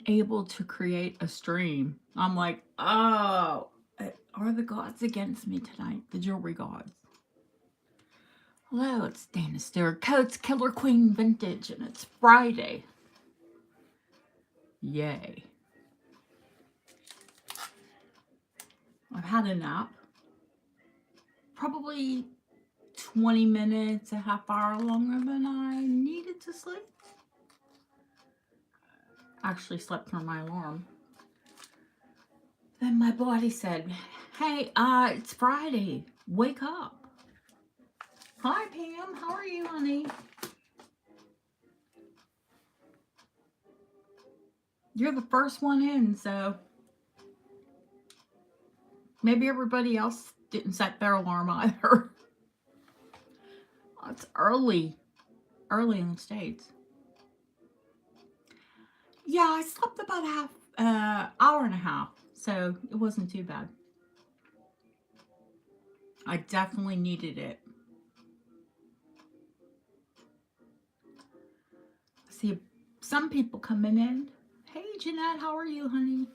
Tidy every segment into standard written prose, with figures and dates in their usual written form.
able to create a stream. I'm like, oh, are the gods against me tonight? The jewelry gods. Hello, it's Dana Stewart Coates, Killer Queen Vintage, and it's Friday. Yay. I've had a nap. Probably 20 minutes, a half hour longer than I needed to sleep. Actually slept through my alarm. Then my body said, hey, it's Friday. Wake up. Hi, Pam. How are you, honey? You're the first one in, so maybe everybody else didn't set their alarm either. It's early in the States. Yeah, I slept about hour and a half, so it wasn't too bad. I definitely needed it. See some people coming in. Hey, Jeanette, how are you, honey?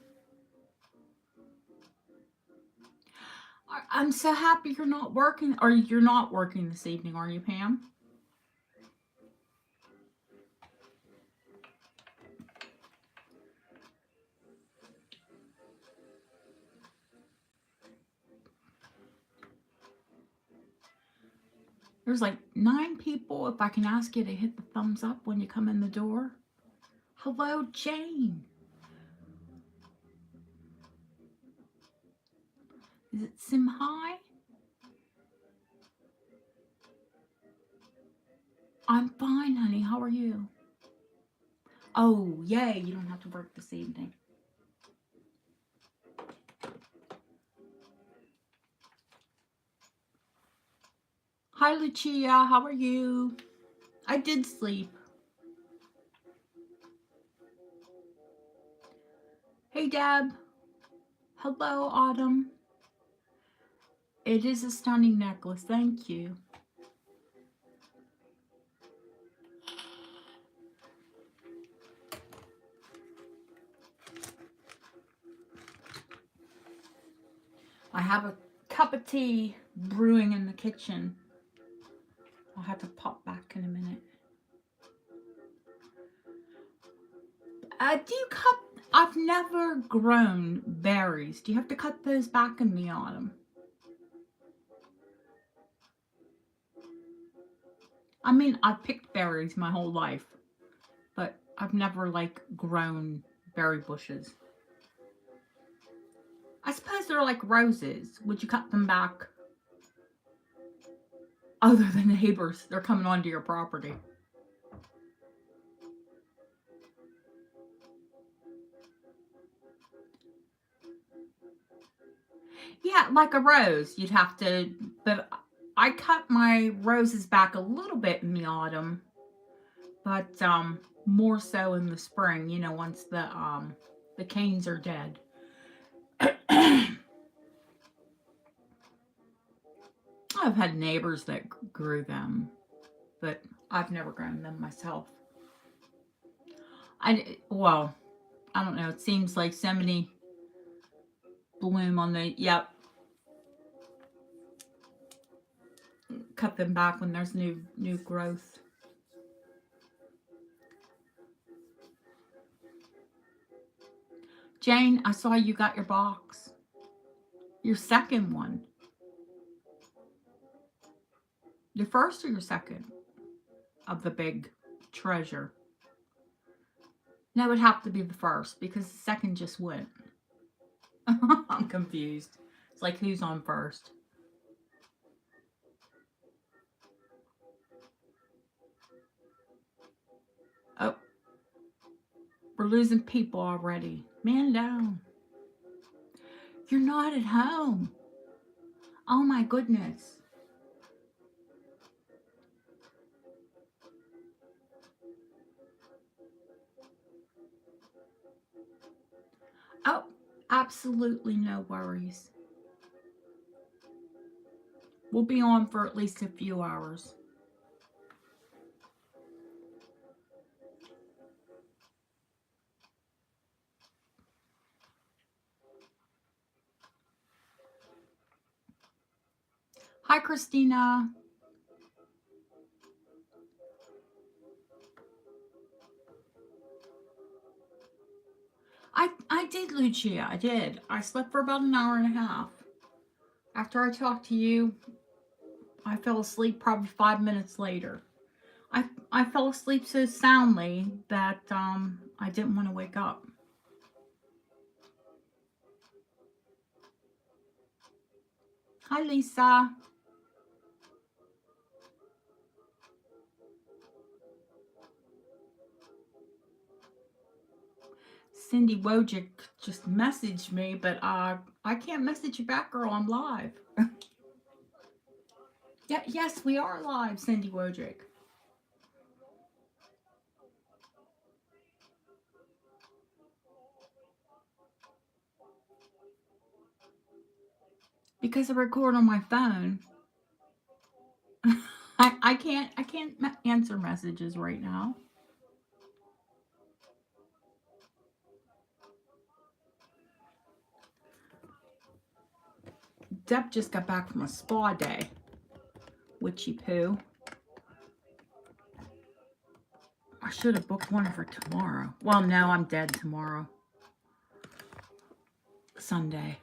I'm so happy you're not working, or you're not working this evening, are you, Pam? There's like 9 people. If I can ask you to hit the thumbs up when you come in the door. Hello, Jane. Is it Simhai? I'm fine, honey. How are you? Oh, yay. You don't have to work this evening. Hi, Lucia. How are you? I did sleep. Hey, Deb. Hello, Autumn. It is a stunning necklace. Thank you. I have a cup of tea brewing in the kitchen. I'll have to pop back in a minute. Do you cut? I've never grown berries. Do you have to cut those back in the autumn? I mean, I've picked berries my whole life, but I've never, like, grown berry bushes. I suppose they're like roses. Would you cut them back? Other than the neighbors, they're coming onto your property. Yeah, like a rose, you'd have to, but I cut my roses back a little bit in the autumn, but more so in the spring, you know, once the canes are dead. I've had neighbors that grew them, but I've never grown them myself. Well, I don't know. It seems like so many bloom on the, yep. Cut them back when there's new growth. Jane, I saw you got your box. Your second one. Your first or your second of the big treasure? No, it would have to be the first because the second just went. I'm confused. It's like, who's on first? Oh, we're losing people already. Man down. You're not at home. Oh my goodness. Oh, absolutely no worries. We'll be on for at least a few hours. Hi, Christina. I did, Lucia. I did. I slept for about an hour and a half. After I talked to you, I fell asleep probably 5 minutes later. I fell asleep so soundly that I didn't want to wake up. Hi, Lisa. Cindy Wojcik just messaged me, but I can't message you back, girl. I'm live. Yeah, yes, we are live, Cindy Wojcik. Because I record on my phone. I can't answer messages right now. Deb just got back from a spa day. Witchy poo. I should have booked one for tomorrow. Well, no, I'm dead tomorrow. Sunday.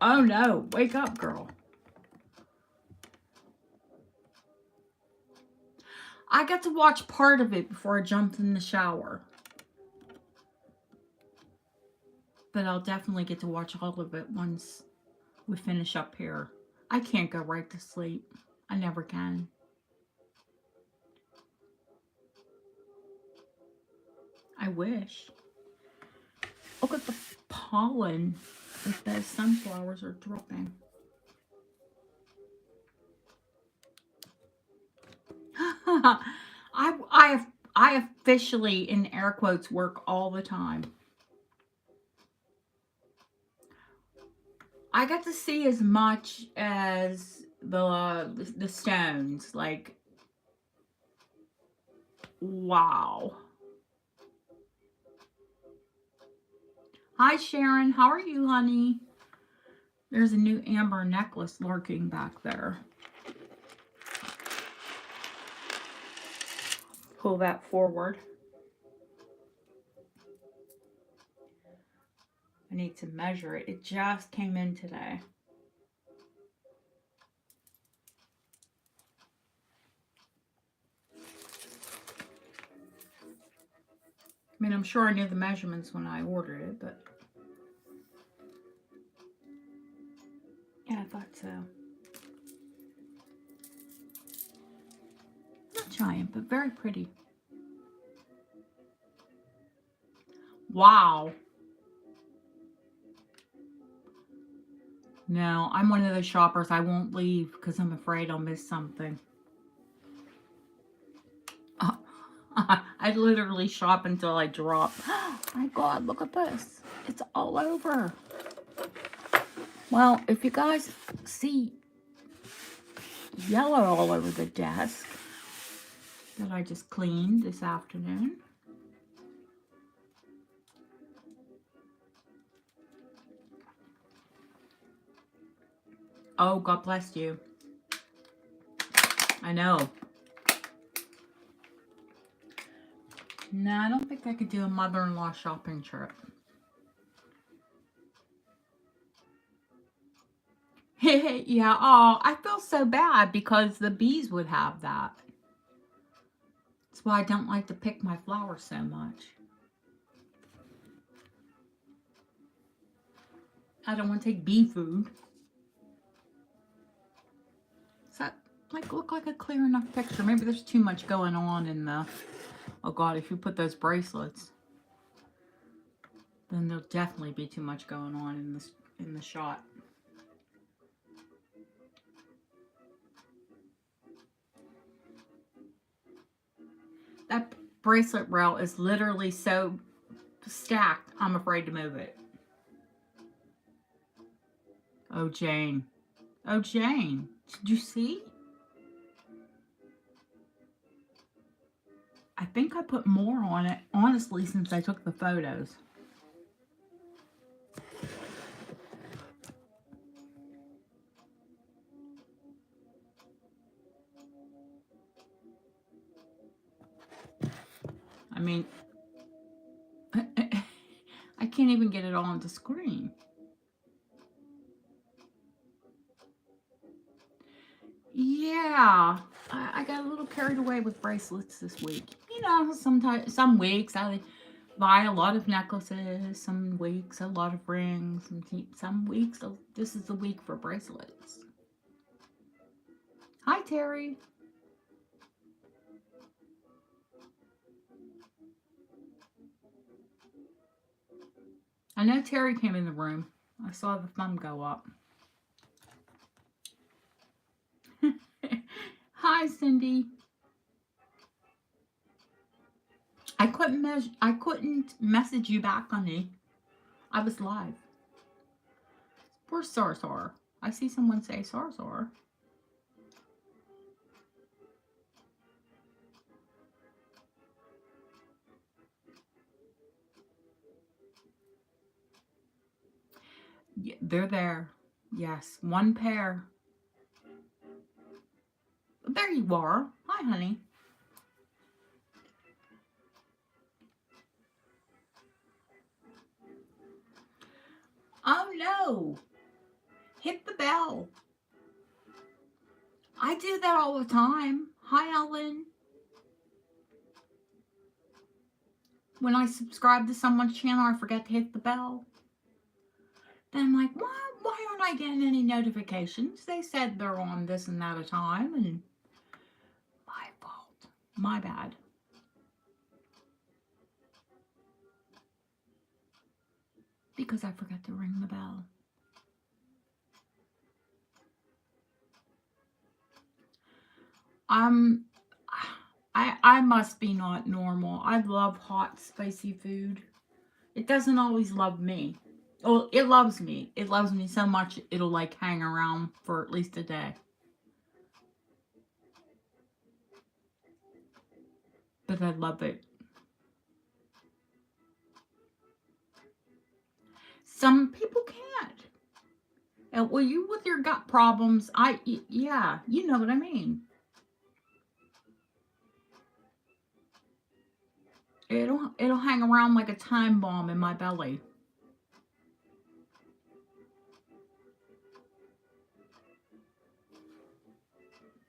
Oh no, wake up, girl. I got to watch part of it before I jumped in the shower. But I'll definitely get to watch all of it once we finish up here. I can't go right to sleep. I never can. I wish. Look at the pollen that those sunflowers are dropping. I officially, in air quotes, work all the time. I got to see as much as the stones. Like, wow. Hi, Sharon. How are you, honey? There's a new amber necklace lurking back there. Pull that forward. I need to measure it. It just came in today. I mean, I'm sure I knew the measurements when I ordered it, but yeah, I thought so. Not giant, but very pretty. Wow. No, I'm one of those shoppers. I won't leave because I'm afraid I'll miss something. I literally shop until I drop. My God, look at this. It's all over. Well, if you guys see yellow all over the desk that I just cleaned this afternoon. Oh, God bless you. I know. No, I don't think I could do a mother-in-law shopping trip. Yeah, oh, I feel so bad because the bees would have that. That's why I don't like to pick my flowers so much. I don't want to take bee food. Does that look like a clear enough picture? Maybe there's too much going on in the... Oh God, if you put those bracelets, then there'll definitely be too much going on in the shot. That bracelet rail is literally so stacked, I'm afraid to move it. Oh, Jane. Oh, Jane. Did you see? I think I put more on it, honestly, since I took the photos. I mean, I can't even get it on the screen. Yeah, I got a little carried away with bracelets this week. You know, sometimes some weeks I buy a lot of necklaces, some weeks a lot of rings, and some weeks this is the week for bracelets. Hi, Terry. I know Terry came in the room. I saw the thumb go up. Hi, Cindy. I couldn't message you back, honey. I was live. Poor Sarsar. I see someone say Sarsar. Yeah, they're there. Yes, one pair. There you are. Hi, honey. Oh, no. Hit the bell. I do that all the time. Hi, Ellen. When I subscribe to someone's channel, I forget to hit the bell. Then I'm like, why aren't I getting any notifications? They said they're on this and that a time, and my fault. My bad. Because I forgot to ring the bell. I must be not normal. I love hot, spicy food. It doesn't always love me. Oh, it loves me. It loves me so much it'll like hang around for at least a day. But I love it. Some people can't. Well, you with your gut problems, yeah, you know what I mean. It'll hang around like a time bomb in my belly.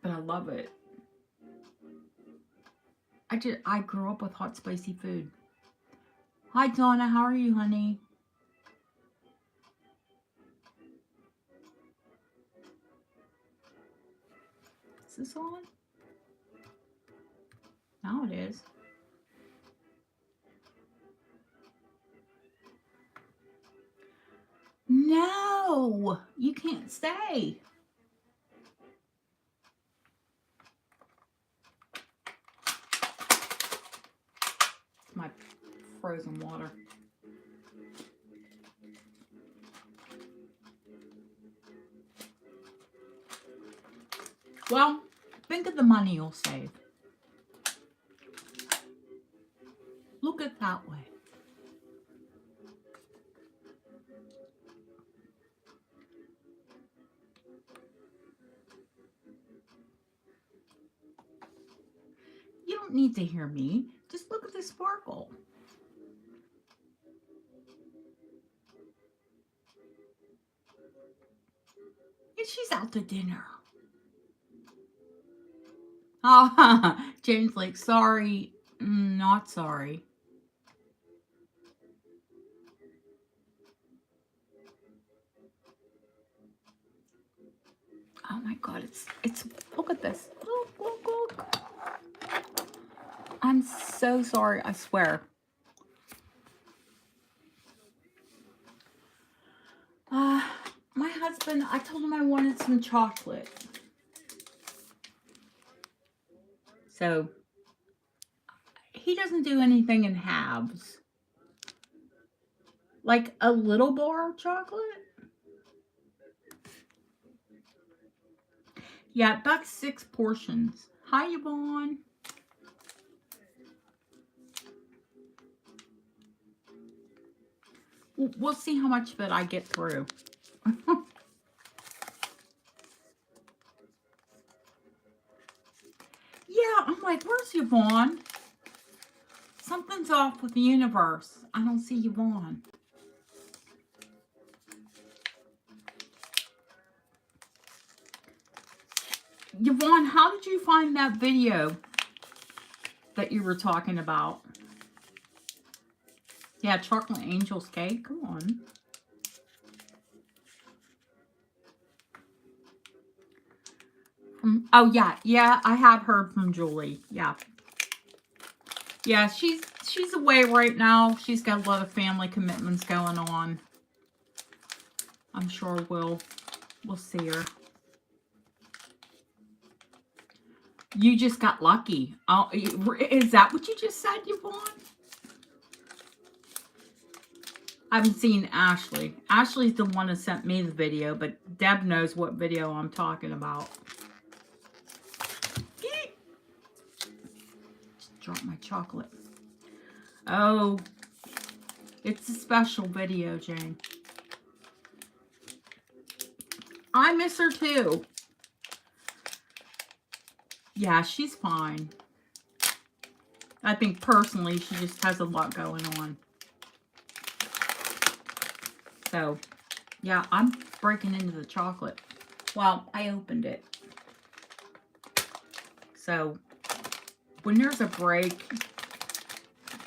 But I love it. I grew up with hot, spicy food. Hi, Donna. How are you, honey? Is this on? Now it is. No, you can't stay. It's my frozen water. Well, think of the money you'll save. Look at it that way. You don't need to hear me. Just look at the sparkle. And she's out to dinner. Oh, James like, sorry, not sorry. Oh my God, it's look at this. Look. I'm so sorry, I swear. My husband, I told him I wanted some chocolate. So, he doesn't do anything in halves. Like a little bar of chocolate? Yeah, that's 6 portions. Hi, Yvonne. We'll see how much of it I get through. Yeah, I'm like, where's Yvonne? Something's off with the universe. I don't see Yvonne. Yvonne, how did you find that video that you were talking about? Yeah, chocolate angel's cake. Come on. Oh, yeah, I have heard from Julie. Yeah. Yeah, she's away right now. She's got a lot of family commitments going on. I'm sure we'll see her. You just got lucky. Oh, is that what you just said, Yvonne? I haven't seen Ashley. Ashley's the one that sent me the video, but Deb knows what video I'm talking about. Just drop my chocolate. Oh, it's a special video, Jane. I miss her too. Yeah, she's fine. I think personally she just has a lot going on. So, yeah, I'm breaking into the chocolate. Well, I opened it. So, when there's a break,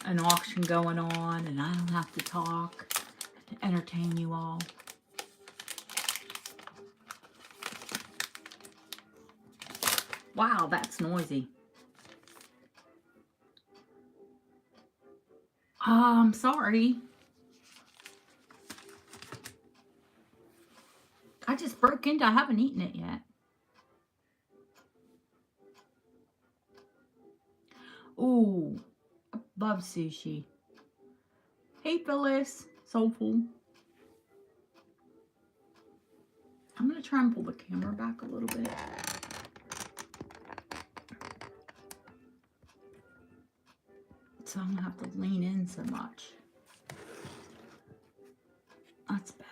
an auction going on, and I don't have to talk to entertain you all. Wow, that's noisy. I'm sorry. I just broke into, I haven't eaten it yet. Ooh, I love sushi. Hey, Phyllis. Soulful. I'm going to try and pull the camera back a little bit. So I don't have to lean in so much. That's better.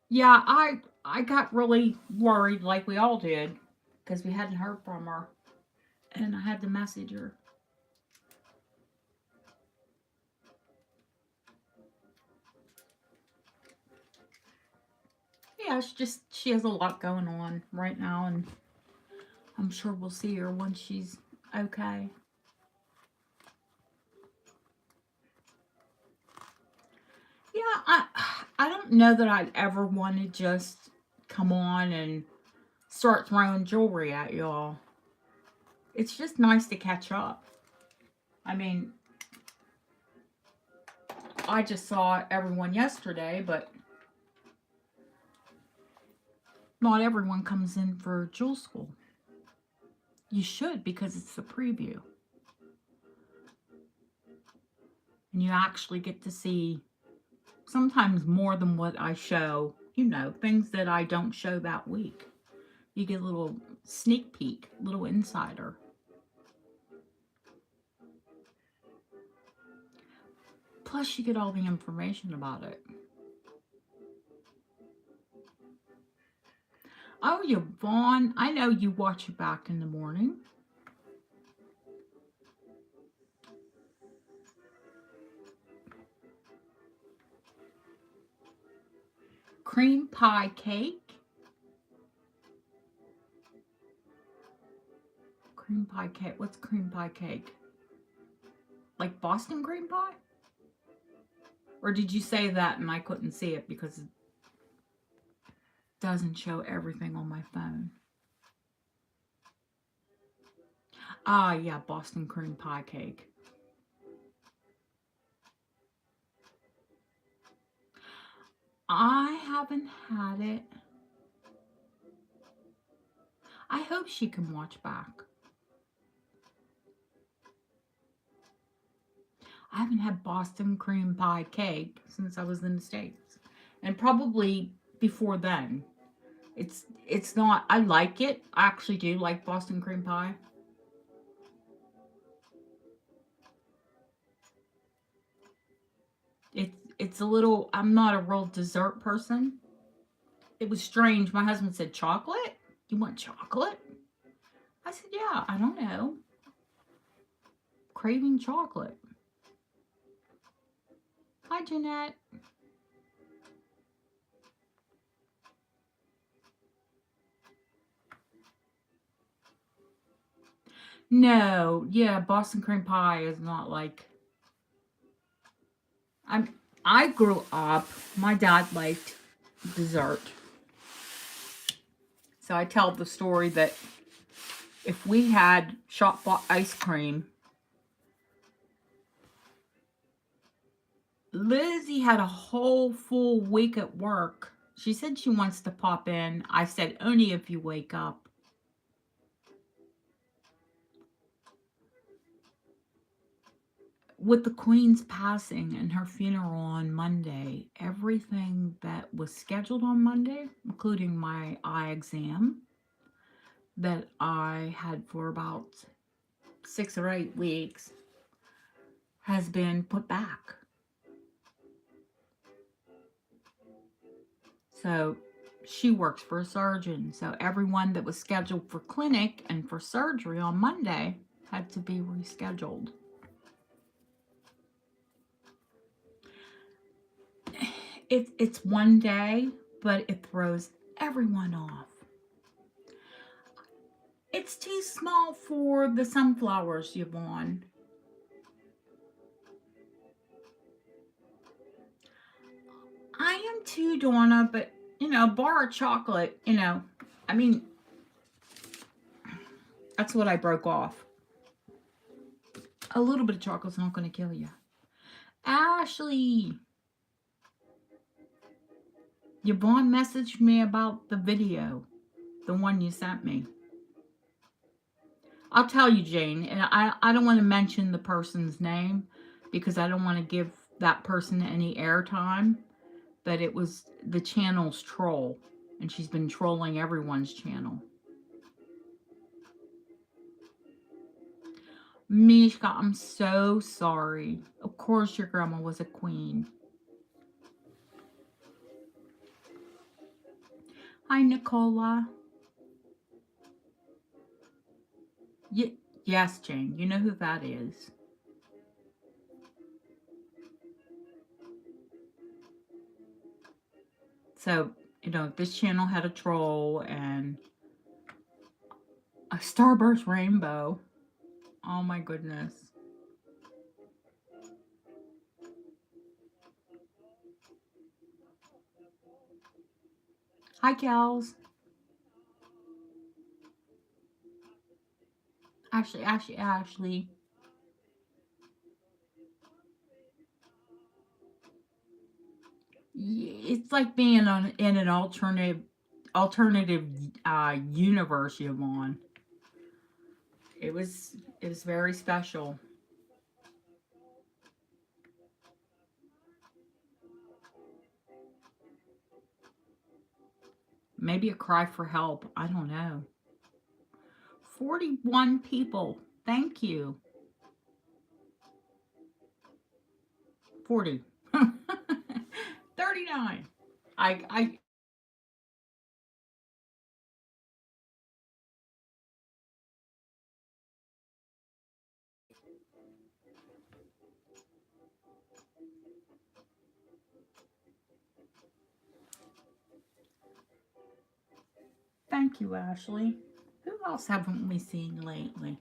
Yeah, I got really worried like we all did because we hadn't heard from her. And I had to message her. Yeah, she has a lot going on right now, and I'm sure we'll see her once she's okay. Yeah, I don't know that I'd ever want to just come on and start throwing jewelry at y'all. It's just nice to catch up. I mean, I just saw everyone yesterday, but not everyone comes in for jewel school. You should, because it's the preview. And you actually get to see sometimes more than what I show, you know, things that I don't show that week. You get a little sneak peek, little insider. Plus, you get all the information about it. Oh, Yvonne, I know you watch it back in the morning. Cream pie cake. Cream pie cake. What's cream pie cake? Like Boston cream pie? Or did you say that and I couldn't see it because it doesn't show everything on my phone? Ah, yeah, Boston cream pie cake. I haven't had it. I hope she can watch back. I haven't had Boston cream pie cake since I was in the States. And probably before then. It's not, I like it. I actually do like Boston cream pie. It's a little, I'm not a real dessert person. It was strange. My husband said chocolate. You want chocolate? I said, yeah, I don't know. Craving chocolate. Hi, Jeanette. No, yeah, Boston cream pie is not like... I grew up, my dad liked dessert. So I tell the story that if we had shop bought ice cream, Lizzie had a whole full week at work. She said she wants to pop in. I said, only if you wake up. With the Queen's passing and her funeral on Monday, everything that was scheduled on Monday, including my eye exam that I had for about 6 or 8 weeks, has been put back. So she works for a surgeon. So everyone that was scheduled for clinic and for surgery on Monday had to be rescheduled. It's one day, but it throws everyone off. It's too small for the sunflowers, Yvonne. I am too, Donna, but, a bar of chocolate, I mean, that's what I broke off. A little bit of chocolate's not going to kill you. Ashley! Yvonne messaged me about the video, the one you sent me. I'll tell you, Jane, and I don't want to mention the person's name because I don't want to give that person any airtime, but it was the channel's troll, and she's been trolling everyone's channel. Mishka, I'm so sorry. Of course your grandma was a queen. Hi, Nicola. Yes, Jane, you know who that is. So, this channel had a troll and a starburst rainbow. Oh my goodness. Hi, Kels. Ashley. It's like being in an alternative universe, Yvonne. It was very special. Maybe a cry for help. I don't know. 41 people. Thank you. 40. 39. I Thank you, Ashley. Who else haven't we seen lately?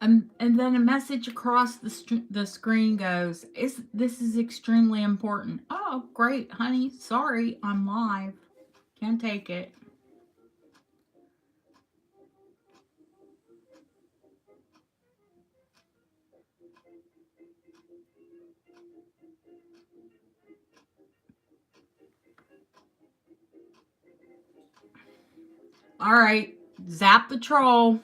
And then a message across the screen goes, this is extremely important. Oh, great, honey. Sorry, I'm live. Can't take it. All right, zap the troll.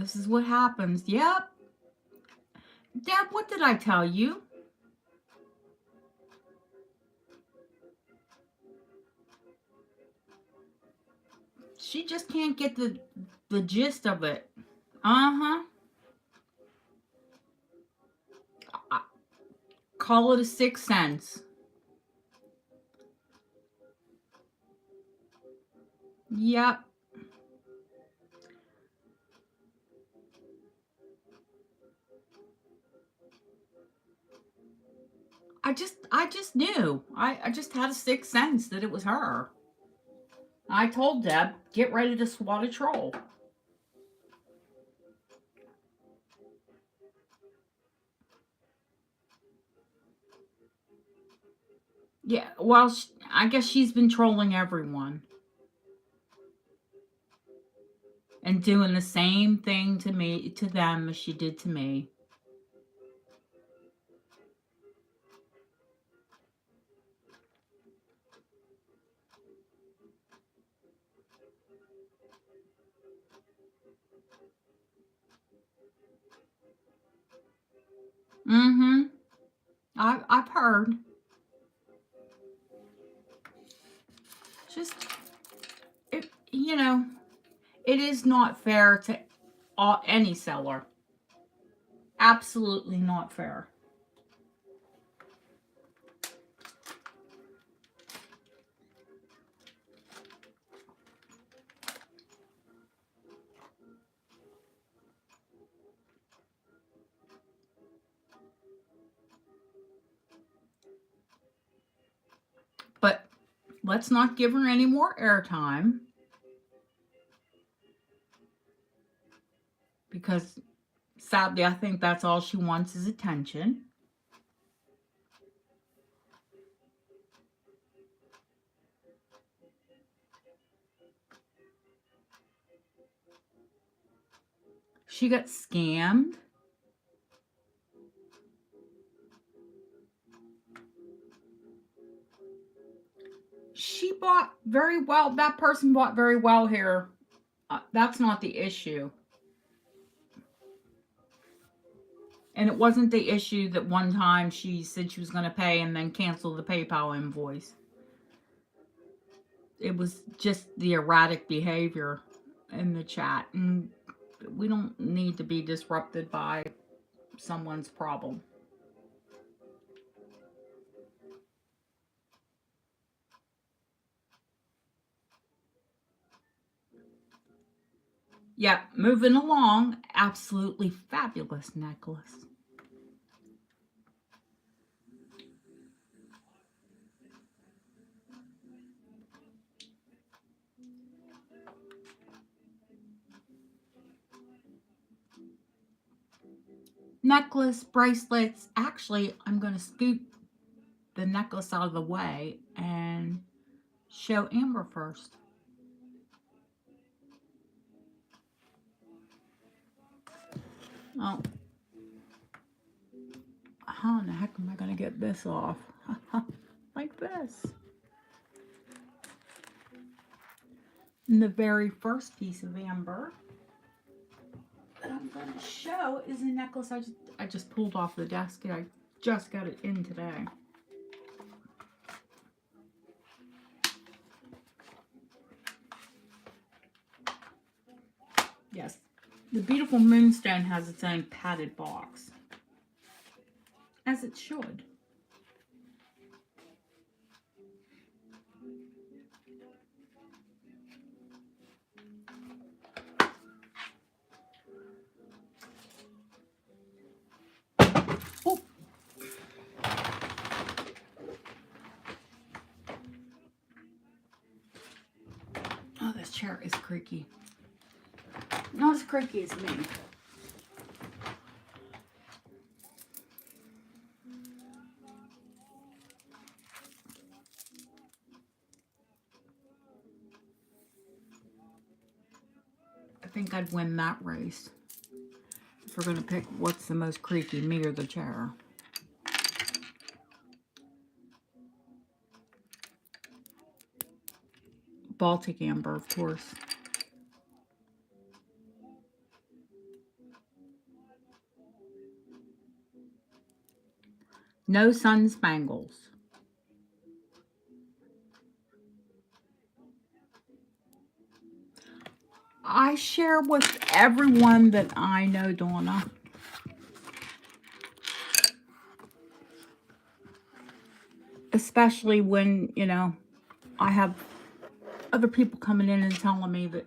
This is what happens. Yep. Deb, what did I tell you? She just can't get the gist of it. Uh-huh. Call it a sixth sense. Yep. I just knew. I just had a sixth sense that it was her. I told Deb, get ready to swat a troll. Yeah, well, I guess she's been trolling everyone. And doing the same thing to them as she did to me. Mm-hmm. I've heard. Just it, it is not fair to any seller. Absolutely not fair. But let's not give her any more airtime, because sadly I think that's all she wants is attention. She got scammed. She bought very well. That person bought very well here. That's not the issue. And it wasn't the issue that one time she said she was going to pay and then cancel the PayPal invoice. It was just the erratic behavior in the chat. And we don't need to be disrupted by someone's problem. Yep, moving along. Absolutely fabulous necklace. Necklace, bracelets. Actually, I'm going to scoot the necklace out of the way and show Amber first. Oh, how in the heck am I going to get this off? Like this. And the very first piece of amber that I'm going to show is a necklace I just pulled off the desk. I just got it in today. Yes, the beautiful moonstone has its own padded box, as it should. Oh. Oh, this chair is creaky. Not as creaky as me. I think I'd win that race. If we're going to pick what's the most creaky, me or the chair. Baltic amber, of course. No sun spangles. I share with everyone that I know, Donna. Especially when, I have other people coming in and telling me that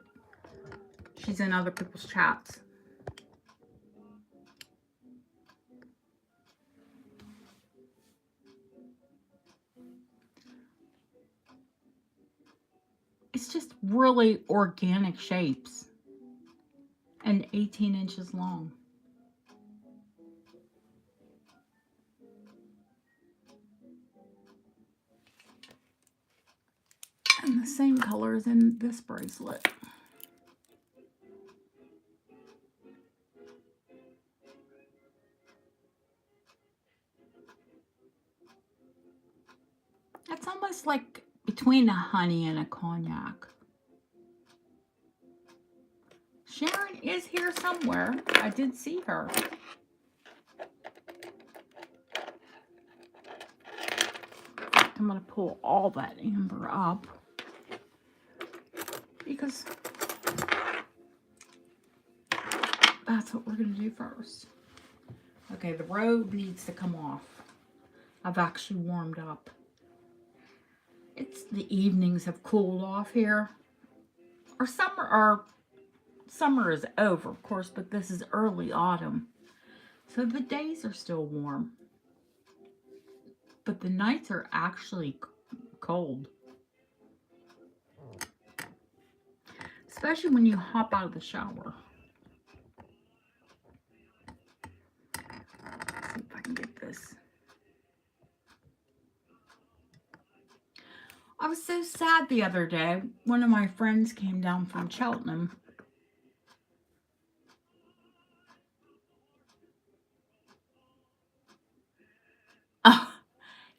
she's in other people's chats. It's just really organic shapes and 18 inches long. And the same color as in this bracelet. It's almost like between a honey and a cognac. Sharon is here somewhere. I did see her. I'm going to pull all that amber up because that's what we're going to do first. Okay, the robe needs to come off. I've actually warmed up. The evenings have cooled off here. Our summer is over, of course, but this is early autumn. So the days are still warm. But the nights are actually cold. Especially when you hop out of the shower. Let's see if I can get this. I was so sad the other day. One of my friends came down from Cheltenham. Oh,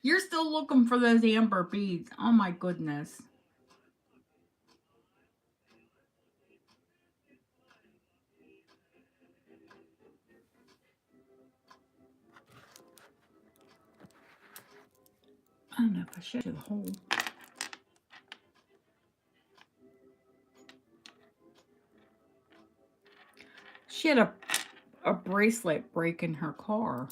you're still looking for those amber beads. Oh my goodness. I don't know if I should do the whole. She had a bracelet break in her car.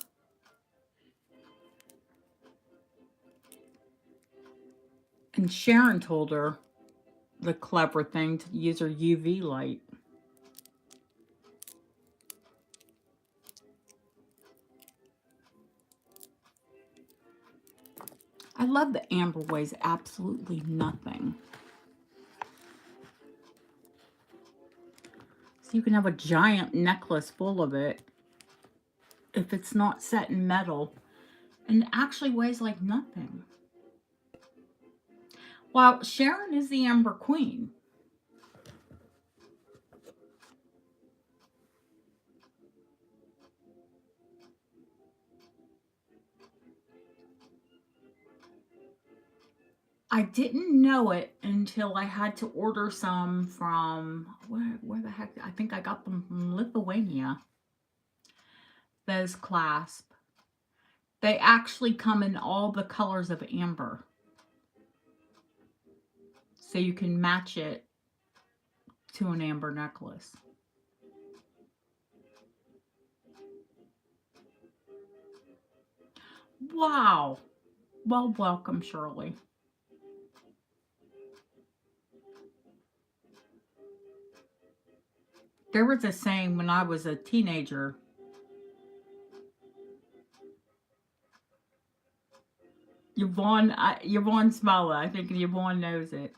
And Sharon told her the clever thing to use her UV light. I love that amber weighs absolutely nothing. So you can have a giant necklace full of it if it's not set in metal and it actually weighs like nothing. Well, Sharon is the Amber Queen. I didn't know it until I had to order some from, where the heck? I think I got them from Lithuania. Those clasp. They actually come in all the colors of amber. So you can match it to an amber necklace. Wow. Well, welcome, Shirley. There was a saying when I was a teenager. Yvonne Smalla. I think Yvonne knows it.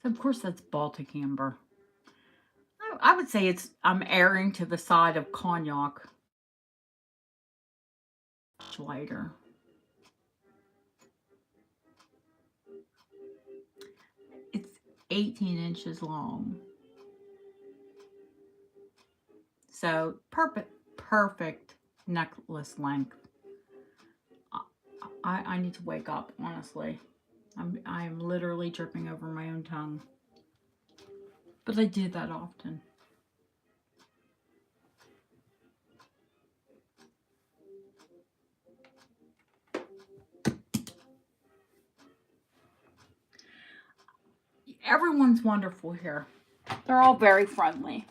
So of course, that's Baltic amber. I would say I'm erring to the side of cognac. Much lighter. It's 18 inches long. So perfect necklace length. I need to wake up, honestly. I am literally tripping over my own tongue. But I do that often. Everyone's wonderful here. They're all very friendly.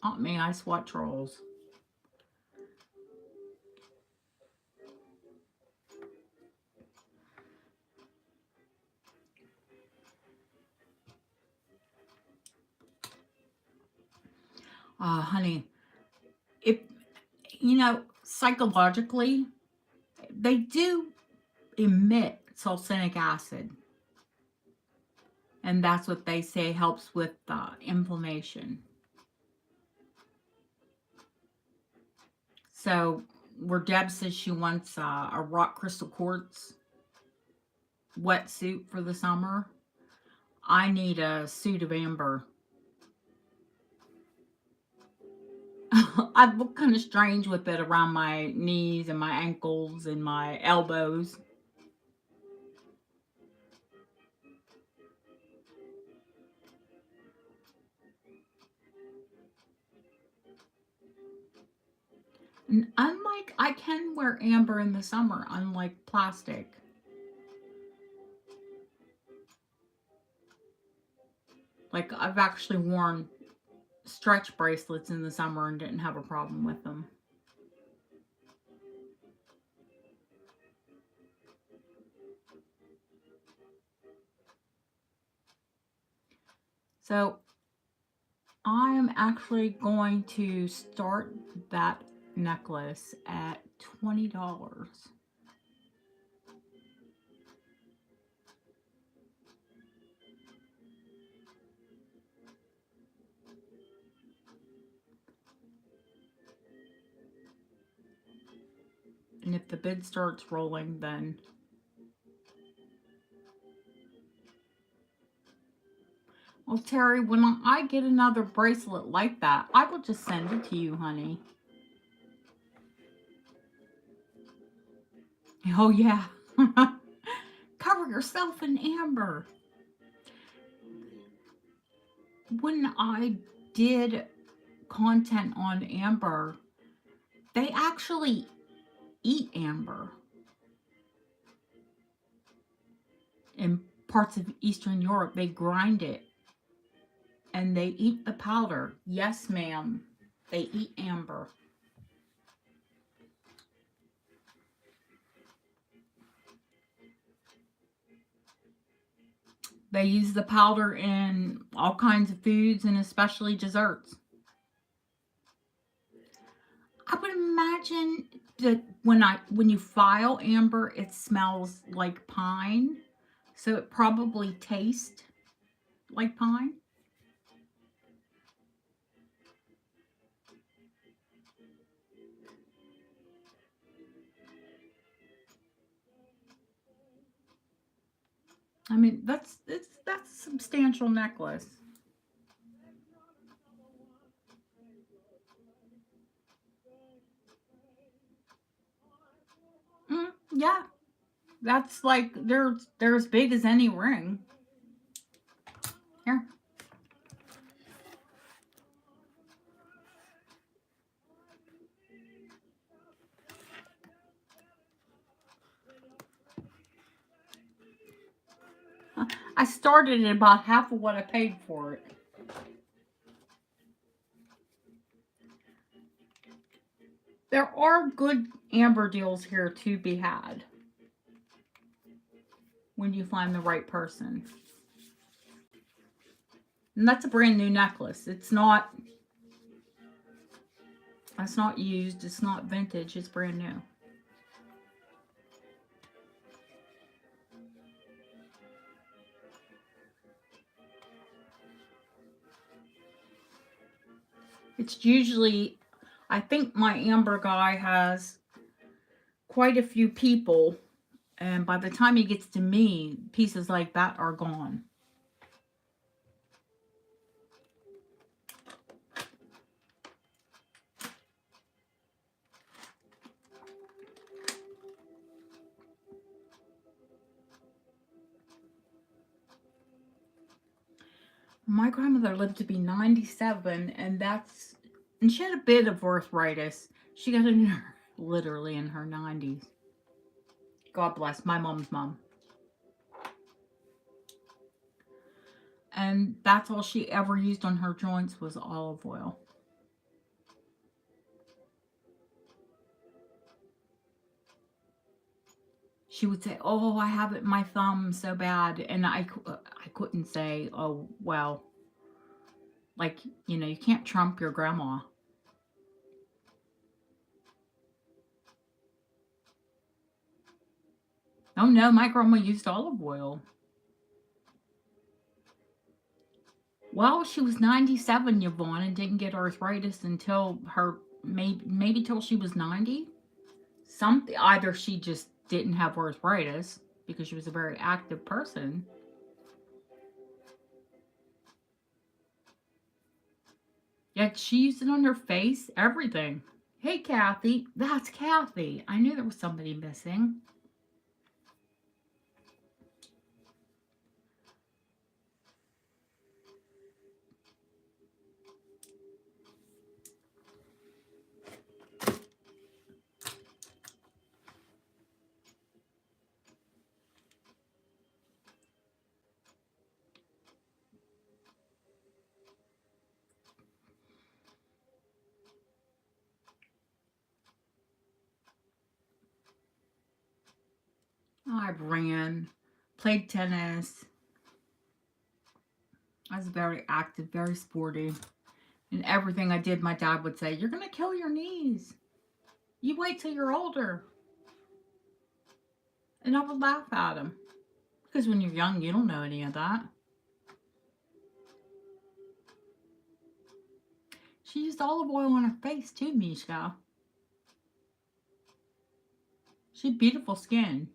Not me, I swat trolls. Honey, if, you know, psychologically, they do emit sulfuric acid. And that's what they say helps with inflammation. So, where Deb says she wants a rock crystal quartz wetsuit for the summer, I need a suit of amber. I look kind of strange with it around my knees and my ankles and my elbows. And unlike, I can wear amber in the summer, unlike plastic. Like, I've actually worn stretch bracelets in the summer and didn't have a problem with them. So I'm actually going to start that necklace at $20. And if the bid starts rolling, then well, Terry, when I get another bracelet like that, I will just send it to you, honey. Oh, yeah. Cover yourself in amber. When I did content on amber, they actually eat amber in parts of Eastern Europe. They grind it and they eat the powder. Yes, ma'am. They eat amber. They use the powder in all kinds of foods and especially desserts. I would imagine that when you file amber, it smells like pine. So it probably tastes like pine. I mean, that's a substantial necklace. Yeah, that's like they're as big as any ring. Here. I started at about half of what I paid for it. There are good amber deals here to be had when you find the right person. And that's a brand new necklace. It's not used, it's not vintage, it's brand new. It's usually, I think my amber guy has quite a few people, and by the time he gets to me, pieces like that are gone. My grandmother lived to be 97, and she had a bit of arthritis. She got in her, literally in her 90s. God bless my mom's mom. And that's all she ever used on her joints was olive oil. She would say, "Oh, I have it in my thumb so bad," and I couldn't say, "Oh, well." Like, you can't trump your grandma. Oh no, my grandma used olive oil. Well, she was 97, Yvonne, and didn't get arthritis until maybe till she was 90. Either she just didn't have arthritis because she was a very active person. Yet she used it on her face, everything. Hey, Kathy. That's Kathy. I knew there was somebody missing. I ran, played tennis. I was very active, very sporty. And everything I did, my dad would say, "You're going to kill your knees. You wait till you're older." And I would laugh at him. Because when you're young, you don't know any of that. She used olive oil on her face too, Mishka. She had beautiful skin.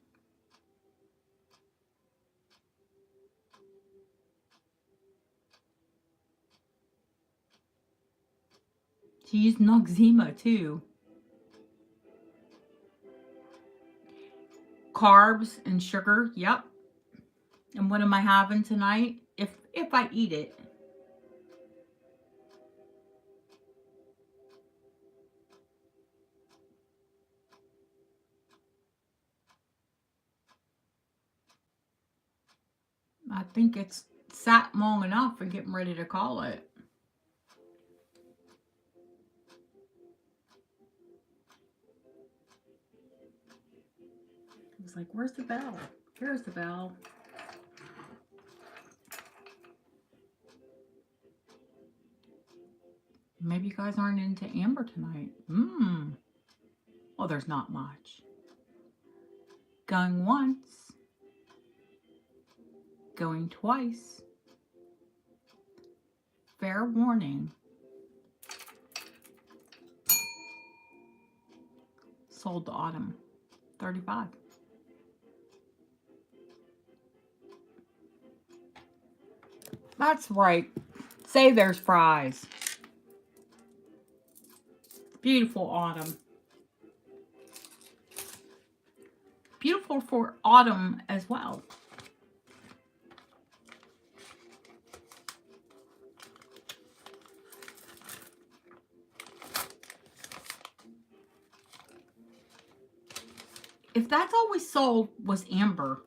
She used Noxzema too. Carbs and sugar, yep. And what am I having tonight? If I eat it. I think it's sat long enough and getting ready to call it. I was like, where's the bell? Here's the bell. Maybe you guys aren't into amber tonight. Well, there's not much. Going once. Going twice. Fair warning. Sold to Autumn. 35. That's right. Say there's fries. Beautiful Autumn. Beautiful for Autumn as well. If that's all we sold was amber,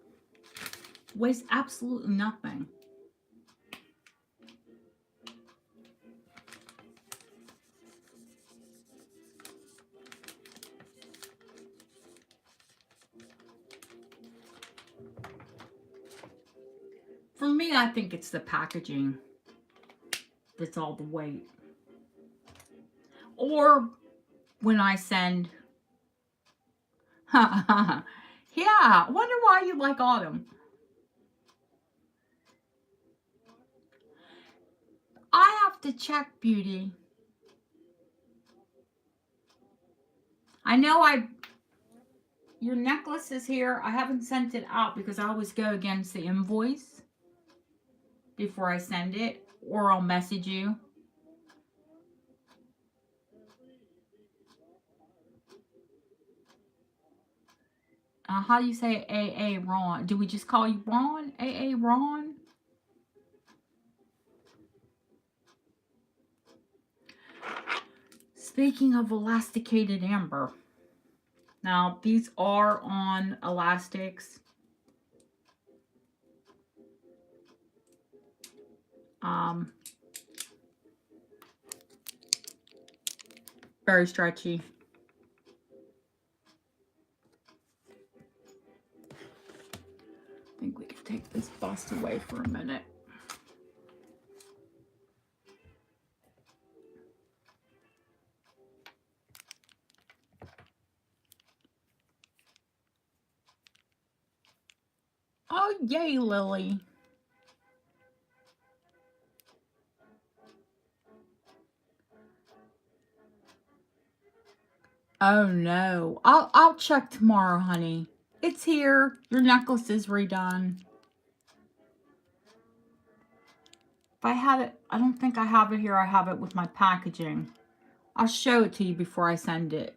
weighs absolutely nothing. For me, I think it's the packaging that's all the weight. Or when I send... Yeah, I wonder why you like Autumn. I have to check, Beauty. I know your necklace is here. I haven't sent it out because I always go against the invoice before I send it, or I'll message you. How do you say AA Ron? Do we just call you Ron? AA Ron? Speaking of elasticated amber, now these are on elastics. Very stretchy. I think we can take this bust away for a minute. Oh, yay, Lily. Oh no. I'll check tomorrow, honey. It's here. Your necklace is redone. If I had it, I don't think I have it here. I have it with my packaging. I'll show it to you before I send it.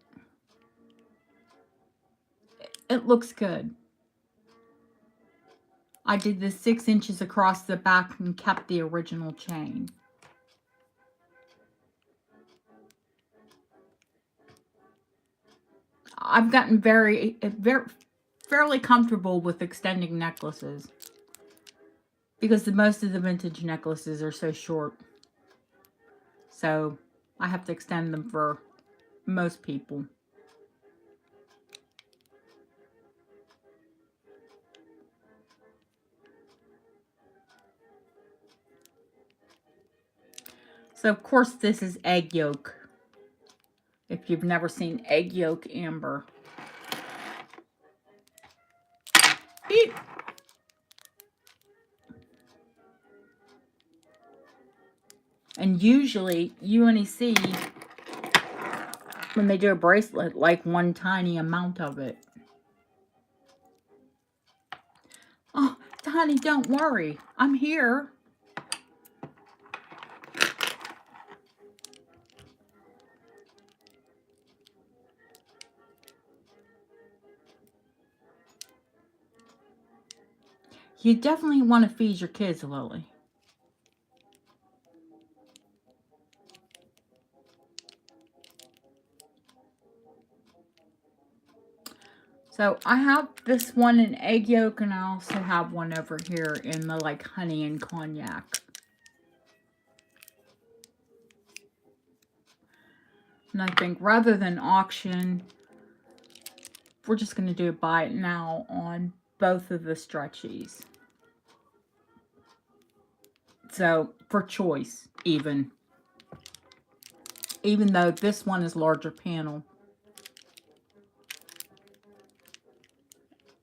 It looks good. I did this 6 inches across the back and kept the original chain. I've gotten very fairly comfortable with extending necklaces because most of the vintage necklaces are so short. So I have to extend them for most people. So of course this is egg yolk. If you've never seen egg yolk amber. Beep. And usually you only see, when they do a bracelet, like one tiny amount of it. Oh, honey, don't worry. I'm here. You definitely want to feed your kids, Lily. So I have this one in egg yolk, and I also have one over here in the like honey and cognac. And I think rather than auction, we're just going to do a buy it now on both of the stretchies. So for choice, even though this one is larger panel.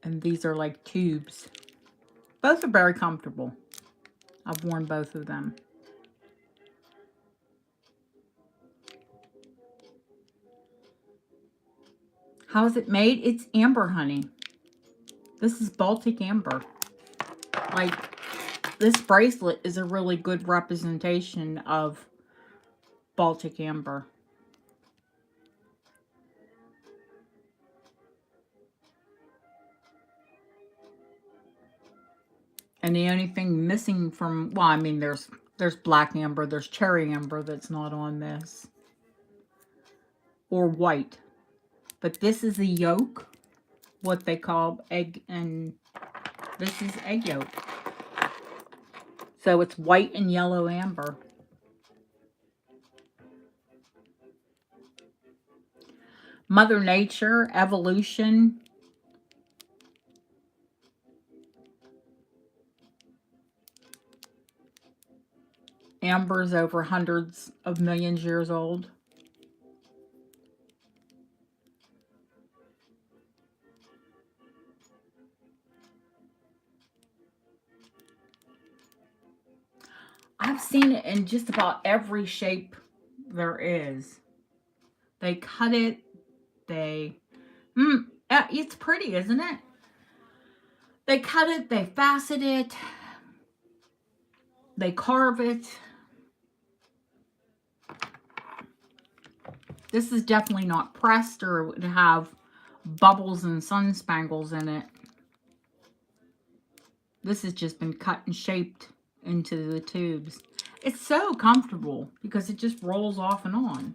And these are like tubes. Both are very comfortable. I've worn both of them. How is it made? It's amber, honey. This is Baltic amber. Like, this bracelet is a really good representation of Baltic amber. And the only thing missing from, well, I mean, there's black amber, there's cherry amber that's not on this. Or white. But this is the yolk, what they call egg, and this is egg yolk. So it's white and yellow amber. Mother Nature, evolution. Amber's over hundreds of millions years old. I've seen it in just about every shape there is. They cut it. It's pretty, isn't it? They cut it. They facet it. They carve it. This is definitely not pressed or it would have bubbles and sun spangles in it. This has just been cut and shaped into the tubes. It's so comfortable because it just rolls off and on.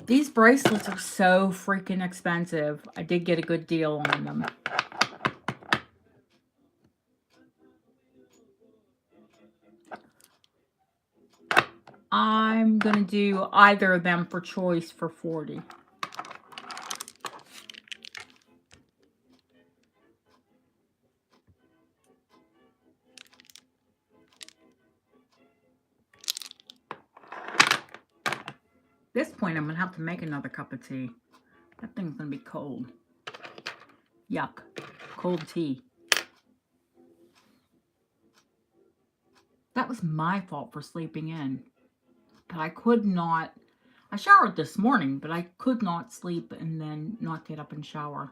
These bracelets are so freaking expensive. I did get a good deal on them. I'm going to do either of them for choice for 40. At this point, I'm going to have to make another cup of tea. That thing's going to be cold. Yuck. Cold tea. That was my fault for sleeping in. But I could not. I showered this morning, but I could not sleep and then not get up and shower.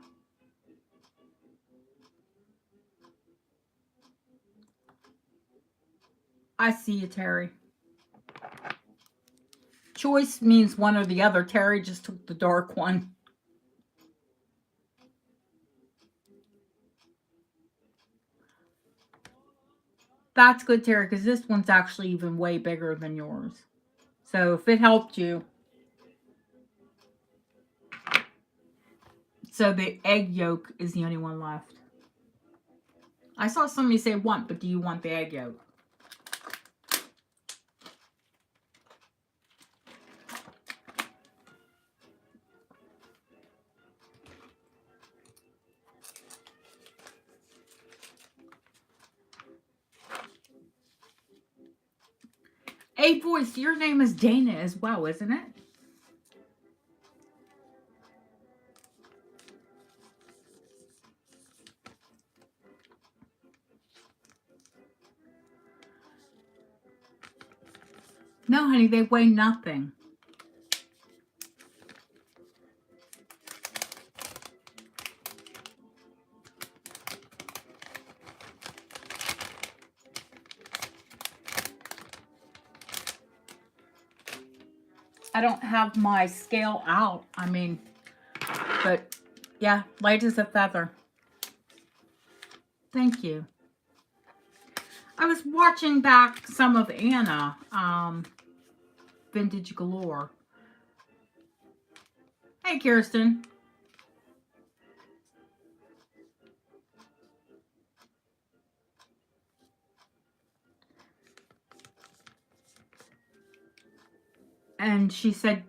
I see you, Terry. Choice means one or the other. Terry just took the dark one. That's good, Terry, because this one's actually even way bigger than yours. So if it helped you. So the egg yolk is the only one left. I saw somebody say want, but do you want the egg yolk? Hey, voice, your name is Dana as well, isn't it? No, honey, they weigh nothing. I don't have my scale out. I mean, but yeah, light as a feather. Thank you. I was watching back some of Anna, Vintage Galore. Hey, Kirsten. And she said,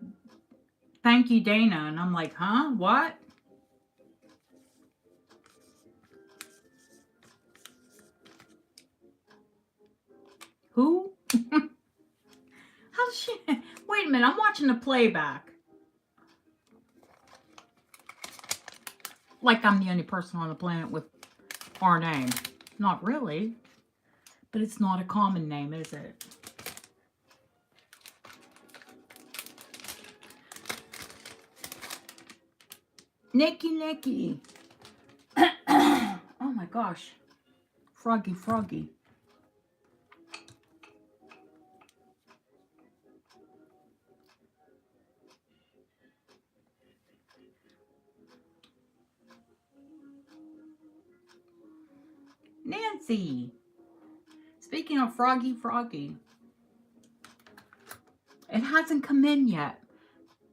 thank you, Dana. And I'm like, huh? What? Who? How does she? Wait a minute. I'm watching the playback. Like I'm the only person on the planet with our name. Not really. But it's not a common name, is it? Nikki. Oh my gosh. Froggy. Nancy. Speaking of Froggy. It hasn't come in yet.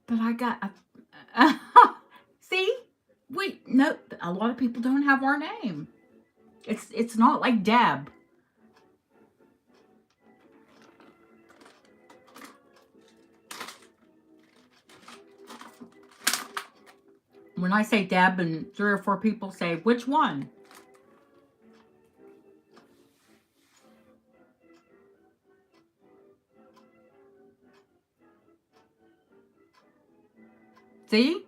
But I got a... See? Wait, no, a lot of people don't have our name. It's not like Deb. When I say Deb and 3 or 4 people say, which one? See?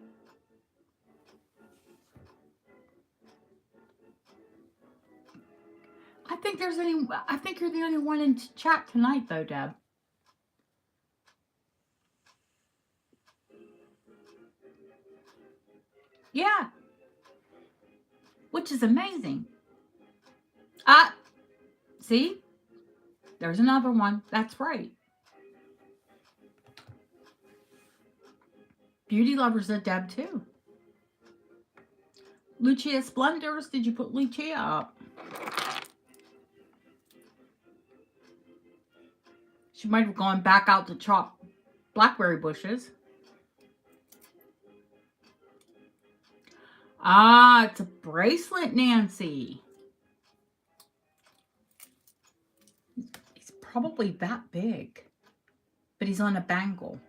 I think you're the only one in chat tonight though, Deb. Yeah. Which is amazing. See? There's another one. That's right. Beauty Lovers at Deb too. Lucia Splendors. Did you put Lucia up? She might have gone back out to chop blackberry bushes. Ah, it's a bracelet, Nancy. He's probably that big. But he's on a bangle.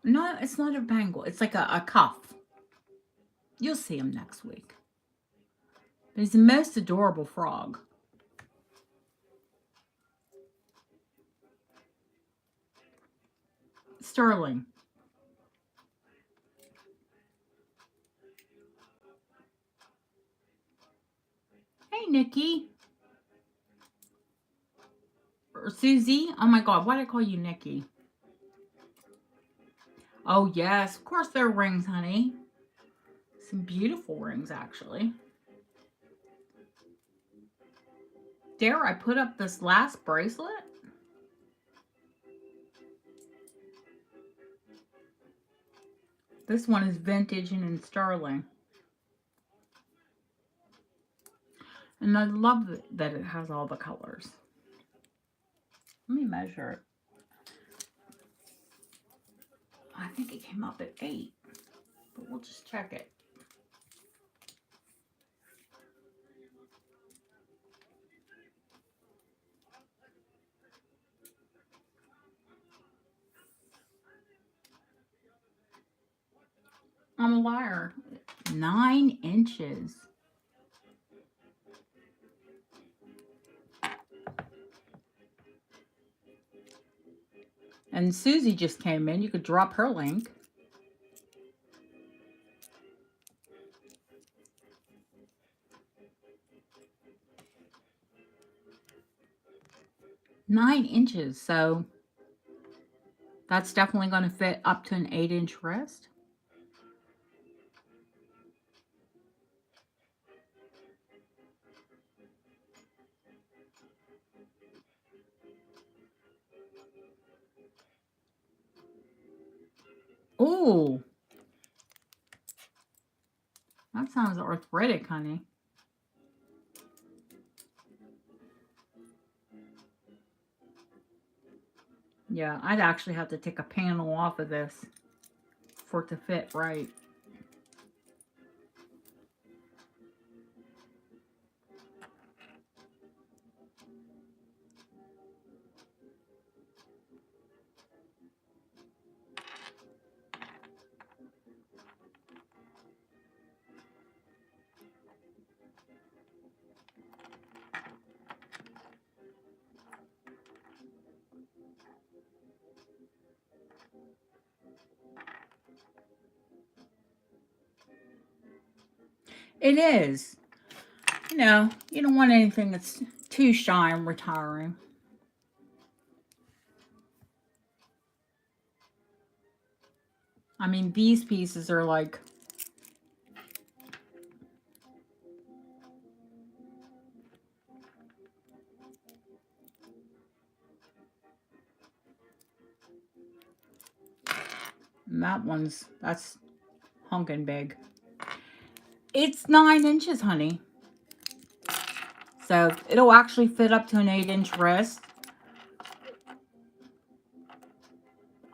No, it's not a bangle. It's like a cuff. You'll see him next week. But he's the most adorable frog. Sterling. Hey, Nikki. Or Susie. Oh my God, why did I call you Nikki? Oh yes, of course they're rings, honey. Some beautiful rings, actually. Dare I put up this last bracelet? This one is vintage and in sterling. And I love that it has all the colors. Let me measure it. I think it came up at 8, but we'll just check it. I'm a liar. 9 inches. And Susie just came in. You could drop her link. Nine inches, so that's definitely going to fit up to an 8-inch wrist. Ooh. That sounds arthritic, honey. Yeah, I'd actually have to take a panel off of this for it to fit right. It is. You know, you don't want anything that's too shy and retiring. I mean, these pieces are like... And that one's... That's hunkin' big. It's 9 inches, honey. So it'll actually fit up to an 8-inch wrist.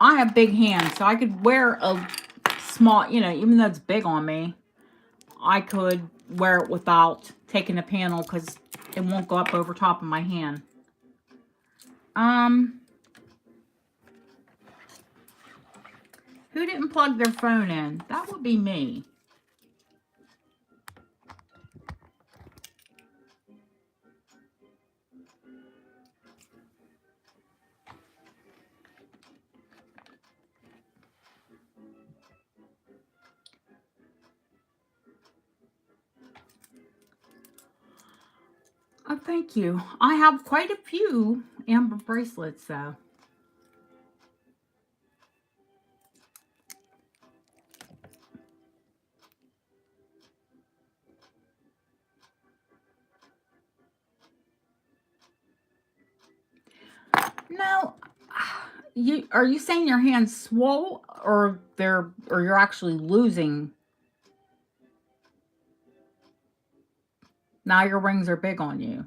I have big hands, so I could wear a small, you know, even though it's big on me, I could wear it without taking a panel because it won't go up over top of my hand. Who didn't plug their phone in? That would be me. Oh, thank you. I have quite a few amber bracelets, though. No, are you saying your hands swole, or you're actually losing? Now your rings are big on you.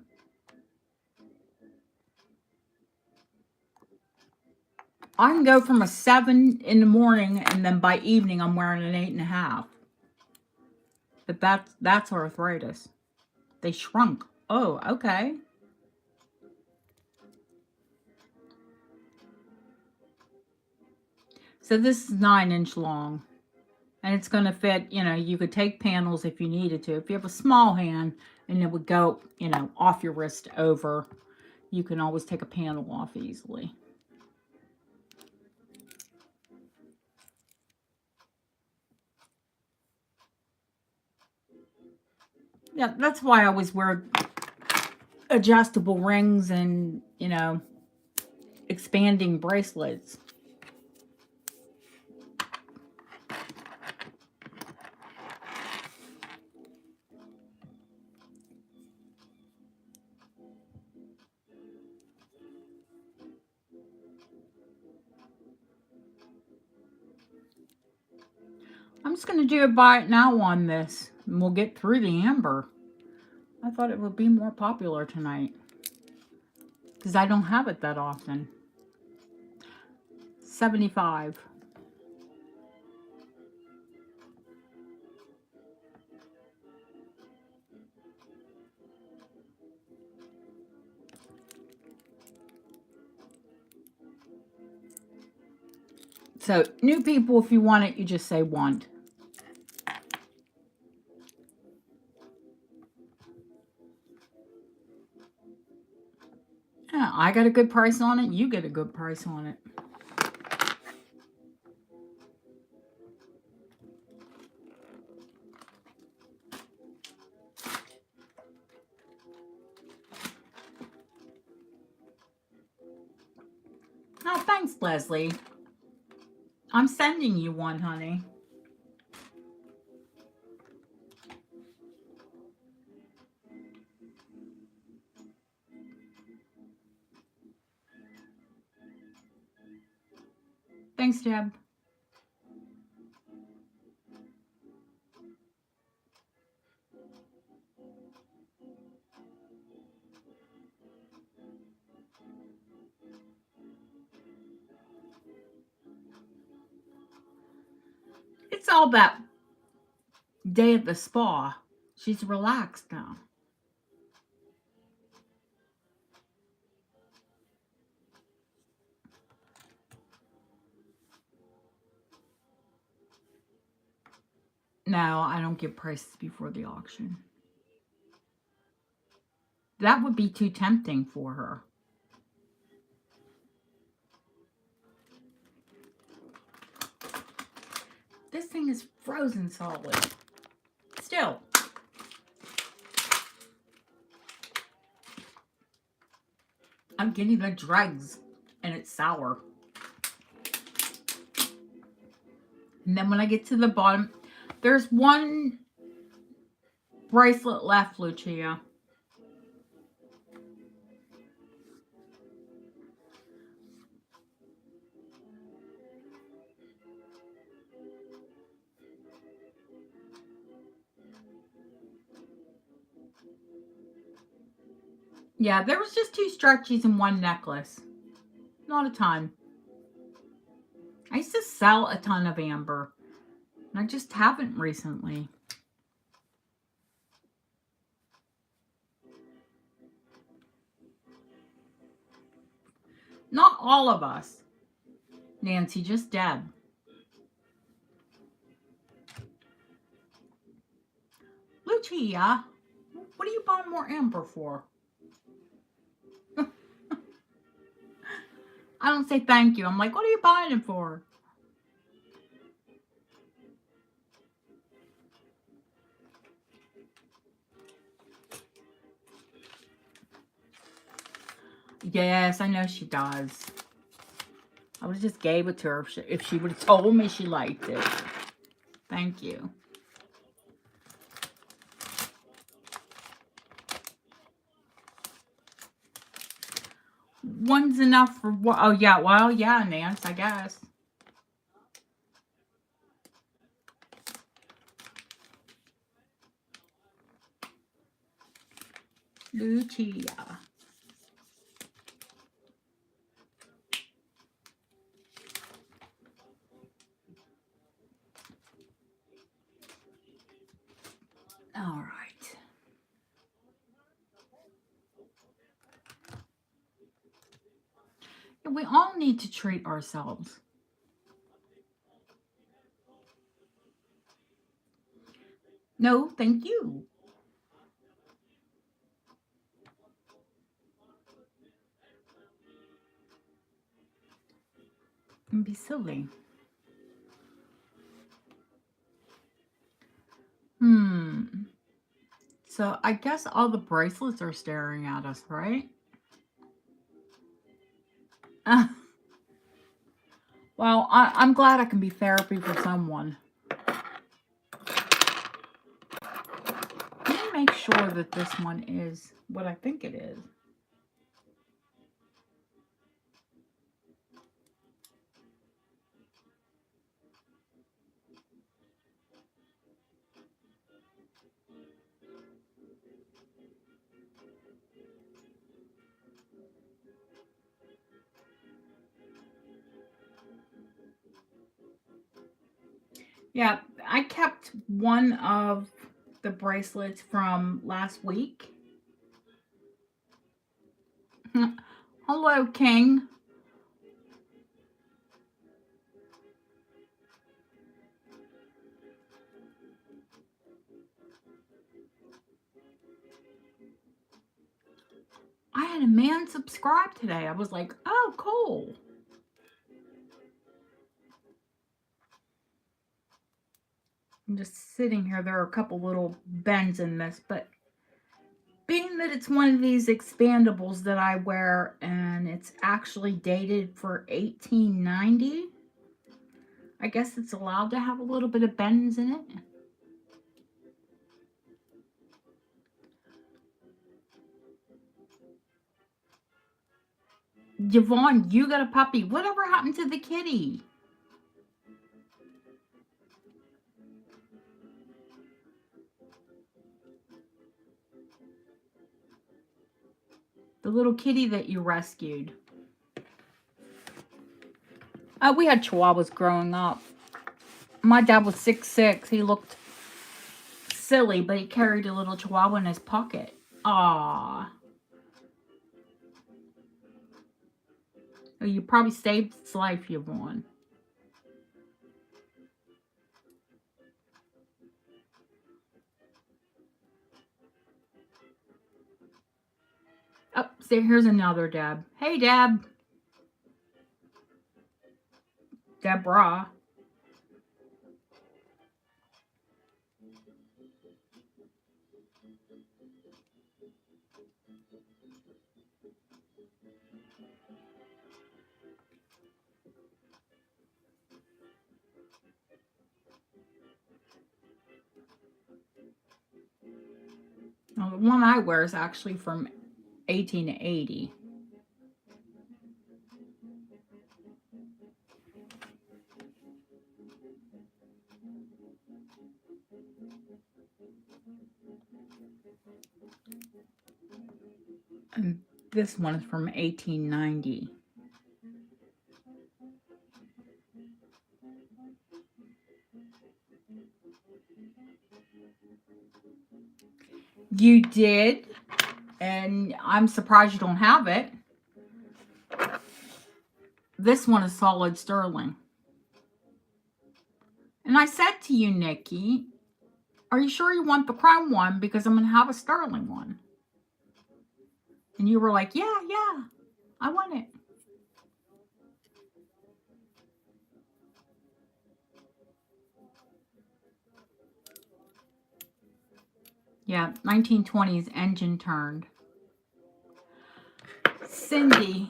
I can go from a 7 in the morning, and then by evening I'm wearing an 8.5. But that's arthritis. They shrunk. Oh, okay. So this is 9-inch long. And it's going to fit, you know, you could take panels if you needed to. If you have a small hand and it would go, you know, off your wrist over, you can always take a panel off easily. Yeah, that's why I always wear adjustable rings and, you know, expanding bracelets. I'm just going to do a buy it now on this, and we'll get through the amber. I thought it would be more popular tonight because I don't have it that often. 75. So, new people, if you want it, you just say want. Yeah, I got a good price on it. You get a good price on it. Oh, thanks, Leslie. I'm sending you one, honey. Thanks, Deb. It's all that day at the spa. She's relaxed now. No, I don't give prices before the auction. That would be too tempting for her. This thing is frozen solid. Still. I'm getting the dregs, and it's sour. And then when I get to the bottom, there's one bracelet left, Lucia. Yeah, there was just 2 stretchies and 1 necklace. Not a ton. I used to sell a ton of amber, and I just haven't recently. Not all of us, Nancy, just Deb. Lucia, what are you buying more amber for? I don't say thank you. I'm like, what are you buying it for? Yes, I know she does. I would have just gave it to her if she would have told me she liked it. Thank you. One's enough for what? Oh, yeah. Well, yeah, Nance, I guess. Lucia. All right. We all need to treat ourselves. No, thank you. And be silly. So I guess all the bracelets are staring at us, right? Well, I'm glad I can be therapy for someone. Let me make sure that this one is what I think it is. Yeah, I kept one of the bracelets from last week. Hello, King. I had a man subscribe today. I was like, oh, cool. I'm just sitting here. There are a couple little bends in this, but being that it's one of these expandables that I wear and it's actually dated for 1890, I guess it's allowed to have a little bit of bends in it. Yvonne, you got a puppy. Whatever happened to the kitty? The little kitty that you rescued. We had Chihuahuas growing up. My dad was 6'6". He looked silly, but he carried a little Chihuahua in his pocket. Aww. Oh, you probably saved its life, Yvonne. Oh, see, here's another Deb. Hey, Deb. Deborah. Well, the one I wear is actually from 1880. And this one is from 1890. You did, and I'm surprised you don't have it. This one is solid sterling. And I said to you, Nikki, are you sure you want the chrome one? Because I'm going to have a sterling one. And you were like, yeah, I want it. Yeah, 1920s engine turned. Cindy.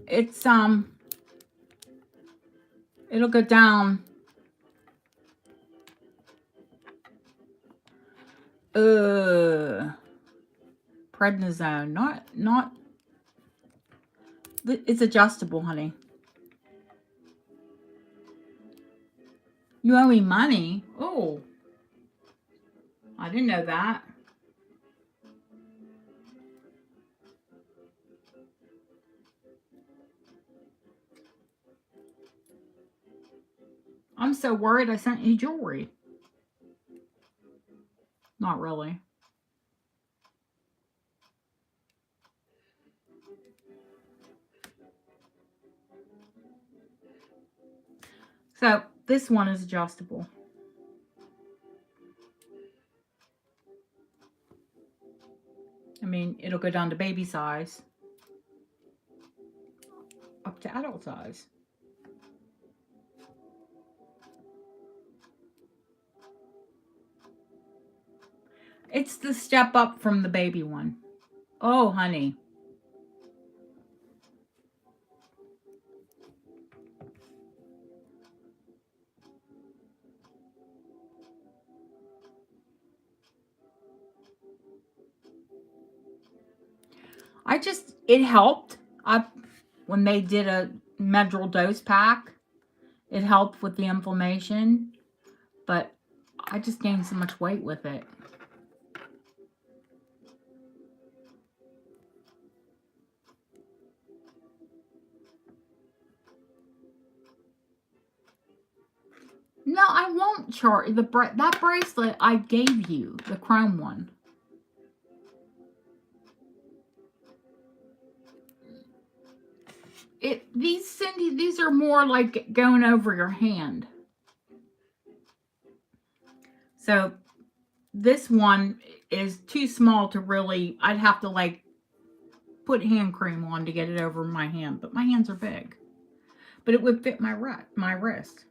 It's, it'll go down. Prednisone. Not, it's adjustable, honey. You owe me money? Oh. I didn't know that. I'm so worried I sent you jewelry. Not really. So this one is adjustable. I mean, it'll go down to baby size, up to adult size. It's the step up from the baby one. Oh, honey. It helped. When they did a Medrol dose pack, it helped with the inflammation, but I just gained so much weight with it. No, I won't charge that bracelet I gave you, the chrome one. Cindy, these are more like going over your hand. So this one is too small to really, I'd have to like put hand cream on to get it over my hand, but my hands are big. But it would fit my wrist.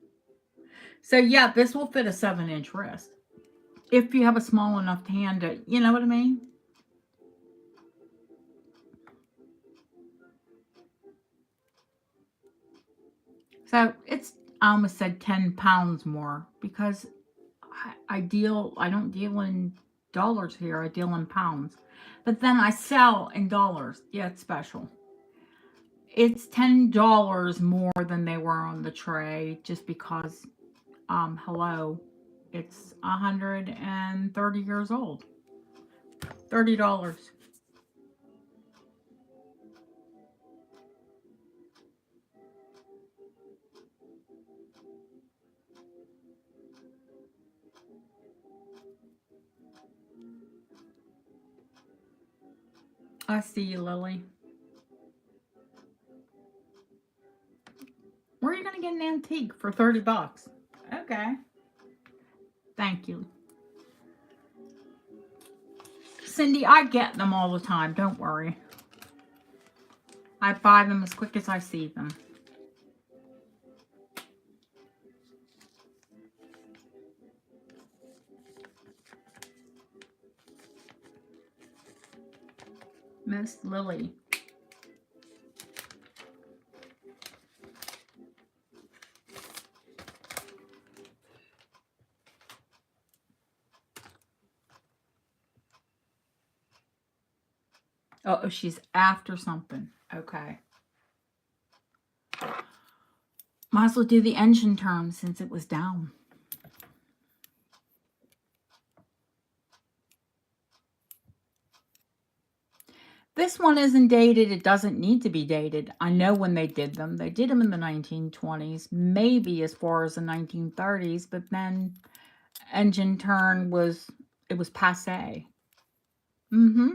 So yeah, this will fit a 7-inch wrist. If you have a small enough hand to, you know what I mean? So it's, I almost said 10 pounds more because I don't deal in dollars here. I deal in pounds. But then I sell in dollars. Yeah, it's special. It's $10 more than they were on the tray just because, hello, it's 130 years old. $30. I see you, Lily. Where are you going to get an antique for 30 bucks? Okay. Thank you. Cindy, I get them all the time. Don't worry. I buy them as quick as I see them. Miss Lily. Oh, she's after something. Okay. Might as well do the engine term since it was down. This one isn't dated. It doesn't need to be dated. I know when they did them. They did them in the 1920s, maybe as far as the 1930s, but then engine turn was passe. Mm-hmm.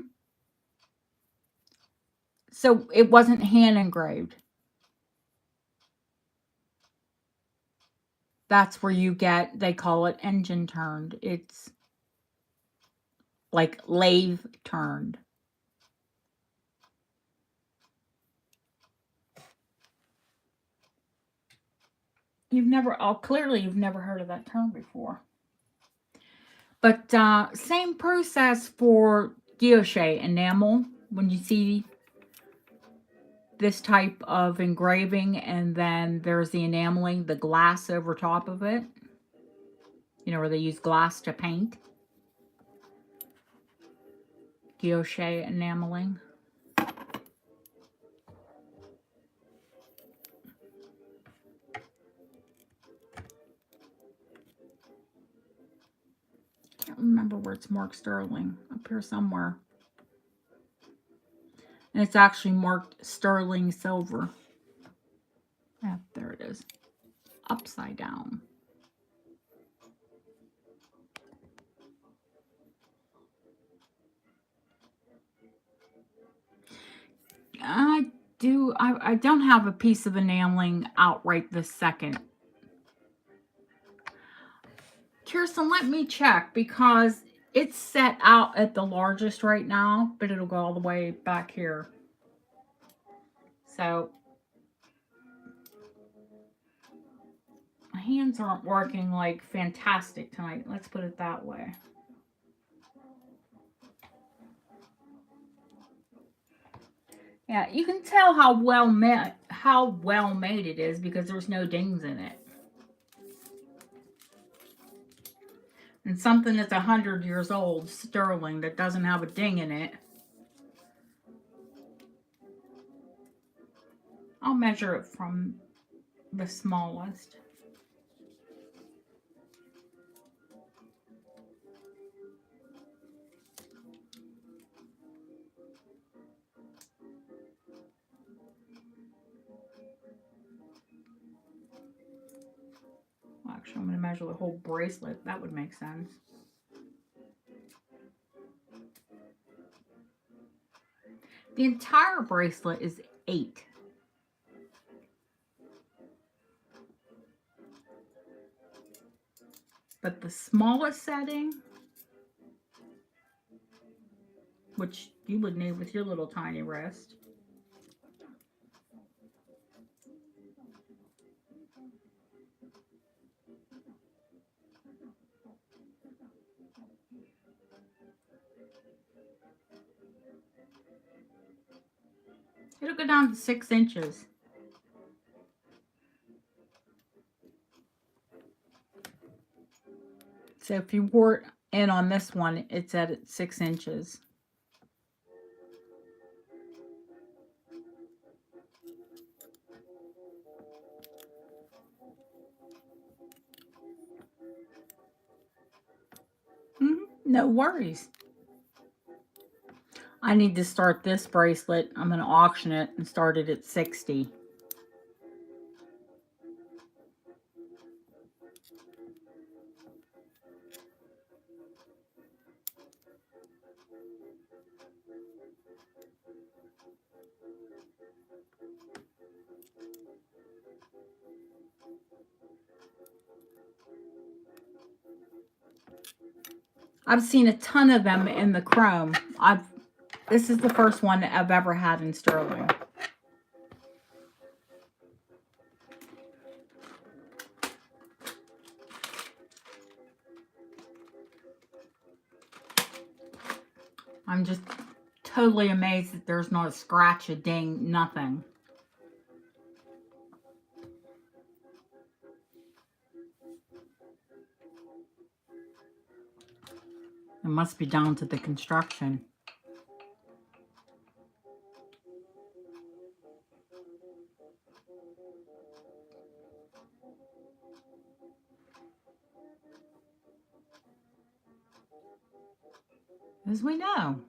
So it wasn't hand engraved. That's where you get, they call it engine turned. It's like lathe turned. Clearly you've never heard of that term before. But same process for guilloche enamel. When you see this type of engraving and then there's the enameling, the glass over top of it. You know, where they use glass to paint. Guilloche enameling. Can't remember where it's marked sterling. Up here somewhere. And it's actually marked sterling silver. Yeah, there it is. Upside down. I do. I don't have a piece of enameling out right this second. Kirsten, let me check because it's set out at the largest right now, but it'll go all the way back here. So my hands aren't working like fantastic tonight. Let's put it that way. Yeah, you can tell how well made it is because there's no dings in it. And something that's 100 years old, sterling, that doesn't have a ding in it. I'll measure it from the smallest. Well, actually, I'm going to measure the whole bracelet. That would make sense. The entire bracelet is 8. But the smallest setting, which you would need with your little tiny wrist, it'll go down to 6 inches. So if you wore it in on this one, it's at 6 inches. No worries. I need to start this bracelet. I'm going to auction it and start it at 60. I've seen a ton of them in the chrome. This is the first one that I've ever had in sterling. I'm just totally amazed that there's not a scratch, a ding, nothing. It must be down to the construction. As we know,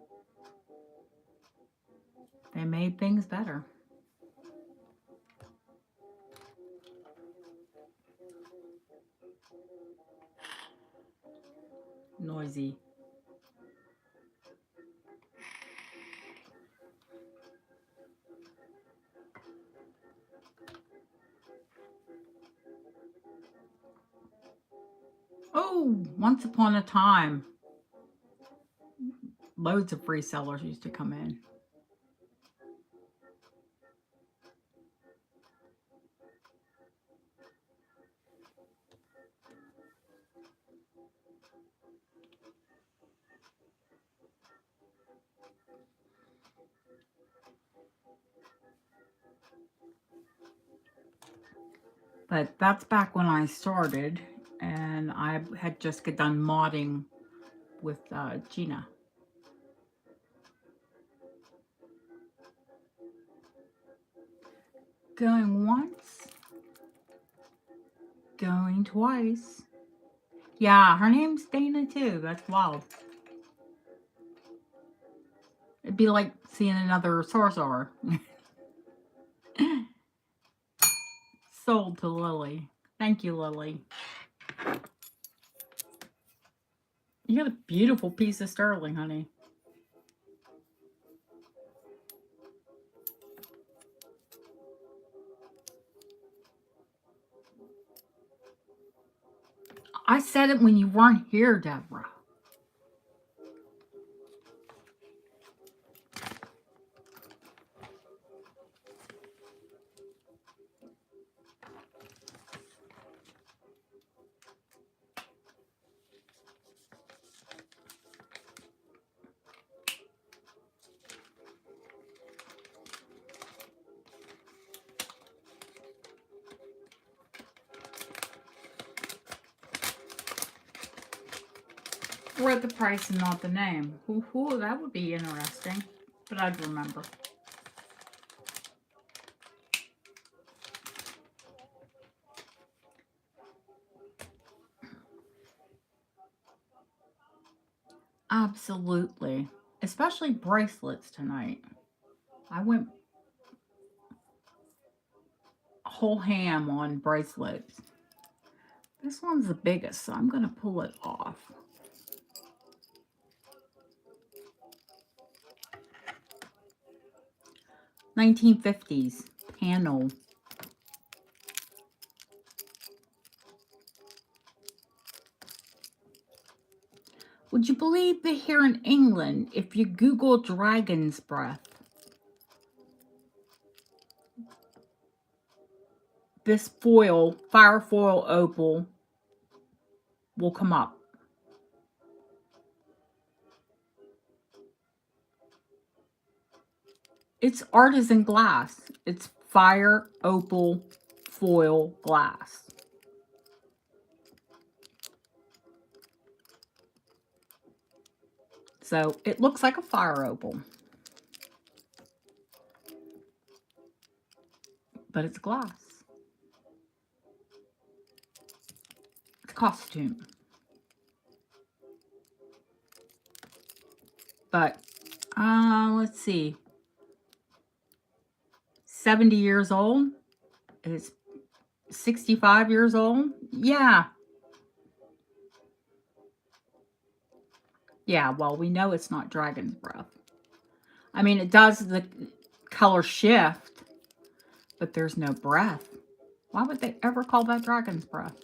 they made things better. Noisy. Oh, once upon a time, loads of resellers used to come in. But that's back when I started, and I had just got done modding with Gina. Going once, going twice. Yeah, her name's Dana too. That's wild. It'd be like seeing another sorcerer. Sold to Lily. Thank you, Lily. You got a beautiful piece of sterling, honey. I said it when you weren't here, Deborah. Read the price and not the name. Ooh, that would be interesting. But I'd remember. Absolutely. Especially bracelets tonight. I went whole ham on bracelets. This one's the biggest, so I'm going to pull it off. $1950s panel. Would you believe that here in England, if you Google dragon's breath, this foil, fire foil opal, will come up. It's artisan glass. It's fire opal foil glass. So it looks like a fire opal. But it's glass. It's a costume. But, let's see. 70 years old. It's 65 years old. Yeah. Yeah, well, we know it's not dragon's breath. I mean, it does the color shift, but there's no breath. Why would they ever call that dragon's breath?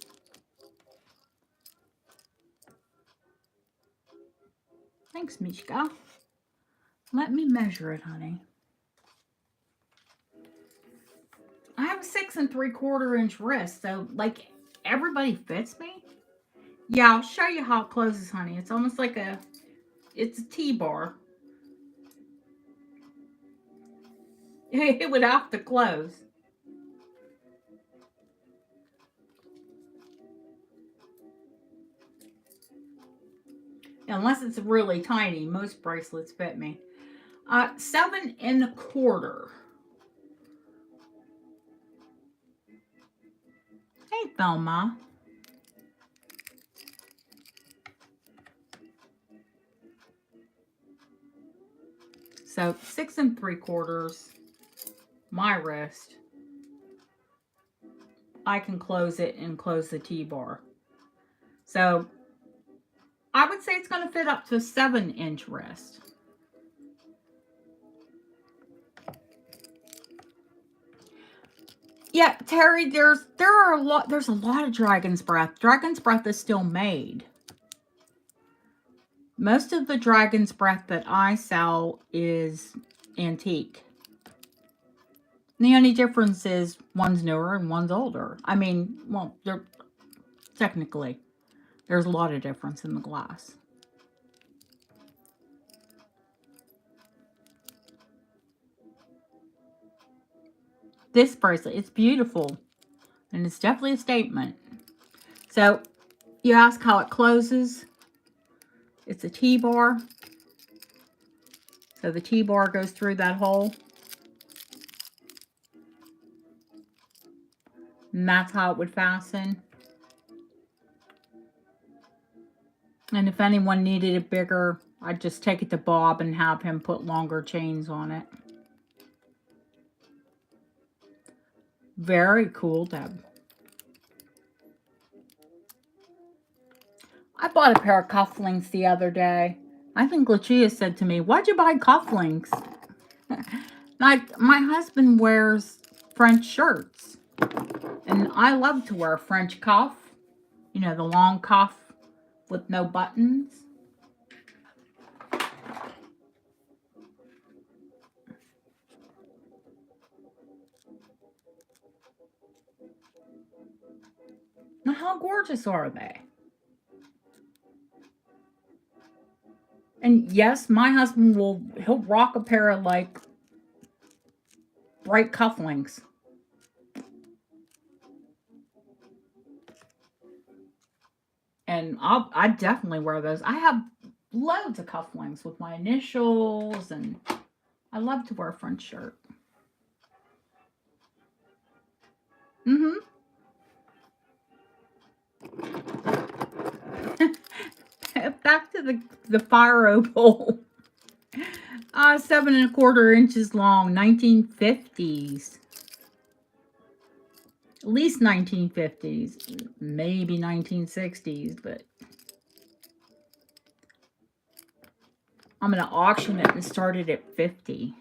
Thanks, Mishka. Let me measure it, honey. I have a 6 3/4 inch wrist, so like everybody fits me. Yeah, I'll show you how it closes, honey. It's almost like it's a T-bar. It would have to close. Unless it's really tiny. Most bracelets fit me. 7 1/4. Hey, Thelma. So 6 3/4. My wrist. I can close it and close the T-bar. So I would say it's going to fit up to a 7-inch wrist. Yeah, Terry, there's a lot of dragon's breath. Dragon's breath is still made. Most of the dragon's breath that I sell is antique. The only difference is one's newer and one's older. I mean, well, they're technically, there's a lot of difference in the glass. This bracelet, it's beautiful. And it's definitely a statement. So, you ask how it closes. It's a T-bar. So the T-bar goes through that hole. And that's how it would fasten. And if anyone needed it bigger, I'd just take it to Bob and have him put longer chains on it. Very cool, Deb. I bought a pair of cufflinks the other day. I think Lucia said to me, "Why'd you buy cufflinks?" My husband wears French shirts. And I love to wear a French cuff. You know, the long cuff with no buttons. Now, how gorgeous are they? And yes, my husband he'll rock a pair of like bright cufflinks. And I definitely wear those. I have loads of cufflinks with my initials, and I love to wear a French shirt. Mm-hmm. Back to the fire opal. 7¼ inches long, 1950s. At least 1950s, maybe 1960s, but I'm going to auction it and start it at 50.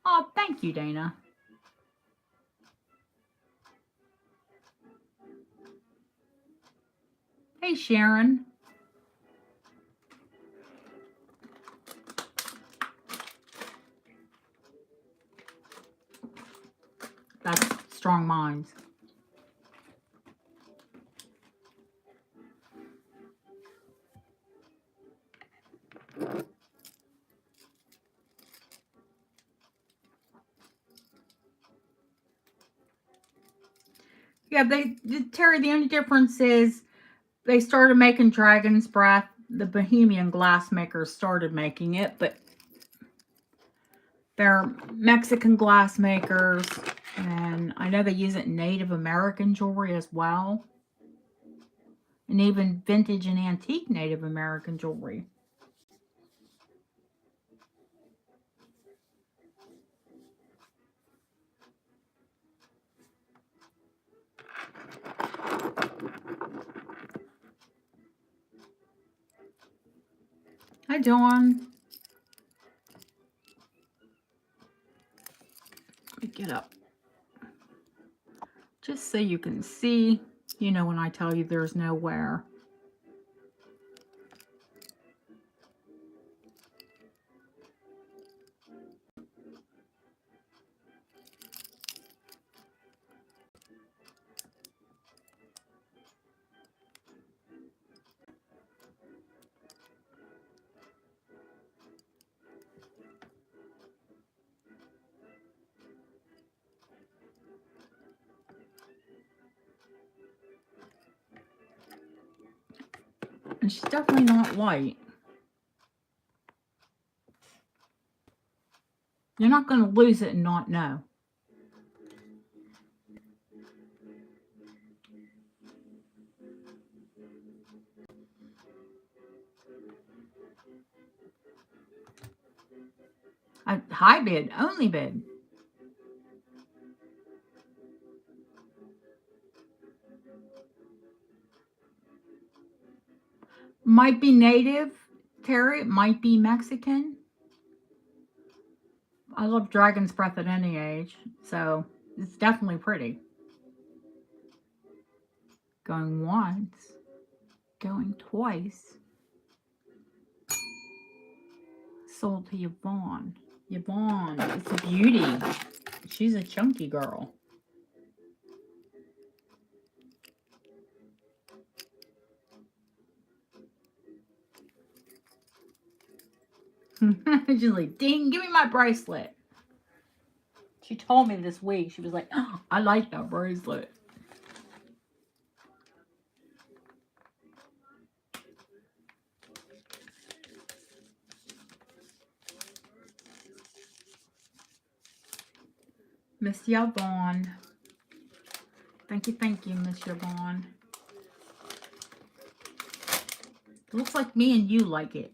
Oh, thank you, Dana. Hey, Sharon. That's Strong Minds. Yeah, Terry, the only difference is they started making Dragon's Breath. The Bohemian glassmakers started making it, but they're Mexican glassmakers, and I know they use it in Native American jewelry as well, and even vintage and antique Native American jewelry. Hi, Dawn. Let me get up. Just so you can see, you know, when I tell you there's no wear. And she's definitely not white. You're not going to lose it and not know. High bid, only bid. Might be native, Terry. It might be Mexican. I love Dragon's Breath at any age, so it's definitely pretty. Going once, going twice. Sold to Yvonne. Yvonne, it's a beauty. She's a chunky girl. She's like, ding, give me my bracelet. She told me this week, she was like, oh, I like that bracelet. Miss Yvonne. Thank you, Miss Yvonne. Looks like me and you like it.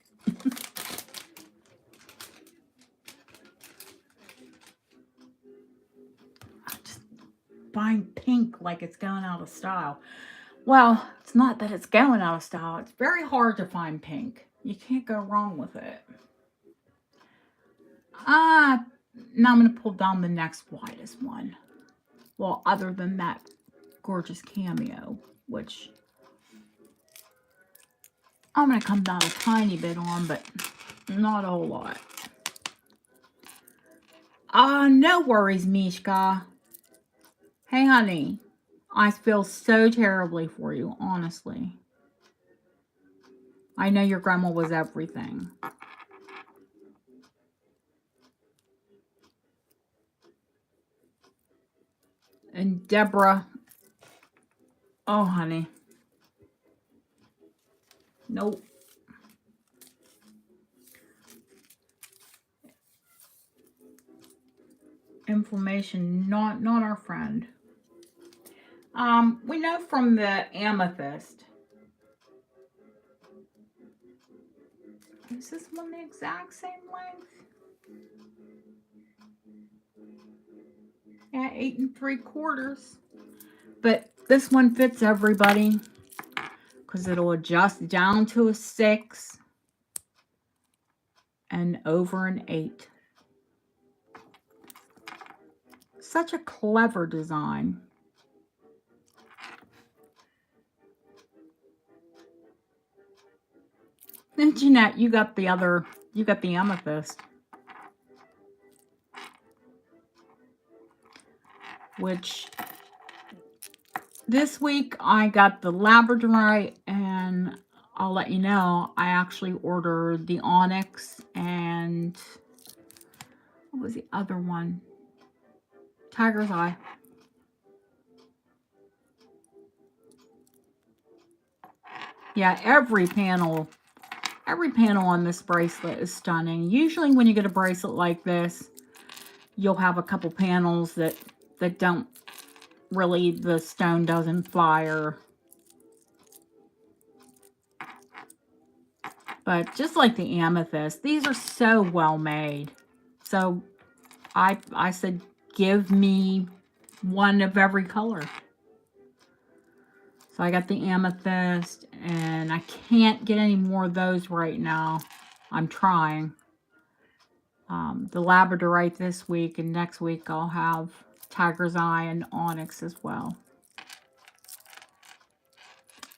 Just buying pink like it's going out of style. Well, it's not that it's going out of style. It's very hard to find pink. You can't go wrong with it. Now I'm going to pull down the next widest one. Well, other than that gorgeous cameo, which I'm going to come down a tiny bit on, but not a whole lot. No worries, Mishka. Hey, honey. I feel so terribly for you, honestly. I know your grandma was everything. And Deborah. Oh, honey. Nope. Inflammation, not our friend. We know from the amethyst. Is this one the exact same length? Yeah, 8 3/4. But this one fits everybody because it'll adjust down to a 6 and over an 8. Such a clever design. And Jeanette, you got the amethyst. Which this week I got the labradorite, and I'll let you know, I actually ordered the onyx and what was the other one? Tiger's Eye. Yeah, every panel on this bracelet is stunning. Usually when you get a bracelet like this, you'll have a couple panels that don't really, the stone doesn't fly, but just like the amethyst, these are so well made. So I said, give me one of every color. So I got the amethyst, and I can't get any more of those right now. I'm trying. The labradorite this week, and next week I'll have Tiger's Eye and onyx as well.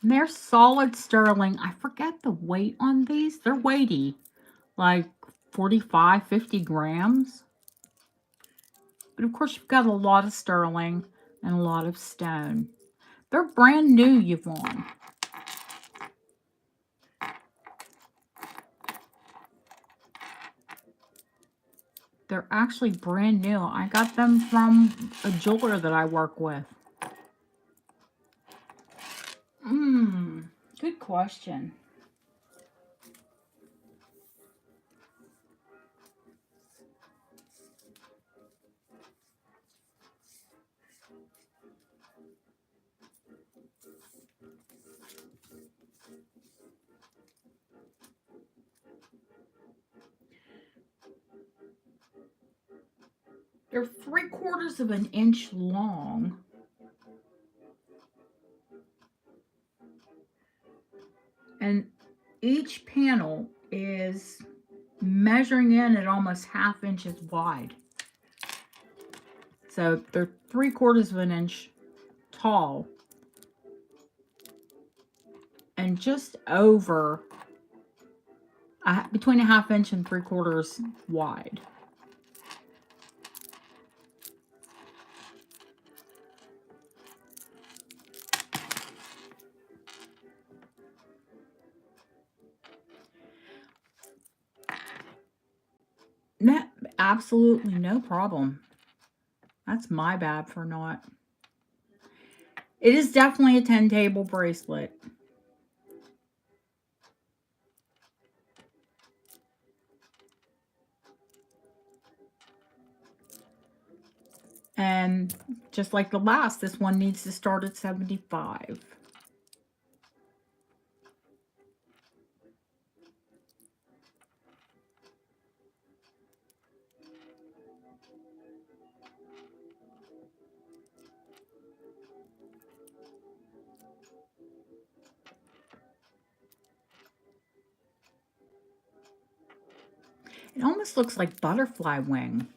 And they're solid sterling. I forget the weight on these. They're weighty, like 45, 50 grams. But of course, you've got a lot of sterling and a lot of stone. They're brand new, Yvonne. They're actually brand new. I got them from a jeweler that I work with. Good question. They're 3/4 of an inch long. And each panel is measuring in at almost 1/2 inches wide. So they're 3/4 of an inch tall. And just over, between 1/2 inch and 3/4 wide. Absolutely no problem. That's my bad for not. It is definitely a 10 table bracelet. And just like the last, this one needs to start at 75. It almost looks like butterfly wing.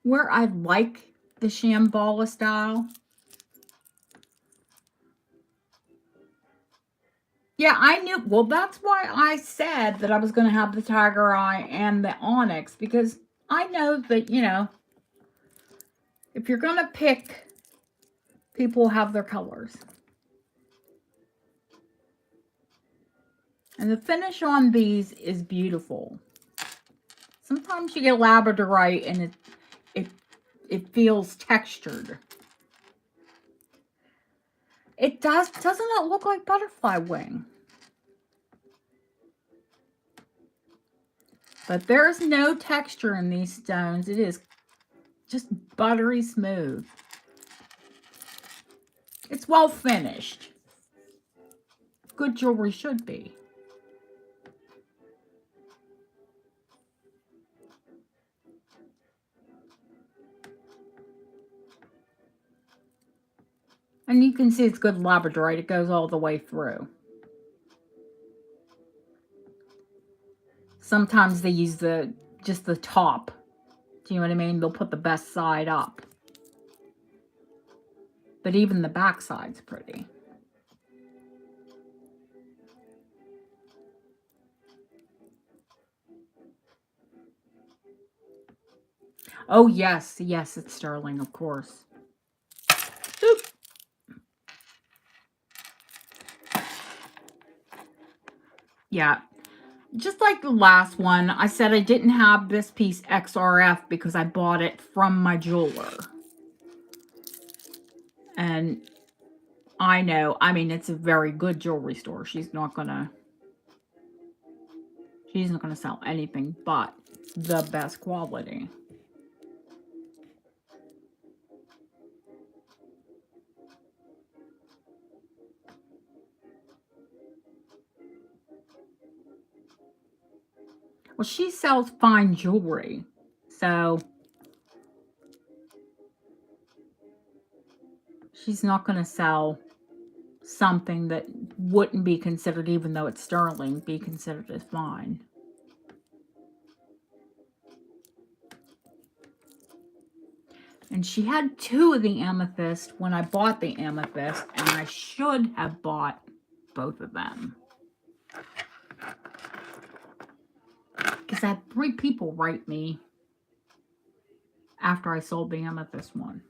where I like the Shambhala style. Yeah, I knew. Well, that's why I said that I was going to have the Tiger Eye and the Onyx, because I know that, you know, if you're going to pick, people have their colors. And the finish on these is beautiful. Sometimes you get labradorite and it feels textured. It doesn't it look like butterfly wing? But there's no texture in these stones. It is just buttery smooth. It's well finished. Good jewelry should be. And you can see it's good labradorite. It goes all the way through. Sometimes they use just the top. Do you know what I mean? They'll put the best side up. But even the back side's pretty. Oh, yes. Yes, it's sterling, of course. Oop. Yeah. Just like the last one, I said I didn't have this piece XRF because I bought it from my jeweler. And I know, I mean, it's a very good jewelry store. She's not gonna sell anything but the best quality. Well, she sells fine jewelry, so she's not going to sell something that wouldn't be considered, even though it's sterling, be considered as fine. And she had 2 of the amethyst when I bought the amethyst, and I should have bought both of them. Because I had 3 people write me after I sold the amethyst one.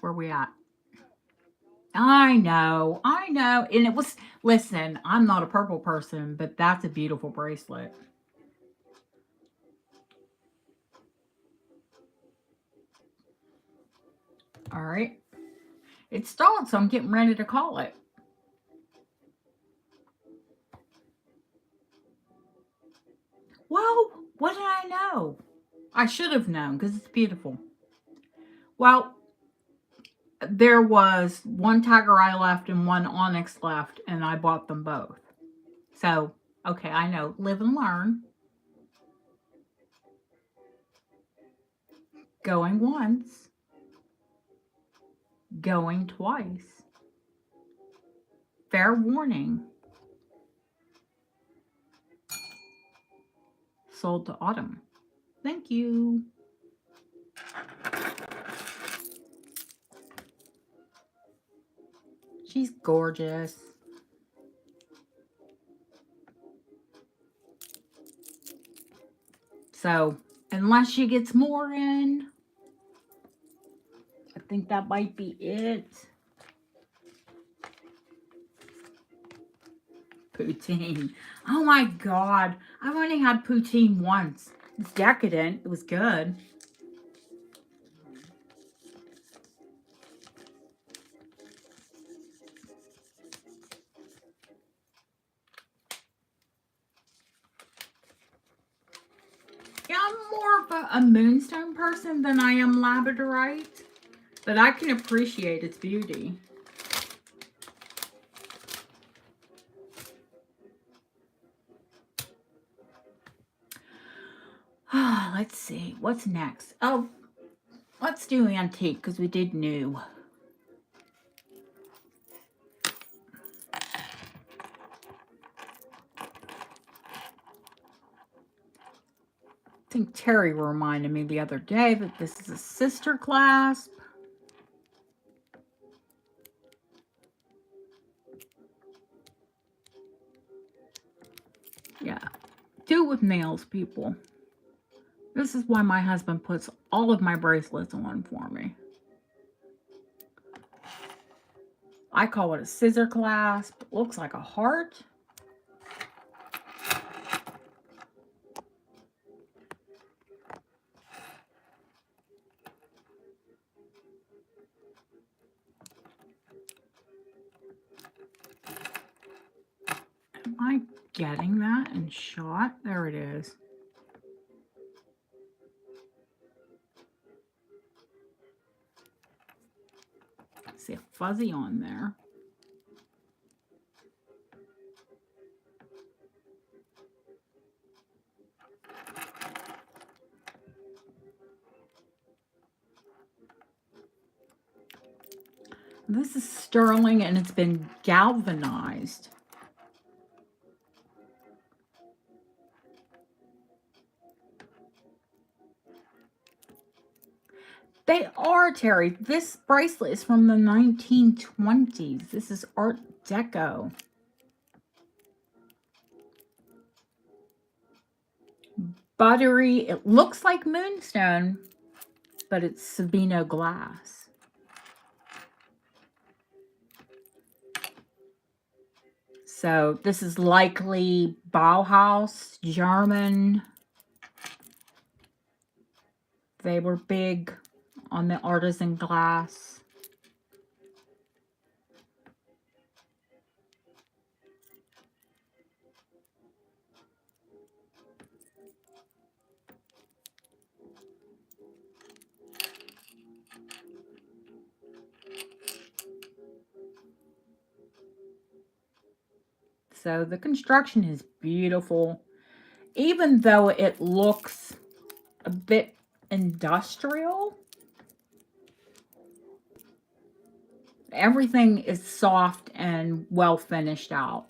Where we at? I know. And it was, listen, I'm not a purple person, but that's a beautiful bracelet. All right. It stalled, so I'm getting ready to call it. Well, what did I know? I should have known because it's beautiful. Well, there was 1 Tiger Eye left and 1 Onyx left, and I bought them both. So, okay, I know. Live and learn. Going once. Going twice. Fair warning. Sold to Autumn. Thank you. She's gorgeous. So, unless she gets more in, I think that might be it. Poutine. Oh my God. I've only had poutine once. It's decadent. It was good. Yeah, I'm more of a moonstone person than I am labradorite, but I can appreciate its beauty. Let's see. What's next? Oh, let's do antique because we did new. think Terry reminded me the other day that this is a sister clasp. Yeah, do it with nails, people. This is why my husband puts all of my bracelets on for me. I call it a scissor clasp. It looks like a heart. Am I getting that in shot? There it is. See a fuzzy on there. This is sterling and it's been galvanized. They are, Terry. This bracelet is from the 1920s. This is Art Deco. Buttery. It looks like moonstone, but it's Sabino glass. So this is likely Bauhaus, German. They were big on the artisan glass. So the construction is beautiful. Even though it looks a bit industrial, everything is soft and well finished out.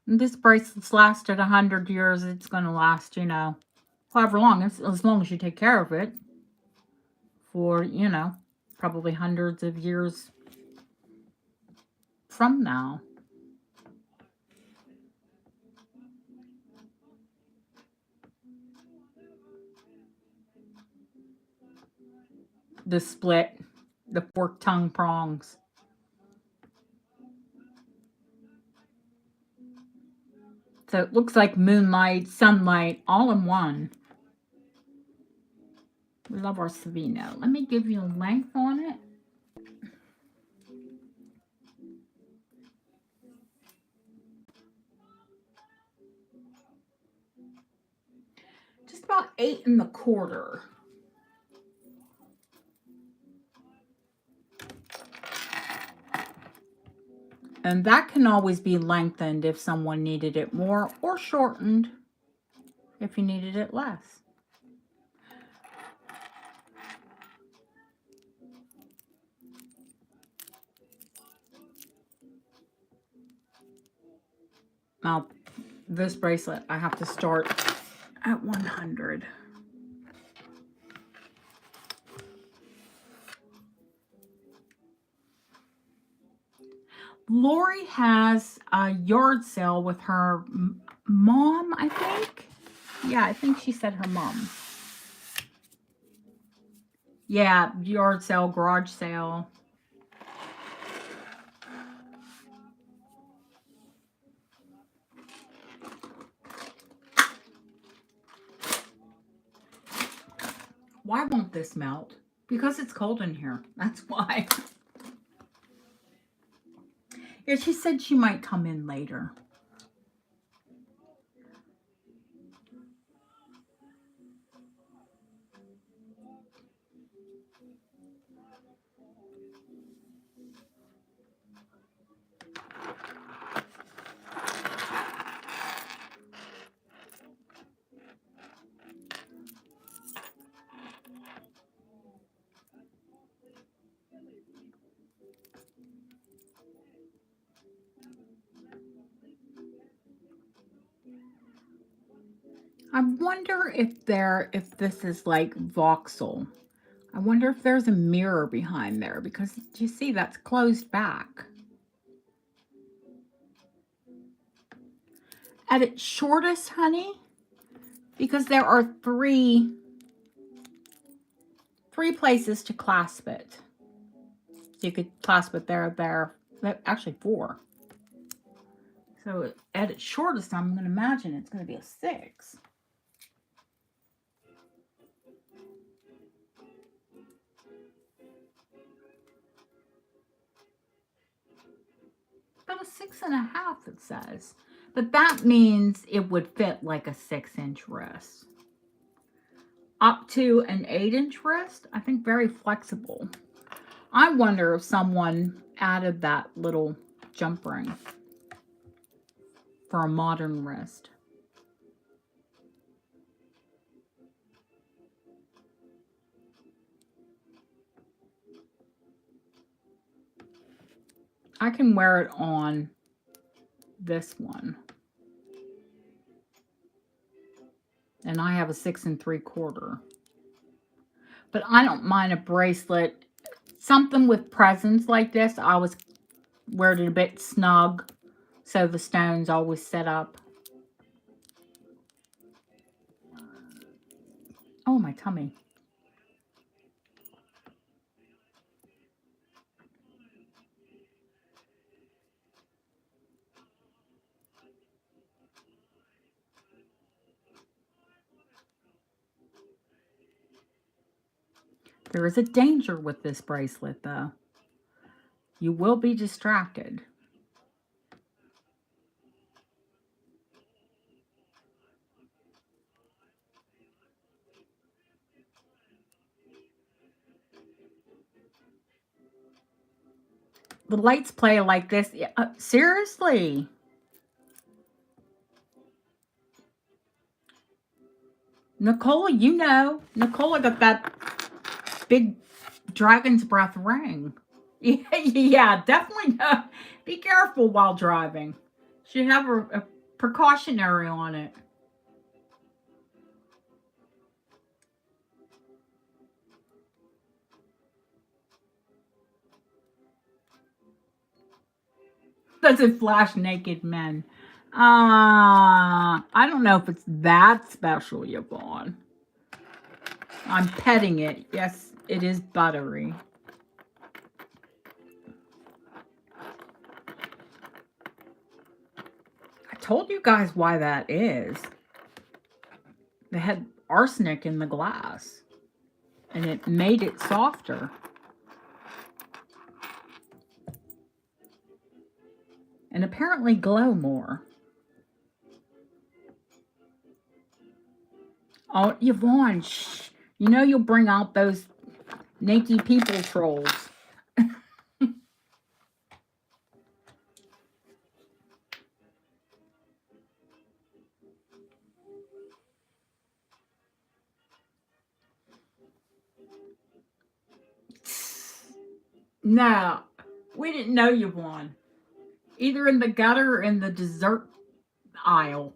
This bracelet's lasted 100 years. It's going to last, you know, however long, as long as you take care of it for, you know, probably hundreds of years from now. The split, the fork tongue prongs. So it looks like moonlight, sunlight, all in one. We love our Sabino. Let me give you a length on it. Just about 8 1/4. And that can always be lengthened if someone needed it more, or shortened if you needed it less. Now, this bracelet, I have to start at 100. Lori has a yard sale with her mom, I think. Yeah, I think she said her mom. Yeah, yard sale, garage sale. Why won't this melt? Because it's cold in here. That's why. Yeah, she said she might come in later. I wonder if this is like voxel. I wonder if there's a mirror behind there because you see that's closed back. At its shortest, honey, because there are three places to clasp it. So you could clasp it there. Actually, four. So at its shortest, I'm going to imagine it's going to be a 6. But a 6.5, it says. But that means it would fit like a 6-inch wrist. Up to an 8-inch wrist, I think very flexible. I wonder if someone added that little jump ring for a modern wrist. I can wear it on this one. And I have a 6 3/4. But I don't mind a bracelet. Something with presents like this, I always wear it a bit snug so the stones always sit up. Oh, my tummy. There is a danger with this bracelet, though. You will be distracted. The lights play like this. Seriously. Nicola, you know. Nicola got that big dragon's breath ring. Yeah, definitely be careful while driving. Should have a precautionary on it. Doesn't flash naked men. I don't know if it's that special, Yvonne. I'm petting it. Yes, it is buttery. I told you guys why that is. They had arsenic in the glass, and it made it softer. And apparently glow more. Oh, Yvonne, shh. You know you'll bring out those naked people trolls. No, we didn't know Yvonne. Either in the gutter or in the dessert aisle.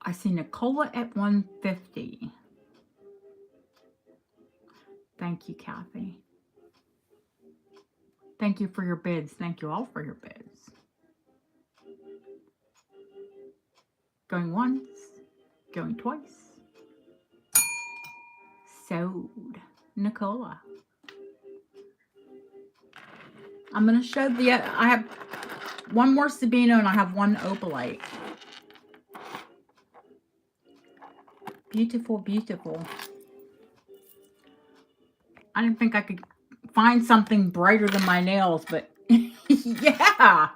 I see Nicola at 150. Thank you, Kathy. Thank you for your bids. Thank you all for your bids. Going once, going twice. Sold. Nicola. I'm going to show I have one more Sabino and I have one Opalite. Beautiful, beautiful. I didn't think I could find something brighter than my nails, but yeah.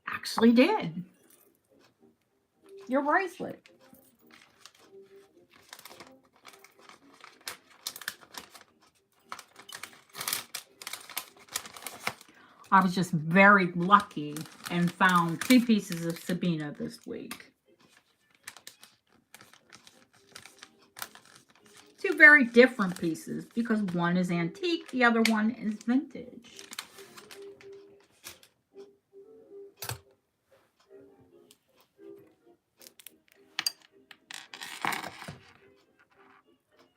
Actually did. Your bracelet. I was just very lucky and found 2 pieces of Sabina this week. 2 very different pieces because one is antique, the other one is vintage.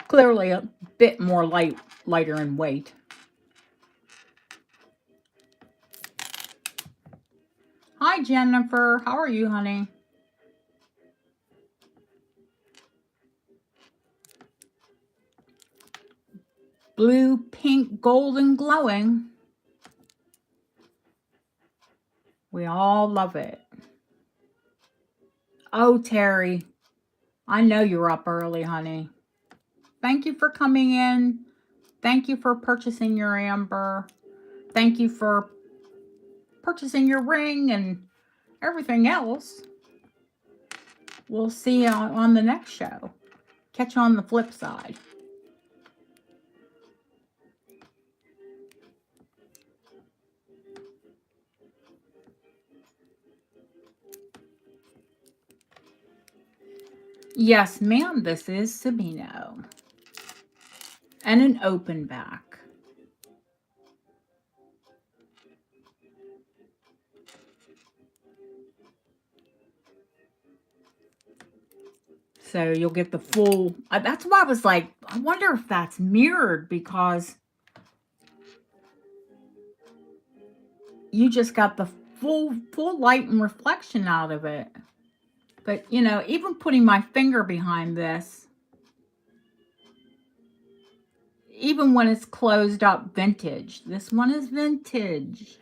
Clearly a bit more lighter in weight. Hi, Jennifer. How are you, honey? Blue, pink, golden, glowing. We all love it. Oh, Terry, I know you're up early, honey. Thank you for coming in. Thank you for purchasing your amber. Thank you for purchasing your ring and everything else. We'll see you on the next show. Catch you on the flip side. Yes, ma'am, this is Sabino. And an open back. So you'll get the full, that's why I was like, I wonder if that's mirrored because you just got the full light and reflection out of it. But, you know, even putting my finger behind this, even when it's closed up vintage, this one is vintage.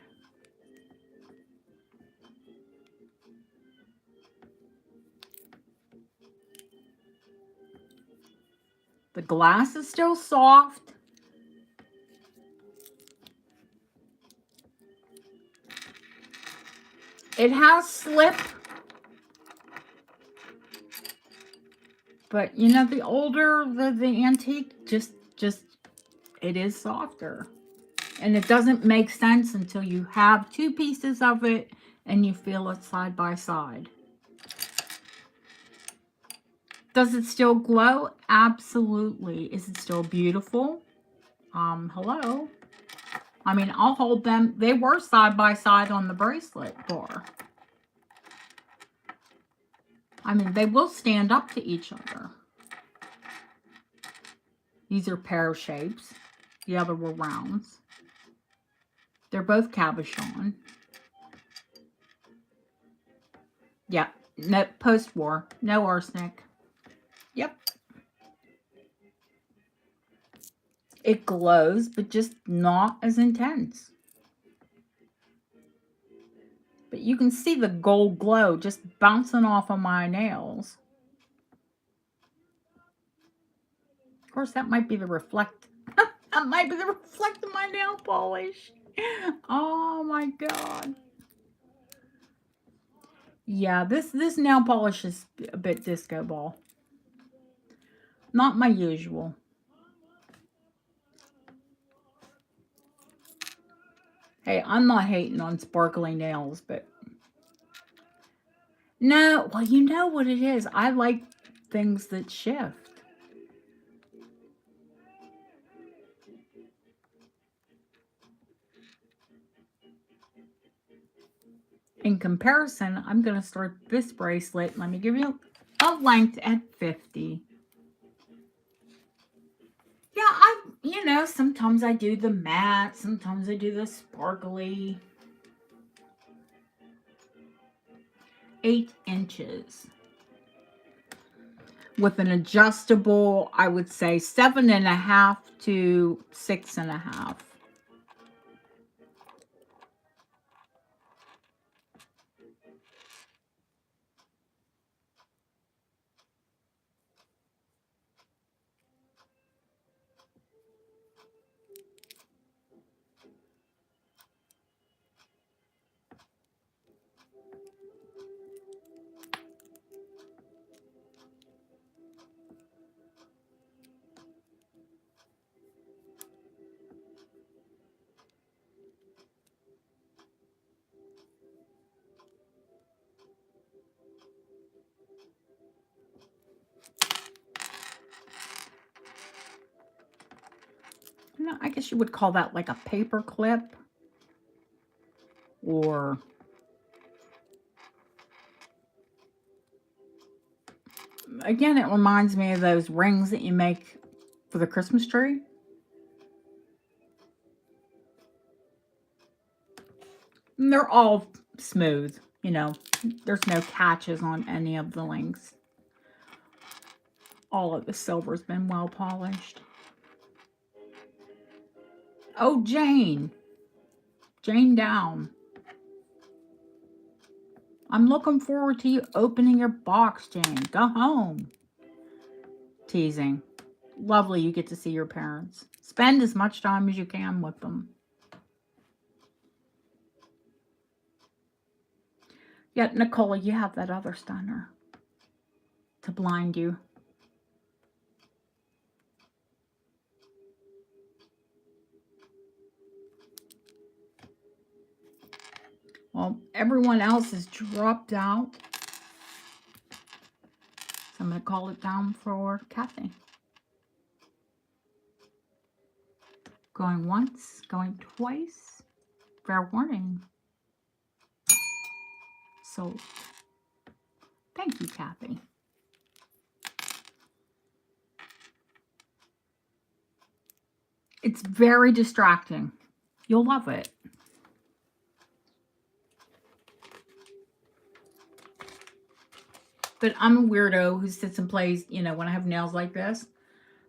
The glass is still soft. It has slip. But, you know, the older the antique, just it is softer. And it doesn't make sense until you have 2 pieces of it and you feel it side by side. Does it still glow? Absolutely. Is it still beautiful? Hello. I mean, I'll hold them. They were side by side on the bracelet bar. I mean, they will stand up to each other. These are pear shapes. The other were rounds. They're both cabochon. Yeah, no, post-war. No arsenic. Yep. It glows, but just not as intense. But you can see the gold glow just bouncing off of my nails. Of course, that might be the reflect. That might be the reflect of my nail polish. Oh my God. Yeah, this nail polish is a bit disco ball. Not my usual. Hey, I'm not hating on sparkly nails, but no, well, you know what it is. I like things that shift. In comparison, I'm going to start this bracelet. Let me give you a length at 50. Yeah, you know, sometimes I do the matte, sometimes I do the sparkly. 8 inches. With an adjustable, I would say 7.5 to 6.5. Yeah, I guess you would call that like a paper clip. Or again, it reminds me of those rings that you make for the Christmas tree. And they're all smooth, you know. There's no catches on any of the links. All of the silver's been well polished. Oh, Jane. Jane Down. I'm looking forward to you opening your box, Jane. Go home. Teasing. Lovely you get to see your parents. Spend as much time as you can with them. Yet, Nicola, you have that other stunner to blind you. Well, everyone else is dropped out. So I'm going to call it down for Kathy. Going once, going twice. Fair warning. Sold. Thank you, Kathy. It's very distracting. You'll love it. But I'm a weirdo who sits and plays, you know, when I have nails like this,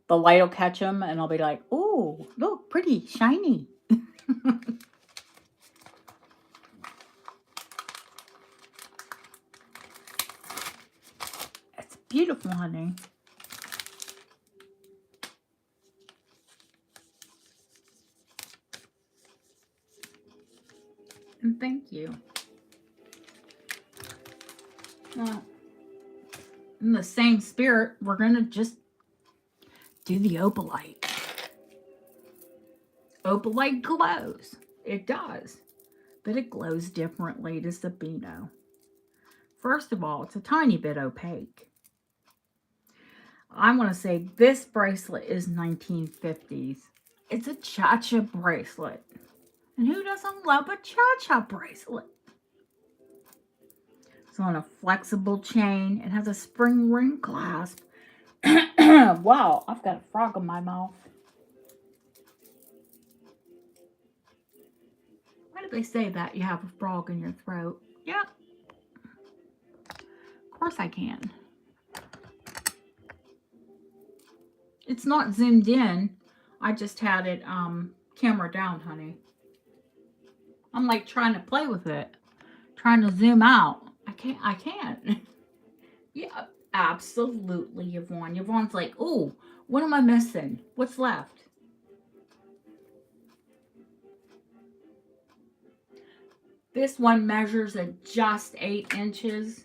the light will catch them and I'll be like, oh, look, pretty, shiny. It's beautiful, honey. And thank you. Well, in the same spirit, we're going to just do the opalite. Opalite glows. It does. But it glows differently to Sabino. First of all, it's a tiny bit opaque. I want to say this bracelet is 1950s. It's a cha-cha bracelet. And who doesn't love a cha-cha bracelet? It's on a flexible chain. It has a spring ring clasp. Wow, I've got a frog in my mouth. Why do they say that you have a frog in your throat? Yeah. Of course I can. It's not zoomed in. I just had it camera down, honey. I'm like trying to play with it. Trying to zoom out. I can't. Yeah, absolutely, Yvonne. Yvonne's like, oh, what am I missing? What's left? This one measures at just 8 inches.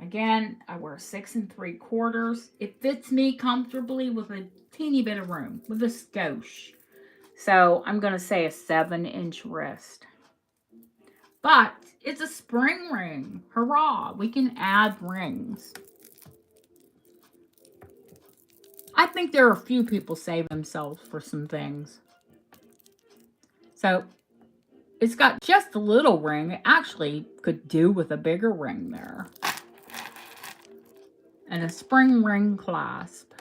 Again, I wear 6 3/4. It fits me comfortably with a teeny bit of room, with a skosh. So I'm going to say a 7-inch wrist. But it's a spring ring. Hurrah! We can add rings. I think there are a few people save themselves for some things. So it's got just a little ring. It actually could do with a bigger ring there. And a spring ring clasp.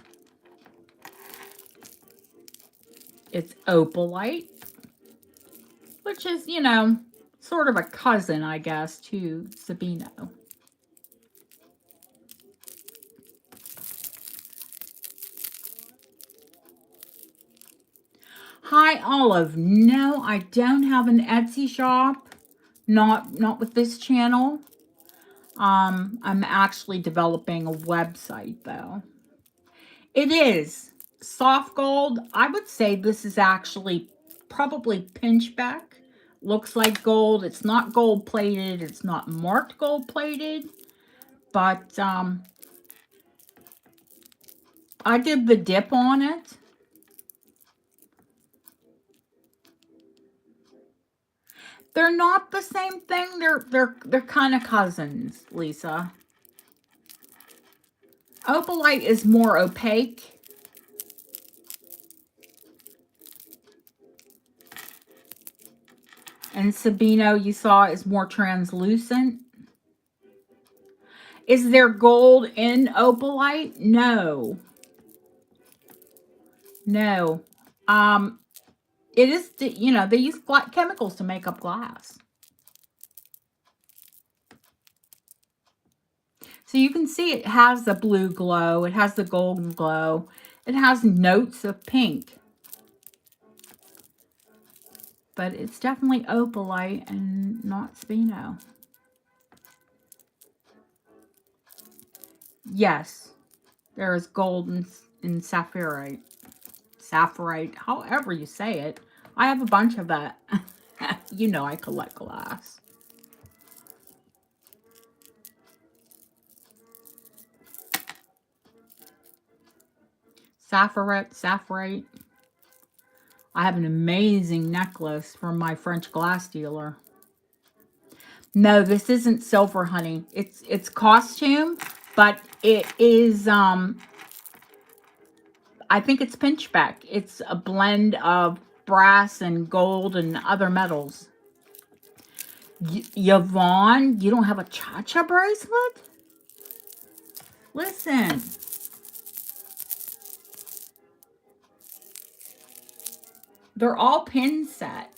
It's opalite, which is, you know, sort of a cousin, I guess, to Sabino. Hi, Olive. No, I don't have an Etsy shop. Not with this channel. I'm actually developing a website, though. It is soft gold. I would say this is actually probably pinchback. Looks like gold. It's not gold plated. It's not marked gold plated. But I did the dip on it. They're not the same thing. They're kind of cousins, Lisa. Opalite is more opaque. And Sabino, you saw, is more translucent. Is there gold in opalite? No. No. It is, you know, they use chemicals to make up glass. So you can see it has the blue glow. It has the golden glow. It has notes of pink. But it's definitely opalite and not Sabino. Yes, there is gold in saphirite. Saphirite, however you say it. I have a bunch of that. You know I collect glass. Saphirite. I have an amazing necklace from my French glass dealer. No, this isn't silver, honey. It's costume, but it is I think it's pinchbeck. It's a blend of brass and gold and other metals. Yvonne, you don't have a cha-cha bracelet? Listen. They're all pin set.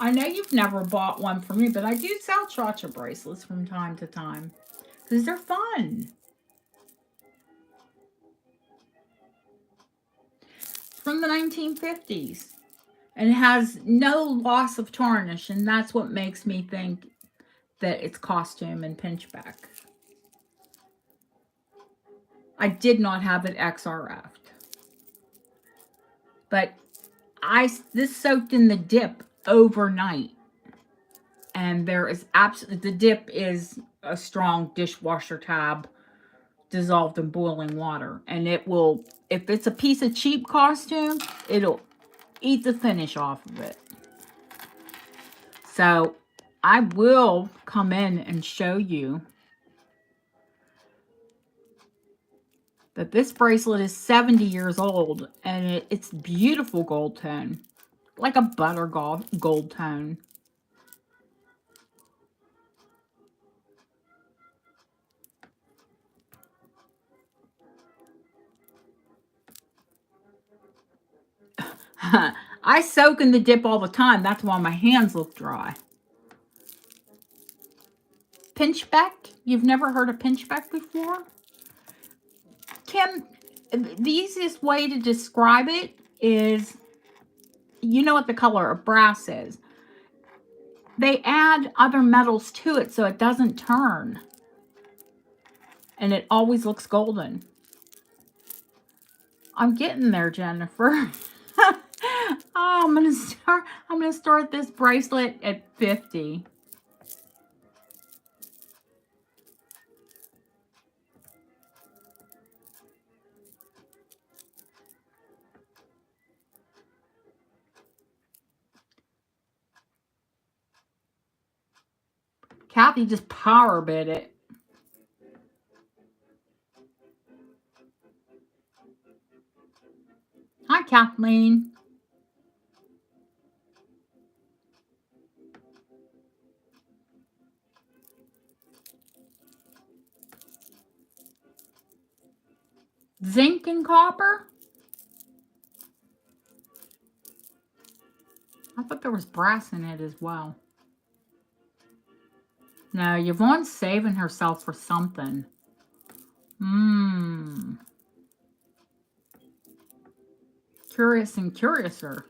I know you've never bought one for me, but I do sell cha-cha bracelets from time to time because they're fun. From the 1950s. And it has no loss of tarnish, and that's what makes me think that it's costume and pinchbeck. I did not have it XRF'd. But this soaked in the dip overnight. And there is absolutely, the dip is a strong dishwasher tab dissolved in boiling water. And it will, if it's a piece of cheap costume, it'll eat the finish off of it. So I will come in and show you that this bracelet is 70 years old and it's beautiful gold tone, like a butter gold tone. I soak in the dip all the time. That's why my hands look dry. Pinchbeck? You've never heard of pinchbeck before? Kim, the easiest way to describe it is, you know what the color of brass is. They add other metals to it so it doesn't turn. And it always looks golden. I'm getting there, Jennifer. Oh, I'm gonna start this bracelet at 50. Kathy just power bit it. Hi, Kathleen. Zinc and copper? I thought there was brass in it as well. No, Yvonne's saving herself for something. Curious and curiouser.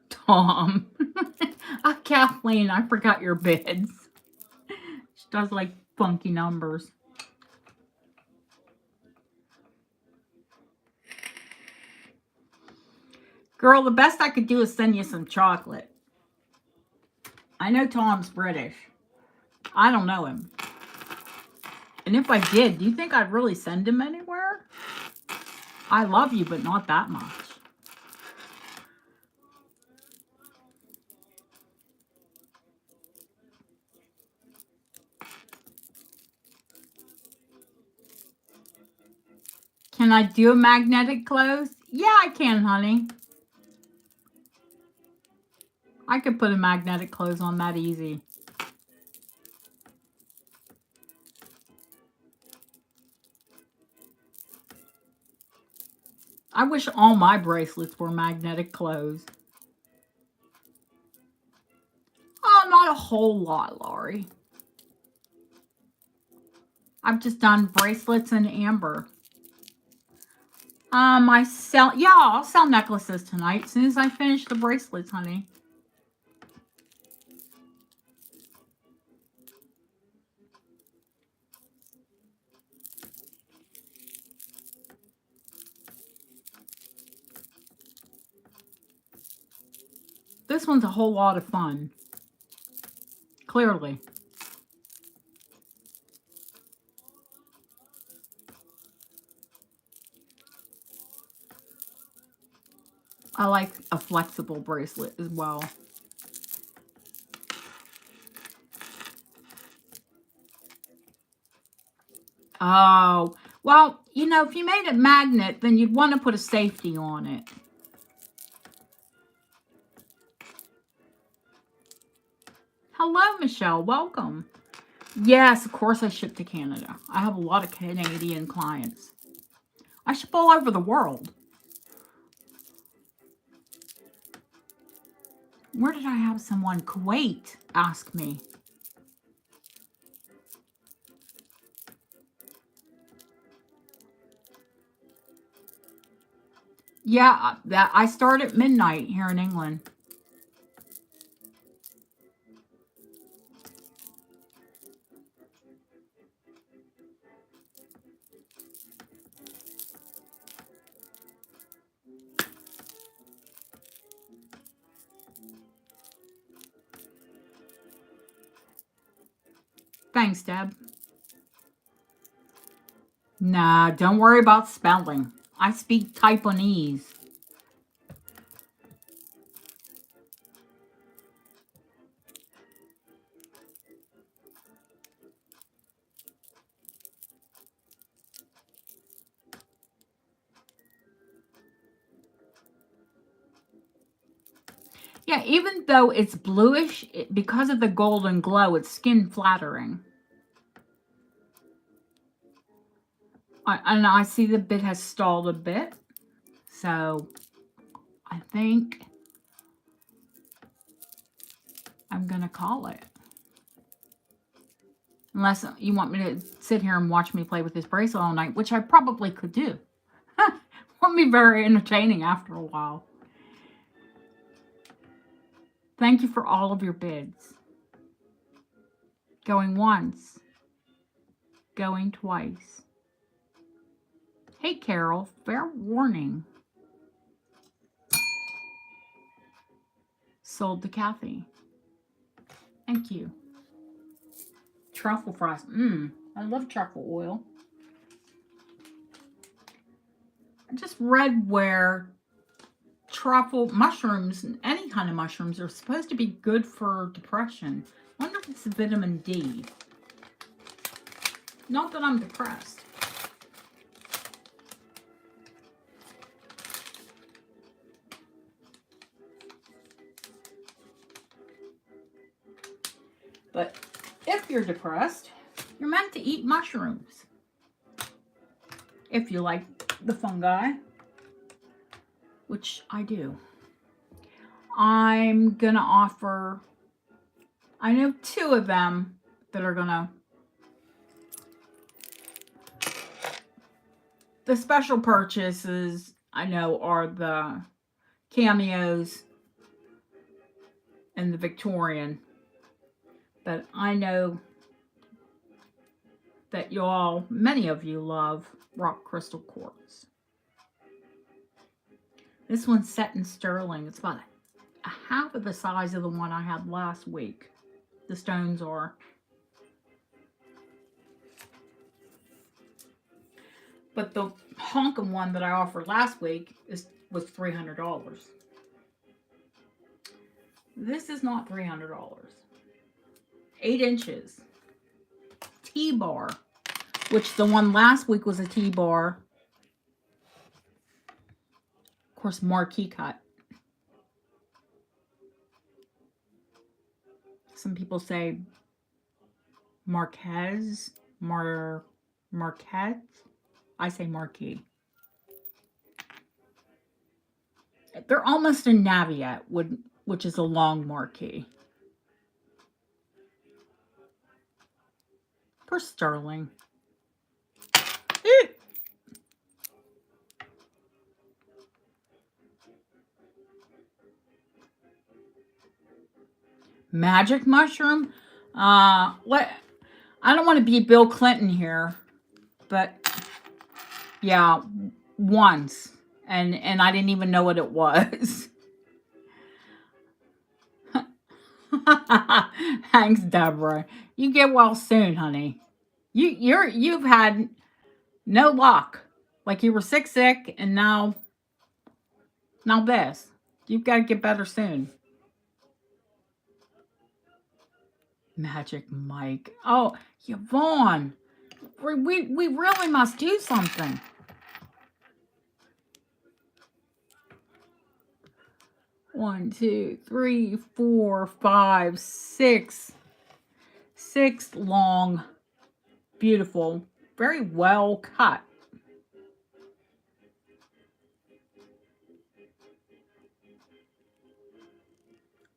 Tom. Kathleen, I forgot your bids. She does like funky numbers. Girl, the best I could do is send you some chocolate. I know Tom's British. I don't know him. And if I did, do you think I'd really send him anywhere? I love you, but not that much. Can I do a magnetic close? Yeah, I can, honey. I could put a magnetic close on that easy. I wish all my bracelets were magnetic close. Oh, not a whole lot, Laurie. I've just done bracelets and amber. I'll sell necklaces tonight as soon as I finish the bracelets, honey. This one's a whole lot of fun. Clearly. I like a flexible bracelet as well. Oh, well, you know, if you made it magnet, then you'd want to put a safety on it. Hello, Michelle. Welcome. Yes, of course I ship to Canada. I have a lot of Canadian clients. I ship all over the world. Where did I have someone? Kuwait ask me. Yeah, I start at midnight here in England. Thanks, Deb. Nah, don't worry about spelling. I speak Taiwanese. Yeah, even though it's bluish, because of the golden glow, it's skin flattering. And I see the bit has stalled a bit. So I think I'm going to call it. Unless you want me to sit here and watch me play with this bracelet all night, which I probably could do. Won't be very entertaining after a while. Thank you for all of your bids. Going once. Going twice. Hey, Carol, fair warning. Sold to Kathy. Thank you. Truffle fries. I love truffle oil. I just read where truffle mushrooms, any kind of mushrooms, are supposed to be good for depression. I wonder if it's vitamin D. Not that I'm depressed. But if you're depressed, you're meant to eat mushrooms. If you like the fungi, which I do. I'm going to offer, I know 2 of them that are going to, the special purchases I know are the Cameos and the Victorian. But I know that many of you love rock crystal quartz. This one's set in sterling. It's about a half of the size of the one I had last week. The stones are. But the honkin' one that I offered last week was $300. This is not $300. 8 inches. T-bar. Which the one last week was a T-bar. course, marquee cut. Some people say Marquez, Marquette. I say marquee. They're almost a Naviette, which is a long marquee. For sterling. Magic mushroom. What? I don't want to be Bill Clinton here, but yeah, once, and I didn't even know what it was. Thanks, Deborah. You get well soon, honey. You've had no luck. Like you were sick, and now this. You've got to get better soon. Magic Mike. Oh, Yvonne. We really must do something. One, two, three, 4, 5, 6. 6 long, beautiful, very well cut.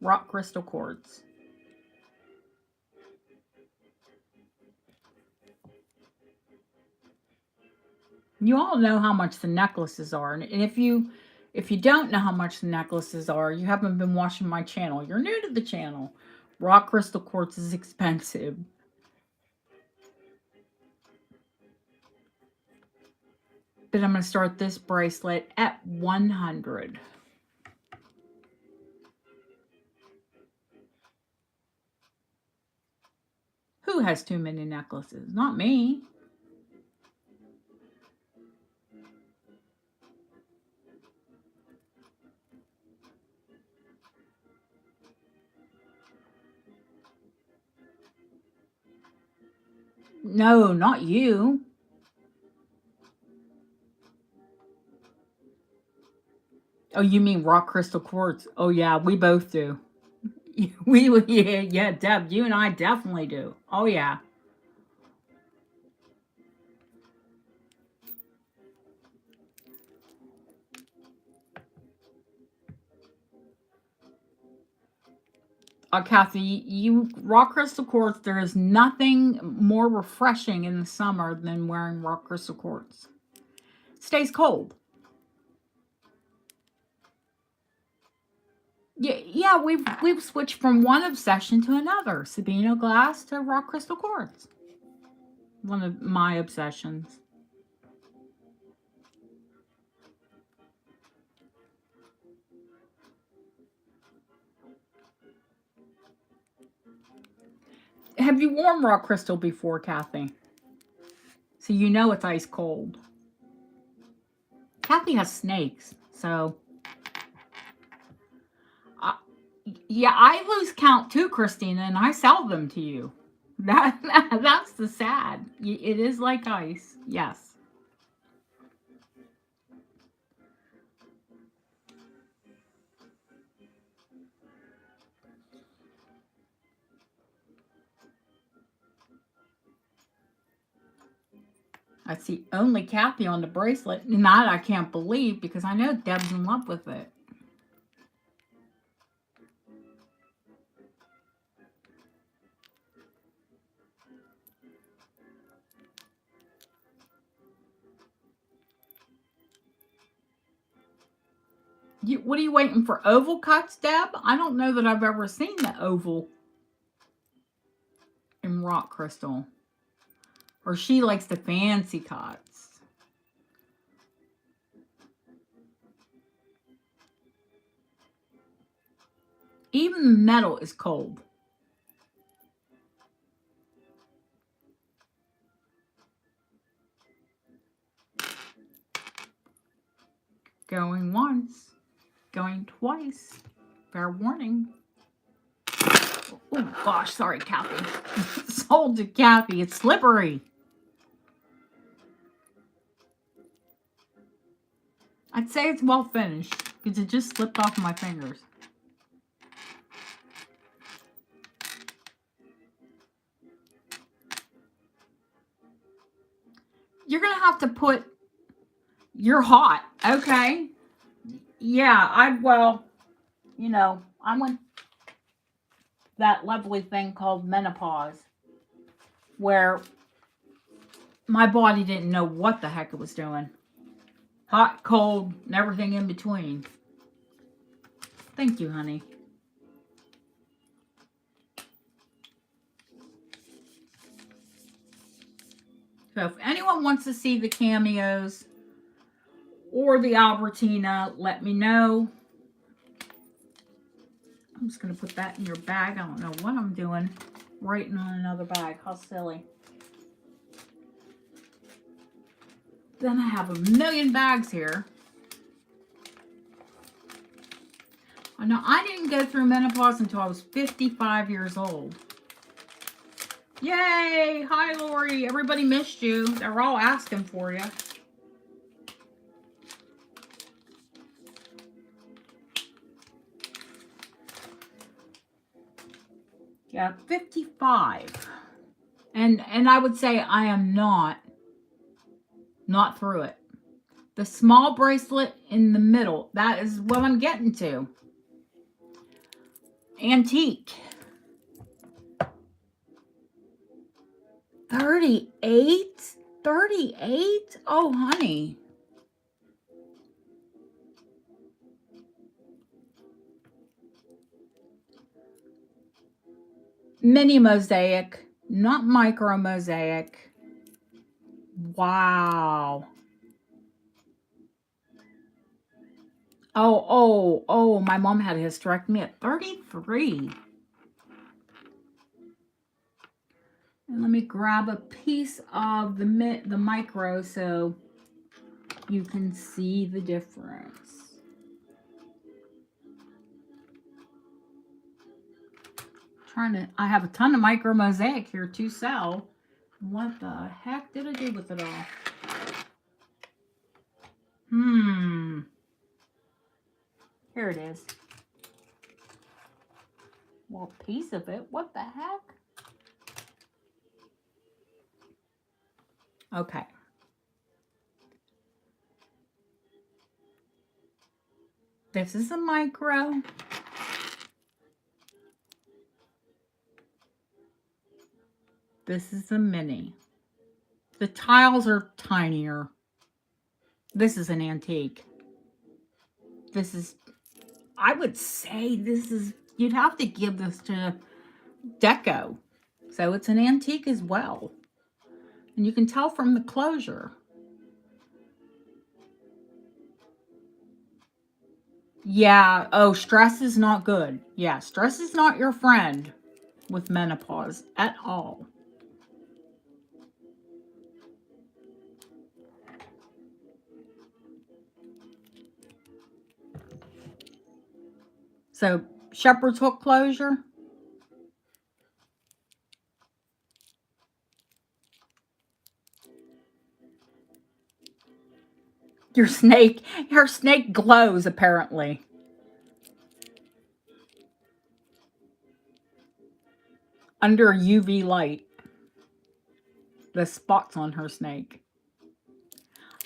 Rock crystal quartz. You all know how much the necklaces are, and if you don't know how much the necklaces are, you haven't been watching my channel. You're new to the channel. Rock crystal quartz is expensive. But I'm going to start this bracelet at 100. Who has too many necklaces? Not me. No, not you. Oh, you mean rock crystal quartz? Oh, yeah, we both do. Yeah, Deb, you and I definitely do. Oh, yeah. Kathy, you rock crystal quartz, there is nothing more refreshing in the summer than wearing rock crystal quartz. It stays cold. Yeah, we've switched from one obsession to another. Sabino glass to rock crystal quartz. One of my obsessions. Have you worn rock crystal before, Kathy? So you know it's ice cold. Kathy has snakes, so... yeah, I lose count too, Christina, and I sell them to you. That's the sad. It is like ice, yes. I see only Kathy on the bracelet. And that I can't believe because I know Deb's in love with it. What are you waiting for? Oval cuts, Deb? I don't know that I've ever seen the oval in rock crystal. Or she likes the fancy cuts. Even the metal is cold. Going once. Going twice. Fair warning. Oh, gosh. Sorry, Kathy. Sold to Kathy. It's slippery. I'd say it's well finished because it just slipped off my fingers. You're going to have to put... You're hot. Okay. Yeah, well, you know, I went that lovely thing called menopause where my body didn't know what the heck it was doing. Hot, cold, and everything in between. Thank you, honey. So if anyone wants to see the cameos or the Albertina, let me know. I'm just going to put that in your bag. I don't know what I'm doing. Writing on another bag. How silly. Then I have a million bags here. Oh, no, I didn't go through menopause until I was 55 years old. Yay! Hi, Lori. Everybody missed you. They're all asking for you. Yeah, 55. And I would say I am not through it. The small bracelet in the middle, that is what I'm getting to. Antique. 38? 38? Oh, honey. Mini mosaic, not micro mosaic. Wow. Oh, my mom had a hysterectomy at 33. And let me grab a piece of the micro so you can see the difference. I have a ton of micro mosaic here to sell. What the heck did I do with it all? Here it is. Well, a piece of it. What the heck? Okay. This is a micro. This is a mini. The tiles are tinier. This is an antique. This is, I would say this is, you'd have to give this to Deco. So it's an antique as well. And you can tell from the closure. Yeah. Oh, stress is not good. Yeah, stress is not your friend with menopause at all. So, shepherd's hook closure. Your snake glows apparently. Under UV light. The spots on her snake.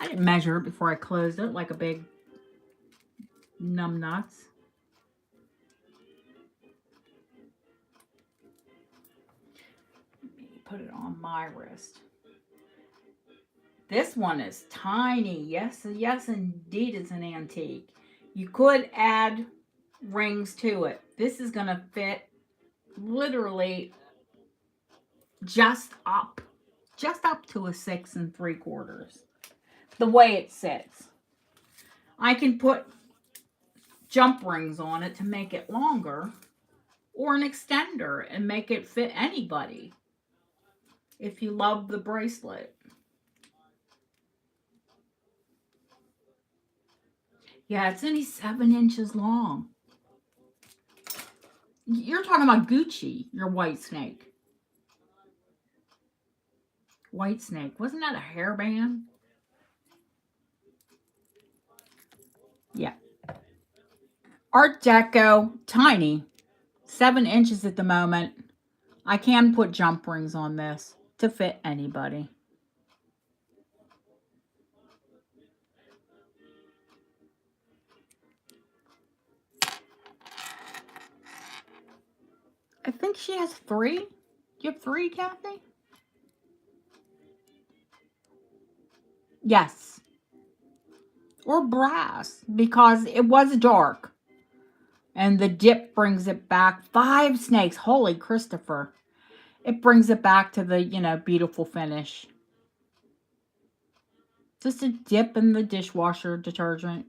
I didn't measure it before I closed it like a big numbnuts. Let me put it on my wrist. This one is tiny. Yes, indeed, it's an antique. You could add rings to it. This is going to fit literally just up to a 6 3/4. The way it sits. I can put jump rings on it to make it longer, or an extender and make it fit anybody if you love the bracelet. Yeah, it's only 7 inches long. You're talking about Gucci, your white snake. White snake. Wasn't that a hairband? Yeah. Art Deco, tiny, 7 inches at the moment. I can put jump rings on this to fit anybody. I think she has 3. Do you have 3, Kathy? Yes. Or brass, because it was dark. And the dip brings it back. 5 snakes. Holy Christopher. It brings it back to the, beautiful finish. Just a dip in the dishwasher detergent.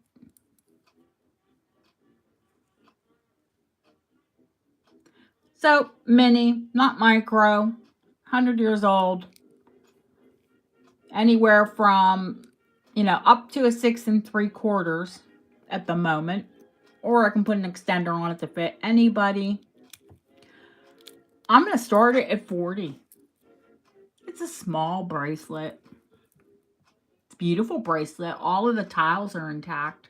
So, mini, not micro, 100 years old. Anywhere from, up to a 6 3/4 at the moment. Or I can put an extender on it to fit anybody. I'm going to start it at 40. It's a small bracelet. It's a beautiful bracelet. All of the tiles are intact.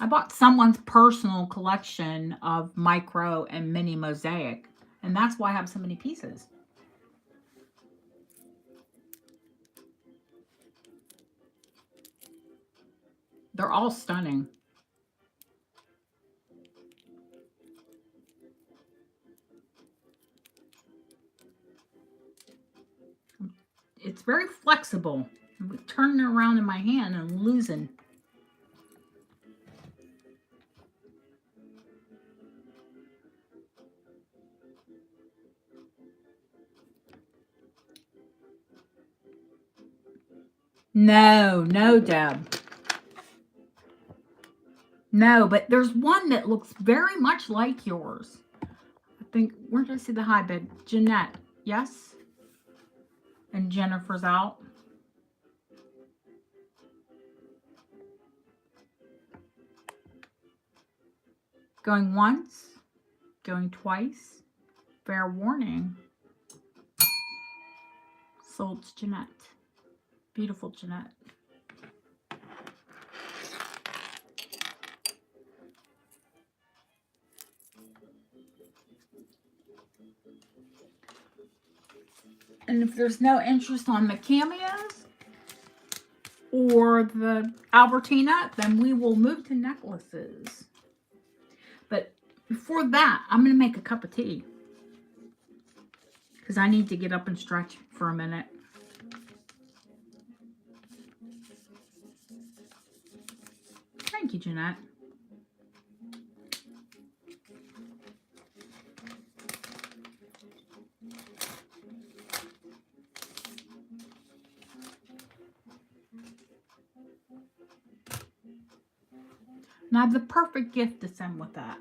I bought someone's personal collection of micro and mini mosaic, and that's why I have so many pieces. They're all stunning. It's very flexible. I'm turning it around in my hand and losing. No, Deb. No, but there's one that looks very much like yours. I think, where did I see the hybrid? Jeanette, yes? And Jennifer's out. Going once, going twice. Fair warning. So it's Jeanette. Beautiful Jeanette. And if there's no interest on the cameos or the Albertina, then we will move to necklaces. But before that, I'm going to make a cup of tea. Because I need to get up and stretch for a minute. Thank you, Jeanette. And I have the perfect gift to send with that.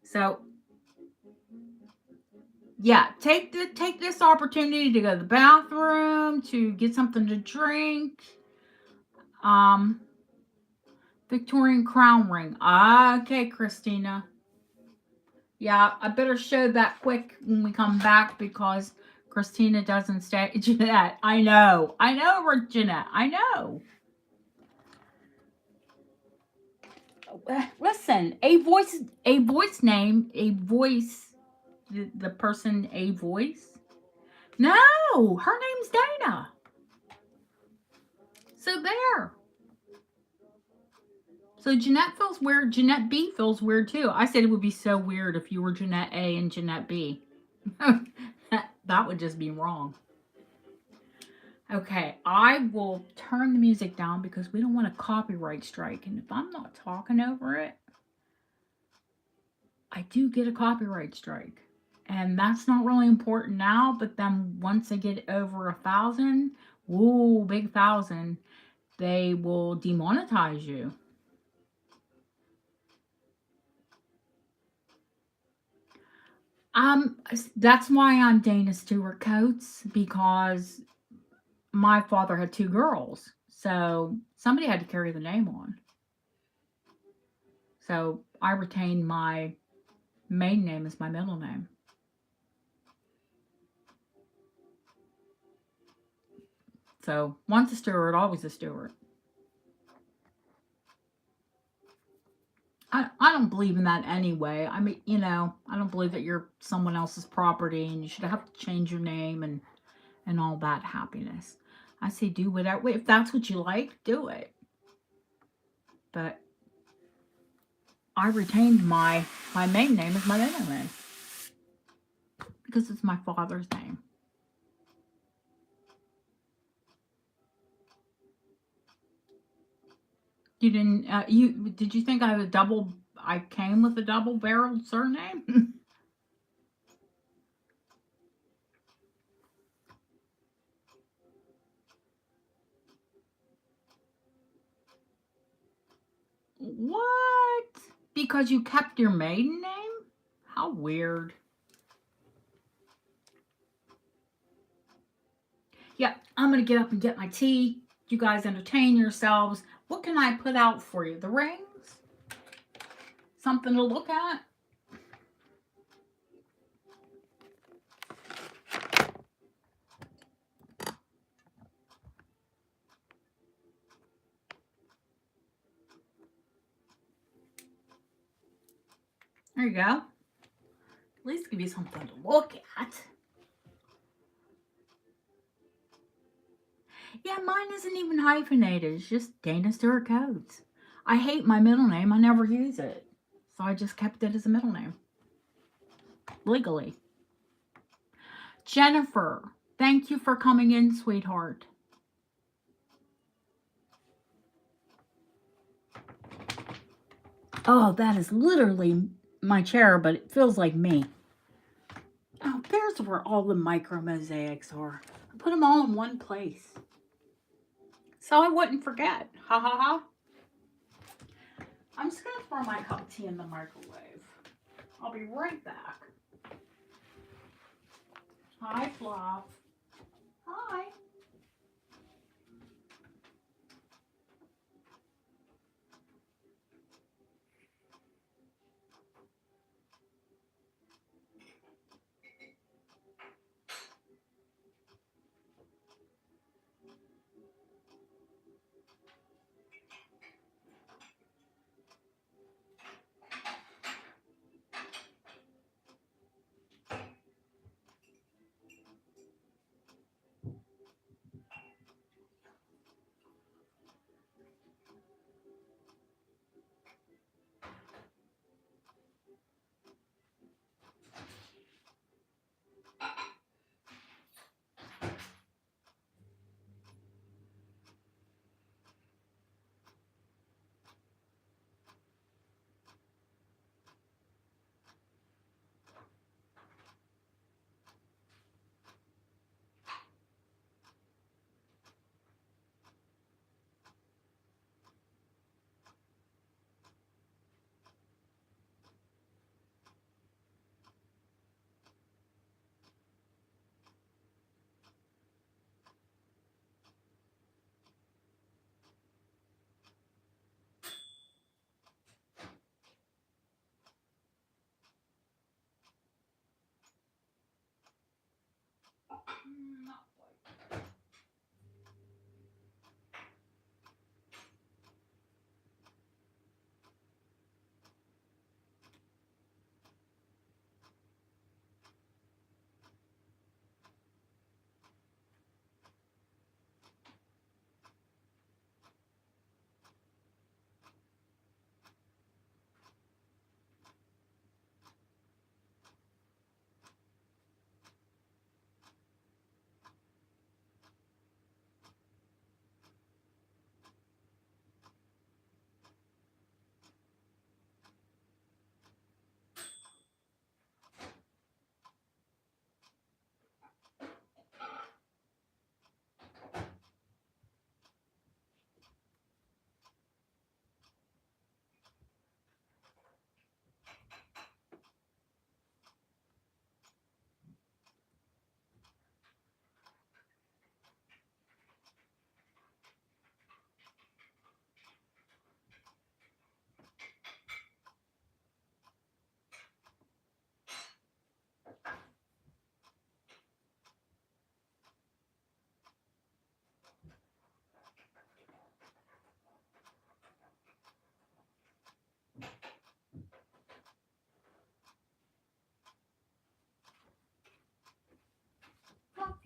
So, yeah, take this opportunity to go to the bathroom, to get something to drink. Victorian crown ring. Okay, Christina. Yeah, I better show that quick when we come back because Christina doesn't stay. Jeanette, I know, Jeanette, I know. Listen, a voice name, a voice, the person, a voice. No, her name's Dana. So there. So Jeanette feels weird. Jeanette B feels weird too. I said it would be so weird if you were Jeanette A and Jeanette B. That would just be wrong. Okay, I will turn the music down because we don't want a copyright strike. And if I'm not talking over it, I do get a copyright strike. And that's not really important now, but then once I get over 1,000, woo, big 1,000, they will demonetize you. That's why I'm Dana Stewart Coates, because my father had two girls, so somebody had to carry the name on. So I retained my maiden name as my middle name. So once a Stewart, always a Stewart. I don't believe in that anyway. I mean, I don't believe that you're someone else's property and you should have to change your name and all that happiness. I say do whatever. If that's what you like, do it. But I retained my maiden name as my middle name because it's my father's name. You didn't. Did you think I came with a double-barreled surname? What? Because you kept your maiden name? How weird. Yeah, I'm gonna get up and get my tea. You guys entertain yourselves. What can I put out for you? The rings? Something to look at? There you go. At least give you something to look at. Yeah, mine isn't even hyphenated. It's just Dana Stewart Coates. I hate my middle name. I never use it. So I just kept it as a middle name. Legally. Jennifer, thank you for coming in, sweetheart. Oh, that is literally my chair, but it feels like me. Oh, there's where all the micro mosaics are. I put them all in one place. So I wouldn't forget. Ha ha ha. I'm just going to throw my cup of tea in the microwave. I'll be right back. Hi, Fluff. Hi.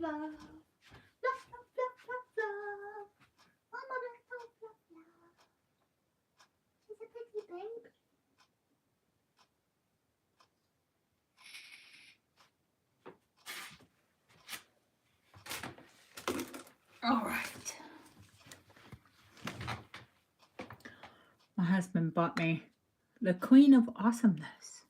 love. Love, love, love, love, love. Mama, love, love, love, love. She's a pretty baby. All right. My husband bought me the Queen of Awesomeness.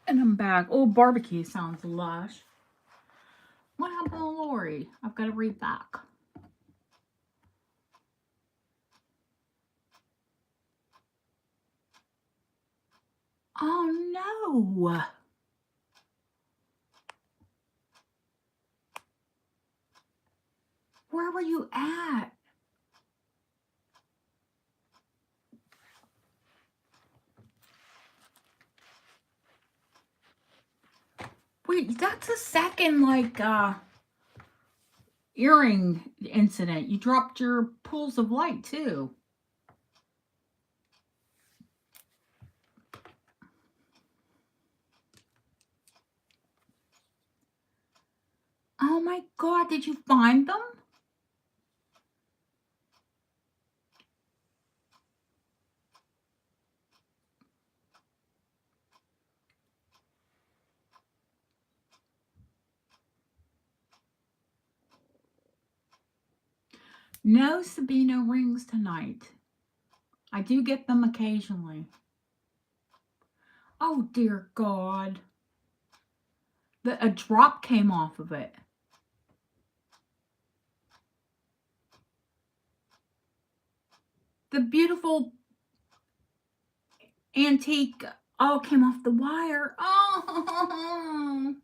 And I'm back. Oh, barbecue sounds lush. What happened to Lori? I've got to read back. Oh no. Where were you at? Wait, that's a second earring incident. You dropped your pools of light too. Oh my God, did you find them? No Sabino rings tonight. I do get them occasionally. Oh dear God. A drop came off of it. The beautiful antique came off the wire. Oh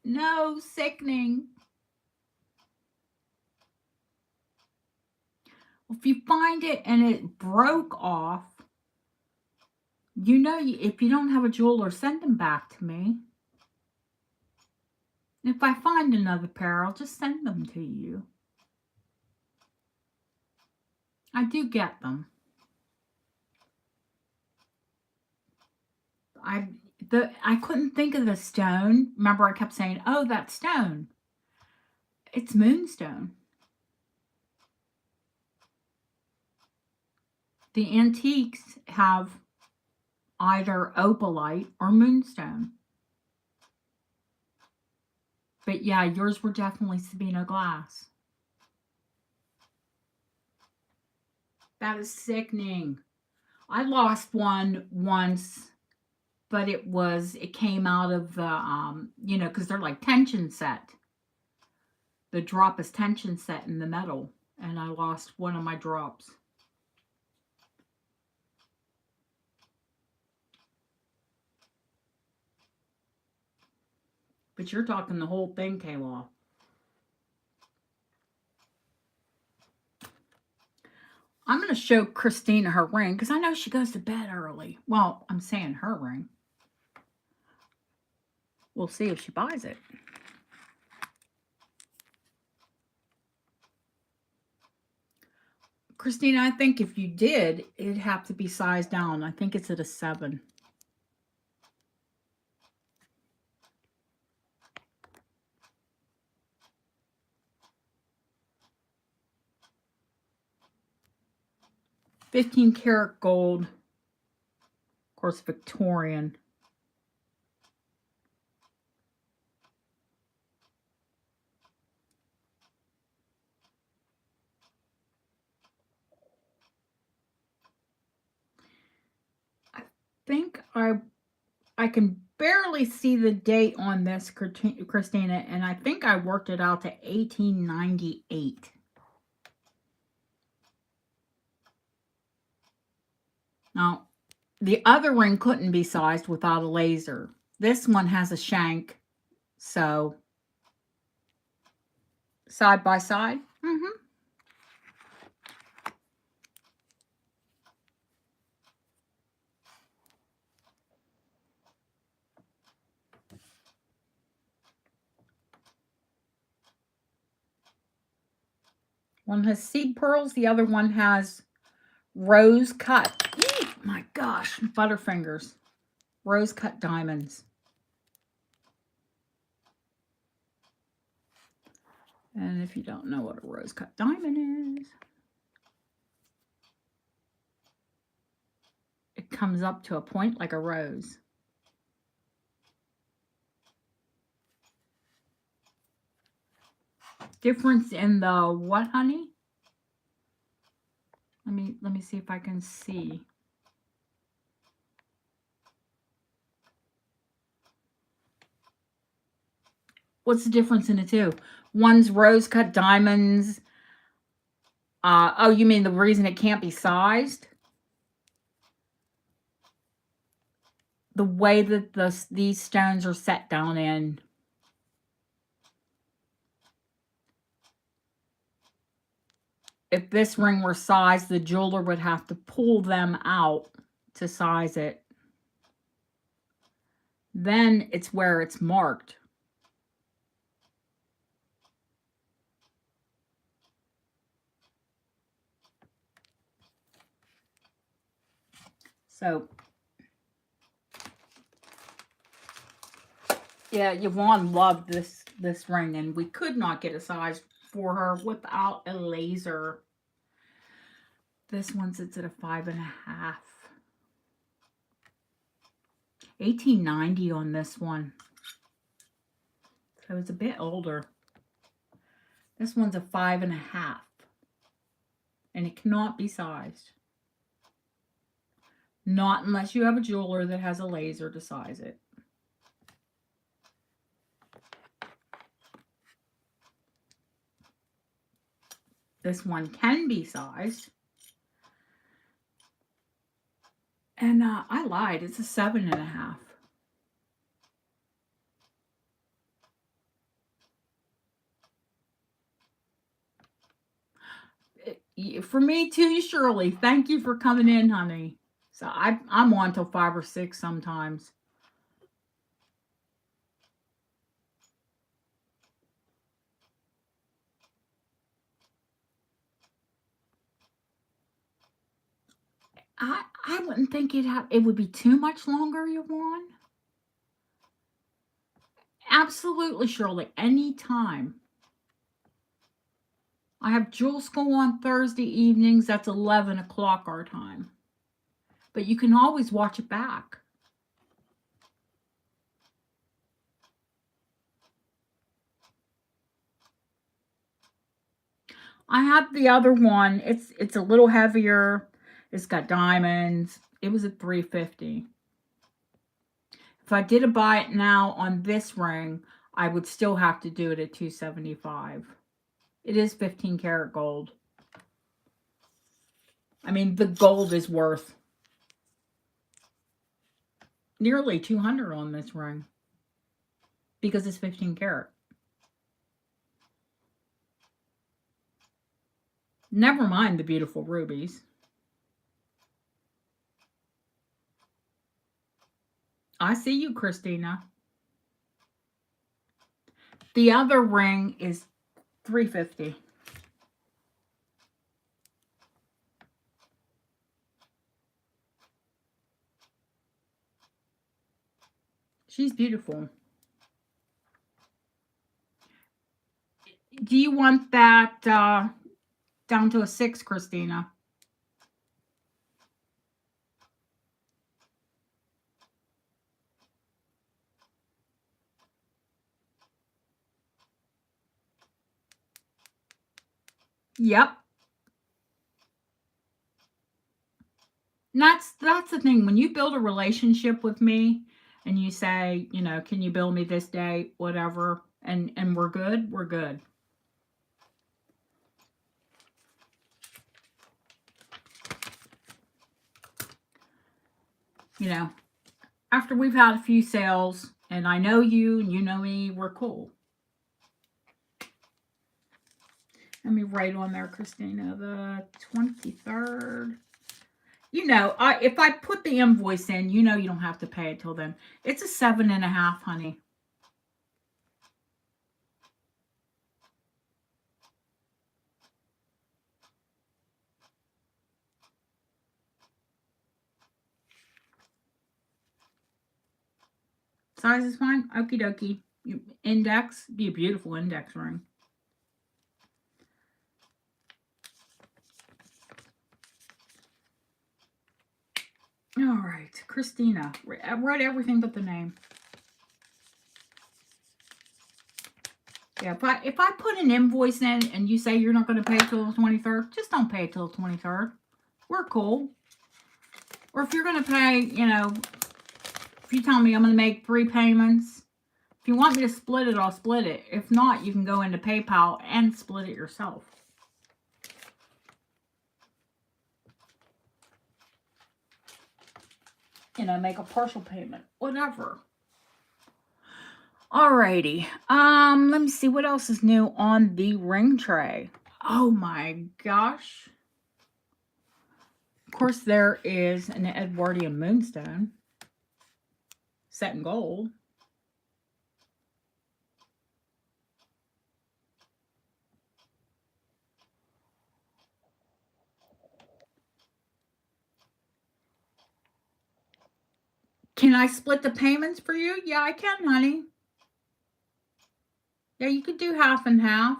no, sickening. If you find it and it broke off, you know, if you don't have a jeweler, send them back to me. If I find another pair, I'll just send them to you. I do get them. I couldn't think of the stone. Remember, I kept saying, "Oh, that stone." It's moonstone. The antiques have either opalite or moonstone. But yeah, yours were definitely Sabino glass. That is sickening. I lost one once, but it came out of the, because they're like tension set. The drop is tension set in the metal, and I lost one of my drops. But you're talking the whole thing came off. I'm going to show Christina her ring because I know she goes to bed early. Well, I'm saying her ring. We'll see if she buys it. Christina, I think if you did, it'd have to be sized down. I think it's at a 7. $15 karat gold. Of course, Victorian. I think I can barely see the date on this, Christina, and I think I worked it out to 1898. Now, the other ring couldn't be sized without a laser. This one has a shank, so side by side. One has seed pearls. The other one has rose cut. Eee, my gosh, Butterfingers. Rose cut diamonds. And if you don't know what a rose cut diamond is, it comes up to a point like a rose. Difference in the what, honey? Let me see if I can see. What's the difference in the two? One's rose cut diamonds. Oh, you mean the reason it can't be sized? The way that these stones are set down in. If this ring were sized, the jeweler would have to pull them out to size it. Then it's where it's marked. So, yeah, Yvonne loved this ring, and we could not get a size for her without a laser. This one sits at a 5.5. $18.90 on this one. So it's a bit older. This one's a 5.5. And it cannot be sized. Not unless you have a jeweler that has a laser to size it. This one can be sized. And I lied. It's a 7.5. For me too, Shirley. Thank you for coming in, honey. So I'm on till 5 or 6 sometimes. I wouldn't think it would be too much longer, Yvonne. Absolutely, Shirley. Anytime. I have jewel school on Thursday evenings. That's 11 o'clock our time. But you can always watch it back. I have the other one. It's a little heavier. It's got diamonds. It was at $350. If I did a buy it now on this ring, I would still have to do it at $275. It is 15 karat gold. I mean, the gold is worth nearly $200 on this ring because it's 15 karat. Never mind the beautiful rubies. I see you, Christina. The other ring is $350. She's beautiful. Do you want that down to a 6, Christina? Yep. And that's the thing. When you build a relationship with me and you say, you know, can you bill me this day, whatever, and we're good, we're good. You know, after we've had a few sales and I know you and you know me, we're cool. Let me write on there, Christina, the 23rd. You know, if I put the invoice in, you know you don't have to pay it till then. It's a 7.5, honey. Size is fine. Okie dokie. Index. Be a beautiful index ring. All right. Christina. Write everything but the name. Yeah, if I put an invoice in and you say you're not going to pay till the 23rd, just don't pay till the 23rd. We're cool. Or if you're going to pay, you know, if you tell me I'm going to make 3 payments, if you want me to split it, I'll split it. If not, you can go into PayPal and split it yourself. You know, make a partial payment, whatever. Alrighty. Let me see what else is new on the ring tray. Oh my gosh. Of course, there is an Edwardian moonstone set in gold. Can I split the payments for you? Yeah, I can, honey. Yeah, you could do half and half.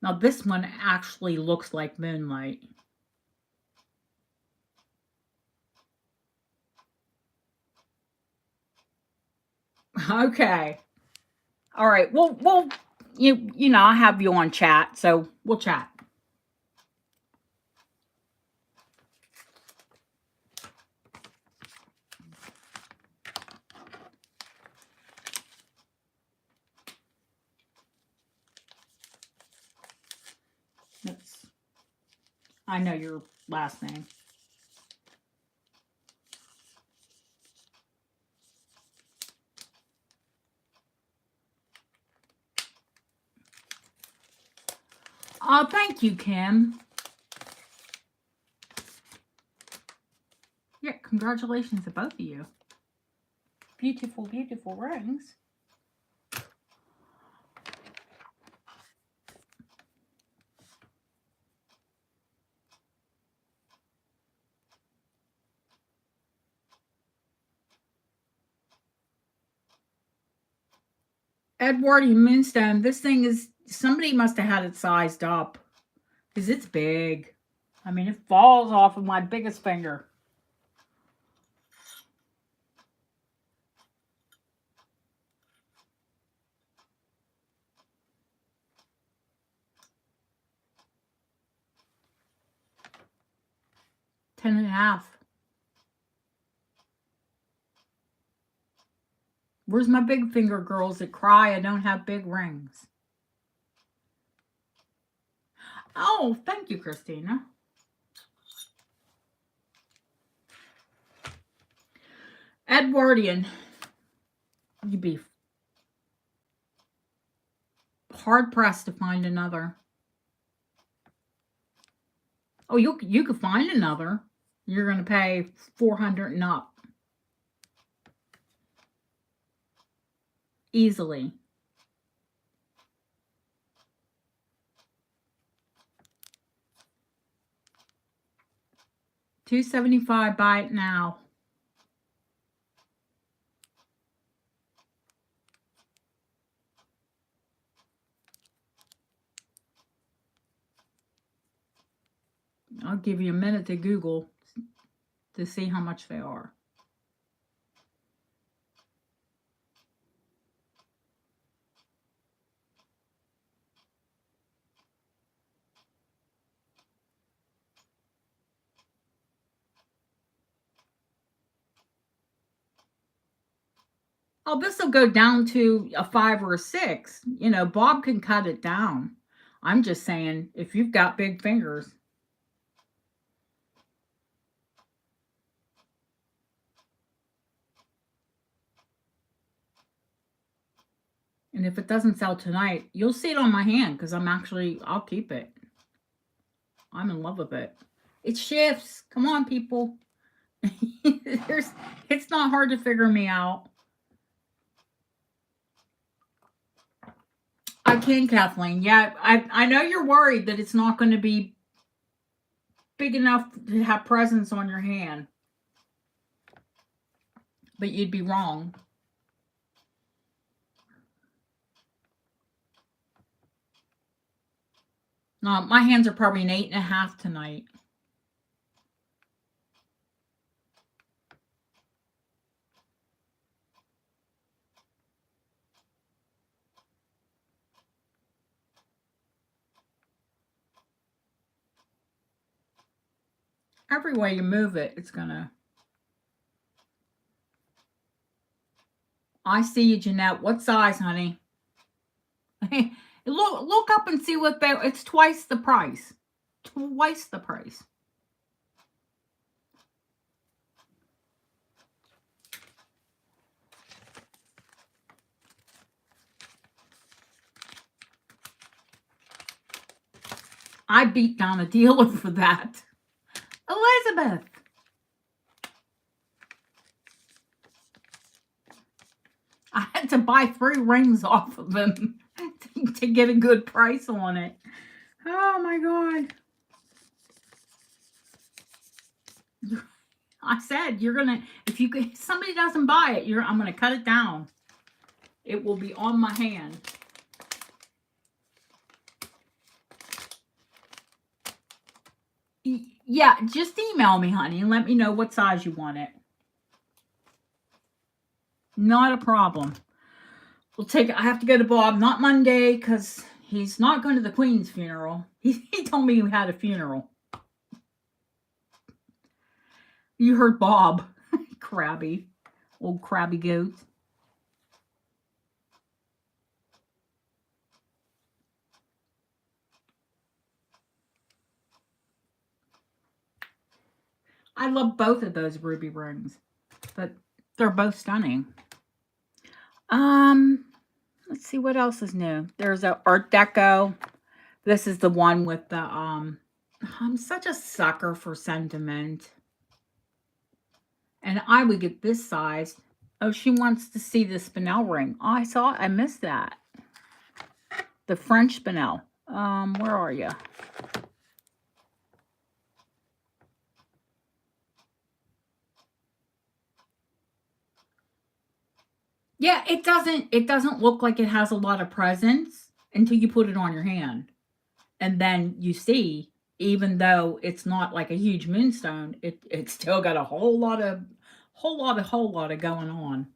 Now, this one actually looks like moonlight. Okay. All right. Well, you know, I have you on chat, so we'll chat. I know your last name. Oh, thank you, Kim. Yeah, congratulations to both of you. Beautiful, beautiful rings. Edwardian moonstone. This thing is, somebody must have had it sized up because it's big. I mean, it falls off of my biggest finger. Ten and a half. Where's my big finger girls that cry I don't have big rings? Oh, thank you, Christina. Edwardian. You'd be hard pressed to find another. Oh, you could find another. You're going to pay $400 and up. Easily. $275. Buy it now. I'll give you a minute to Google to see how much they are. Oh, this will go down to a 5 or a 6. You know, Bob can cut it down. I'm just saying, if you've got big fingers. And if it doesn't sell tonight, you'll see it on my hand because I'll keep it. I'm in love with it. It shifts. Come on, people. It's not hard to figure me out. I can, Kathleen. Yeah, I know you're worried that it's not going to be big enough to have presents on your hand. But you'd be wrong. No, my hands are probably an 8.5 tonight. Every way you move it, it's gonna. I see you, Jeanette. What size, honey? Look up and see what they. It's twice the price. Twice the price. I beat down a dealer for that. Elizabeth. I had to buy 3 rings off of him to get a good price on it. Oh my God. I said, you're gonna, if somebody doesn't buy it, I'm gonna cut it down. It will be on my hand. Yeah, just email me, honey, and let me know what size you want it. Not a problem. I have to go to Bob, not Monday, because he's not going to the Queen's funeral. He told me he had a funeral. You heard Bob. Crabby. Old crabby goat. I love both of those ruby rings, but they're both stunning. Let's see what else is new. There's a Art Deco. This is the one with the I'm such a sucker for sentiment. And I would get this size. Oh, she wants to see the spinel ring. Oh, I missed that. The French spinel. Where are you? Yeah, it doesn't look like it has a lot of presence until you put it on your hand. And then you see, even though it's not like a huge moonstone, it's still got a whole lot of going on.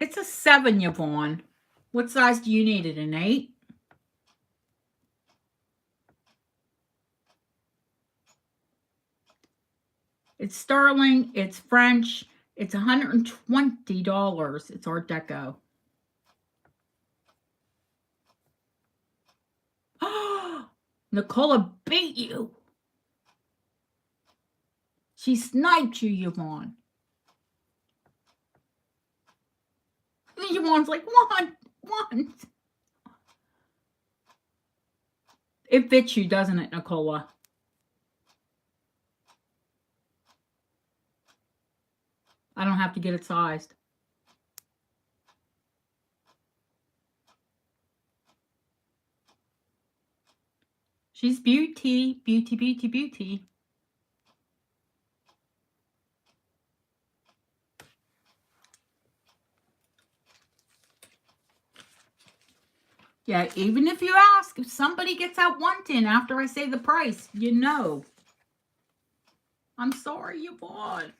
It's a 7, Yvonne. What size do you need it? An 8? It's sterling. It's French. It's $120. It's Art Deco. Nicola beat you. She sniped you, Yvonne. Yvonne's like, one. It fits you, doesn't it, Nicola? I don't have to get it sized. She's beauty, beauty, beauty, beauty. Yeah, even if you ask, if somebody gets out wanting after I say the price, you know. I'm sorry you bought.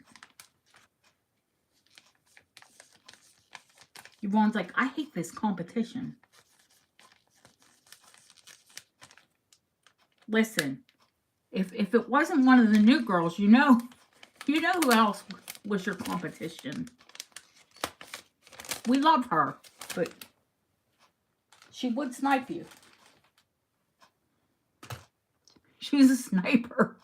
Yvonne's like, I hate this competition. Listen, if it wasn't one of the new girls, you know who else was your competition. We love her, but she would snipe you. She's a sniper.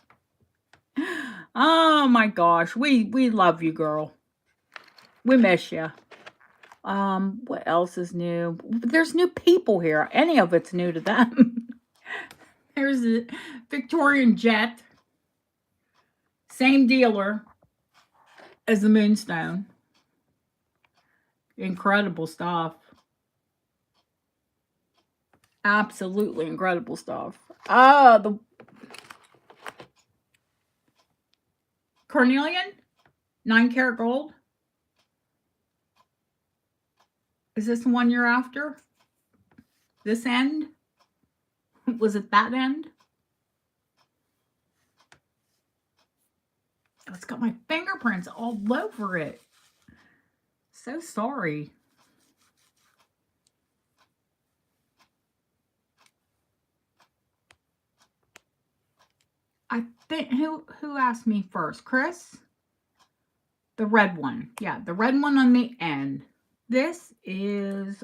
Oh my gosh, we love you, girl. We miss you. What else is new? There's new people here. Any of it's new to them. There's a Victorian jet. Same dealer as the Moonstone. Incredible stuff. Absolutely incredible stuff. The Carnelian, 9-karat gold. Is this the one you're after? This end? Was it that end? It's got my fingerprints all over it. So sorry. I think who asked me first? Chris? The red one. Yeah, the red one on the end. This is,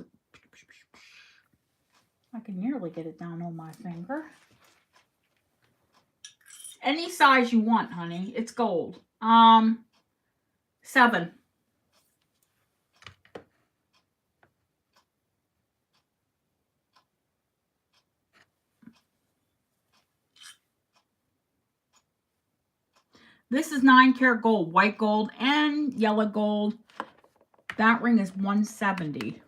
I can nearly get it down on my finger. Any size you want, honey. It's gold. 7. This is 9-karat gold, white gold and yellow gold. That ring is $170.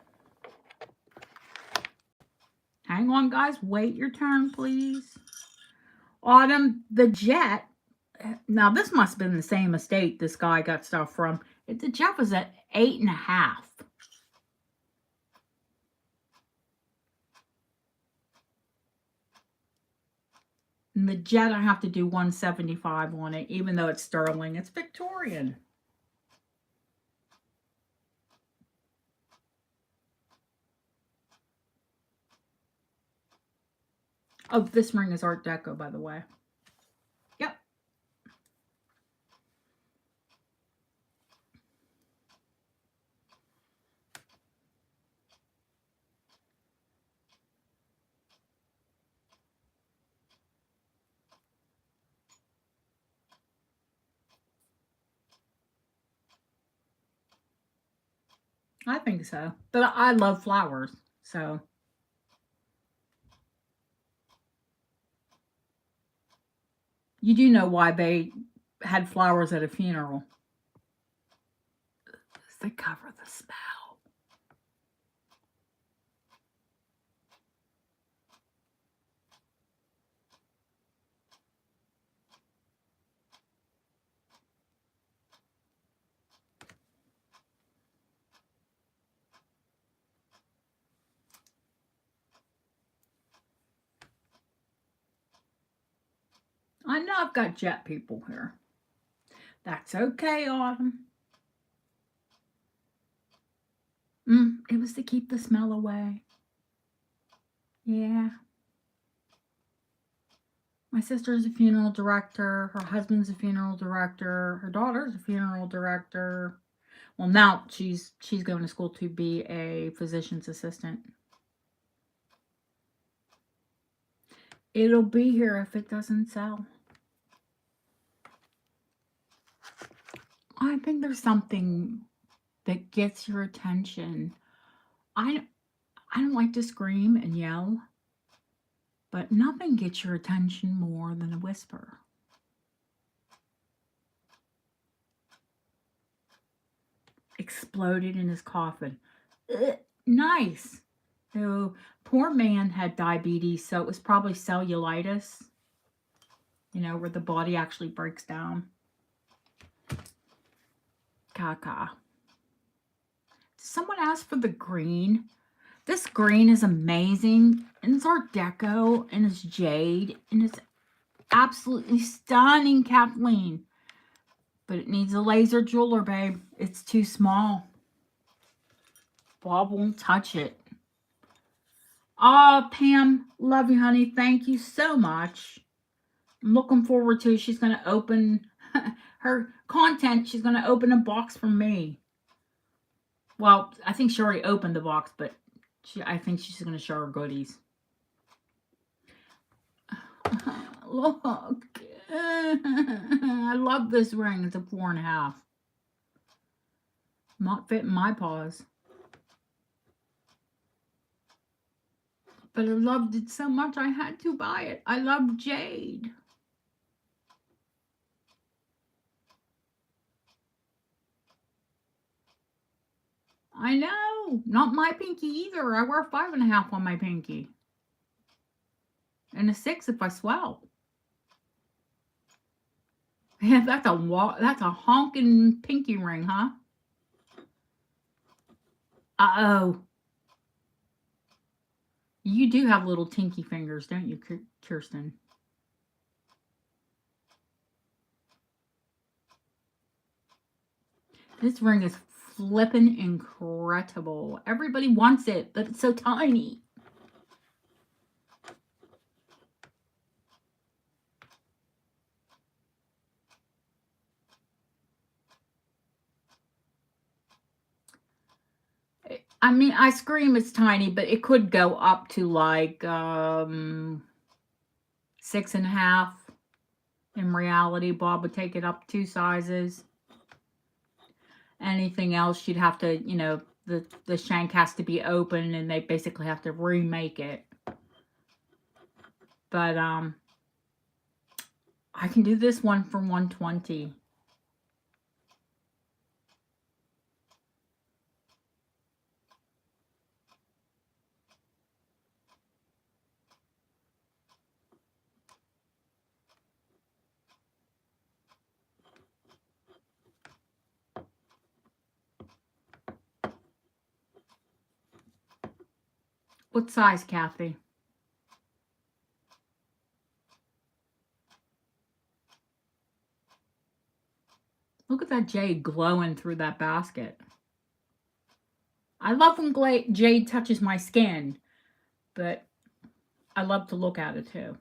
Hang on, guys. Wait your turn, please. Autumn, the jet. Now, this must have been the same estate this guy got stuff from. The jet was at 8.5. And the jet, I have to do $175 on it, even though it's sterling. It's Victorian. Oh, this ring is Art Deco, by the way. Yep. I think so. But I love flowers, so. You do know why they had flowers at a funeral. They cover the smell. I know I've got jet people here. That's okay, Autumn. It was to keep the smell away. Yeah. My sister's a funeral director. Her husband's a funeral director. Her daughter's a funeral director. Well, now she's going to school to be a physician's assistant. It'll be here if it doesn't sell. I think there's something that gets your attention. I don't like to scream and yell, but nothing gets your attention more than a whisper. Exploded in his coffin. Nice. So, poor man had diabetes, so it was probably cellulitis, where the body actually breaks down. Caca. Someone asked for the green. This green is amazing, and it's Art Deco, and it's jade, and it's absolutely stunning, Kathleen. But it needs a laser jeweler, babe. It's too small. Bob won't touch it. Pam, love you, honey. Thank you so much. I'm looking forward to, she's going to open her content. She's going to open a box from me. Well, I think she already opened the box, but I think she's going to show her goodies. Look. I love this ring. It's a 4.5. Not fitting my paws. But I loved it so much I had to buy it. I love jade. I know. Not my pinky either. I wear 5.5 on my pinky. And a 6 if I swell. Yeah, that's a honking pinky ring, huh? Uh-oh. You do have little tinky fingers, don't you, Kirsten? This ring is flippin' incredible. Everybody wants it, but it's so tiny. I mean, I scream it's tiny, but it could go up to like 6.5. In reality, Bob would take it up 2 sizes. Anything else, you'd have to, you know, the shank has to be open and they basically have to remake it. But I can do this one for $120. What size, Kathy? Look at that jade glowing through that basket. I love when jade touches my skin, but I love to look at it too.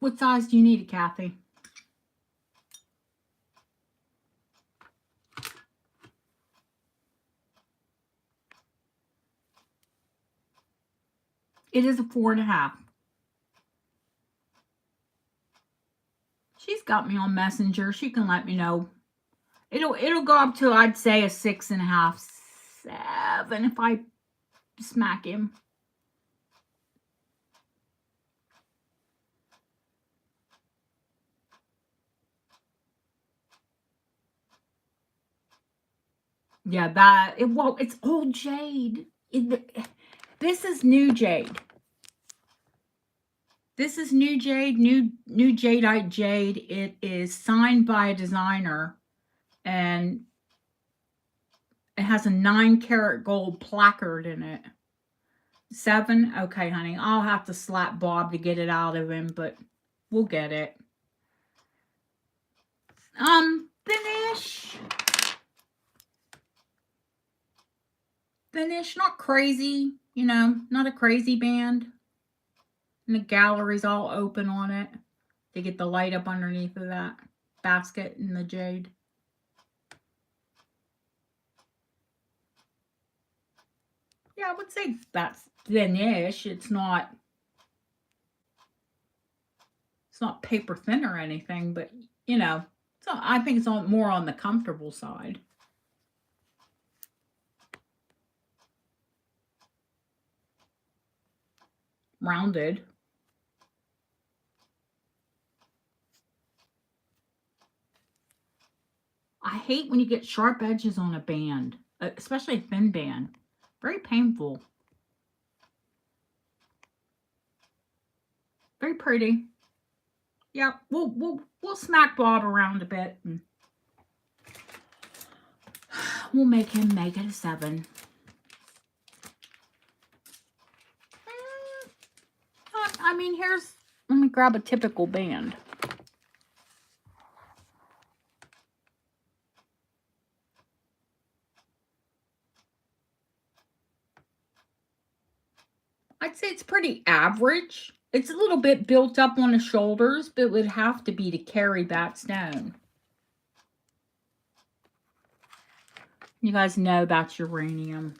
What size do you need it, Kathy? It is a 4.5. She's got me on Messenger. She can let me know. It'll go up to, I'd say, a 6.5, 7 if I smack him. Yeah, it's old jade. This is new jade. This is new jade, new jadeite jade. It is signed by a designer, and it has a 9-karat gold placard in it. 7? Okay, honey. I'll have to slap Bob to get it out of him, but we'll get it. Finish. Finish. Not crazy, you know, not a crazy band. And the gallery's all open on it. They get the light up underneath of that basket in the jade. Yeah, I would say that's thin-ish. It's not paper thin or anything, but you know, so I think it's more on the comfortable side. Rounded. I hate when you get sharp edges on a band, especially a thin band. Very painful. Very pretty. Yeah, we'll smack Bob around a bit and we'll make him make it a 7. I mean, let me grab a typical band. I'd say it's pretty average. It's a little bit built up on the shoulders, but it would have to be to carry that stone. You guys know that's uranium.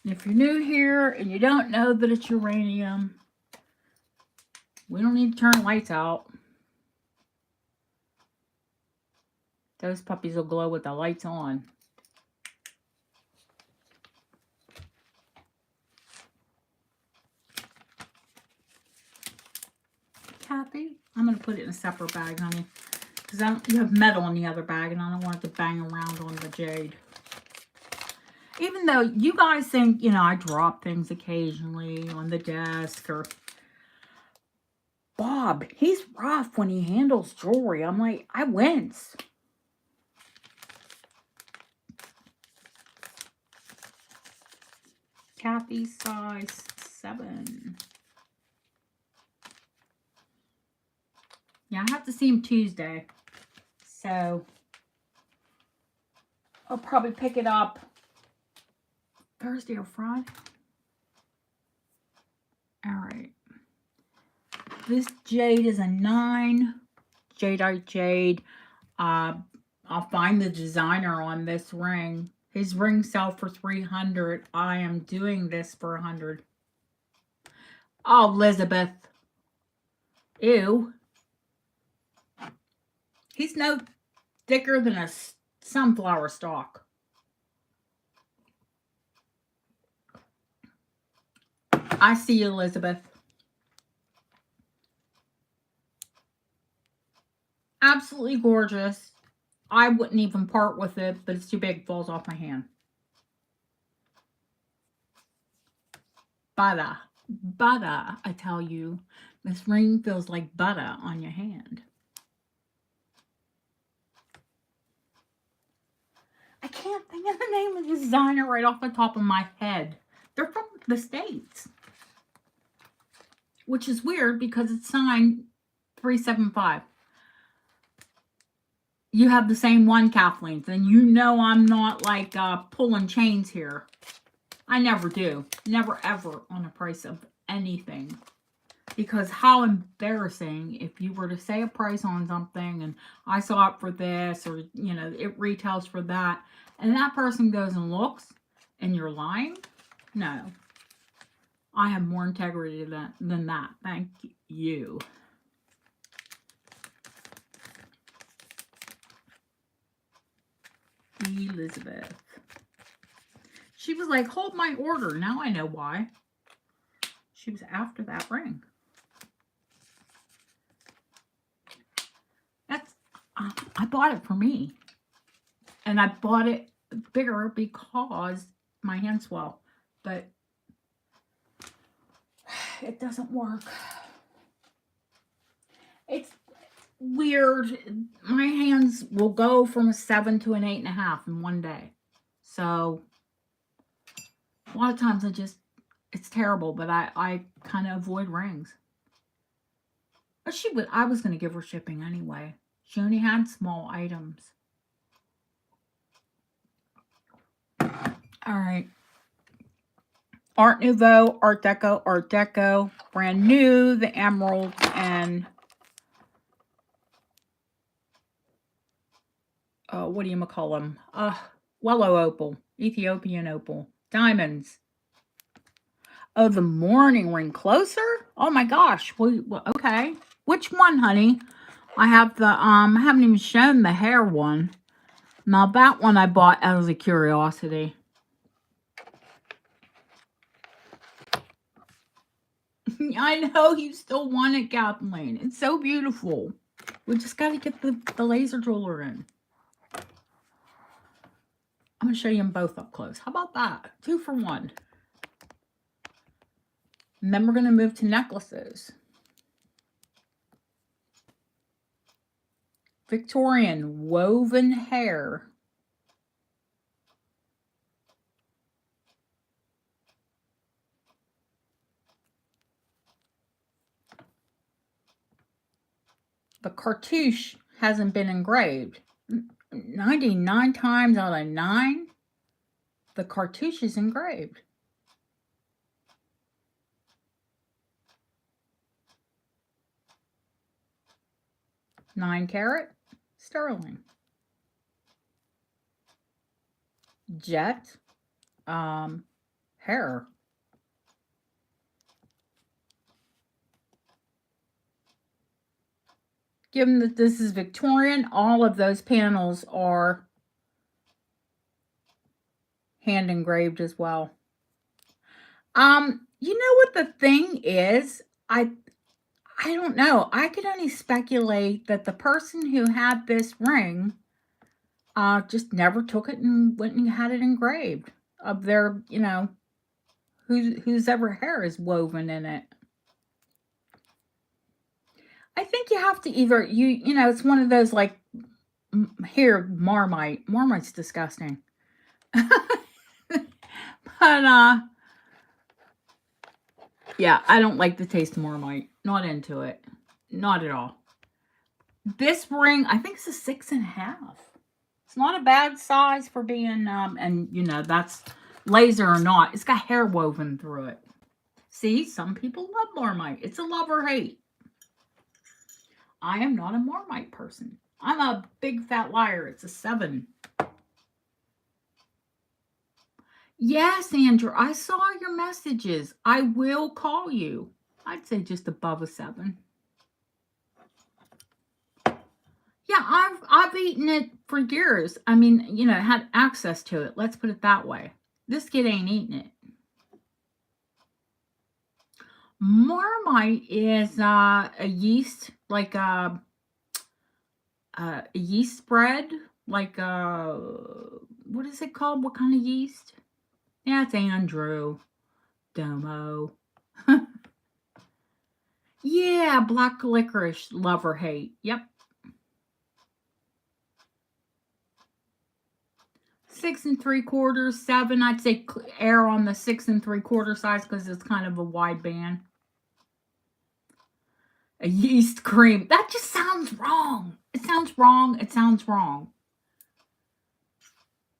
If you're new here and you don't know that it's uranium, we don't need to turn the lights out. Those puppies will glow with the lights on. Kathy, I'm going to put it in a separate bag, honey. Because you have metal in the other bag, and I don't want it to bang around on the jade. Even though you guys think, I drop things occasionally on the desk. Or Bob, he's rough when he handles jewelry. I'm like, I wince. Kathy, size 7. Yeah, I have to see him Tuesday. So I'll probably pick it up Thursday or Friday. All right. This jade is a 9. Jadeite jade. I'll find the designer on this ring. His ring sell for $300. I am doing this for $100. Oh, Elizabeth. Ew. He's no thicker than a sunflower stalk. I see you, Elizabeth. Absolutely gorgeous. I wouldn't even part with it, but it's too big. It falls off my hand. Butter. Butter, I tell you. This ring feels like butter on your hand. I can't think of the name of the designer right off the top of my head. They're from the States. Which is weird because it's signed 375. You have the same one, Kathleen. Then you know I'm not like pulling chains here. I never do. Never ever on the price of anything. Because how embarrassing if you were to say a price on something and I saw it for this or, it retails for that. And that person goes and looks and you're lying? No. I have more integrity than that. Thank you. Elizabeth. She was like, hold my order. Now I know why. She was after that ring. I bought it for me. And I bought it bigger because my hands swell. But it doesn't work. It's weird. My hands will go from a 7 to an 8.5 in one day. So a lot of times it's terrible, but I kind of avoid rings. But I was going to give her shipping anyway. She only had small items. All right. Art Nouveau, Art Deco, brand new, the emeralds and what do you call them? Wellow opal, Ethiopian opal, diamonds. Oh, the morning ring closer? Oh my gosh. Well, okay. Which one, honey? I have the I haven't even shown the hair one. Now that one I bought as a curiosity. I know you still want it, Kathleen. It's so beautiful. We just got to get the laser jeweler in. I'm going to show you them both up close. How about that? 2 for 1. And then we're going to move to necklaces. Victorian woven hair. The cartouche hasn't been engraved. 99 times out of 9, the cartouche is engraved. Nine carat sterling. Jet hair. Given that this is Victorian, all of those panels are hand engraved as well. You know what the thing is? I don't know. I could only speculate that the person who had this ring just never took it and went and had it engraved of their, whose ever hair is woven in it. I think you have to either it's one of those like here Marmite. Marmite's disgusting. But yeah, I don't like the taste of Marmite. Not into it. Not at all. This ring, I think it's a 6.5. It's not a bad size for being and that's laser or not. It's got hair woven through it. See, some people love Marmite. It's a love or hate. I am not a Marmite person. I'm a big fat liar. It's a 7. Yes, Andrew, I saw your messages. I will call you. I'd say just above a 7. Yeah, I've eaten it for years. I mean, had access to it. Let's put it that way. This kid ain't eating it. Marmite is a yeast, like a yeast bread, like what is it called? What kind of yeast? Yeah, it's Andrew Domo. Yeah, black licorice, love or hate. Yep. 6 3/4, 7. I'd say err on the 6 3/4 size because it's kind of a wide band. A yeast cream. That just sounds wrong. It sounds wrong. It sounds wrong.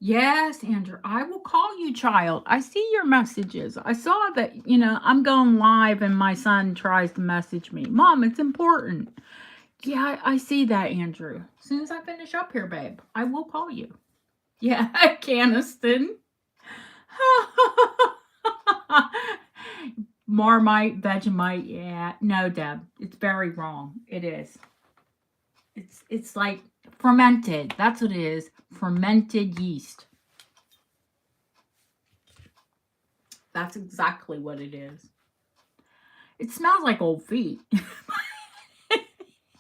Yes, Andrew, I will call you, child. I see your messages. I saw that, I'm going live and my son tries to message me. Mom, it's important. Yeah, I see that, Andrew. As soon as I finish up here, babe, I will call you. Yeah, Caniston. Marmite, Vegemite, yeah. No, Deb, it's very wrong. It is. It's like fermented. That's what it is. Fermented yeast. That's exactly what it is. It smells like old feet.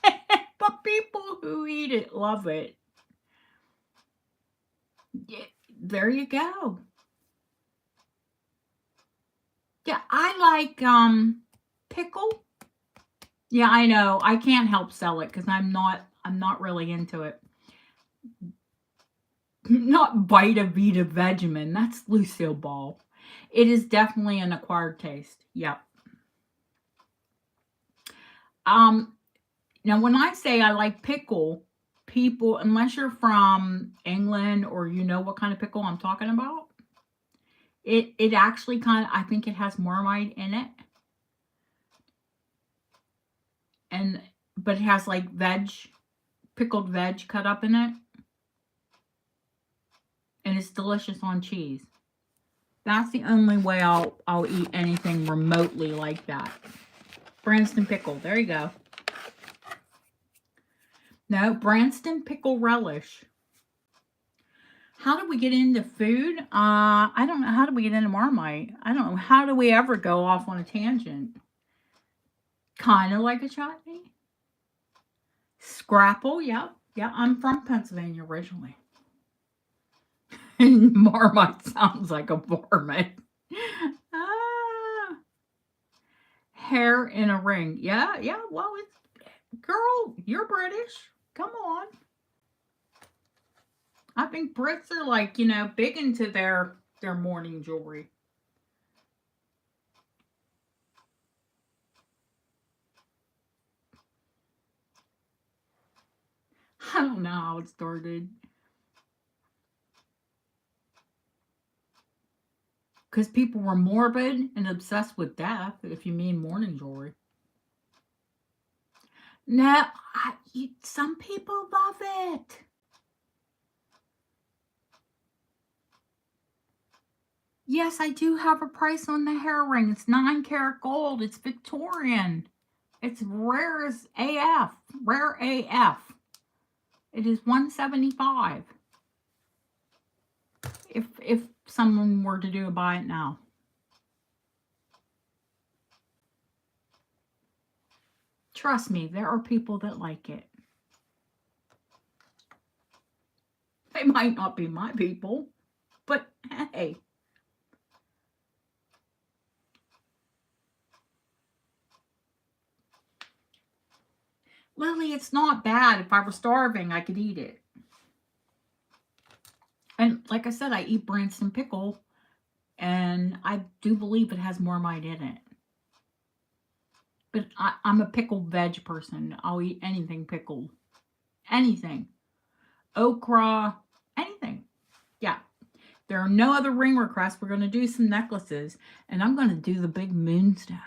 But people who eat it love it. Yeah, there you go. Yeah, I like pickle. Yeah, I know. I can't help sell it because I'm not really into it. Not Vita Vita Vegemin. That's Lucille Ball. It is definitely an acquired taste. Yep. Now when I say I like pickle, people, unless you're from England or you know what kind of pickle I'm talking about, it actually kind of, I think it has Marmite in it. But it has like pickled veg cut up in it. And it's delicious on cheese. That's the only way I'll eat anything remotely like that. Branston pickle. There you go. No, Branston pickle relish. How do we get into food? I don't know. How do we get into Marmite? I don't know. How do we ever go off on a tangent? Kind of like a chutney. Scrapple, yeah. Yeah, I'm from Pennsylvania originally. And Marmite sounds like a varmint. Hair in a ring. Yeah, well, girl, you're British. Come on. I think Brits are like, big into their morning jewelry. I don't know how it started. Because people were morbid and obsessed with death, if you mean morning jewelry. No, some people love it. Yes, I do have a price on the hair ring. It's 9 karat gold. It's Victorian. It's rare as AF. Rare AF. It is $175. If someone were to do a buy it now. Trust me, there are people that like it. They might not be my people, but hey. Lily, it's not bad. If I were starving, I could eat it. And like I said, I eat Branston pickle, and I do believe it has Marmite in it. But I'm a pickled veg person. I'll eat anything pickled. Anything. Okra, anything. Yeah. There are no other ring requests. We're going to do some necklaces, and I'm going to do the big moonstone.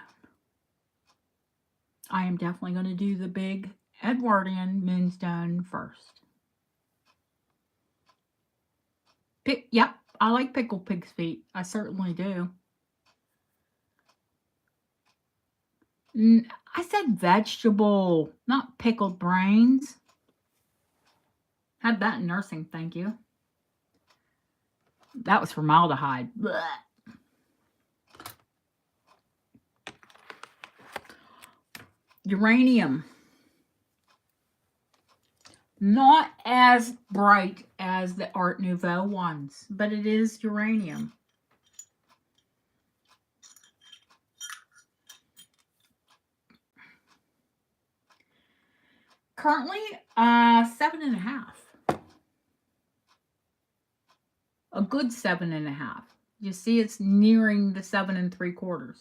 I am definitely going to do the big Edwardian moonstone first. Yep, I like pickled pig's feet. I certainly do. I said vegetable, not pickled brains. Had that in nursing, thank you. That was formaldehyde. Blech. Uranium. Not as bright as the Art Nouveau ones, but it is uranium. Currently, 7.5. A good 7.5. You see, it's nearing the 7 3/4.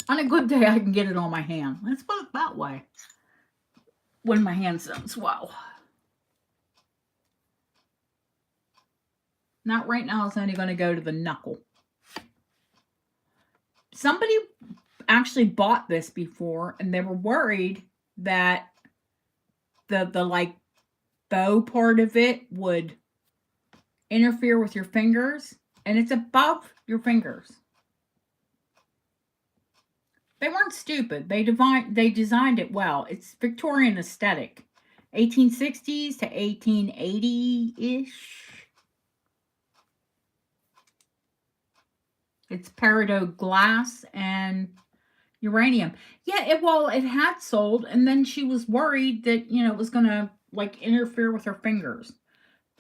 On a good day, I can get it on my hand. Let's put it that way. When my hands don't swell. Not right now. It's only going to go to the knuckle. Somebody actually bought this before, and they were worried that the like bow part of it would interfere with your fingers, and it's above your fingers. They weren't stupid. They designed it well. It's Victorian aesthetic, 1860s to 1880-ish. It's peridot glass and uranium. Yeah, it had sold, and then she was worried that, it was going to, like, interfere with her fingers.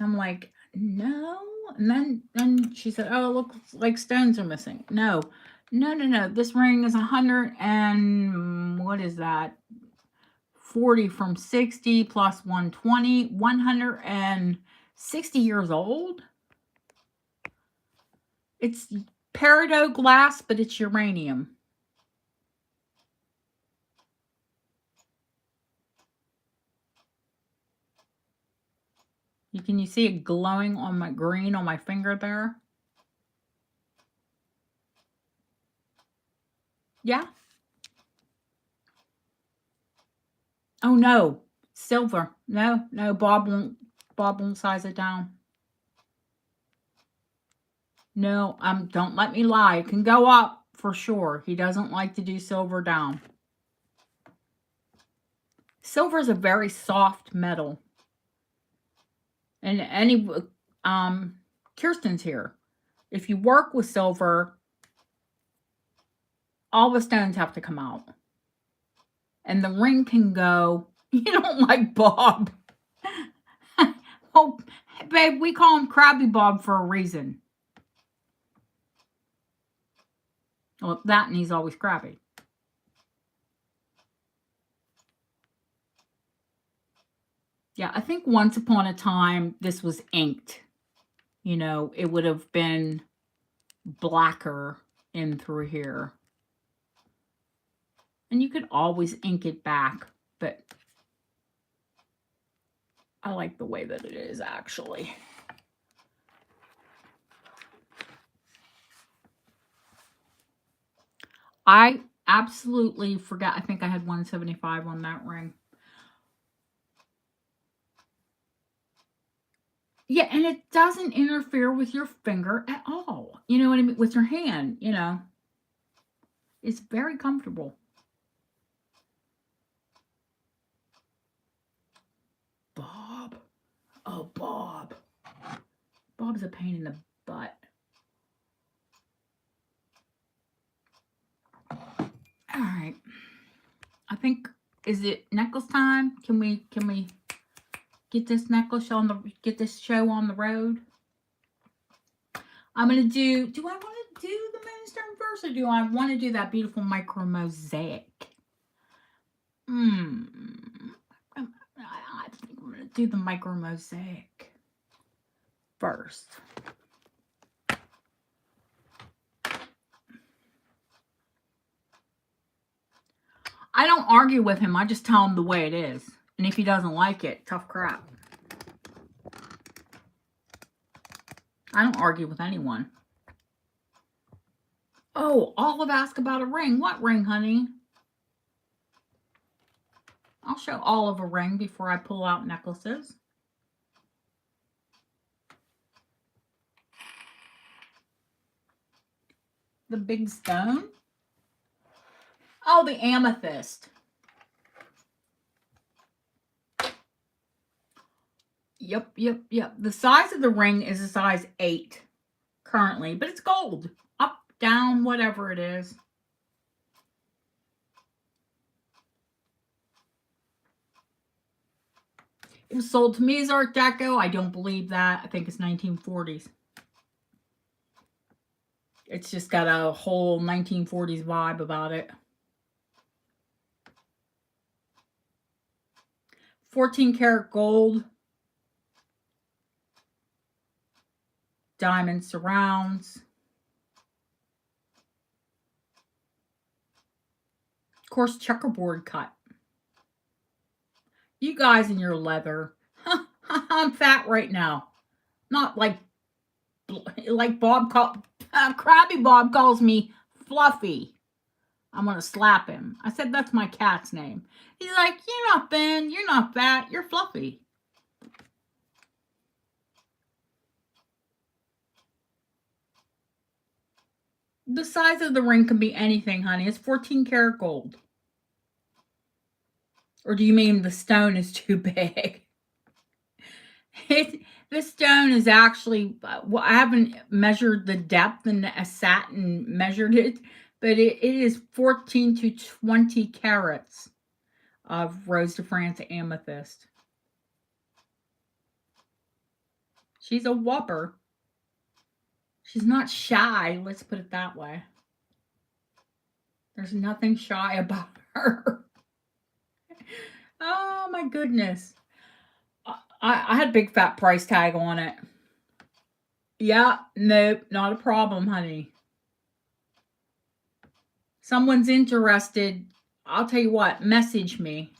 I'm like, no. And then she said, oh, it looks like stones are missing. No. This ring is 100 and, what is that? 40 from 60 plus 120. 160 years old. It's peridot glass, but it's uranium. Can you see it glowing on my green on my finger there? Yeah. Oh no, silver. No, Bob won't size it down. No, don't let me lie. It can go up for sure. He doesn't like to do silver down. Silver is a very soft metal. And Kirsten's here. If you work with silver, all the stones have to come out. And the ring can go. You don't like Bob. Oh, babe, we call him Krabby Bob for a reason. Well, that, and he's always crabby. Yeah, I think once upon a time, this was inked. It would have been blacker in through here. And you could always ink it back, but I like the way that it is, actually. I absolutely forgot. I think I had 175 on that ring. Yeah, and it doesn't interfere with your finger at all. You know what I mean? With your hand, you know. It's very comfortable. Bob. Oh, Bob. Bob's a pain in the butt. All right. I think, is it necklace time? Can we get this get this show on the road? I'm gonna do I want to do the moonstone first, or do I want to do that beautiful micro mosaic? I think I'm gonna do the micro mosaic first. I don't argue with him. I just tell him the way it is. And if he doesn't like it, tough crap. I don't argue with anyone. Oh, Olive asked about a ring. What ring, honey? I'll show Olive a ring before I pull out necklaces. The big stone? Oh, the amethyst. Yep. The size of the ring is a size 8 currently, but it's gold. Up, down, whatever it is. It was sold to me as Art Deco. I don't believe that. I think it's 1940s. It's just got a whole 1940s vibe about it. 14 karat gold. Diamond surrounds. Of course, checkerboard cut. You guys in your leather. I'm fat right now. Not like Krabby Bob calls me Fluffy. I'm going to slap him. I said, that's my cat's name. He's like, you're not thin, you're not fat, you're fluffy. The size of the ring can be anything, honey. It's 14 karat gold. Or do you mean the stone is too big? The stone is actually, well, I haven't measured the depth and sat and measured it, but it is 14 to 20 carats of Rose de France amethyst. She's a whopper. She's not shy, let's put it that way. There's nothing shy about her. Oh my goodness. I had a big fat price tag on it. Yeah, nope, not a problem, honey. Someone's interested. I'll tell you what, message me.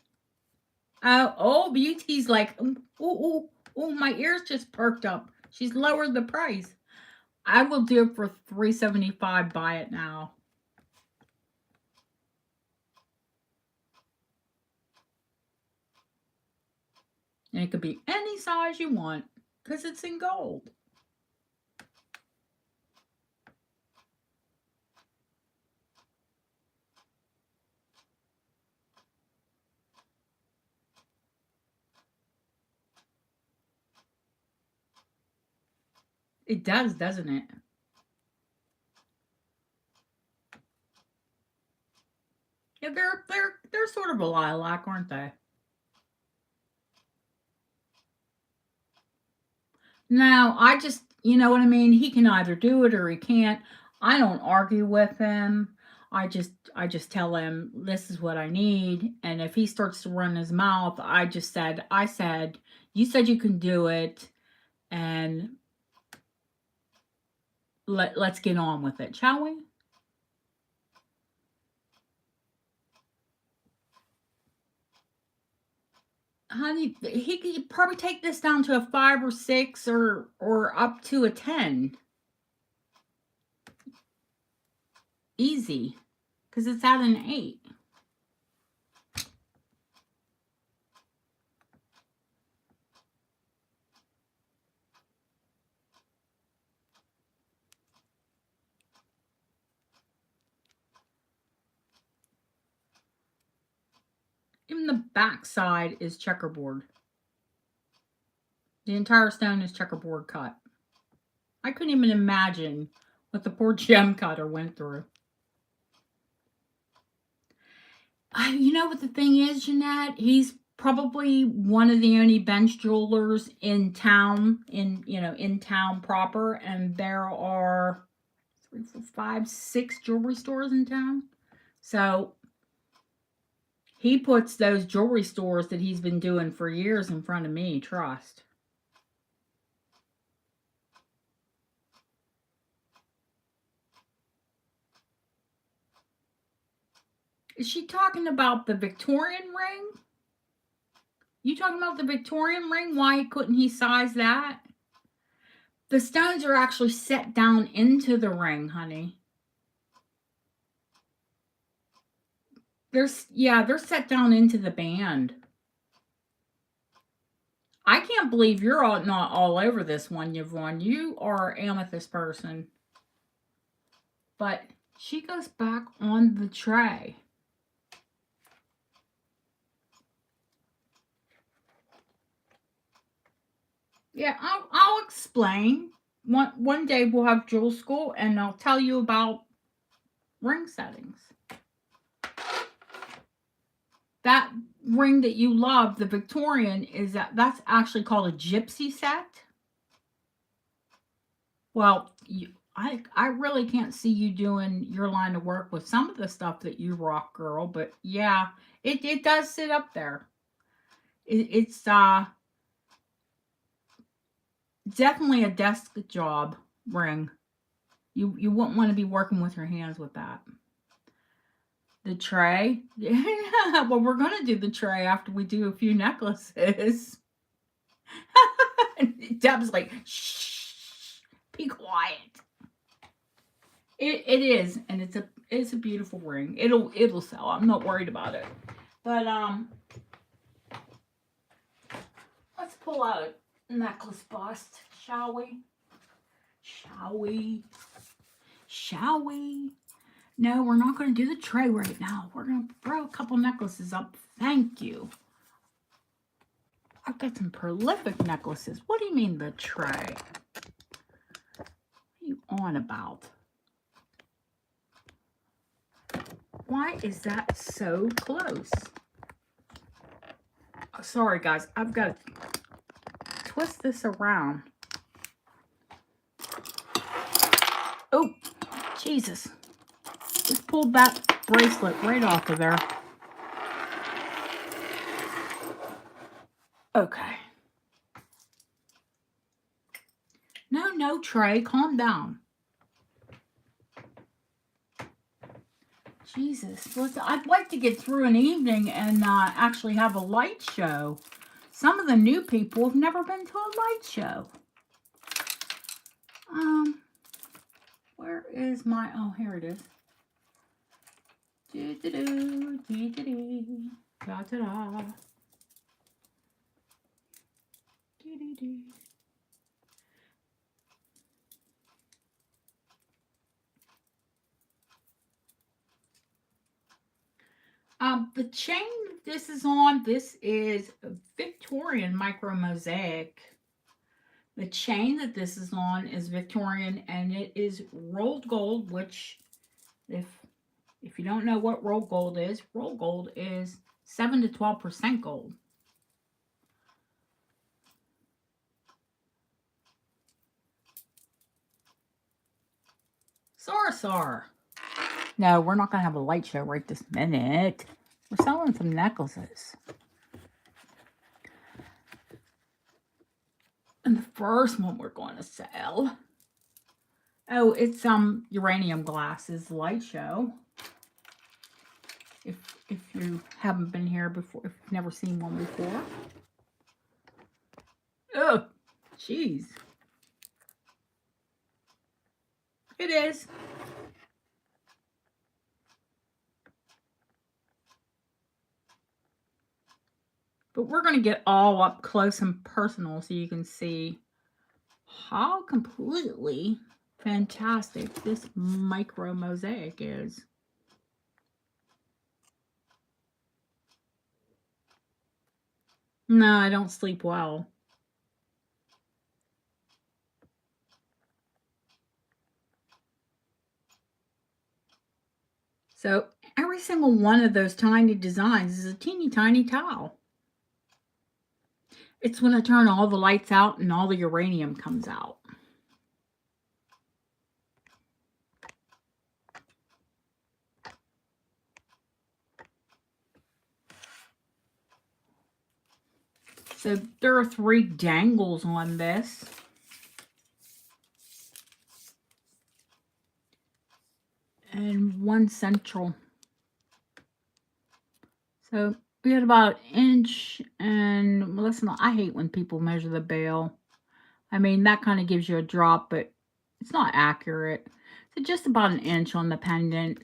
Oh, Beauty's like, oh, my ears just perked up. She's lowered the price. I will do it for $375. Buy it now. And it could be any size you want because it's in gold. It does, doesn't it? Yeah, they're sort of a lilac, aren't they? Now, I just, you know what I mean? He can either do it or he can't. I don't argue with him. I just tell him this is what I need, and if he starts to run his mouth, I said, you said you can do it, and let's get on with it, shall we? Honey, he could probably take this down to a 5 or 6 or up to a 10. Easy, because it's at an 8. Even the back side is checkerboard. The entire stone is checkerboard cut. I couldn't even imagine what the poor gem cutter went through. You know what the thing is, Jeanette? He's probably one of the only bench jewelers in town, in town proper, and there are 3, 4, 5, 6 jewelry stores in town. So he puts those jewelry stores that he's been doing for years in front of me, trust. Is she talking about the Victorian ring? You talking about the Victorian ring? Why couldn't he size that? The stones are actually set down into the ring, honey. They're set down into the band. I can't believe you're not all over this one, Yvonne. You are an amethyst person. But she goes back on the tray. Yeah, I'll explain. One day we'll have jewel school and I'll tell you about ring settings. That ring that you love, the Victorian, that's actually called a gypsy set. Well, I really can't see you doing your line of work with some of the stuff that you rock, girl. But yeah, it does sit up there. It's definitely a desk job ring. You wouldn't want to be working with your hands with that. The tray? Yeah, well, we're going to do the tray after we do a few necklaces. Deb's like, shh, be quiet. It is, and it's a beautiful ring. It'll sell. I'm not worried about it. But let's pull out a necklace bust, shall we? Shall we? Shall we? No, we're not going to do the tray right now. We're going to throw a couple necklaces up. Thank you. I've got some prolific necklaces. What do you mean the tray? What are you on about? Why is that so close? Oh, sorry, guys. I've got to twist this around. Oh, Jesus. Just pulled that bracelet right off of there. Okay. No, Trey. Calm down. Jesus. I'd like to get through an evening and actually have a light show. Some of the new people have never been to a light show. Where is my... Oh, here it is. Do-do-do, do-do-do, da-da-da. Do-do-do. The chain this is on, this is a Victorian micro mosaic. The chain that this is on is Victorian, and it is rolled gold, which if you don't know what rolled gold is 7 to 12% gold. Sorry. No, we're not going to have a light show right this minute. We're selling some necklaces. And the first one we're going to sell, oh, it's uranium glasses light show. If you haven't been here before, if you've never seen one before. Oh, jeez. It is. But we're going to get all up close and personal so you can see how completely fantastic this micro mosaic is. No, I don't sleep well. So every single one of those tiny designs is a teeny tiny towel. It's when I turn all the lights out and all the uranium comes out. So there are 3 dangles on this. And 1 central. So we had about an inch, and listen, I hate when people measure the bail. I mean, that kind of gives you a drop, but it's not accurate. So just about an inch on the pendant.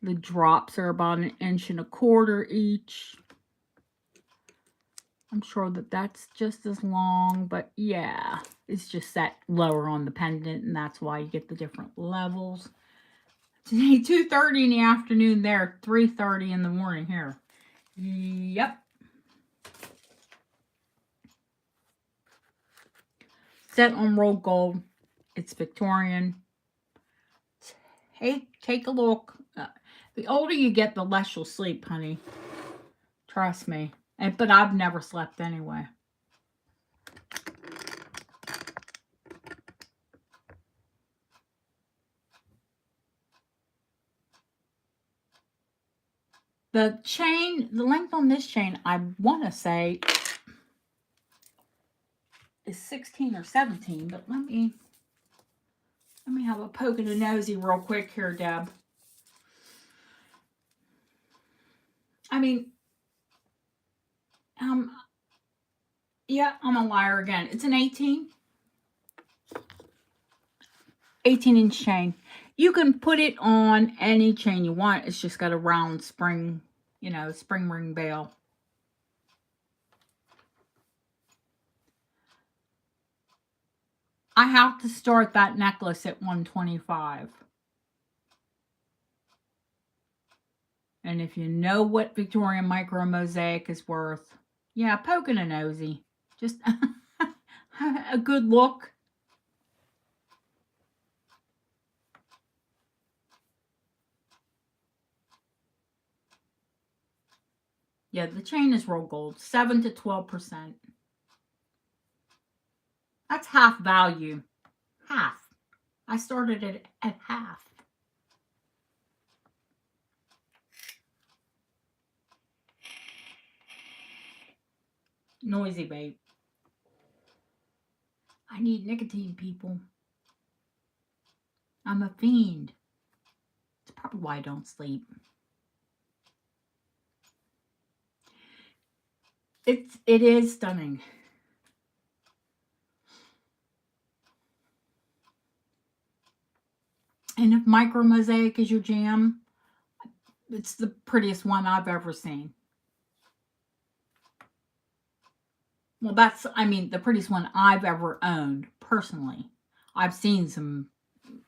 The drops are about 1.25 inches each. I'm sure that that's just as long, but yeah, it's just set lower on the pendant, and that's why you get the different levels. Today, 2:30 in the afternoon there, 3:30 in the morning here. Yep. Set on rolled gold. It's Victorian. Take a look. The older you get, the less you'll sleep, honey. Trust me. But I've never slept anyway. The chain, the length on this chain, I want to say is 16 or 17, but let me have a poke and a nosy real quick here, Deb. I mean, yeah, I'm a liar again. It's an 18-inch chain. You can put it on any chain you want. It's just got a round spring, spring ring bail. I have to start that necklace at $125. And if you know what Victorian micro mosaic is worth, yeah, poking a nosy. Just a good look. Yeah, the chain is rolled gold, 7 to 12%. That's half value. Half. I started it at half. Noisy, babe. I need nicotine, people. I'm a fiend. It's probably why I don't sleep. It is stunning. And if micro mosaic is your jam, it's the prettiest one I've ever seen. Well, the prettiest one I've ever owned, personally. I've seen some,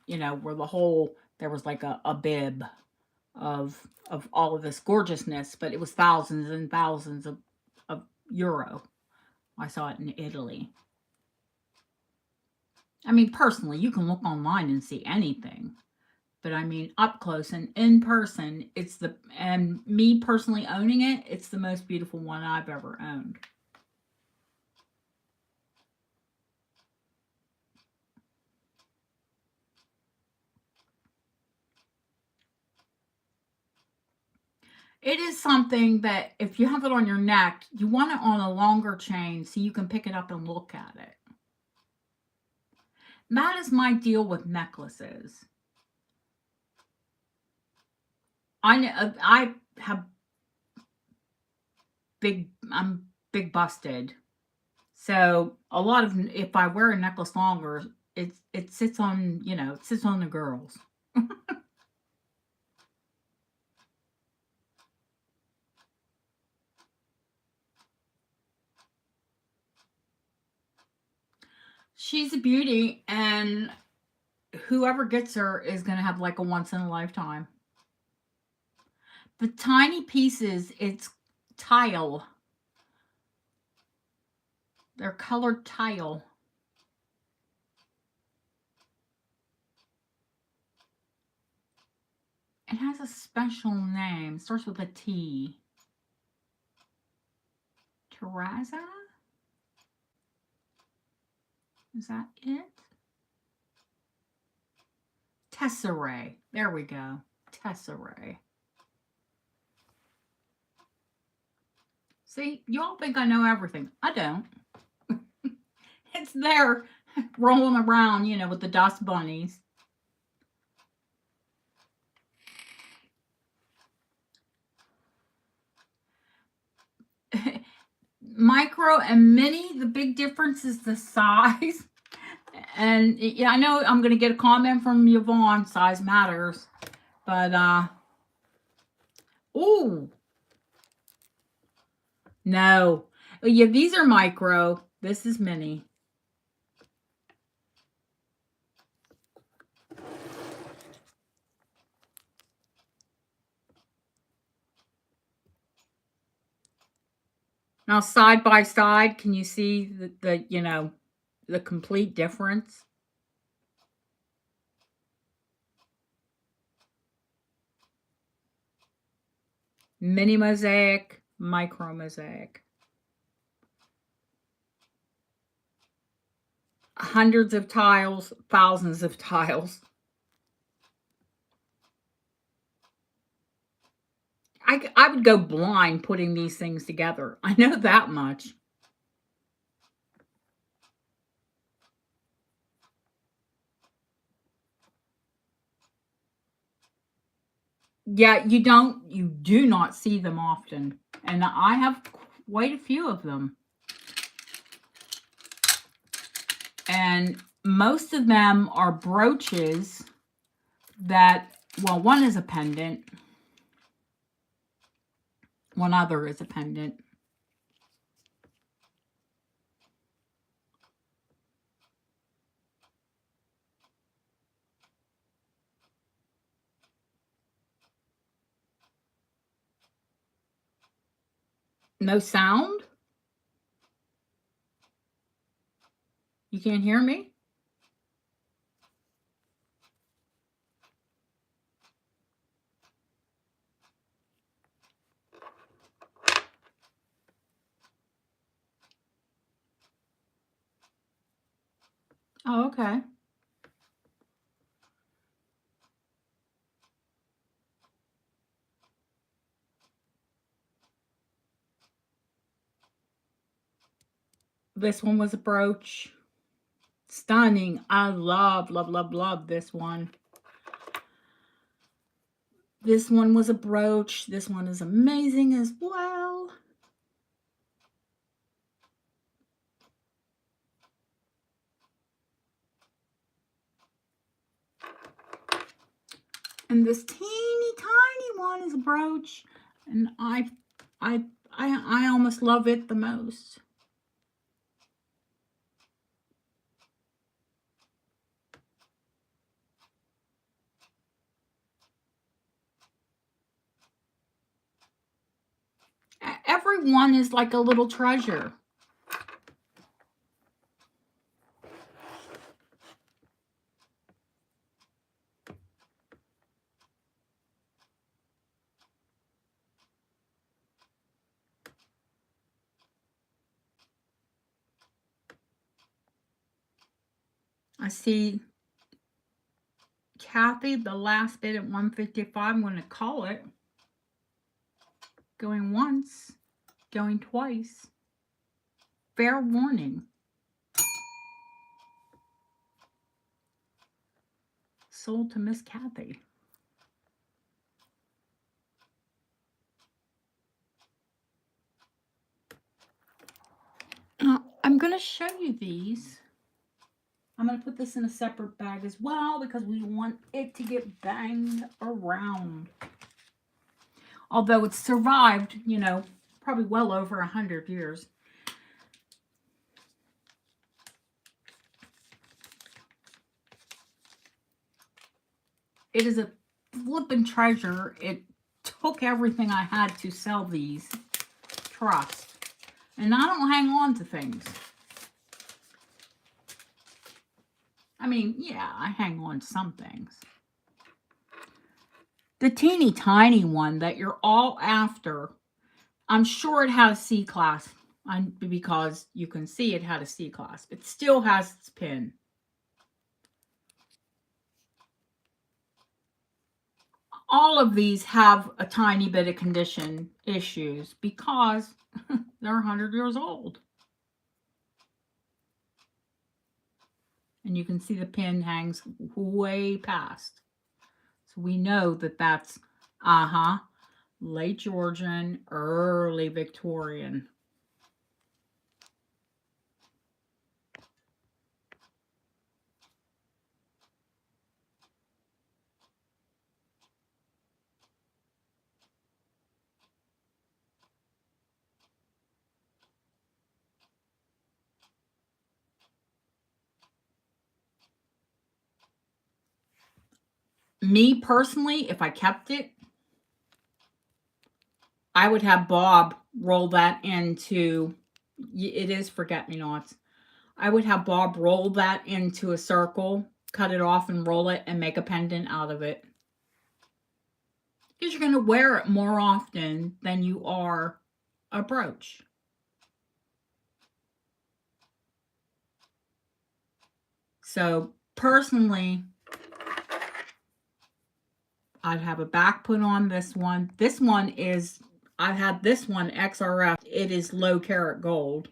where there was like a bib of all of this gorgeousness, but it was thousands and thousands of euro. I saw it in Italy. I mean, personally, you can look online and see anything. But I mean, up close and in person, and me personally owning it, it's the most beautiful one I've ever owned. It is something that if you have it on your neck, you want it on a longer chain so you can pick it up and look at it. That is my deal with necklaces. I have I'm big busted. So a lot of, if I wear a necklace longer, it sits on, it sits on the girls. She's a beauty, and whoever gets her is going to have like a once in a lifetime. The tiny pieces, it's tile. They're colored tile. It has a special name. It starts with a T. Terrazza? Is that it? Tesserae. There we go. Tesserae. See, y'all think I know everything. I don't. It's there rolling around, you know, with the dust bunnies. Micro and mini, the big difference is the size. And yeah, I know I'm going to get a comment from Yvonne, size matters. But, ooh. No. Yeah, these are micro. This is mini. Now, side by side, can you see the you know, the complete difference? Mini mosaic, micro mosaic. Hundreds of tiles, thousands of tiles. I would go blind putting these things together. I know that much. Yeah, you do not see them often. And I have quite a few of them. And most of them are brooches that, well, one is a pendant. One other is a pendant. No sound? You can't hear me? Oh, okay. This one was a brooch. Stunning. I love, love, love, love this one. This one was a brooch. This one is amazing as well. And this teeny tiny one is a brooch. And I almost love it the most. Every one is like a little treasure. I see Kathy, the last bid at 155. I'm going to call it. Going once, going twice. Fair warning. Sold to Miss Kathy. Now, I'm going to show you these. I'm going to put this in a separate bag as well because we want it to get banged around. Although it's survived, you know, probably well over 100 years. It is a flippin' treasure. It took everything I had to sell these. trust. And I don't hang on to things. I mean, yeah, I hang on to some things. The teeny tiny one that you're all after, I'm sure it has C-class because you can see it had a C-class. It still has its pin. All of these have a tiny bit of condition issues because they're 100 years old. And you can see the pin hangs way past. So we know that that's, late Georgian, early Victorian. Me personally, if I kept it, I would have Bob roll that into, it is forget-me-nots. I would have Bob roll that into a circle, cut it off and roll it and make a pendant out of it. Because you're going to wear it more often than you are a brooch. So personally, I'd have a back put on this one. This one is, I've had this one XRF. It is low carat gold.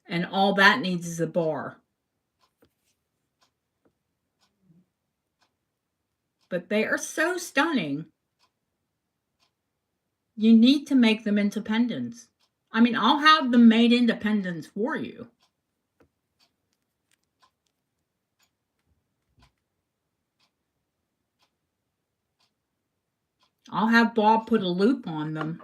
And all that needs is a bar. But they are so stunning. You need to make them into pendants. I mean, I'll have them made into pendants for you. I'll have Bob put a loop on them.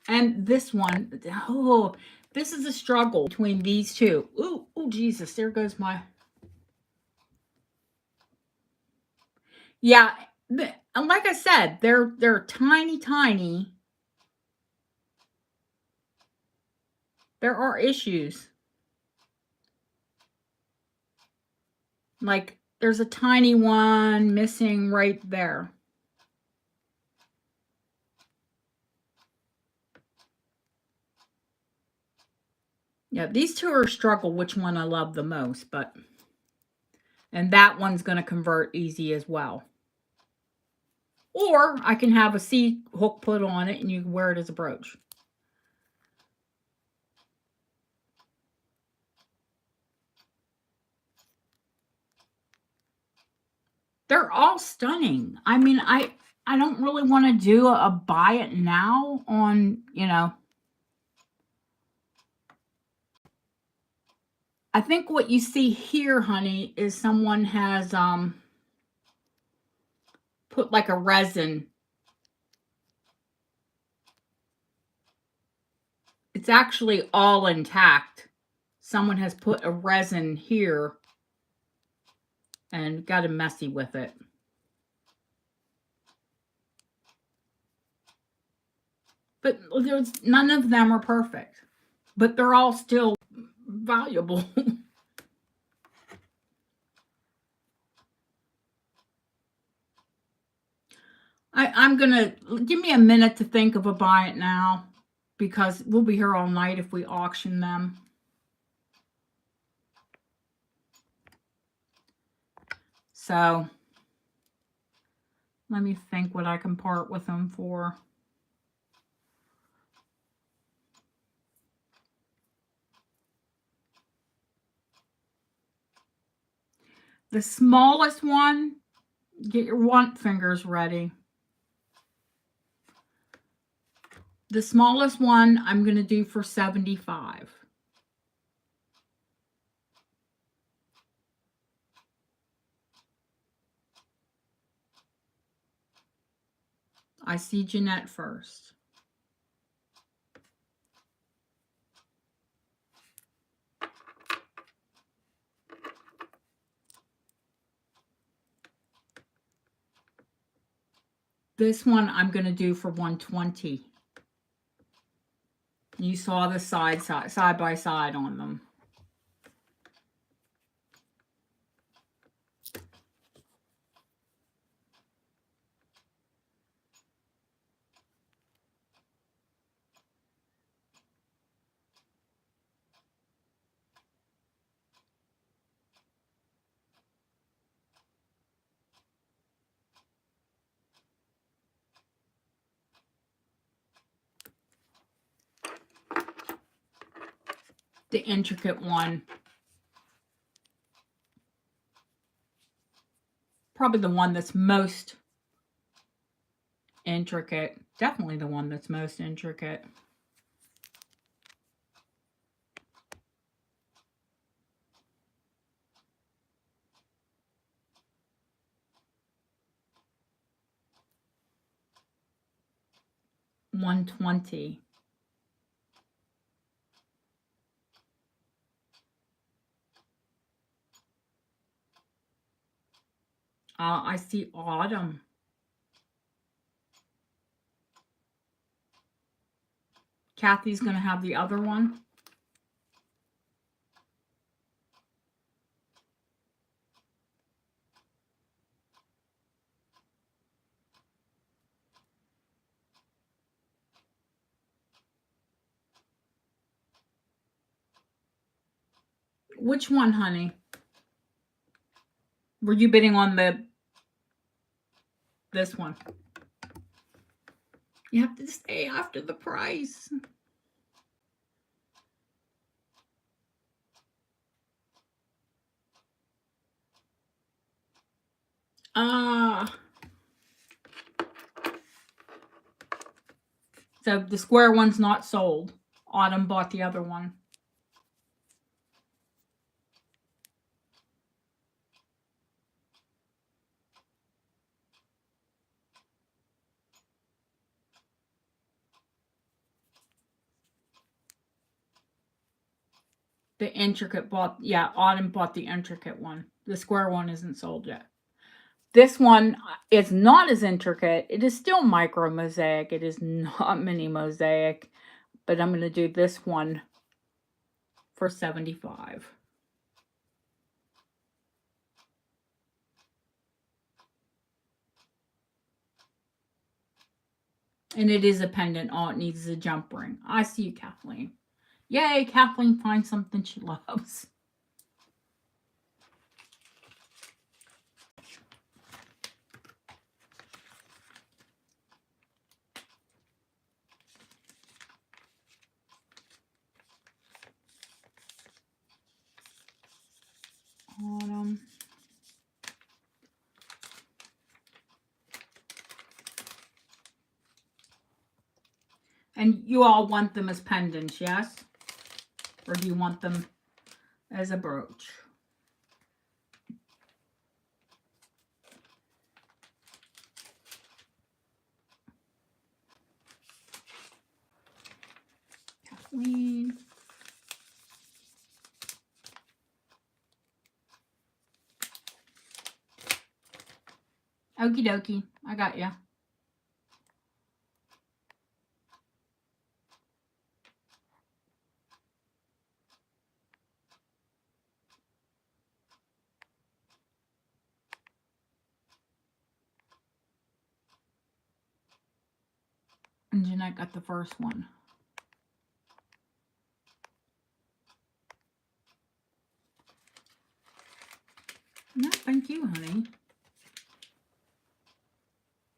And this one, oh, this is a struggle between these two. Ooh, oh, Jesus, there goes my... Yeah, like I said, they're tiny, tiny. There are issues. Like, there's a tiny one missing right there. Yeah, these two are a struggle which one I love the most, but... And that one's going to convert easy as well. Or I can have a C hook put on it and you can wear it as a brooch. They're all stunning. I mean, I don't really want to do a buy it now on, you know. I think what you see here, honey, is someone has put like a resin. It's actually all intact. Someone has put a resin here and got messy with it. But none of them are perfect. But they're all still valuable. I'm going to... Give me a minute to think of a buy it now. Because we'll be here all night if we auction them. So, let me think what I can part with them for. The smallest one, get your want fingers ready. The smallest one I'm going to do for $75. I see Jeanette first. This one I'm going to do for 120. You saw the side by side on them. The intricate one. Probably the one that's most intricate. Definitely the one that's most intricate. $120. I see autumn. Kathy's going to have the other one. Which one, honey? Were you bidding on this one? You have to stay after the price. So the square one's not sold. Autumn bought the other one. The intricate bought, yeah, Autumn bought the intricate one. The square one isn't sold yet. This one is not as intricate. It is still micro mosaic. It is not mini mosaic. But I'm going to do this one for $75. And it is a pendant. All it needs is a jump ring. I see you, Kathleen. Yay, Kathleen finds something she loves. Autumn. And you all want them as pendants, yes? Or do you want them as a brooch? Kathleen. Okie dokie. I got ya. And Jeanette got the first one. No, thank you, honey.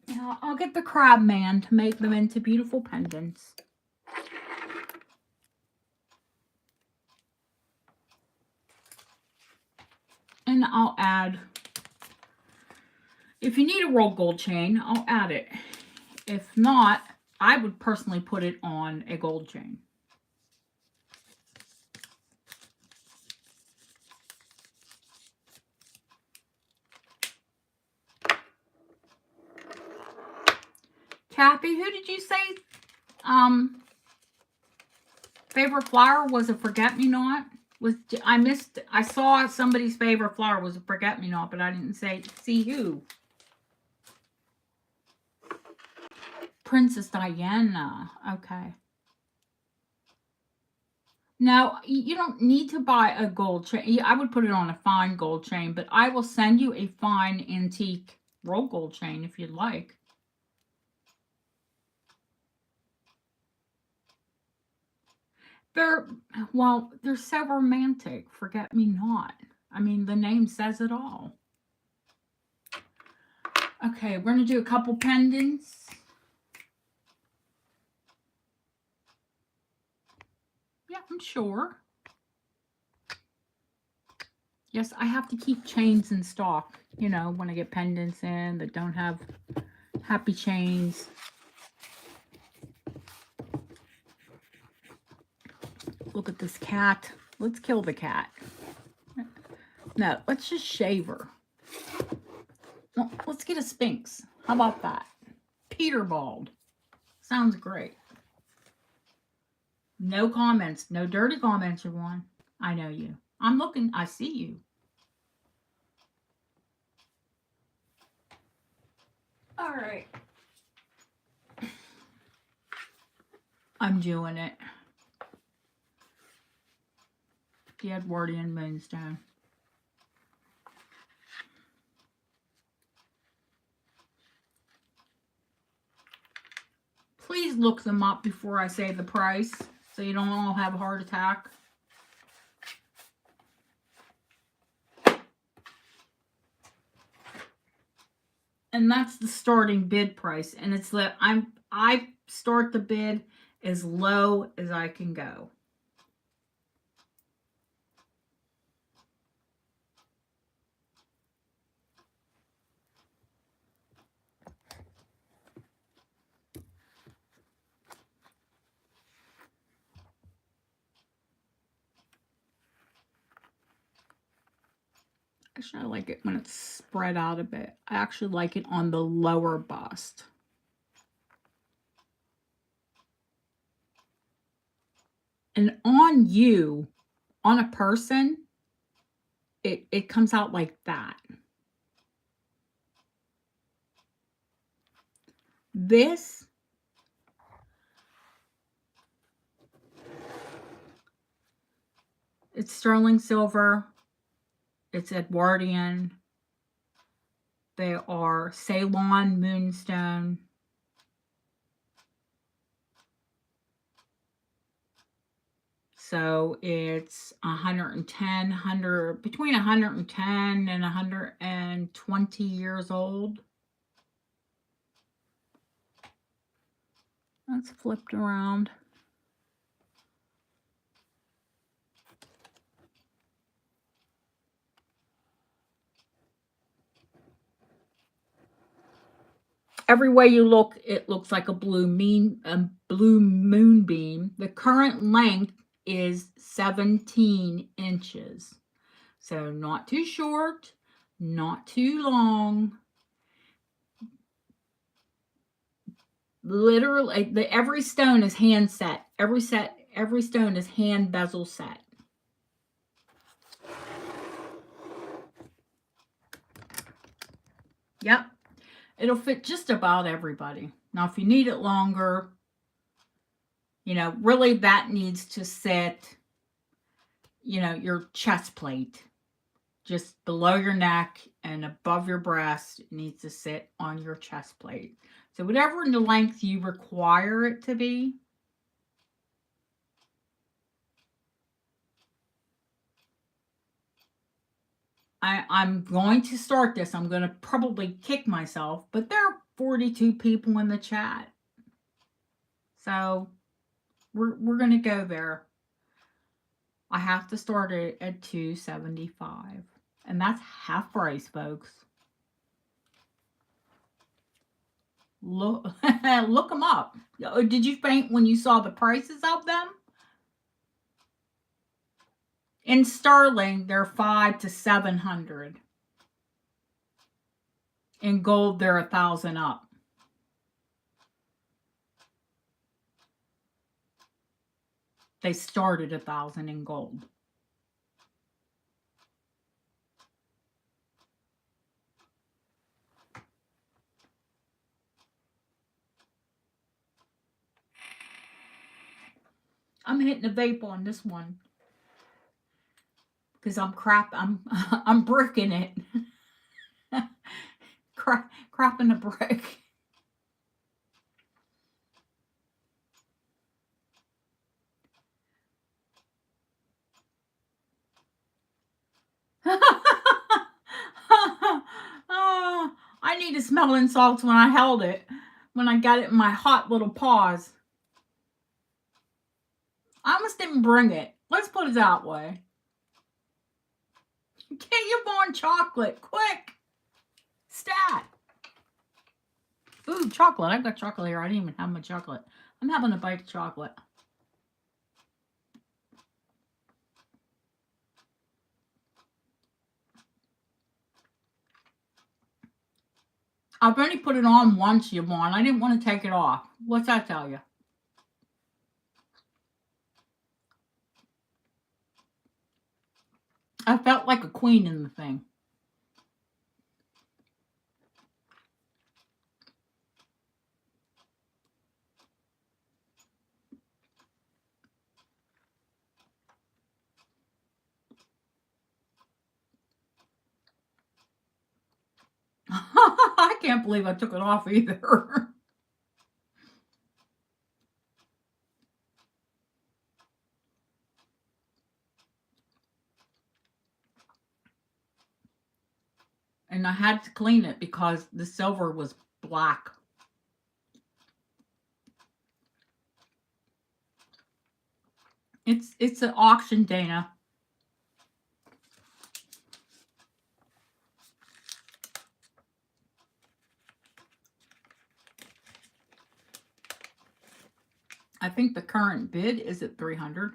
Yeah, I'll get the crab man to make them into beautiful pendants. And I'll add, if you need a rolled gold chain, I'll add it. If not, I would personally put it on a gold chain. Kathy, who did you say favorite flower was a forget-me-not? I saw somebody's favorite flower was a forget-me-not, but I didn't see who. Princess Diana. Okay. Now, you don't need to buy a gold chain. I would put it on a fine gold chain, but I will send you a fine antique roll gold chain if you'd like. They're so romantic. Forget me not. I mean, the name says it all. Okay, we're going to do a couple pendants. Yeah, I'm sure. Yes, I have to keep chains in stock, you know, when I get pendants in that don't have happy chains. Look at this cat. Let's kill the cat. No, let's just shave her. No, let's get a Sphinx. How about that? Peter Bald. Sounds great. No comments. No dirty comments, everyone. I know you. I'm looking. I see you. All right. I'm doing it. The Edwardian Moonstone. Please look them up before I say the price so you don't all have a heart attack. And that's the starting bid price. And it's that I start the bid as low as I can go. Actually, I like it when it's spread out a bit. I actually like it on the lower bust. And on you, on a person, it comes out like that. This it's sterling silver. It's Edwardian. They are Ceylon moonstone. So it's 110, between 110 and 120 years old. That's flipped around. Every way you look, it looks like a blue moonbeam. The current length is 17 inches. So not too short, not too long. Literally, every stone is hand set. Every stone is hand bezel set. Yep. It'll fit just about everybody. Now, if you need it longer, you know, really that needs to sit, you know, your chest plate. Just below your neck and above your breast. It needs to sit on your chest plate. So whatever in the length you require it to be. I'm going to start this. I'm going to probably kick myself, but there are 42 people in the chat. So we're going to go there. I have to start it at $275. And that's half price, folks. Look, look them up. Did you faint when you saw the prices of them? In sterling, they're $500 to $700. In gold, they're $1,000 up. They start at $1,000 in gold. I'm hitting the vape on this one because I'm bricking it. Crapping a brick. Oh, I need to smelling salts when I held it. When I got it in my hot little paws. I almost didn't bring it. Let's put it that way. Get your Vaughn chocolate, quick! Stat! Ooh, chocolate. I've got chocolate here. I didn't even have my chocolate. I'm having a bite of chocolate. I've only put it on once, Yvonne. I didn't want to take it off. What's that tell you? I felt like a queen in the thing. I can't believe I took it off either. And I had to clean it because the silver was black. It's an auction, Dana. I think the current bid is at $300.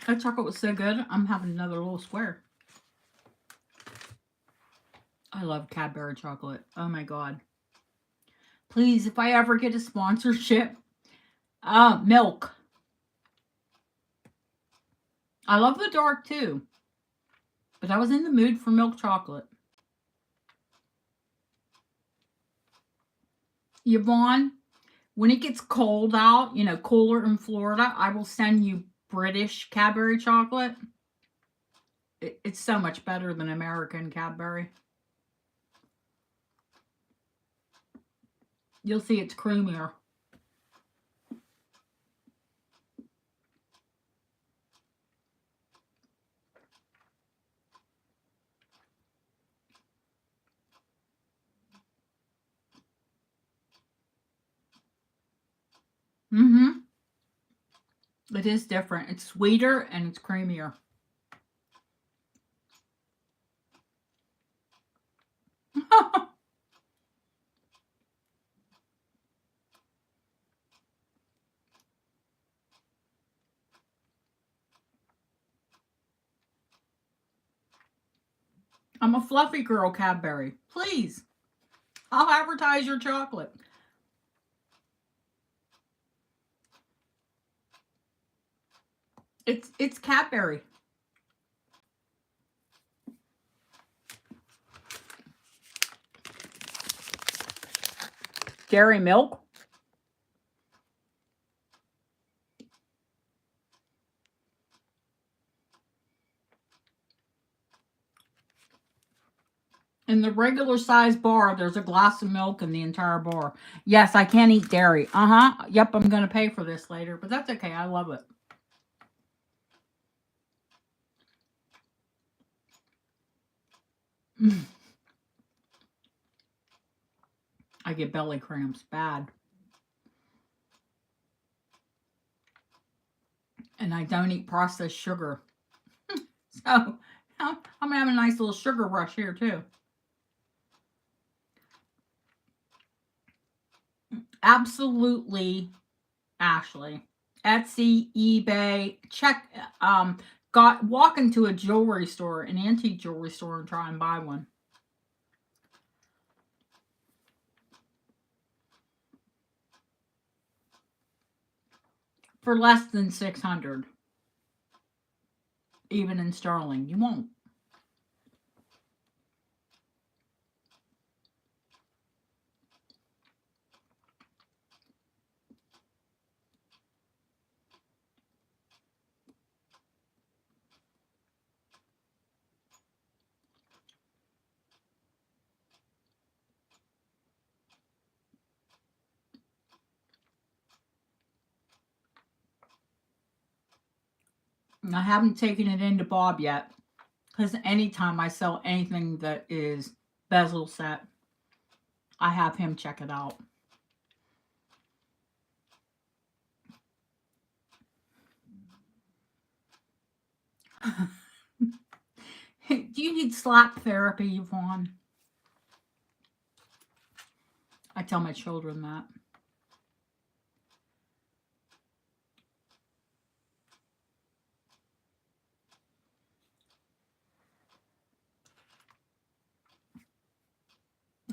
That chocolate was so good, I'm having another little square. I love Cadbury chocolate. Oh my god. Please, if I ever get a sponsorship, milk. I love the dark too, but I was in the mood for milk chocolate. Yvonne, when it gets cold out, cooler in Florida, I will send you British Cadbury chocolate. It's so much better than American Cadbury. You'll see it's creamier. Mm-hmm. It is different. It's sweeter and it's creamier. I'm a fluffy girl, Cadbury. Please. I'll advertise your chocolate. It's Cadbury. Dairy milk. In the regular size bar, there's a glass of milk in the entire bar. Yes, I can't eat dairy. Yep, I'm going to pay for this later, but that's okay. I love it. I get belly cramps bad. And I don't eat processed sugar. So I'm going to have a nice little sugar rush here too. Absolutely, Ashley. Etsy, eBay, check, walk into a jewelry store, an antique jewelry store, and try and buy one. For less than $600. Even in sterling, you won't. I haven't taken it into Bob yet. Because anytime I sell anything that is bezel set, I have him check it out. Do you need slap therapy, Yvonne? I tell my children that.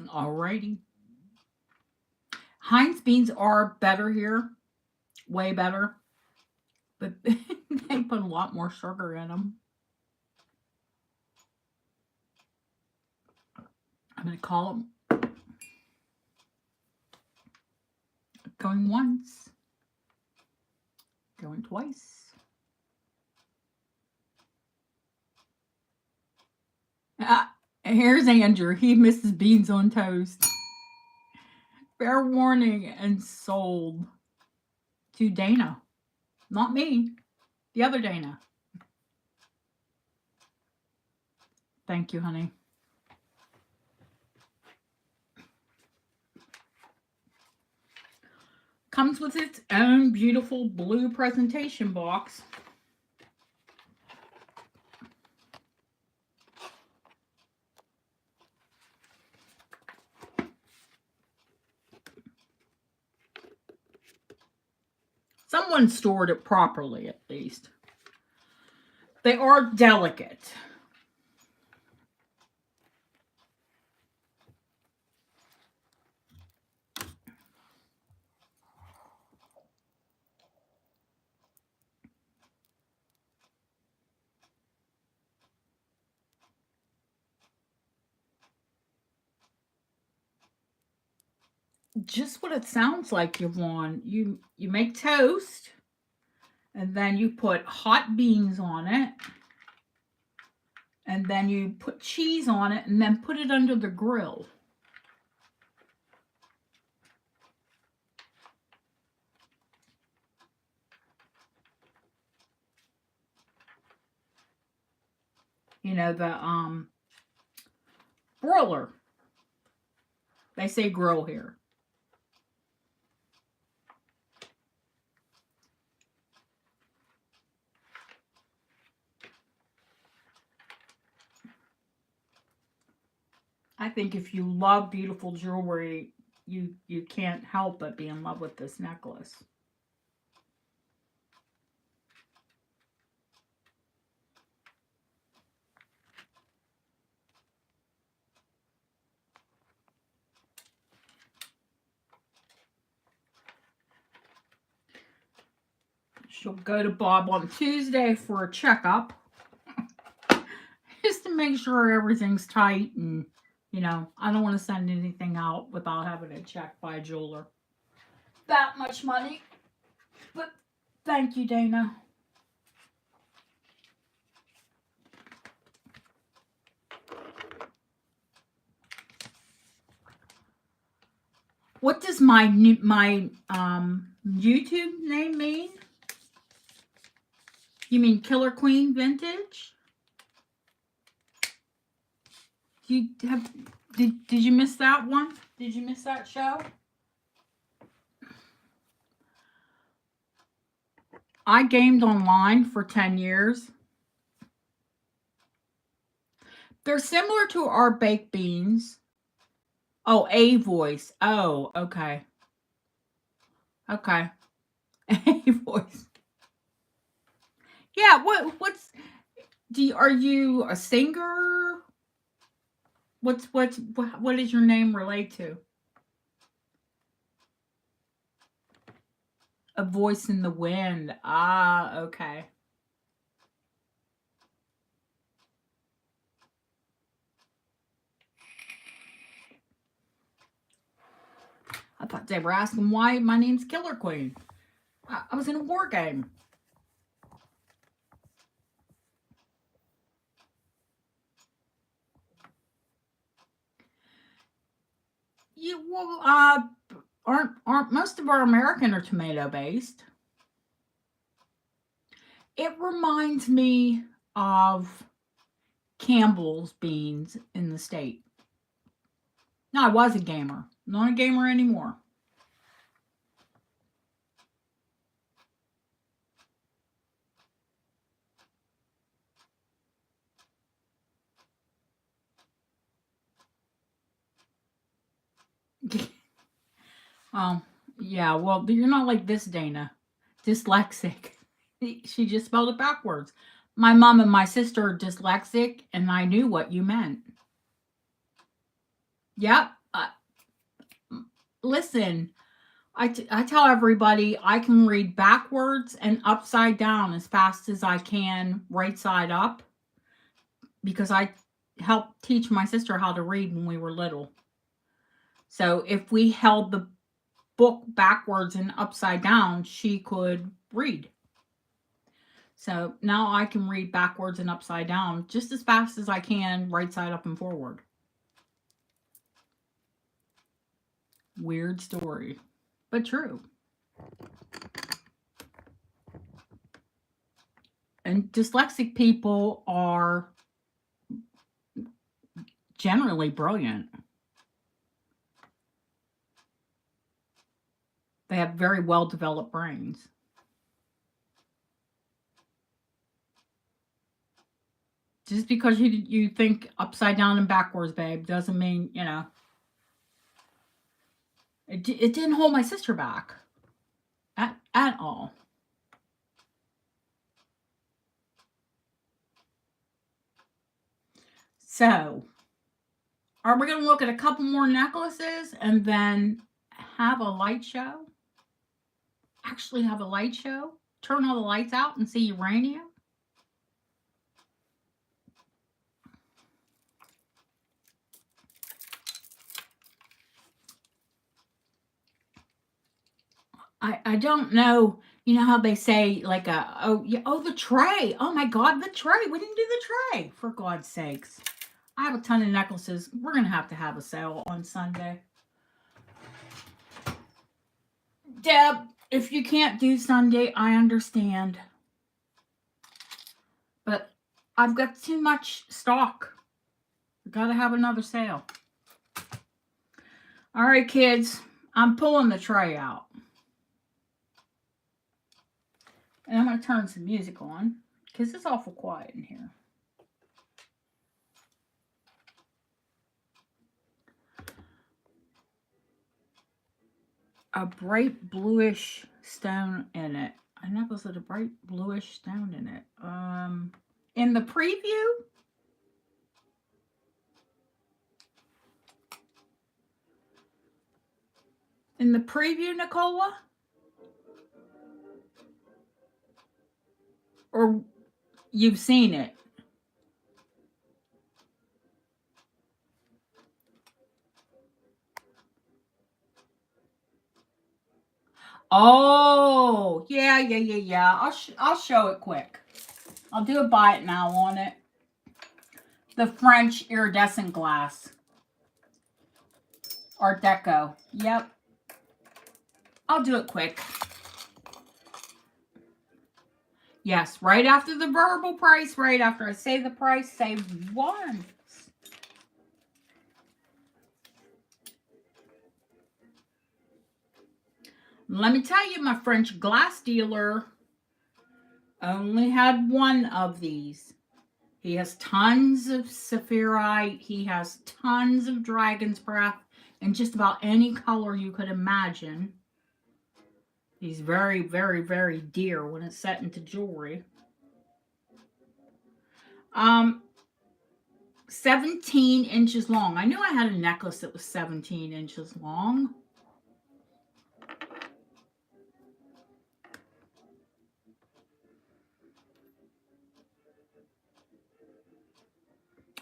Alrighty. Heinz beans are better here. Way better. But they put a lot more sugar in them. I'm going to call them. Going once. Going twice. Here's Andrew. He misses beans on toast. Fair warning and sold to Dana. Not me. The other Dana. Thank you, honey. Comes with its own beautiful blue presentation box. Someone stored it properly, at least. They are delicate. Just what it sounds like, Yvonne. You make toast, and then you put hot beans on it, and then you put cheese on it, and then put it under the grill. You know, the broiler. They say grill here. I think if you love beautiful jewelry, you can't help but be in love with this necklace. She'll go to Bob on Tuesday for a checkup. Just to make sure everything's tight and, you know, I don't want to send anything out without having it checked by a jeweler. That much money. But thank you, Dana. What does my YouTube name mean? You mean Killer Queen Vintage? Did you miss that one? Did you miss that show? I gamed online for 10 years. They're similar to our baked beans. Oh, A voice. Oh, okay. Okay. A voice. Yeah, are you a singer? What does your name relate to? A voice in the wind. Ah, okay. I thought they were asking why my name's Killer Queen. I was in a war game. Aren't most of our American are tomato based? It reminds me of Campbell's beans in the state. No, I was a gamer. Not a gamer anymore. Yeah, well, you're not like this, Dana. Dyslexic. She just spelled it backwards. My mom and my sister are dyslexic, and I knew what you meant. Yep. Listen, I tell everybody I can read backwards and upside down as fast as I can right side up because I helped teach my sister how to read when we were little. So if we held the book backwards and upside down, she could read. So now I can read backwards and upside down just as fast as I can right side up and forward. Weird story, but true. And dyslexic people are generally brilliant. They have very well developed brains. Just because you think upside down and backwards, babe, doesn't mean, you know. It didn't hold my sister back at all. So, are we going to look at a couple more necklaces and then have a light show? Actually have a light show? Turn all the lights out and see uranium? I don't know. You know how they say like the tray. Oh my God, the tray. We didn't do the tray, for God's sakes. I have a ton of necklaces. We're going to have a sale on Sunday. Deb, if you can't do Sunday, I understand. But I've got too much stock. We got to have another sale. All right, kids. I'm pulling the tray out. And I'm going to turn some music on because it's awful quiet in here. A bright bluish stone in it. A necklace with a bright bluish stone in it. In the preview, Nicola? Or you've seen it? Oh, yeah. I'll show it quick. I'll do a buy it now on it. The French iridescent glass. Art Deco. Yep. I'll do it quick. Yes, right after the verbal price, right after I say the price, say once. Let me tell you, my French glass dealer only had one of these. He has tons of Saphirite. He has tons of Dragon's Breath in just about any color you could imagine. He's very, very, very dear when it's set into jewelry. 17 inches long. I knew I had a necklace that was 17 inches long.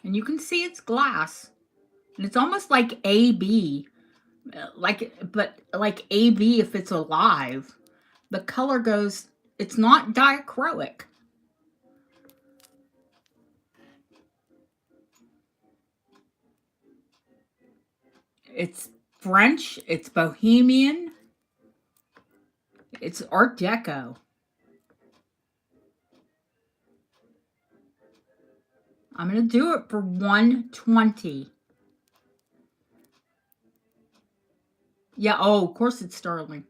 And you can see it's glass. And it's almost like AB. But like AB if it's alive. The color goes, it's not diachroic. It's French, it's Bohemian, it's Art Deco. I'm going to do it for 120. Yeah, oh, of course it's sterling.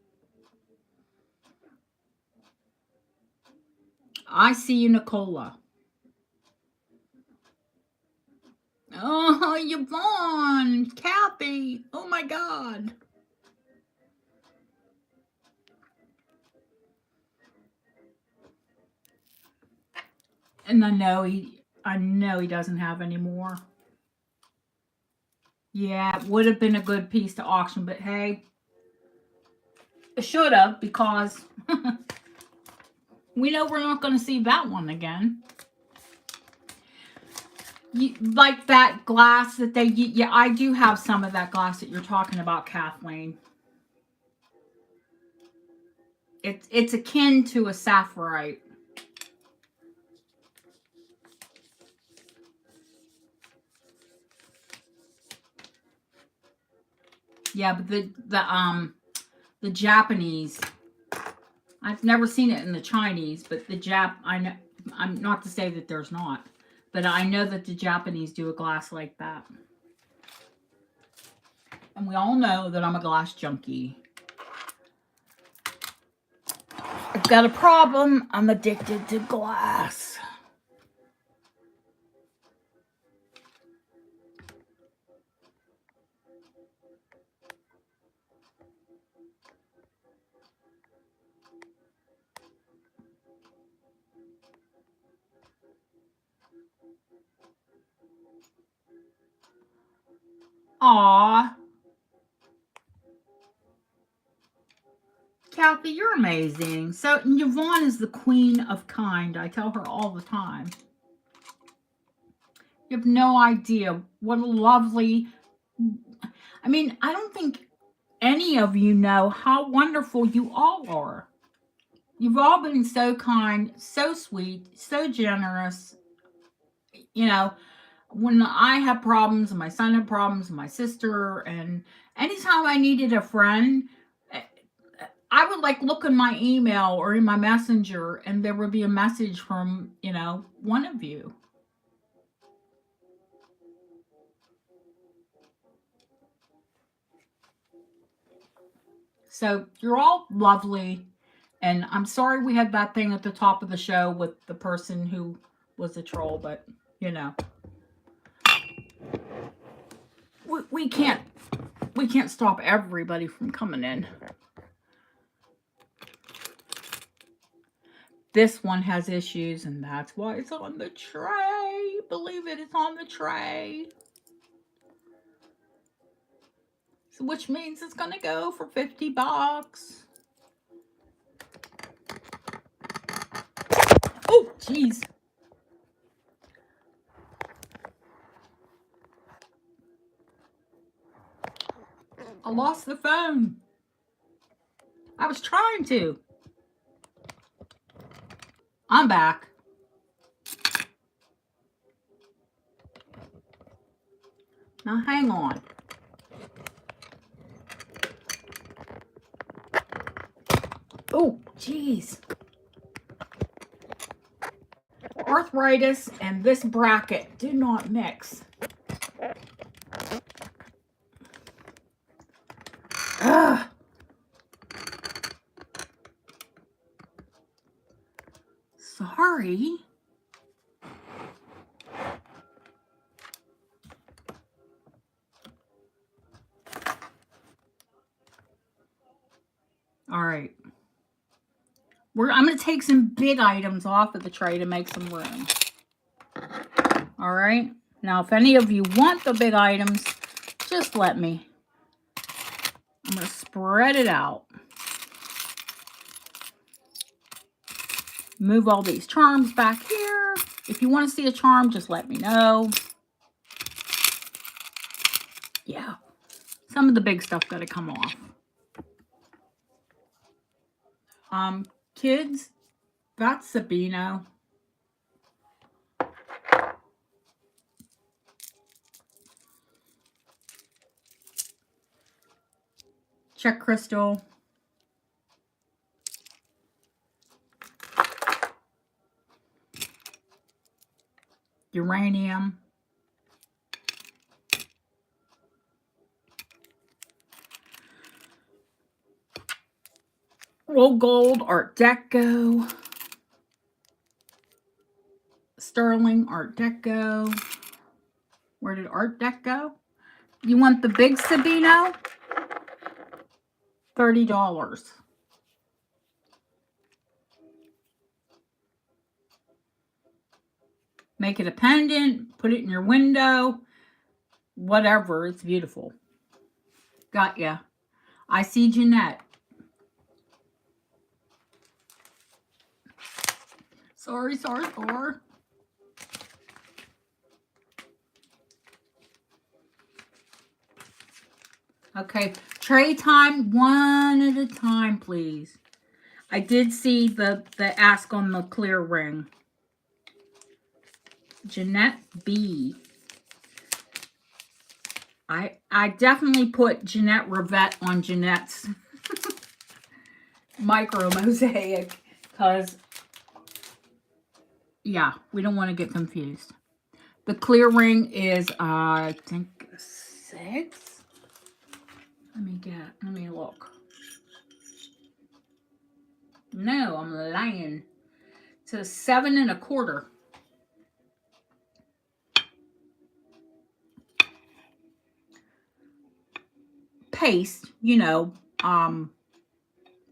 I see you, Nicola. Oh, Yvonne, Kathy. Oh my God. And I know he doesn't have any more. Yeah, it would have been a good piece to auction, but hey, it should have, because we know we're not going to see that one again. Like that glass that they, yeah, I do have some of that glass that you're talking about, Kathleen. It's akin to a sapphirite. Yeah, but the Japanese, I've never seen it in the Chinese, but I know, I'm not to say that there's not, but I know that the Japanese do a glass like that. And we all know that I'm a glass junkie. I've got a problem. I'm addicted to glass. Aw. Kathy, you're amazing. So Yvonne is the queen of kind. I tell her all the time. You have no idea what a lovely... I mean, I don't think any of you know how wonderful you all are. You've all been so kind, so sweet, so generous. You know, when I have problems, and my son had problems, and my sister, and anytime I needed a friend, I would like look in my email or in my messenger, and there would be a message from, one of you. So you're all lovely. And I'm sorry we had that thing at the top of the show with the person who was a troll, but we can't stop everybody from coming in. This one has issues, and that's why it's on the tray. Believe it, it's on the tray. So, which means it's gonna go for $50. Oh, jeez. I lost the phone. I was trying to. I'm back. Now hang on. Oh, jeez. Arthritis and this bracket do not mix. Ugh. Sorry. All right. I'm going to take some big items off of the tray to make some room. All right. Now, if any of you want the big items, just let me. I'm going to spread it out. Move all these charms back here. If you want to see a charm, just let me know. Yeah. Some of the big stuff got to come off. Kids, that's Sabino. Check crystal. uranium. Roll gold, Art Deco. Sterling, Art Deco. Where did Art Deco go? You want the big Sabino? $30. Make it a pendant, put it in your window, whatever. It's beautiful. Got ya. I see Jeanette. Sorry. Okay, tray time, one at a time, please. I did see the ask on the clear ring. Jeanette B. I definitely put Jeanette Rivette on Jeanette's micro mosaic because, yeah, we don't want to get confused. The clear ring is, I think, 6. Let me look. No, I'm lying. It's a 7 1/4. Paste, you know,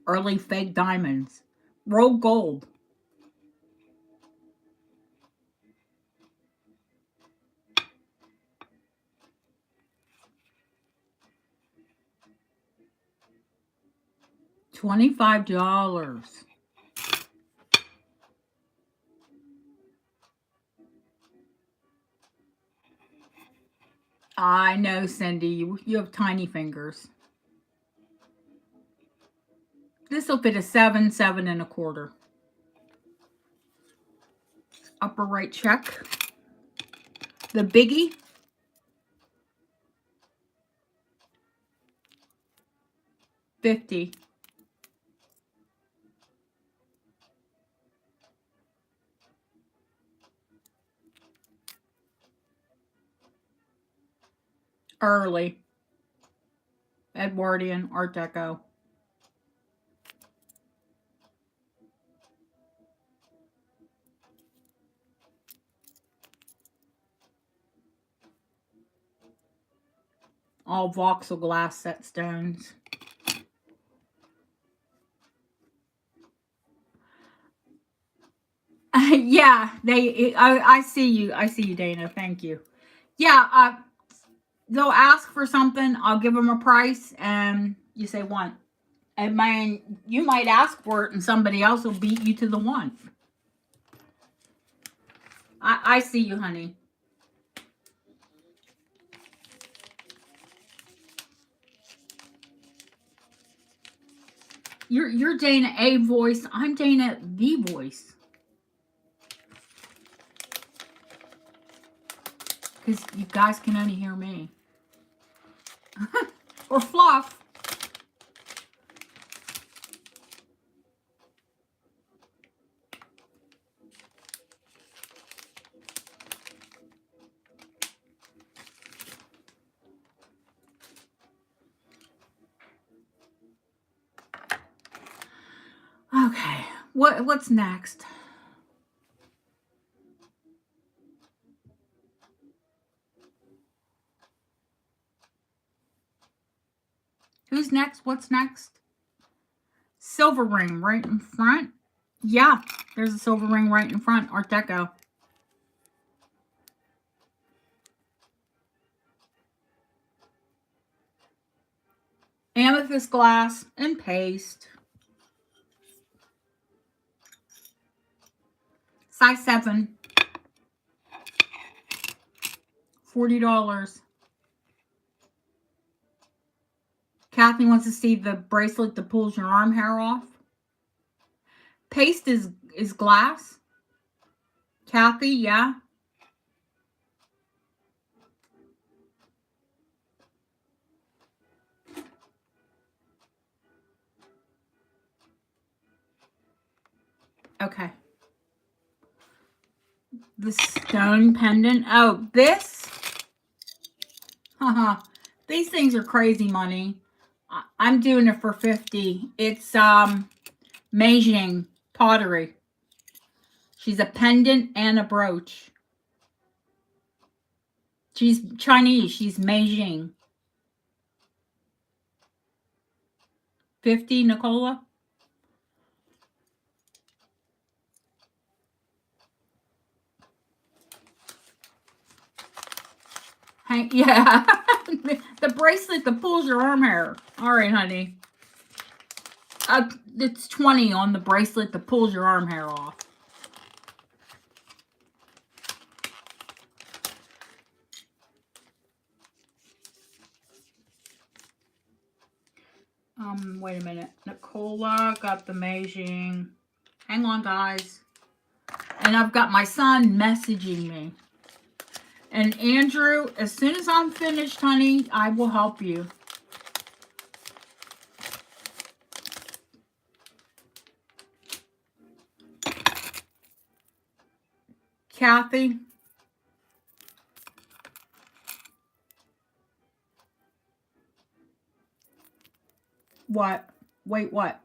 early fake diamonds. Roll gold. $25. I know, Cindy, you have tiny fingers. This will fit a 7 1/4. Upper right check. The biggie. $50. Early. Edwardian, Art Deco. All voxel glass set stones. Yeah, I see you. I see you, Dana. Thank you. Yeah, they'll ask for something. I'll give them a price, and you say one. And man, you might ask for it, and somebody else will beat you to the one. I see you, honey. You're Dana A voice. I'm Dana V voice. Because you guys can only hear me. Or Fluff. Okay, what's next? Who's next? What's next? Silver ring right in front. Yeah, there's a silver ring right in front. Art Deco. Amethyst glass and paste. Size 7. $40. Kathy wants to see the bracelet that pulls your arm hair off. Paste is glass. Kathy, yeah. Okay. The stone pendant. Oh, this? Haha. These things are crazy money. I'm doing it for 50. It's Meijing pottery. She's a pendant and a brooch. She's Chinese. She's Meijing. 50, Nicola? Hey, yeah. The bracelet that pulls your arm hair. All right, honey. It's 20 on the bracelet that pulls your arm hair off. Wait a minute. Nicola got the Meijing. Hang on, guys. And I've got my son messaging me. And Andrew, as soon as I'm finished, honey, I will help you. Kathy? What? Wait, what?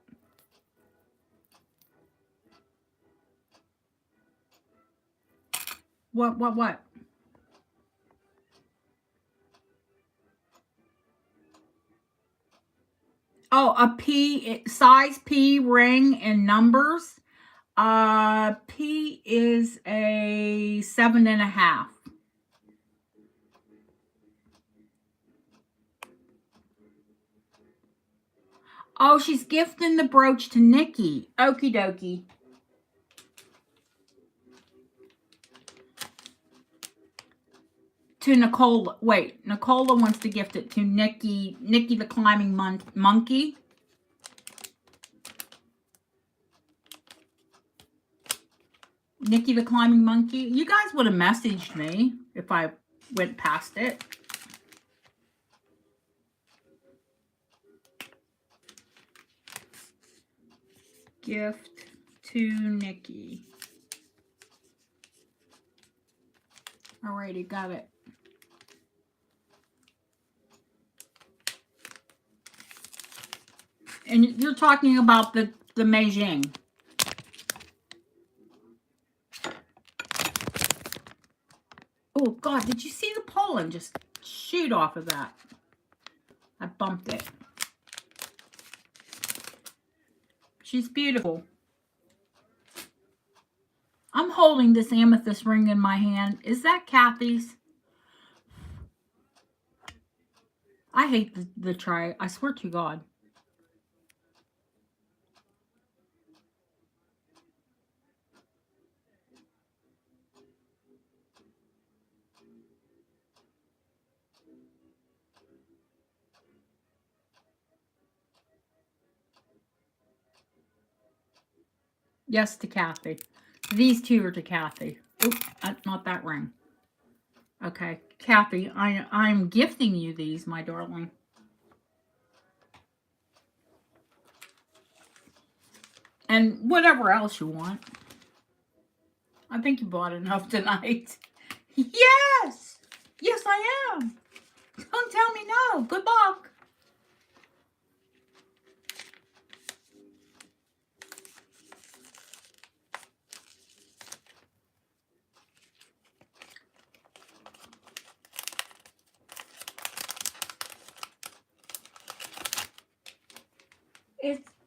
What? Oh, a P, size P ring in numbers. P is a 7.5. Oh, she's gifting the brooch to Nikki. Okie dokie. To Nicola. Wait, Nicola wants to gift it to Nikki. Nikki the climbing monkey. Nikki the climbing monkey. You guys would have messaged me if I went past it. Gift to Nikki. Alrighty, got it. And you're talking about the Meijing. Oh, God, did you see the pollen just shoot off of that? I bumped it. She's beautiful. I'm holding this amethyst ring in my hand. Is that Kathy's? I hate the tray. I swear to God. Yes, to Kathy. These two are to Kathy. Oop, not that ring. Okay, Kathy, I'm gifting you these, my darling. And whatever else you want. I think you bought enough tonight. Yes! Yes, I am. Don't tell me no. Good luck.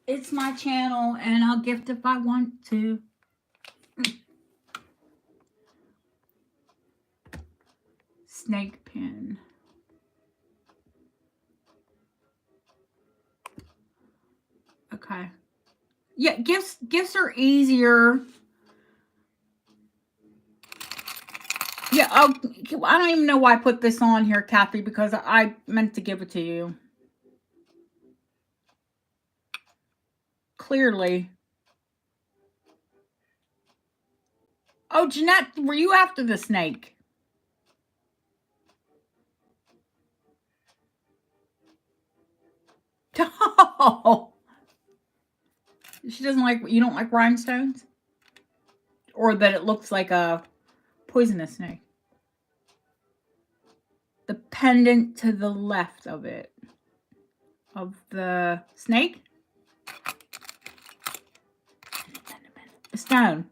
It's my channel, and I'll gift if I want to. Snake pin. Okay. Yeah, gifts are easier. Yeah, I don't even know why I put this on here, Kathy, because I meant to give it to you. Clearly. Oh, Jeanette, were you after the snake? Oh. She doesn't like, you don't like rhinestones? Or that it looks like a poisonous snake. The pendant to the left of it. Of the snake. A stone.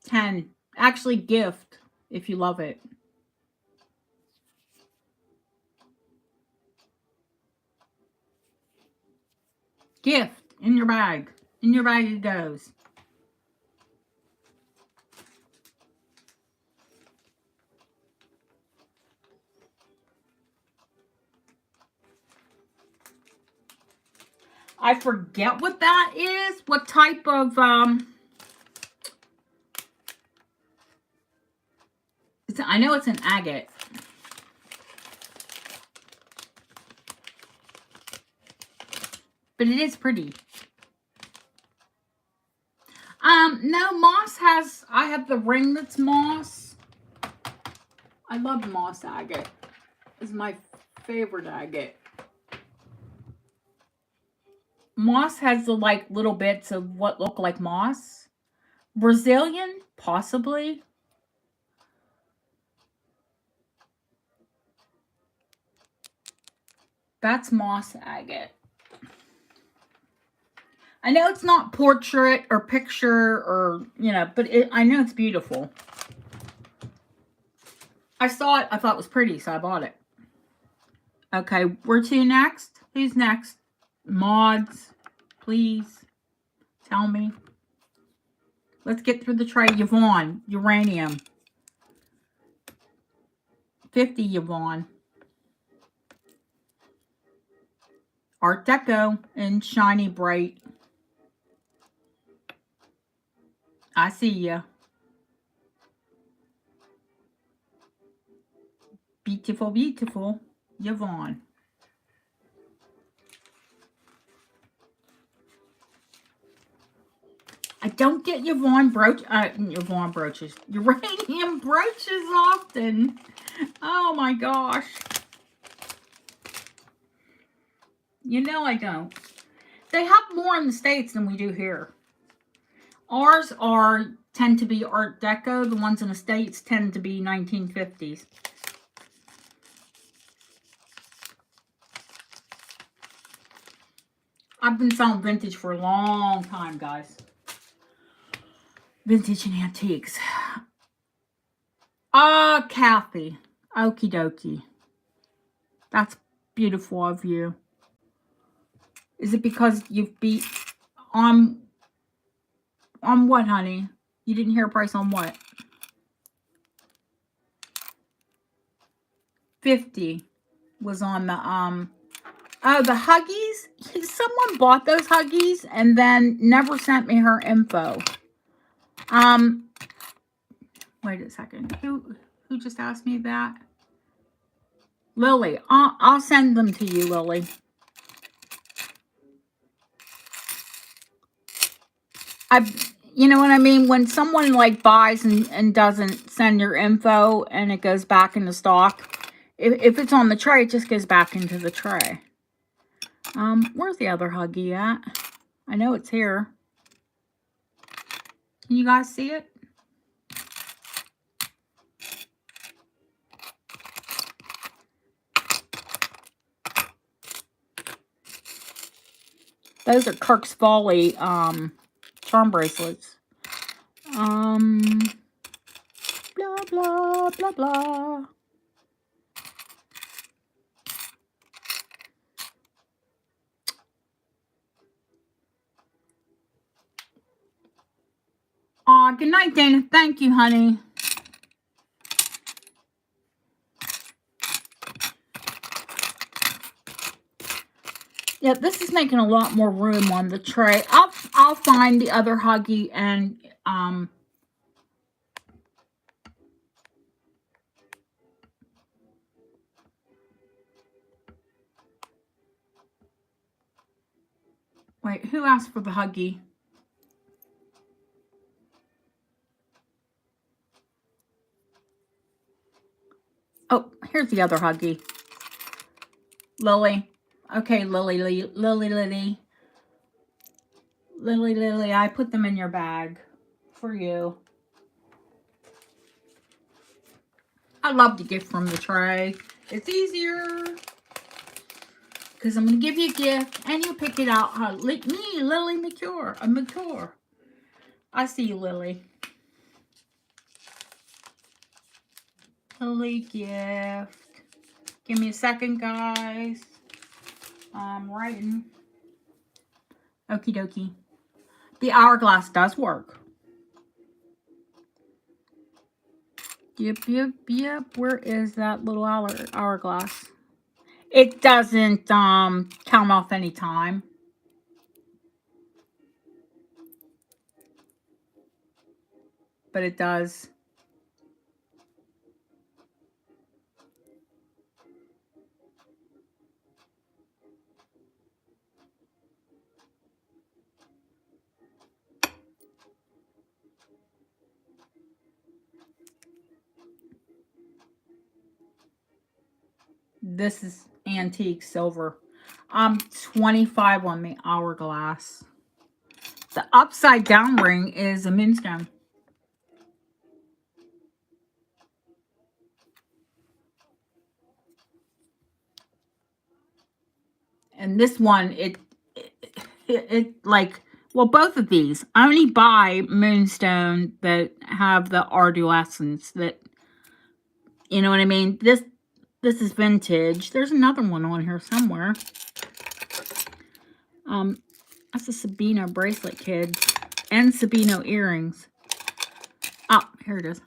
$10. Actually, gift if you love it. Gift in your bag. In your bag it goes. I forget what that is. What type of I know it's an agate. But it is pretty. No, moss has, I have the ring that's moss. I love moss agate. It's my favorite agate. Moss has the like little bits of what look like moss. Brazilian, possibly. That's moss agate. I know it's not portrait or picture or, you know, but I know it's beautiful. I saw it. I thought it was pretty, so I bought it. Okay, where to next? Who's next? Mods, please tell me. Let's get through the tray. Yvonne, uranium. 50, Yvonne. Art Deco and shiny bright. I see ya. Beautiful, beautiful. Yvonne. I don't get Yvonne brooches. Uranium brooches often. Oh my gosh. You know I don't. They have more in the States than we do here. Ours tend to be Art Deco. The ones in the States tend to be 1950s. I've been selling vintage for a long time, guys. Vintage and antiques. Kathy. Okie dokie. That's beautiful of you. Is it because you've beat on what, honey? You didn't hear a price on what? 50 was on the oh, the Huggies. Someone bought those Huggies and then never sent me her info. Wait a second. Who just asked me that? Lily. I'll send them to you, Lily. You know what I mean? When someone like buys and doesn't send your info and it goes back into stock, if it's on the tray, it just goes back into the tray. Where's the other Huggy at? I know it's here. Can you guys see it? Those are Kirk's Folly charm bracelets. Blah, blah, blah, blah. Aw, good night, Dana. Thank you, honey. Yeah, this is making a lot more room on the tray. I'll find the other Huggy and wait, who asked for the Huggy? Oh, here's the other Huggy. Lily. Okay, Lily, I put them in your bag for you. I love to gift from the tray. It's easier because I'm going to give you a gift and you pick it out. Me, Lily McCure. I see you, Lily. Lily gift. Give me a second, guys. I'm writing. Okie dokie. The hourglass does work. Yep. Where is that little hourglass? It doesn't count off any time. But it does. This is antique silver. 25 on the hourglass. The upside down ring is a moonstone. And this one, it like, well, both of these. I only buy moonstone that have the arduescence that, you know what I mean? This is vintage. There's another one on here somewhere. That's a Sabino bracelet, kids. And Sabino earrings. Oh, here it is.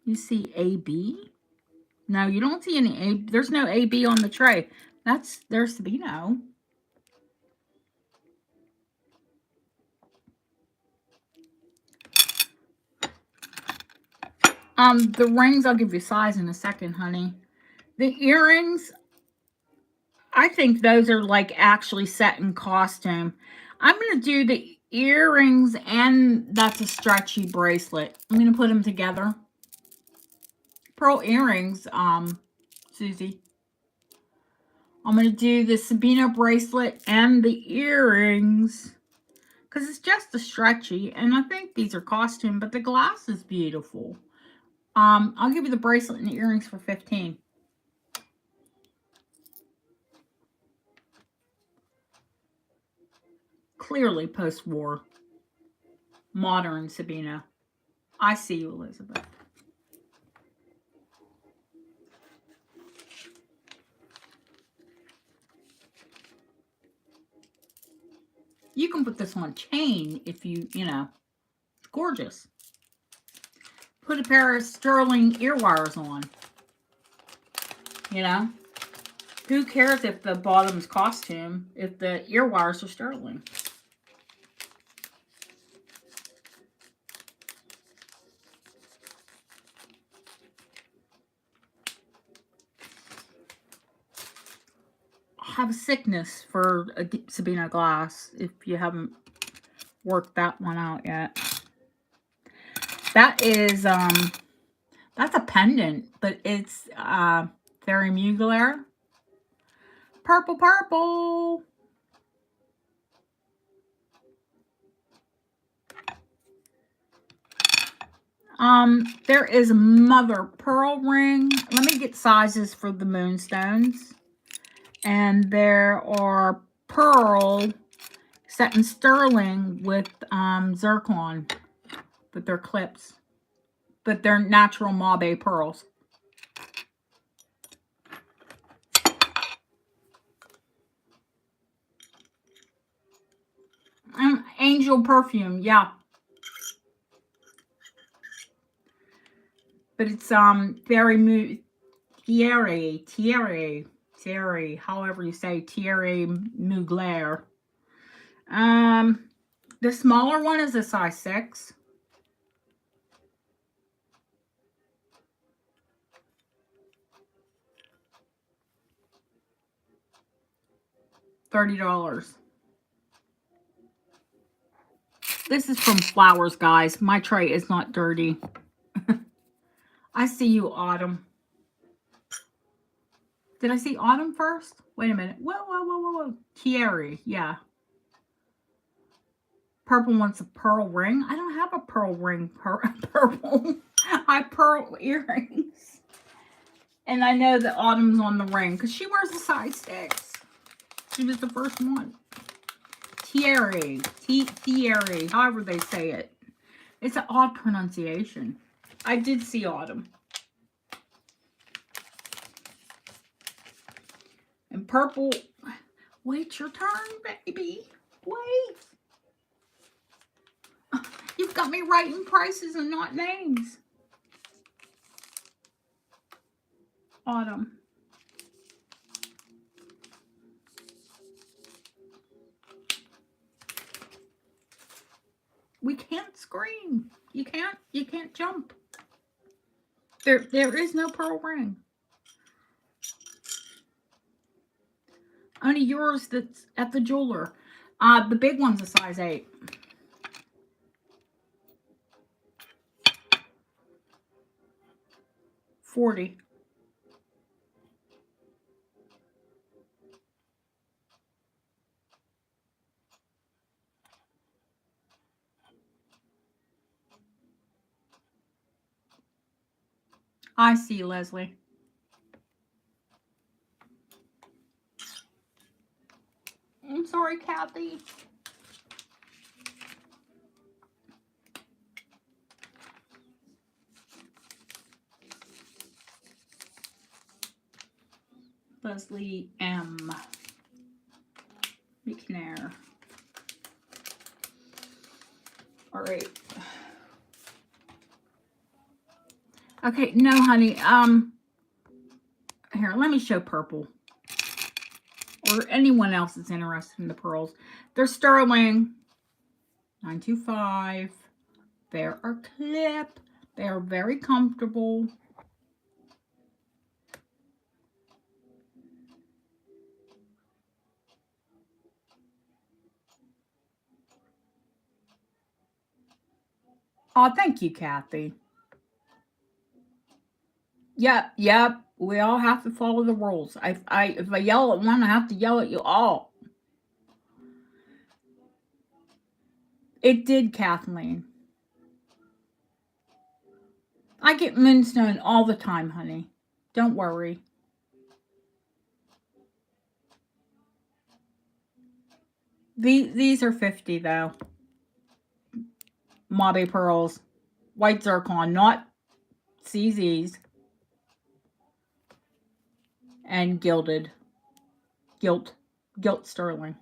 You see AB? No, you don't see any A. There's no AB on the tray. There's Sabino. The rings, I'll give you size in a second, honey. The earrings, I think those are like actually set in costume. I'm going to do the earrings and that's a stretchy bracelet. I'm going to put them together. Pearl earrings, Susie. I'm going to do the Sabino bracelet and the earrings because it's just a stretchy. And I think these are costume, but the glass is beautiful. I'll give you the bracelet and the earrings for $15. Clearly post-war. Modern Sabino. I see you, Elizabeth. You can put this on chain if you know. It's gorgeous. Put a pair of sterling ear wires on. You know? Who cares if the bottom's costume if the ear wires are sterling? I have a sickness for a Sabino glass if you haven't worked that one out yet. That is that's a pendant, but it's Thierry Mugler. Purple. There is a mother pearl ring. Let me get sizes for the moonstones. And there are pearl set in sterling with zircon, but they're clips. But they're natural Mabe pearls. Angel perfume, yeah. But it's very Thierry, however you say, Thierry Mugler. The smaller one is a size 6. $30. This is from Flowers, guys. My tray is not dirty. I see you, Autumn. Did I see Autumn first? Wait a minute. Whoa, whoa, whoa, whoa, whoa. Thierry, yeah. Purple wants a pearl ring. I don't have a pearl ring. Purple. I have pearl earrings. And I know that Autumn's on the ring because she wears a size 6. She was the first one. Thierry. Thierry. However they say it. It's an odd pronunciation. I did see Autumn. And purple. Wait your turn, baby. Wait. You've got me writing prices and not names. Autumn. We can't scream. You can't jump. There is no pearl ring. Only yours that's at the jeweler. The big one's a size 8. $40. I see, Leslie. I'm sorry, Kathy. Leslie M. McNair. All right. Okay, no, honey. Here, let me show purple. Or anyone else that's interested in the pearls. They're sterling. 925. They're a clip. They are very comfortable. Oh, thank you, Kathy. Yep. We all have to follow the rules. If I yell at one, I have to yell at you all. It did, Kathleen. I get moonstone all the time, honey. Don't worry. These are $50 though. Mauve pearls. White zircon, not CZs. And gilded. Gilt sterling.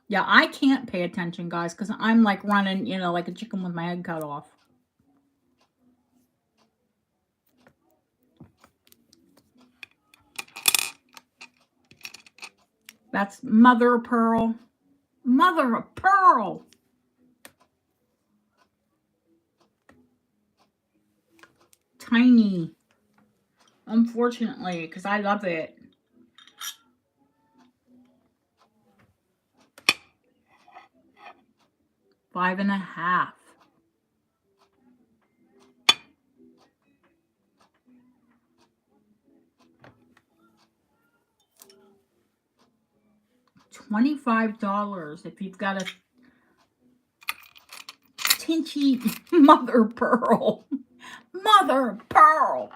Yeah, I can't pay attention, guys, because I'm like running, like a chicken with my head cut off. That's mother of pearl. Mother of pearl. Tiny. Unfortunately, because I love it. $5.50. $25 if you've got a tinchy mother pearl. Mother pearl.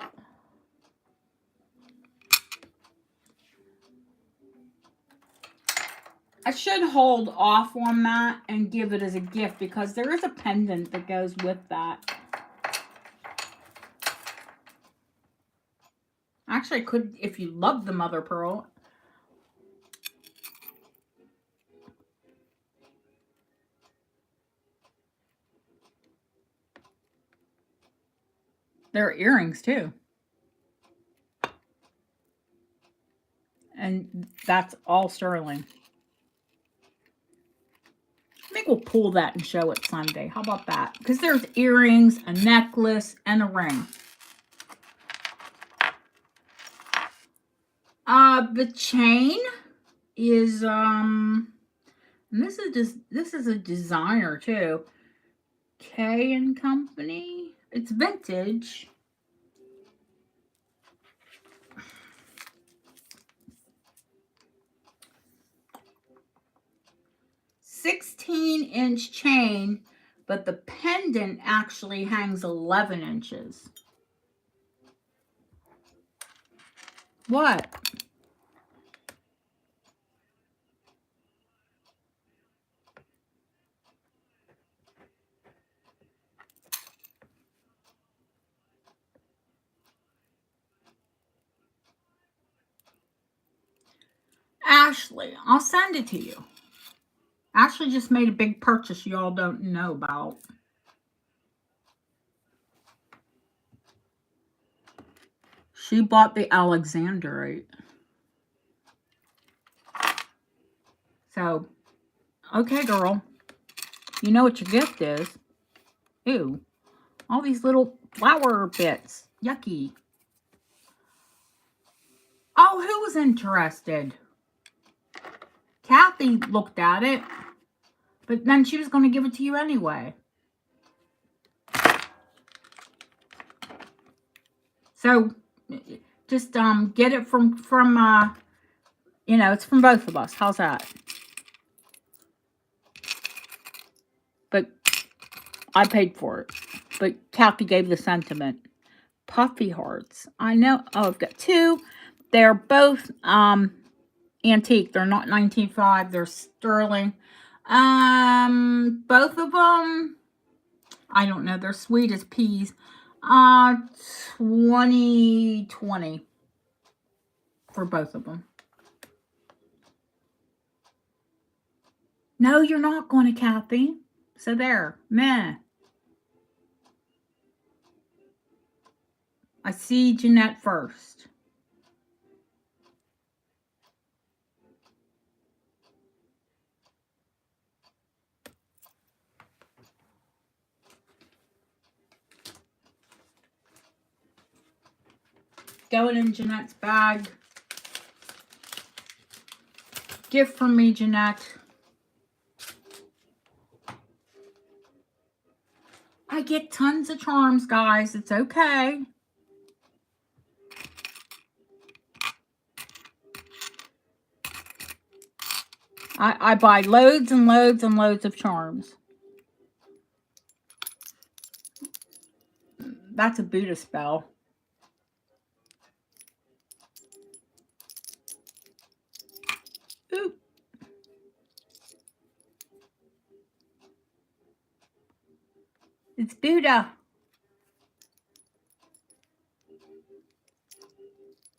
I should hold off on that and give it as a gift because there is a pendant that goes with that. Actually, I could, if you love the mother pearl. There are earrings too. And that's all sterling. I think we'll pull that and show it Sunday. How about that? Because there's earrings, a necklace, and a ring. The chain is and this is a designer too. K and Company. It's vintage. "16-inch chain, but the pendant actually hangs 11 inches. What? Ashley, I'll send it to you. Ashley just made a big purchase y'all don't know about. She bought the Alexandrite. So, okay, girl. You know what your gift is. Ew. All these little flower bits. Yucky. Oh, who was interested? Kathy looked at it, but then she was going to give it to you anyway. So, just get it from you know, it's from both of us. How's that? But I paid for it. But Kathy gave the sentiment. Puffy hearts. I know. Oh, I've got two. They're both antique. They're not 1905. They're sterling. Both of them, I don't know. They're sweet as peas. 2020 for both of them. No, you're not going to, Kathy. So there. Meh. I see Jeanette first. Going in Jeanette's bag. Gift from me, Jeanette. I get tons of charms, guys. It's okay. I buy loads and loads and loads of charms. That's a Buddha spell. Ooh. It's Buddha.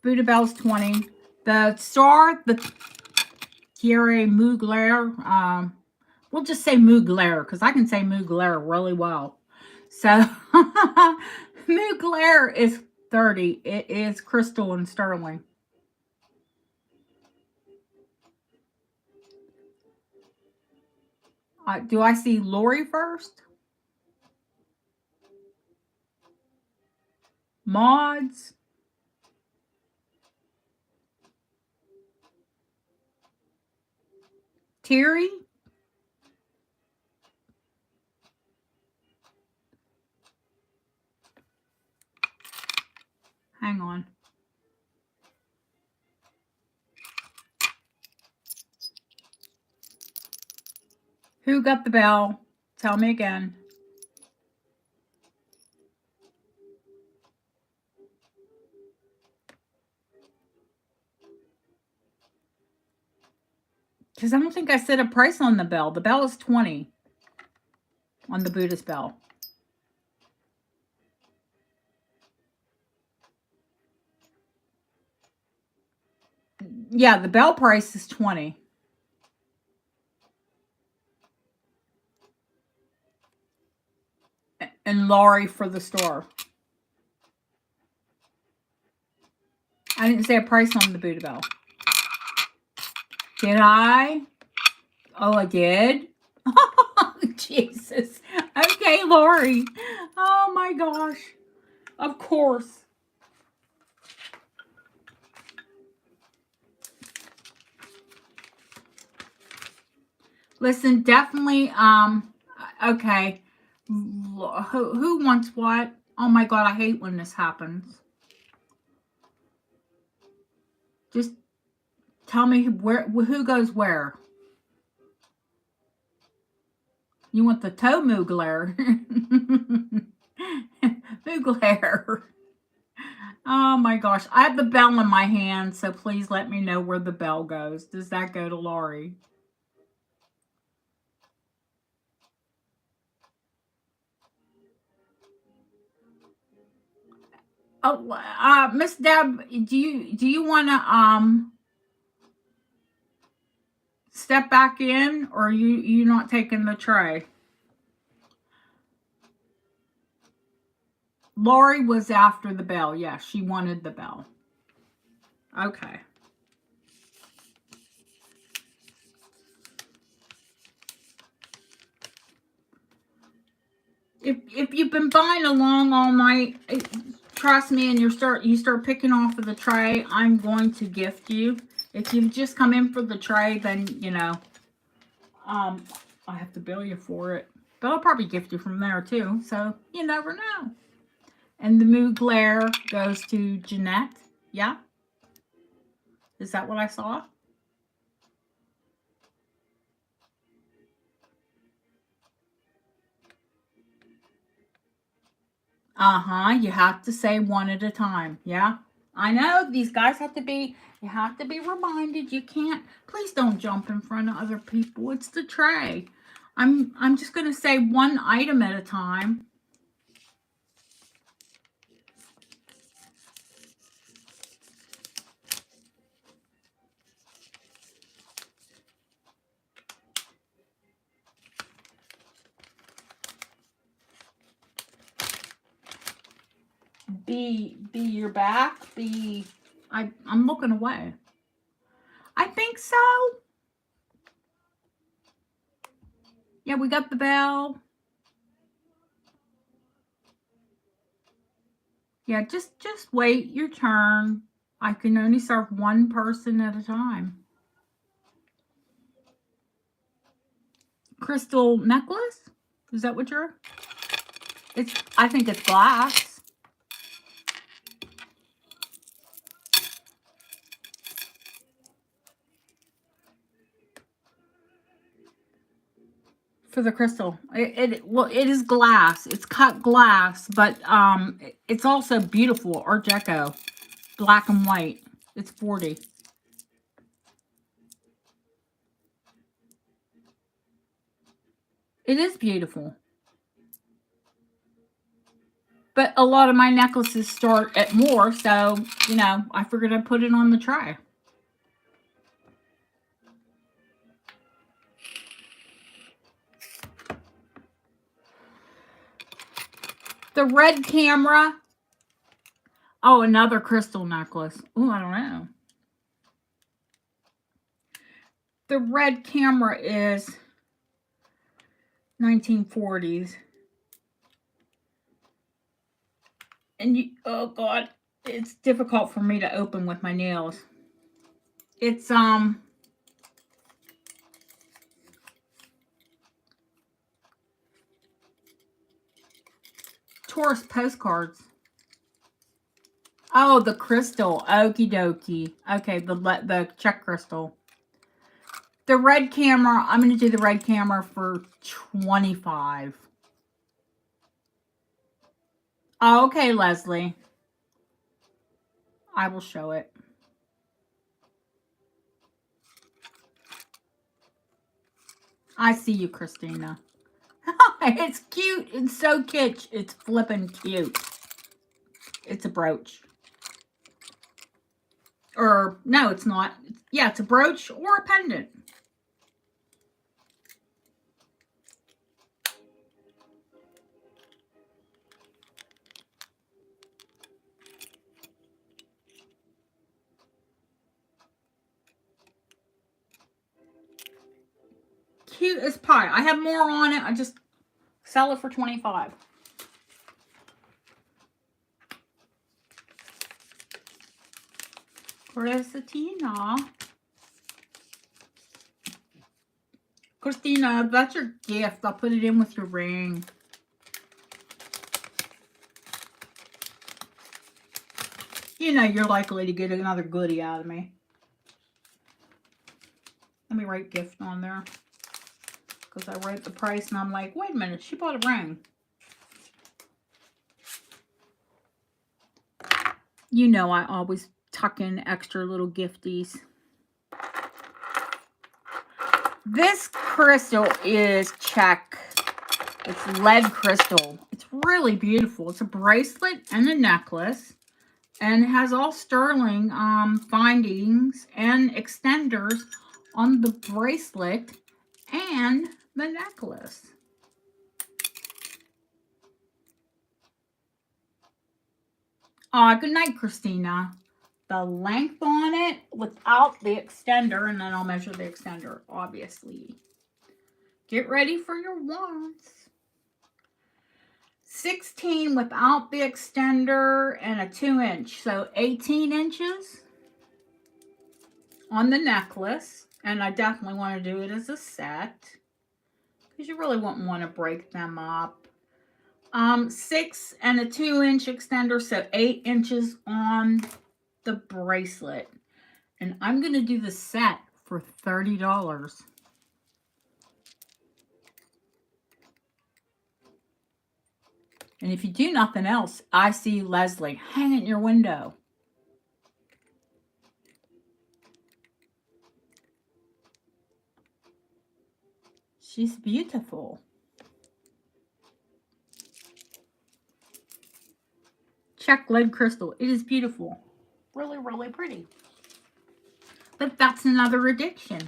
Buddha Bell's 20. The star, the Thierry Mugler. We'll just say Mugler because I can say Mugler really well. So Mugler is 30. It is crystal and sterling. Do I see Lori first? Mods. Terry. Hang on. Who got the bell? Tell me again. Because I don't think I set a price on the bell. The bell is 20 on the Buddhist bell. Yeah, the bell price is 20. And Laurie for the store. I didn't say a price on the Buddha bell. Did I? Oh, I did? Jesus. Okay, Laurie. Oh my gosh. Of course. Listen, definitely, okay. Who wants what? Oh my God, I hate when this happens. Just tell me who goes where. You want the toe Mugler. Mugler. Oh my gosh. I have the bell in my hand, so please let me know where the bell goes. Does that go to Laurie? Oh, Miss Deb, do you want to step back in, or you not taking the tray? Laurie was after the bell. Yes, she wanted the bell. Okay. If you've been buying along all night, trust me, and you start picking off of the tray, I'm going to gift you. If you've just come in for the tray, then I have to bill you for it. But I'll probably gift you from there too. So you never know. And the Mugler goes to Jeanette. Yeah, is that what I saw? Uh-huh. You have to say one at a time. Yeah. I know these guys you have to be reminded. You can't, please don't jump in front of other people. It's the tray. I'm just gonna say one item at a time. Be your back. I'm looking away. I think so. Yeah, we got the bell. Yeah, just wait your turn. I can only serve one person at a time. Crystal necklace? Is that what you're? I think it's glass. For the crystal. Well, it is glass. It's cut glass, but it's also beautiful Art Deco. Black and white. It's 40. It is beautiful. But a lot of my necklaces start at more, so, I figured I'd put it on the tray. The red camera. Oh, another crystal necklace. Oh, I don't know. The red camera is 1940s. And oh God, it's difficult for me to open with my nails. It's tourist postcards. Oh, the crystal. Okie dokie. Okay, the check crystal. The red camera, I'm going to do the red camera for 25. Oh, okay, Leslie. I will show it. I see you, Christina. It's cute. It's so kitsch. It's flippin' cute. It's a brooch. Or, no, it's not. Yeah, it's a brooch or a pendant. Cute as pie. I have more on it. I just sell it for 25. Christina. Christina, that's your gift. I'll put it in with your ring. You know you're likely to get another goodie out of me. Let me write gift on there. Because I wrote the price and I'm like, wait a minute, she bought a ring. You know I always tuck in extra little gifties. This crystal is Czech. It's lead crystal. It's really beautiful. It's a bracelet and a necklace. And it has all sterling findings and extenders on the bracelet and the necklace. Good night, Christina. The length on it without the extender, and then I'll measure the extender, obviously. Get ready for your wands. 16 without the extender and a 2-inch, so 18 inches on the necklace. And I definitely want to do it as a set because you really wouldn't want to break them up. 6 and a 2-inch extender, so 8 inches on the bracelet. And I'm going to do the set for $30. And if you do nothing else, I see Leslie. Hang it in your window. She's beautiful. Czech lead crystal. It is beautiful. Really, really pretty. But that's another addiction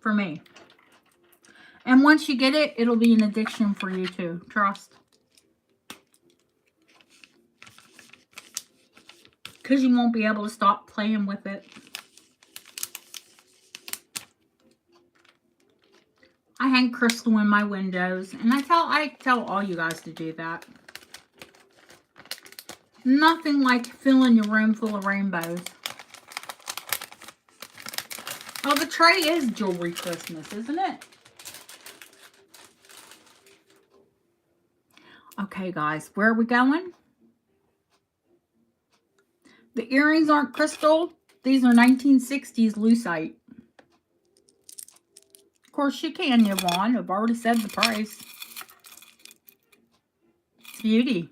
for me. And once you get it, it'll be an addiction for you too. Trust. Because you won't be able to stop playing with it. I hang crystal in my windows. And I tell all you guys to do that. Nothing like filling your room full of rainbows. Oh, the tray is jewelry Christmas, isn't it? Okay, guys, where are we going? The earrings aren't crystal. These are 1960s lucite. Of course, you can, Yvonne. I've already said the price. It's beauty.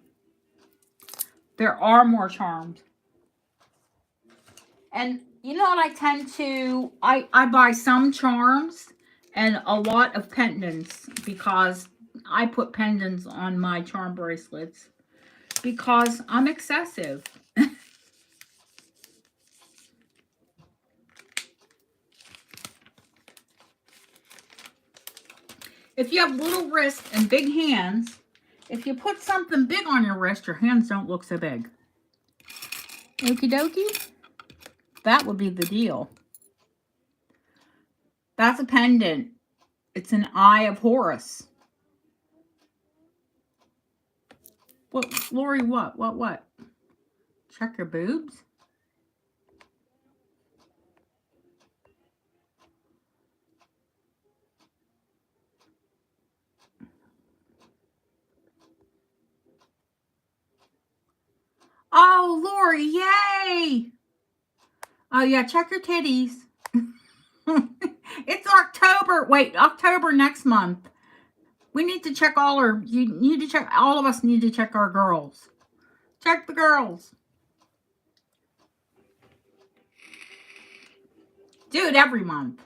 There are more charms. And you know what I tend to... I buy some charms and a lot of pendants because I put pendants on my charm bracelets because I'm excessive. If you have little wrists and big hands, if you put something big on your wrist, your hands don't look so big. Okie dokie. That would be the deal. That's a pendant. It's an Eye of Horus. What, Lori, what? Check your boobs? Oh, Lori, yay! Oh, yeah, check your titties. It's October. Wait, October next month. We need to check all our... You need to check... All of us need to check our girls. Check the girls. Do it every month.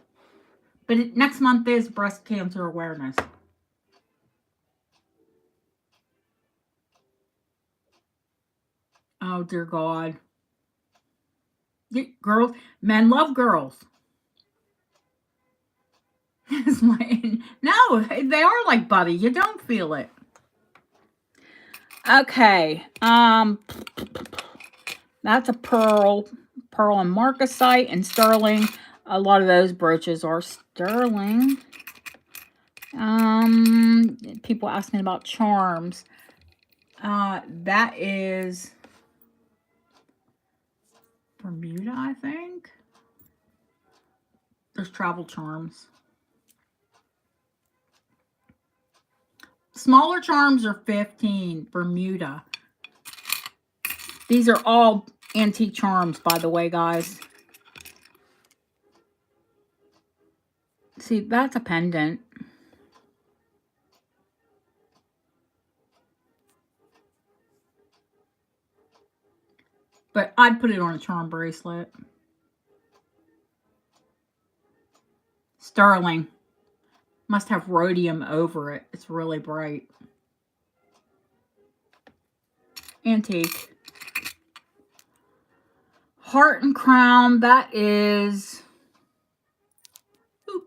But next month is breast cancer awareness. Oh, dear God. Girls, men love girls. No, they are like Buddy. You don't feel it. Okay. That's a pearl and marcasite and sterling. A lot of those brooches are sterling. People asking about charms. That is Bermuda, I think. There's travel charms. Smaller charms are $15. Bermuda. These are all antique charms, by the way, guys. See, that's a pendant. But I'd put it on a charm bracelet. Sterling. Must have rhodium over it. It's really bright. Antique. Heart and crown. That is... Oop.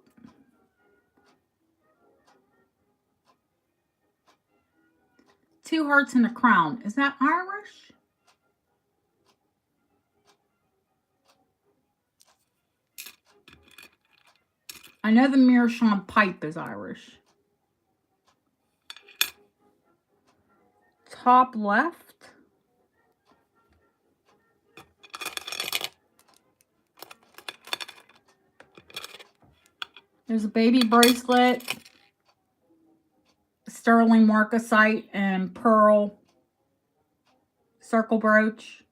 Two hearts and a crown. Is that Irish? I know the Meerschaum pipe is Irish. Top left. There's a baby bracelet. Sterling marcasite and pearl circle brooch.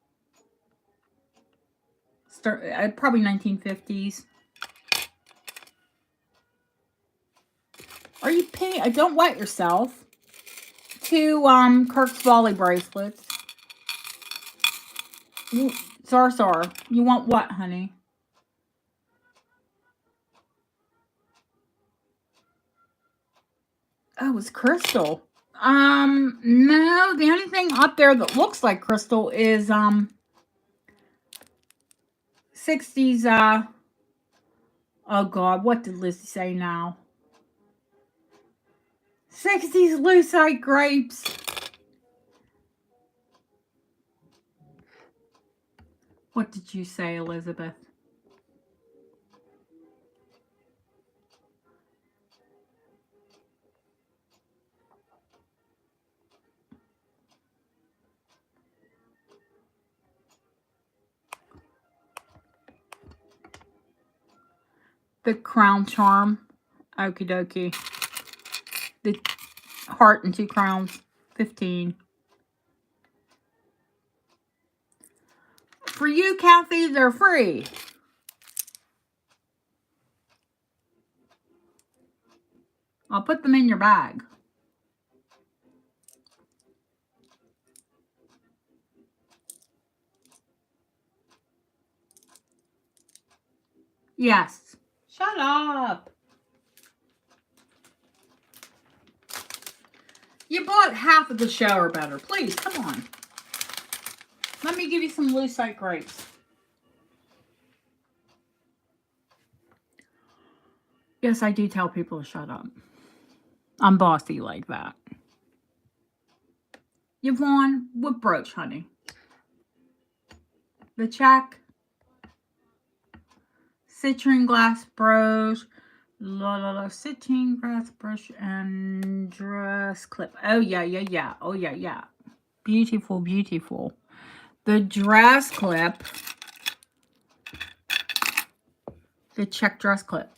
Probably 1950s. Are you paying? Don't wet yourself. Two Kirk's Volley bracelets. Sar. You want what, honey? Oh, it's crystal. No, the only thing up there that looks like crystal is 60s oh god, what did Lizzie say now? 60s lucite grapes. What did you say, Elizabeth? The crown charm. Okie dokie. The heart and two crowns. 15. For you, Kathy, they're free. I'll put them in your bag. Yes. Shut up. You bought half of the show or better. Please, come on. Let me give you some lucite grapes. Yes, I do tell people to shut up. I'm bossy like that. Yvonne, what brooch, honey? The check. Citrine glass brooch. Citrine glass brush and dress clip. Oh, yeah. Oh, yeah. Beautiful, beautiful. The dress clip. The check dress clip.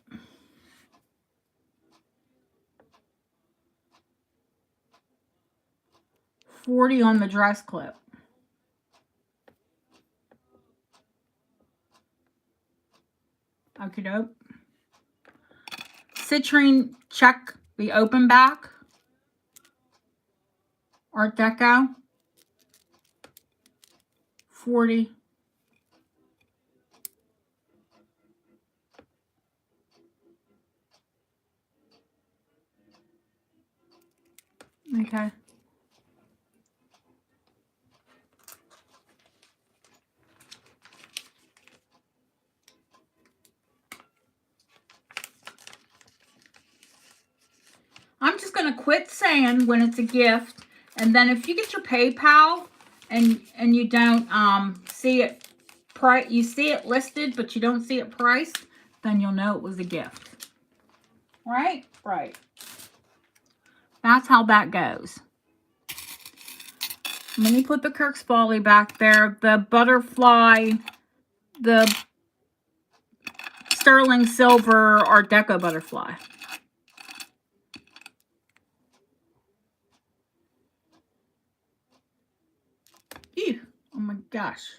$40 on the dress clip. Okie doke. Citrine check, the open back. Art Deco. 40. Okay. I'm just going to quit saying when it's a gift. And then if you get your PayPal and you don't see it, you see it listed, but you don't see it priced, then you'll know it was a gift. Right? Right. That's how that goes. Let me put the Kirk's Volley back there. The butterfly, the sterling silver Art Deco butterfly. Ew, oh my gosh.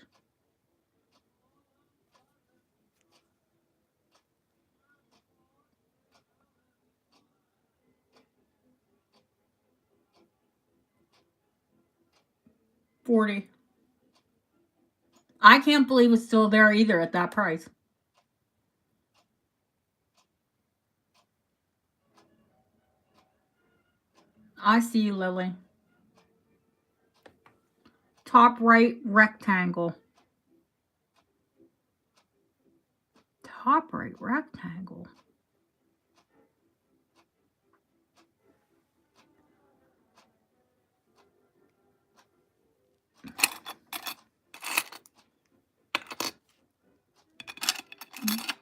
$40. I can't believe it's still there either at that price. I see you, Lily. Top right rectangle. Top right rectangle.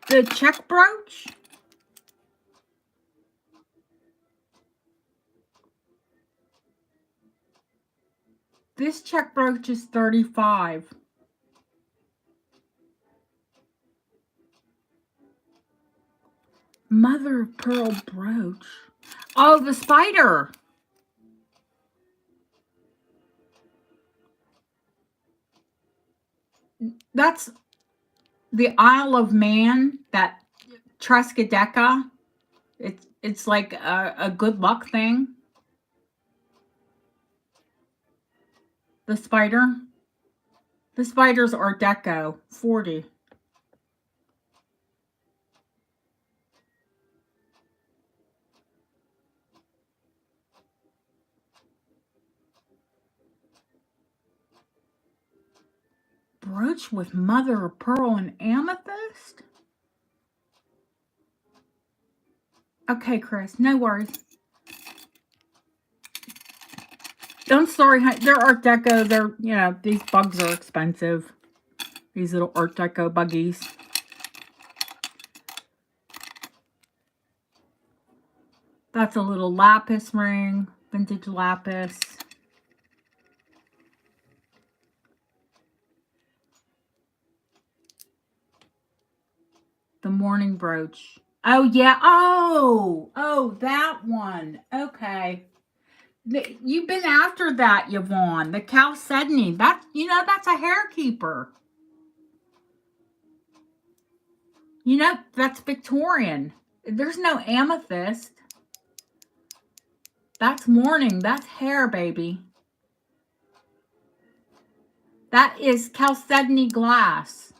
The check brooch. This check brooch is $35. Mother of pearl brooch. Oh, the spider. That's the Isle of Man, that Triskaideka. It's like a good luck thing. The spider. The spider's Art Deco. $40. Brooch with mother of pearl and amethyst? Okay, Chris, no worries. I'm sorry, they're Art Deco. They're, you know, these bugs are expensive. These little Art Deco buggies. That's a little lapis ring, vintage lapis. The morning brooch. Oh, yeah. Oh, that one. Okay. You've been after that, Yvonne. The Chalcedony. That, you know, that's a hair keeper. You know, that's Victorian. There's no amethyst. That's morning. That's hair, baby. That is Chalcedony glass.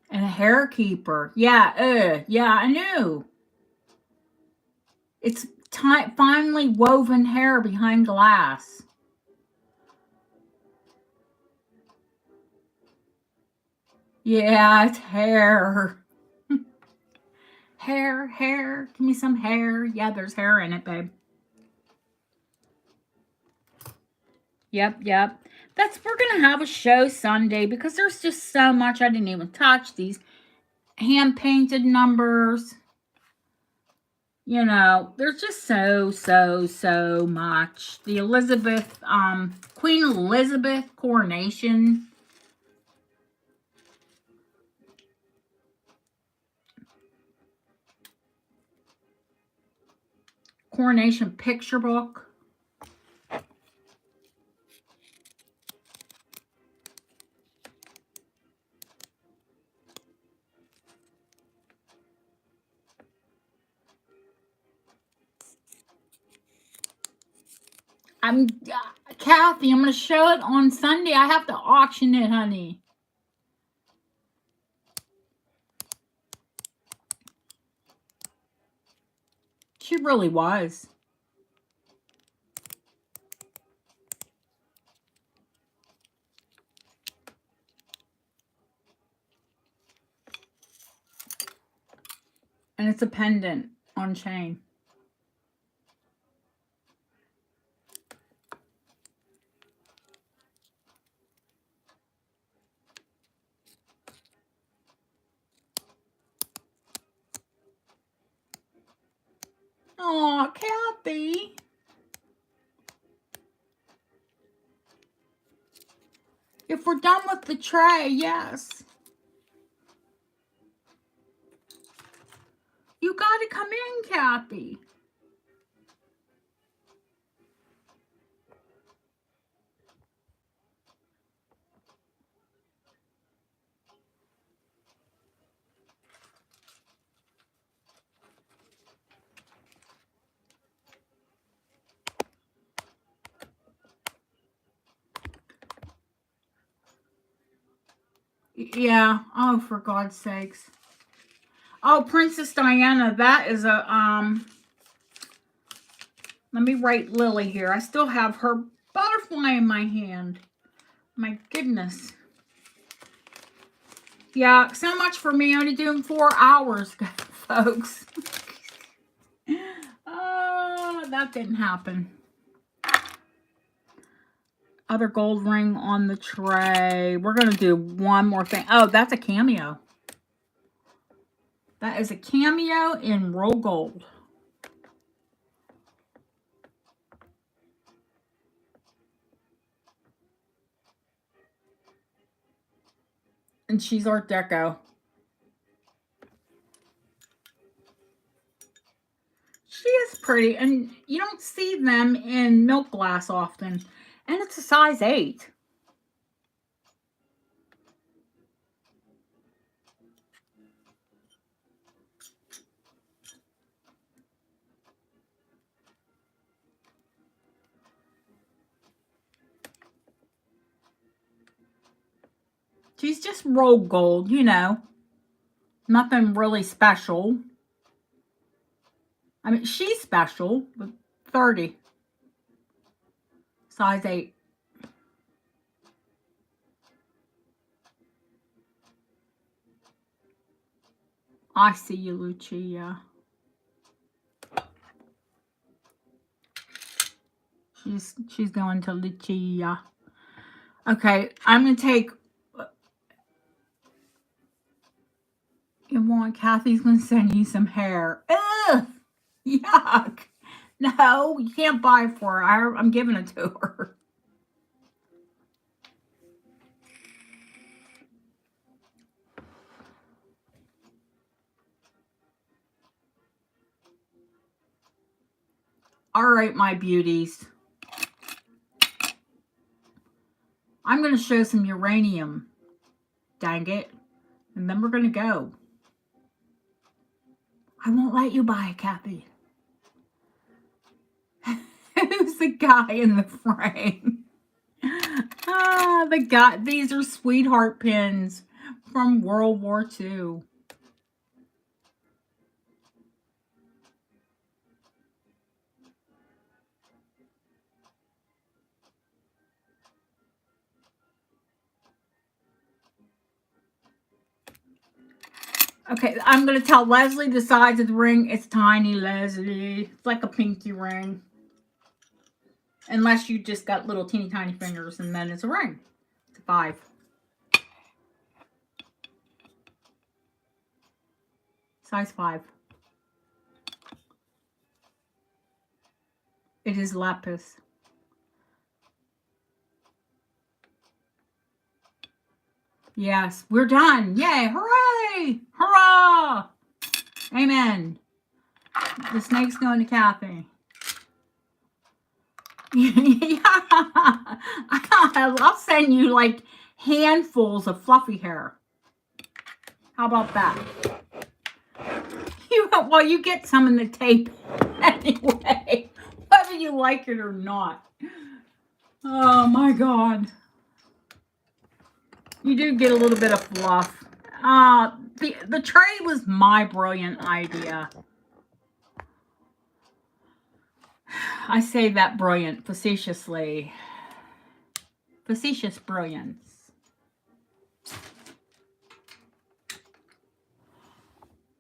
And a hair keeper. Yeah, I knew. It's finely woven hair behind glass. Yeah, it's hair. Hair. Give me some hair. Yeah, there's hair in it, babe. Yep. We're going to have a show Sunday because there's just so much. I didn't even touch these hand-painted numbers. You know, there's just so much. The Elizabeth, Queen Elizabeth coronation. Coronation picture book. Kathy, I'm going to show it on Sunday. I have to auction it, honey. She really was. And it's a pendant on chain. Aw, Kathy. If we're done with the tray, yes. come in, Kathy. Yeah. Oh, for God's sakes. Oh, Princess Diana, that is a, let me write Lily here. I still have her butterfly in my hand. My goodness. Yeah, so much for me only doing 4 hours, folks. Oh, that didn't happen. Other gold ring on the tray. We're going to do one more thing. Oh, that's a cameo. That is a cameo in roll gold. And she's Art Deco. She is pretty. And you don't see them in milk glass often. And it's a size 8. She's just roll gold, you know. Nothing really special. I mean, she's special, but 30. Size 8. I see you, Lucia. She's going to Lucia. Okay, I'm going to take... You want Kathy's going to send you some hair. Ugh! Yuck! No, you can't buy it for her. I'm giving it to her. All right, my beauties. I'm going to show some uranium. Dang it. And then we're going to go. I won't let you buy it, Kathy. Who's the guy in the frame? Ah, the guy. These are sweetheart pins from World War II. Okay, I'm going to tell Leslie the size of the ring. It's tiny, Leslie. It's like a pinky ring. Unless you just got little teeny tiny fingers, and then it's a ring. It's a 5. Size 5. It is lapis. Yes, we're done. Yay, hooray! Hurrah! Amen. The snake's going to Kathy. Yeah. I'll send you like handfuls of fluffy hair. How about that? Well, you get some in the tape anyway, whether you like it or not. Oh my God. You do get a little bit of fluff. The tray was my brilliant idea. I say that brilliant facetiously. Facetious brilliance.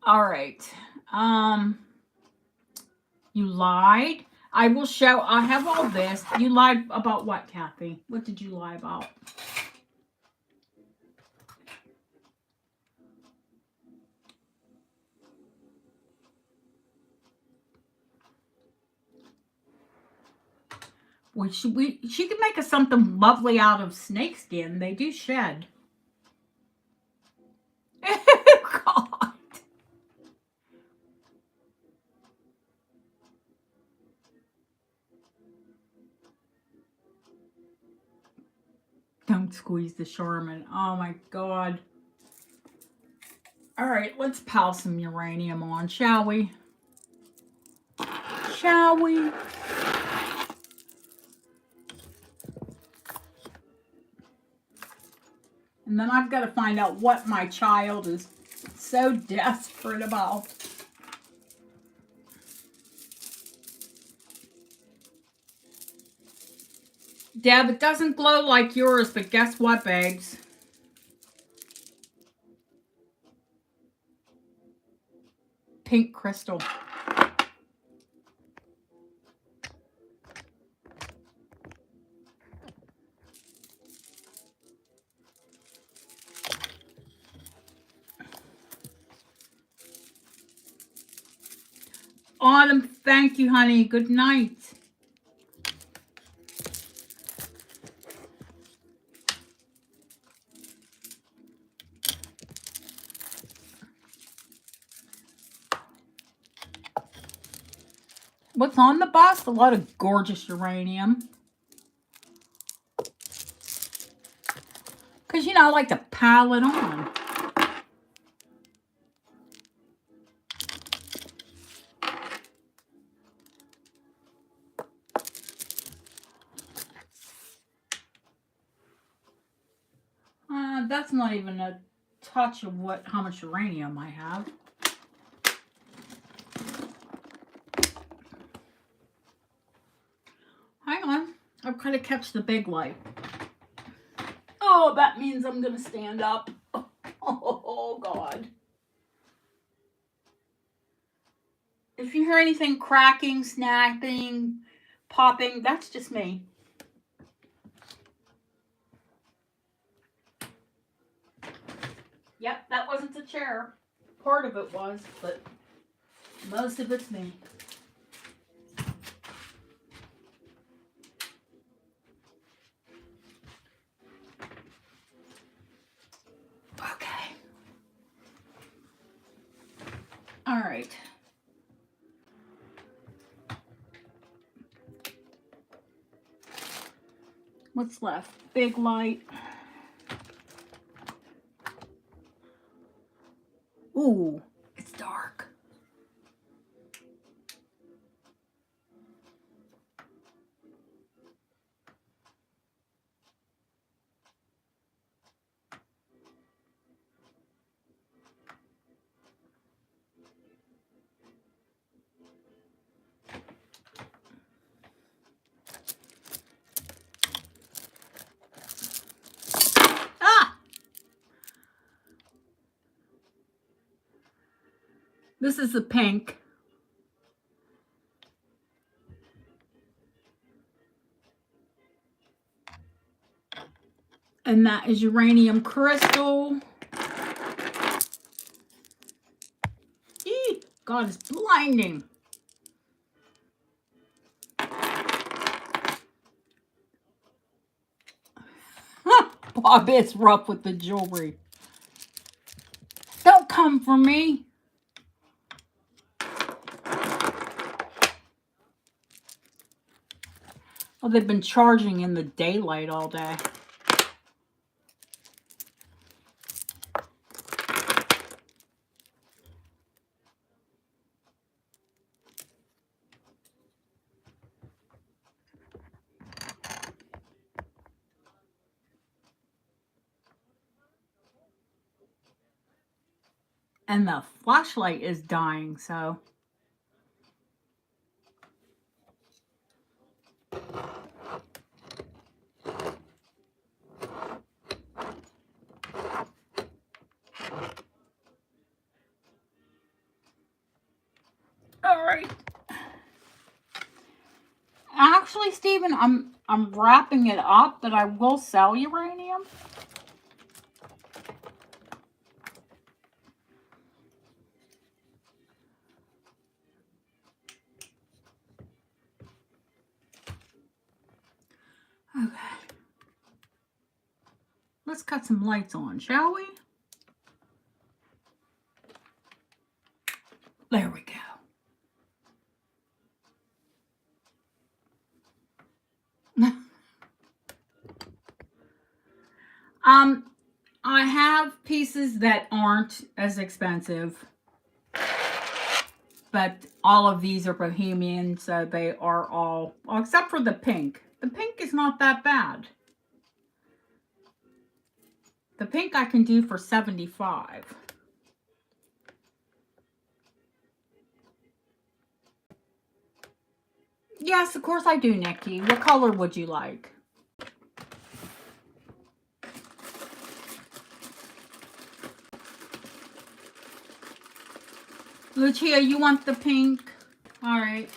All right. You lied. I will show. I have all this. You lied about what, Kathy? What did you lie about? She could make us something lovely out of snakeskin. They do shed. God. Don't squeeze the Charmin. Oh my god. All right, let's pile some uranium on, shall we? Shall we? And then I've got to find out what my child is so desperate about. Deb, it doesn't glow like yours, but guess what, babes? Pink crystal. Autumn, thank you, honey. Good night. What's on the bust? A lot of gorgeous uranium. Because, you know, I like to pile it on. That's not even a touch of how much uranium I have. Hang on. I've got to catch the big light. Oh, that means I'm going to stand up. Oh, God. If you hear anything cracking, snapping, popping, that's just me. Yep, that wasn't the chair. Part of it was, but most of it's me. Okay. All right. What's left? Big light. Ooh, it's dark. Ah! This is the pink. And that is uranium crystal. Eee, God, it's blinding. Bob, it's rough with the jewelry. Don't come for me. Oh, they've been charging in the daylight all day. And the flashlight is dying, so. All right. Actually, Stephen, I'm wrapping it up, but I will sell uranium. Okay. Let's cut some lights on, shall we? There we go. I have pieces that aren't as expensive, but all of these are Bohemian, so they are all, well, except for the pink. The pink is not that bad. The pink I can do for $75. Yes, of course I do, Nikki. What color would you like? Lucia, you want the pink? All right.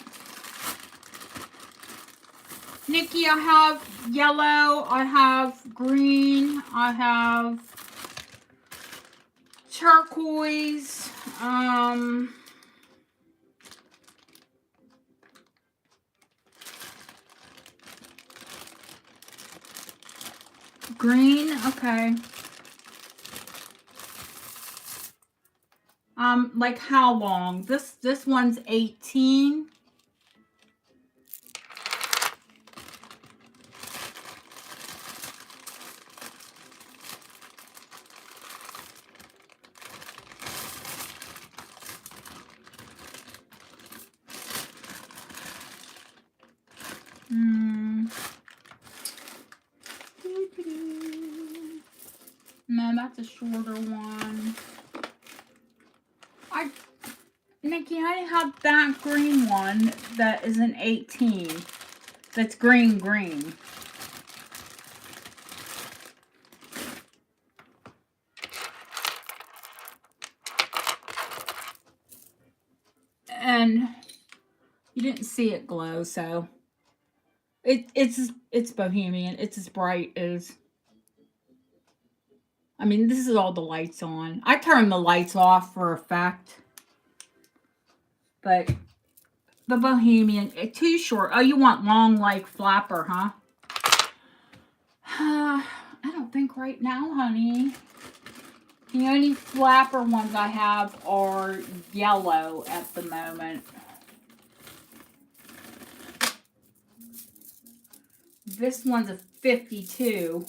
Nikki, I have yellow, I have green, I have turquoise, green, okay. Like how long? This one's 18. No, that's a shorter one. Nikki, I have that green one that is an 18. That's green. And you didn't see it glow, so it's Bohemian. It's as bright as, I mean, this is all the lights on. I turned the lights off for effect. But the Bohemian, too short. Oh, you want long like flapper, huh? I don't think right now, honey. The only flapper ones I have are yellow at the moment. This one's a 52.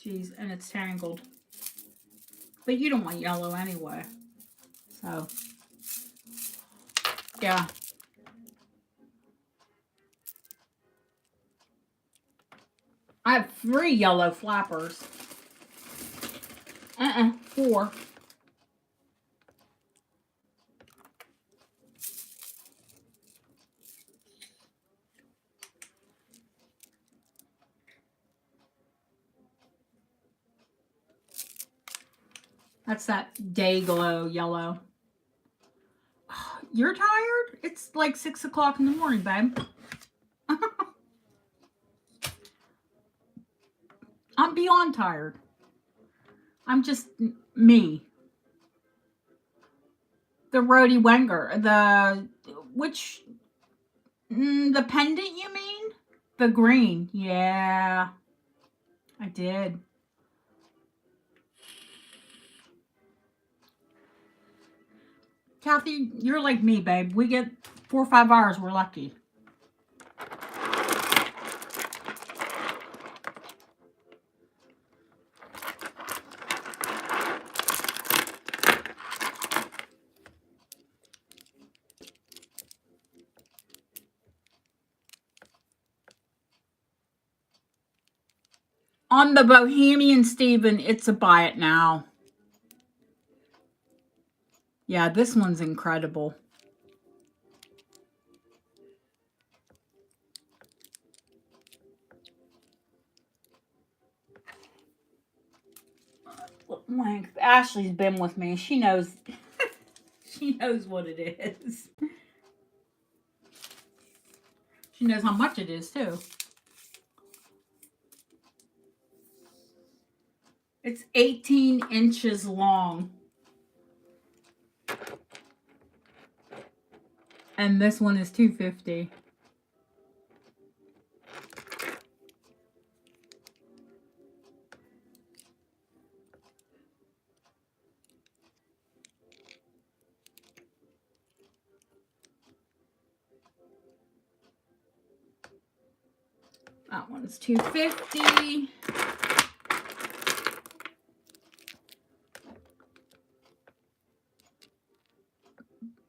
Jeez, and it's tangled. But you don't want yellow anyway. So, yeah. I have 3 yellow flappers. 4. That's that day glow yellow. You're tired? It's like 6 o'clock in the morning, babe. I'm beyond tired. I'm just me. The Rhodey Wenger. The pendant, you mean? The green. Yeah. I did. Kathy, you're like me, babe. We get 4 or 5 hours. We're lucky. On the Bohemian Steven, it's a buy it now. Yeah, this one's incredible. Length. Ashley's been with me. She knows. She knows what it is. She knows how much it is, too. It's 18 inches long. And this one is $250. That one's $2.50.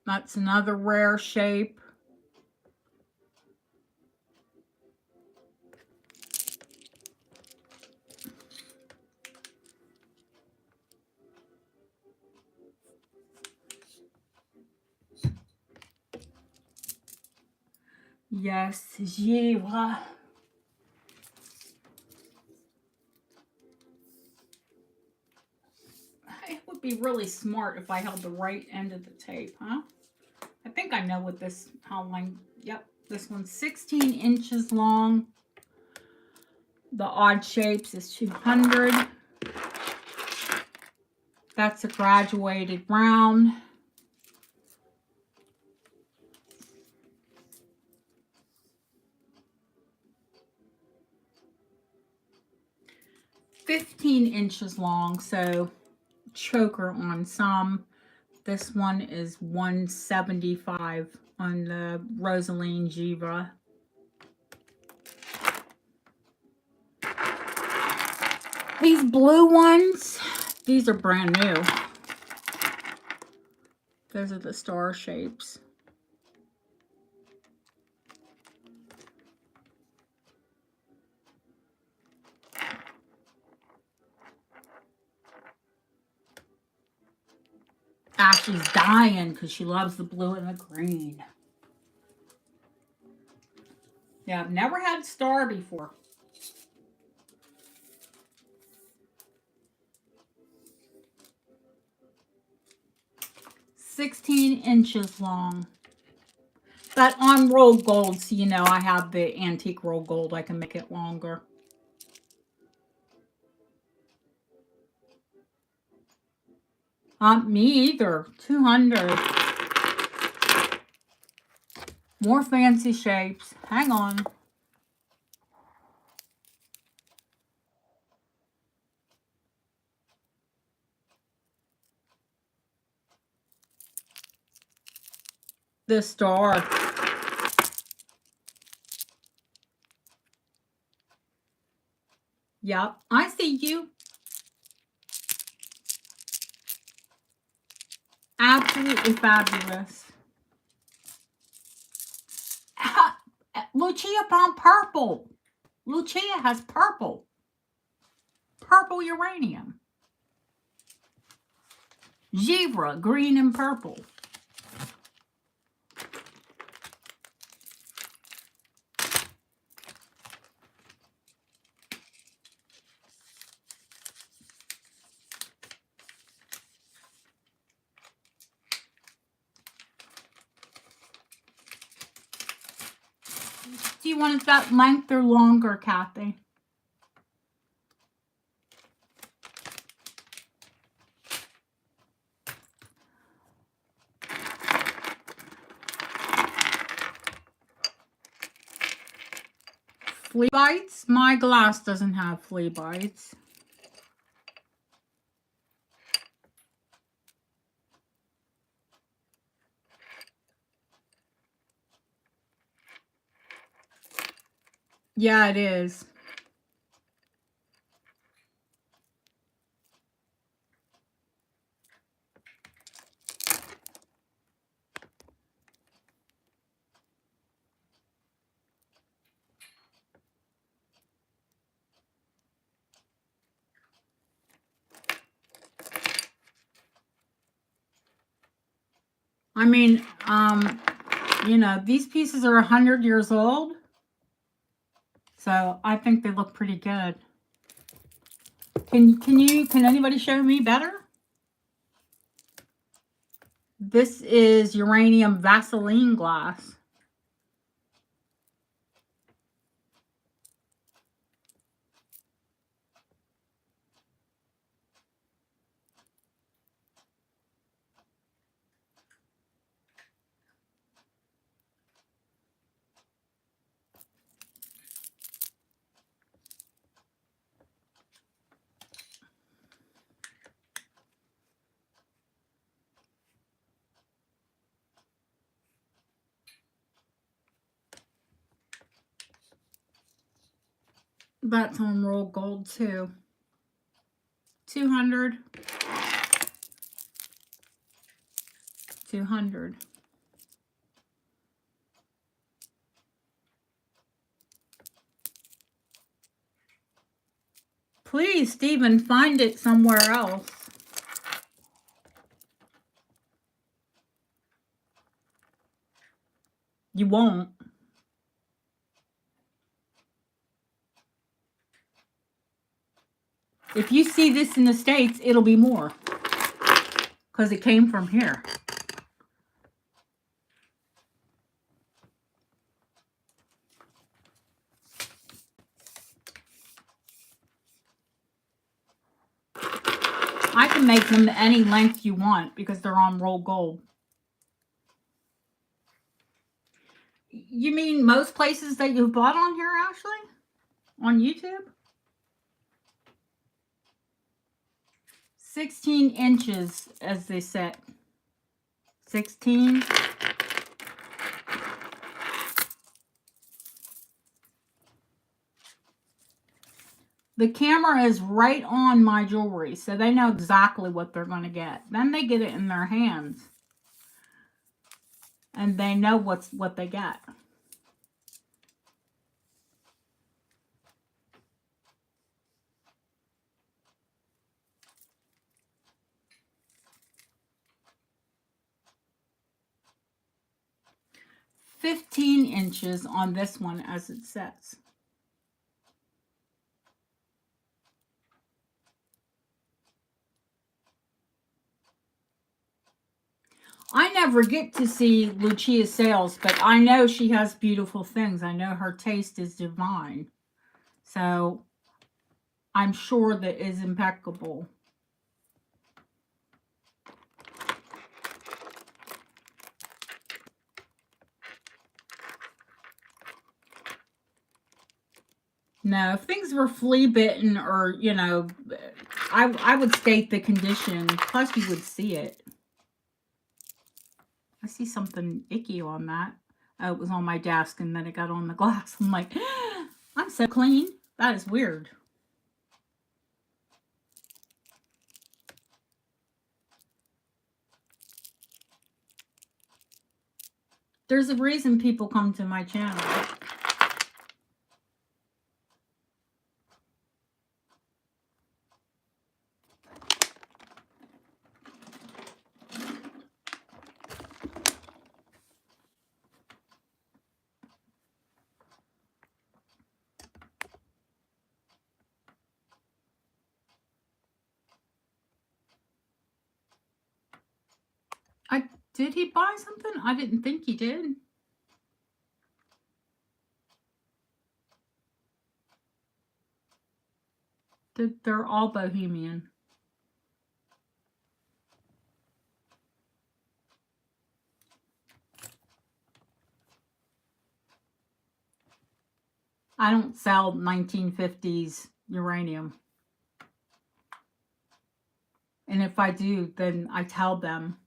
That's another rare shape. Yes, Givre. It would be really smart if I held the right end of the tape, huh? I think I know what this, how long, yep. This one's 16 inches long. The odd shapes is 200. That's a graduated round. $15 long, so choker on some. This one is $175 on the Rosaline Givre. These blue ones, these are brand new. Those are the star shapes. Ashley's dying because she loves the blue and the green. Yeah, I've never had star before. $16 long. But on rolled gold, so you know I have the antique rolled gold. I can make it longer. Me either. 200. More fancy shapes. Hang on. The star. Yep, I see you. Absolutely fabulous. Lucia found purple. Lucia has purple. Purple uranium. Givre, green and purple. Do you want it that length or longer, Kathy? Flea bites? My glass doesn't have flea bites. Yeah, it is. I mean, you know, these pieces are 100 years old. So I think they look pretty good. Can anybody show me better? This is uranium Vaseline glass. That's on roll gold too. 200. 200. Please, Stephen, find it somewhere else. You won't. If you see this in the States, it'll be more. Because it came from here. I can make them any length you want because they're on roll gold. You mean most places that you've bought on here, Ashley? On YouTube? 16 inches, as they said. 16. The camera is right on my jewelry, so they know exactly what they're going to get. Then they get it in their hands. And they know what they get. "15 inches on this one, as it says. I never get to see Lucia's sales, but I know she has beautiful things. I know her taste is divine. So I'm sure that is impeccable. No, if things were flea bitten or, you know, I would state the condition. Plus you would see it. I see something icky on that. Oh, it was on my desk and then it got on the glass. I'm like, I'm so clean. That is weird. There's a reason people come to my channel. Did he buy something? I didn't think he did. They're all bohemian. I don't sell 1950s uranium. And if I do, then I tell them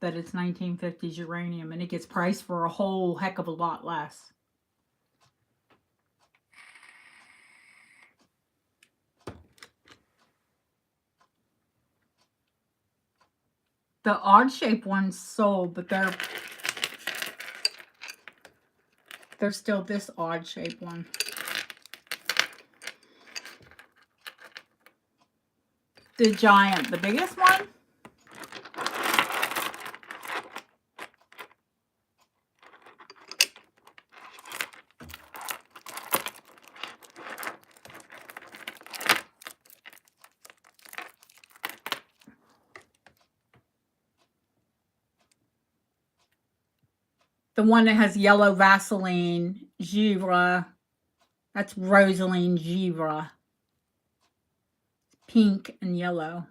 that it's 1950s uranium and it gets priced for a whole heck of a lot less. The odd shape ones sold, but they're still this odd shape one. The giant, the biggest one? The one that has yellow Vaseline, Givre. That's Rosaline Givre. Pink and yellow.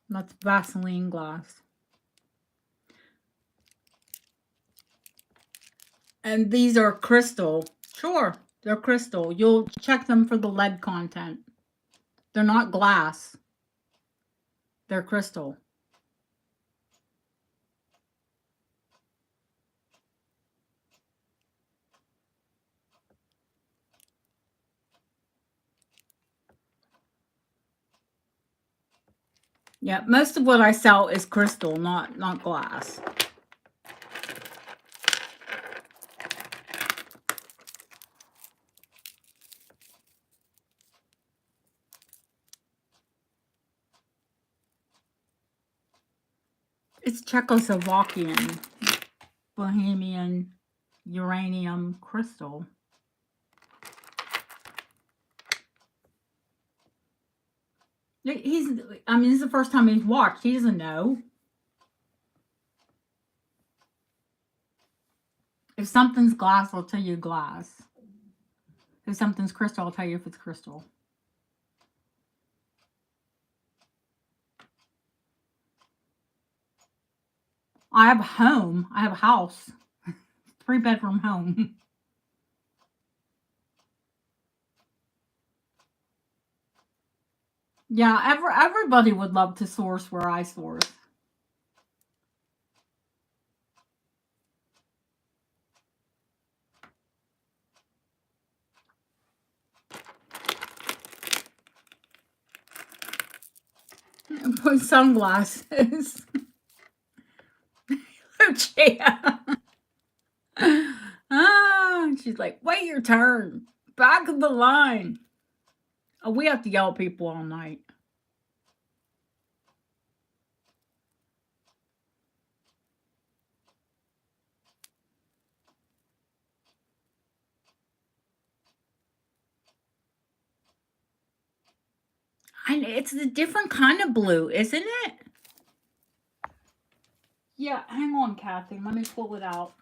That's Vaseline glass. And these are crystal. Sure. They're crystal. You'll check them for the lead content. They're not glass. They're crystal. Yeah, most of what I sell is crystal, not glass. It's Czechoslovakian, Bohemian, uranium crystal. He's, I mean, this is the first time he's watched. He doesn't know. If something's glass, I'll tell you glass. If something's crystal, I'll tell you if it's crystal. I have a home. I have a house. 3-bedroom home. Yeah, everybody would love to source where I source. Put sunglasses. Lucia. Ah, she's like, wait your turn. Back of the line. Oh, we have to yell at people all night. And it's a different kind of blue, isn't it? Yeah, hang on, Kathy. Let me pull it out.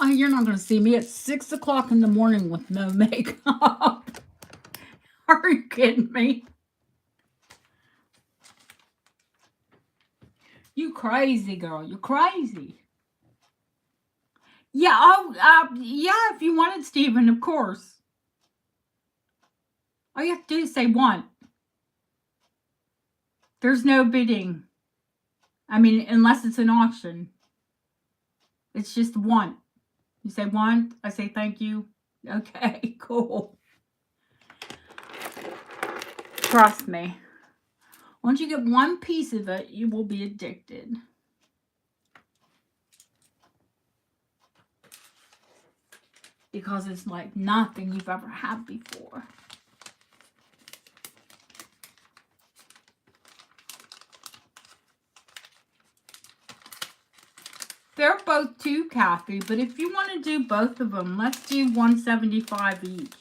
Oh, you're not going to see me at 6 o'clock in the morning with no makeup. Are you kidding me? You crazy, girl. You're crazy. Yeah, yeah, if you wanted, Stephen, of course. All you have to do is say want. There's no bidding. I mean, unless it's an auction. It's just want. You say want, I say thank you. Okay, cool. Trust me. Once you get one piece of it, you will be addicted. Because it's like nothing you've ever had before. They're both $2, Kathy, but if you want to do both of them, let's do $175 each.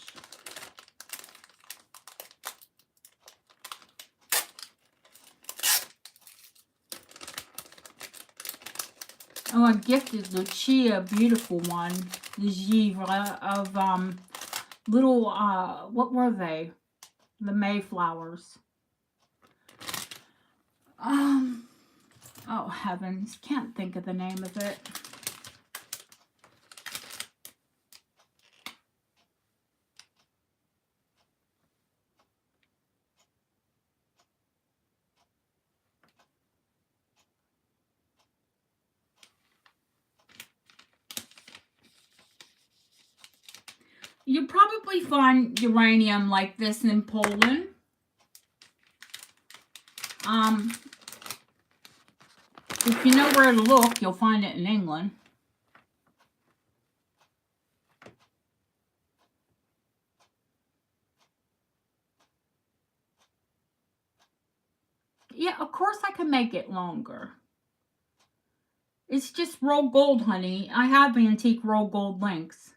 Oh, I gifted Lucia a beautiful one. The Givre of little what were they? The Mayflowers. Oh heavens, can't think of the name of it. You probably find uranium like this in Poland. If you know where to look, you'll find it in England. Yeah, of course I can make it longer. It's just roll gold, honey. I have antique roll gold links.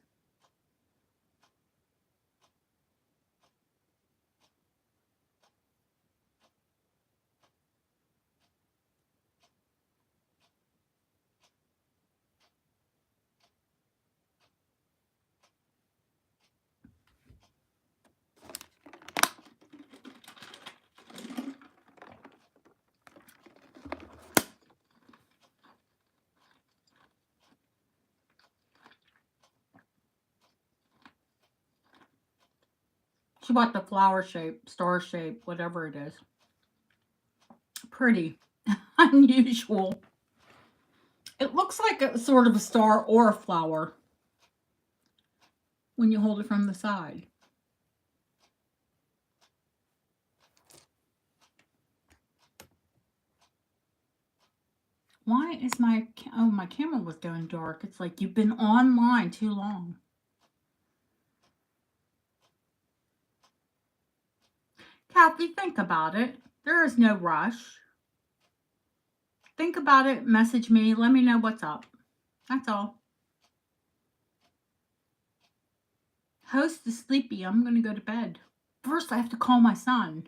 talked about the flower shape, star shape, whatever it is. Pretty. Unusual. It looks like a sort of a star or a flower when you hold it from the side. Why is my camera was going dark? It's like you've been online too long. Kathy, think about it. There is no rush. Think about it. Message me. Let me know what's up. That's all. Host is sleepy. I'm going to go to bed. First, I have to call my son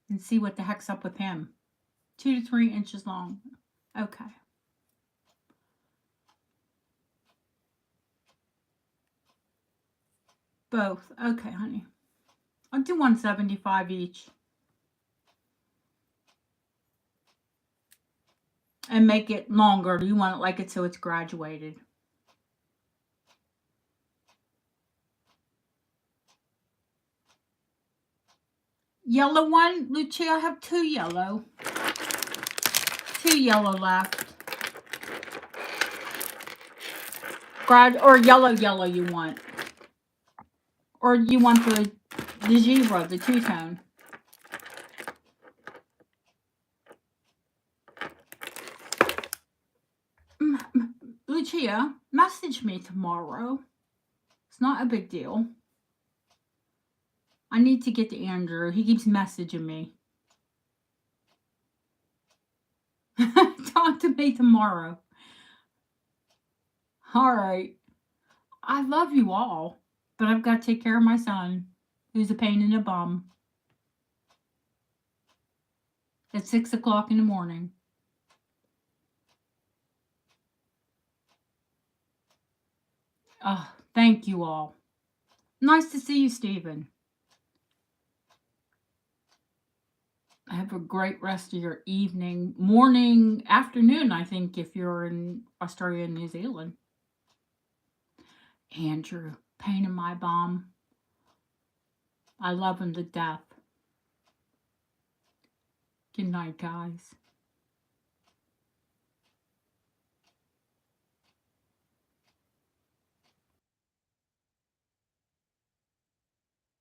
and see what the heck's up with him. 2 to 3 inches long. Okay. Both. Okay, honey. I'll do 175 each. And make it longer. You want it like it so it's graduated. Yellow one, Lucia, I have 2 yellow. 2 yellow left. Or yellow you want. Or you want the zebra, the two-tone. Lucia, message me tomorrow. It's not a big deal. I need to get to Andrew. He keeps messaging me. Talk to me tomorrow. All right. I love you all, but I've got to take care of my son, who's a pain in the bum. At 6 o'clock in the morning. Oh, thank you all. Nice to see you, Stephen. Have a great rest of your evening, morning, afternoon, I think, if you're in Australia and New Zealand. Andrew, pain in my bum. I love him to death. Good night, guys.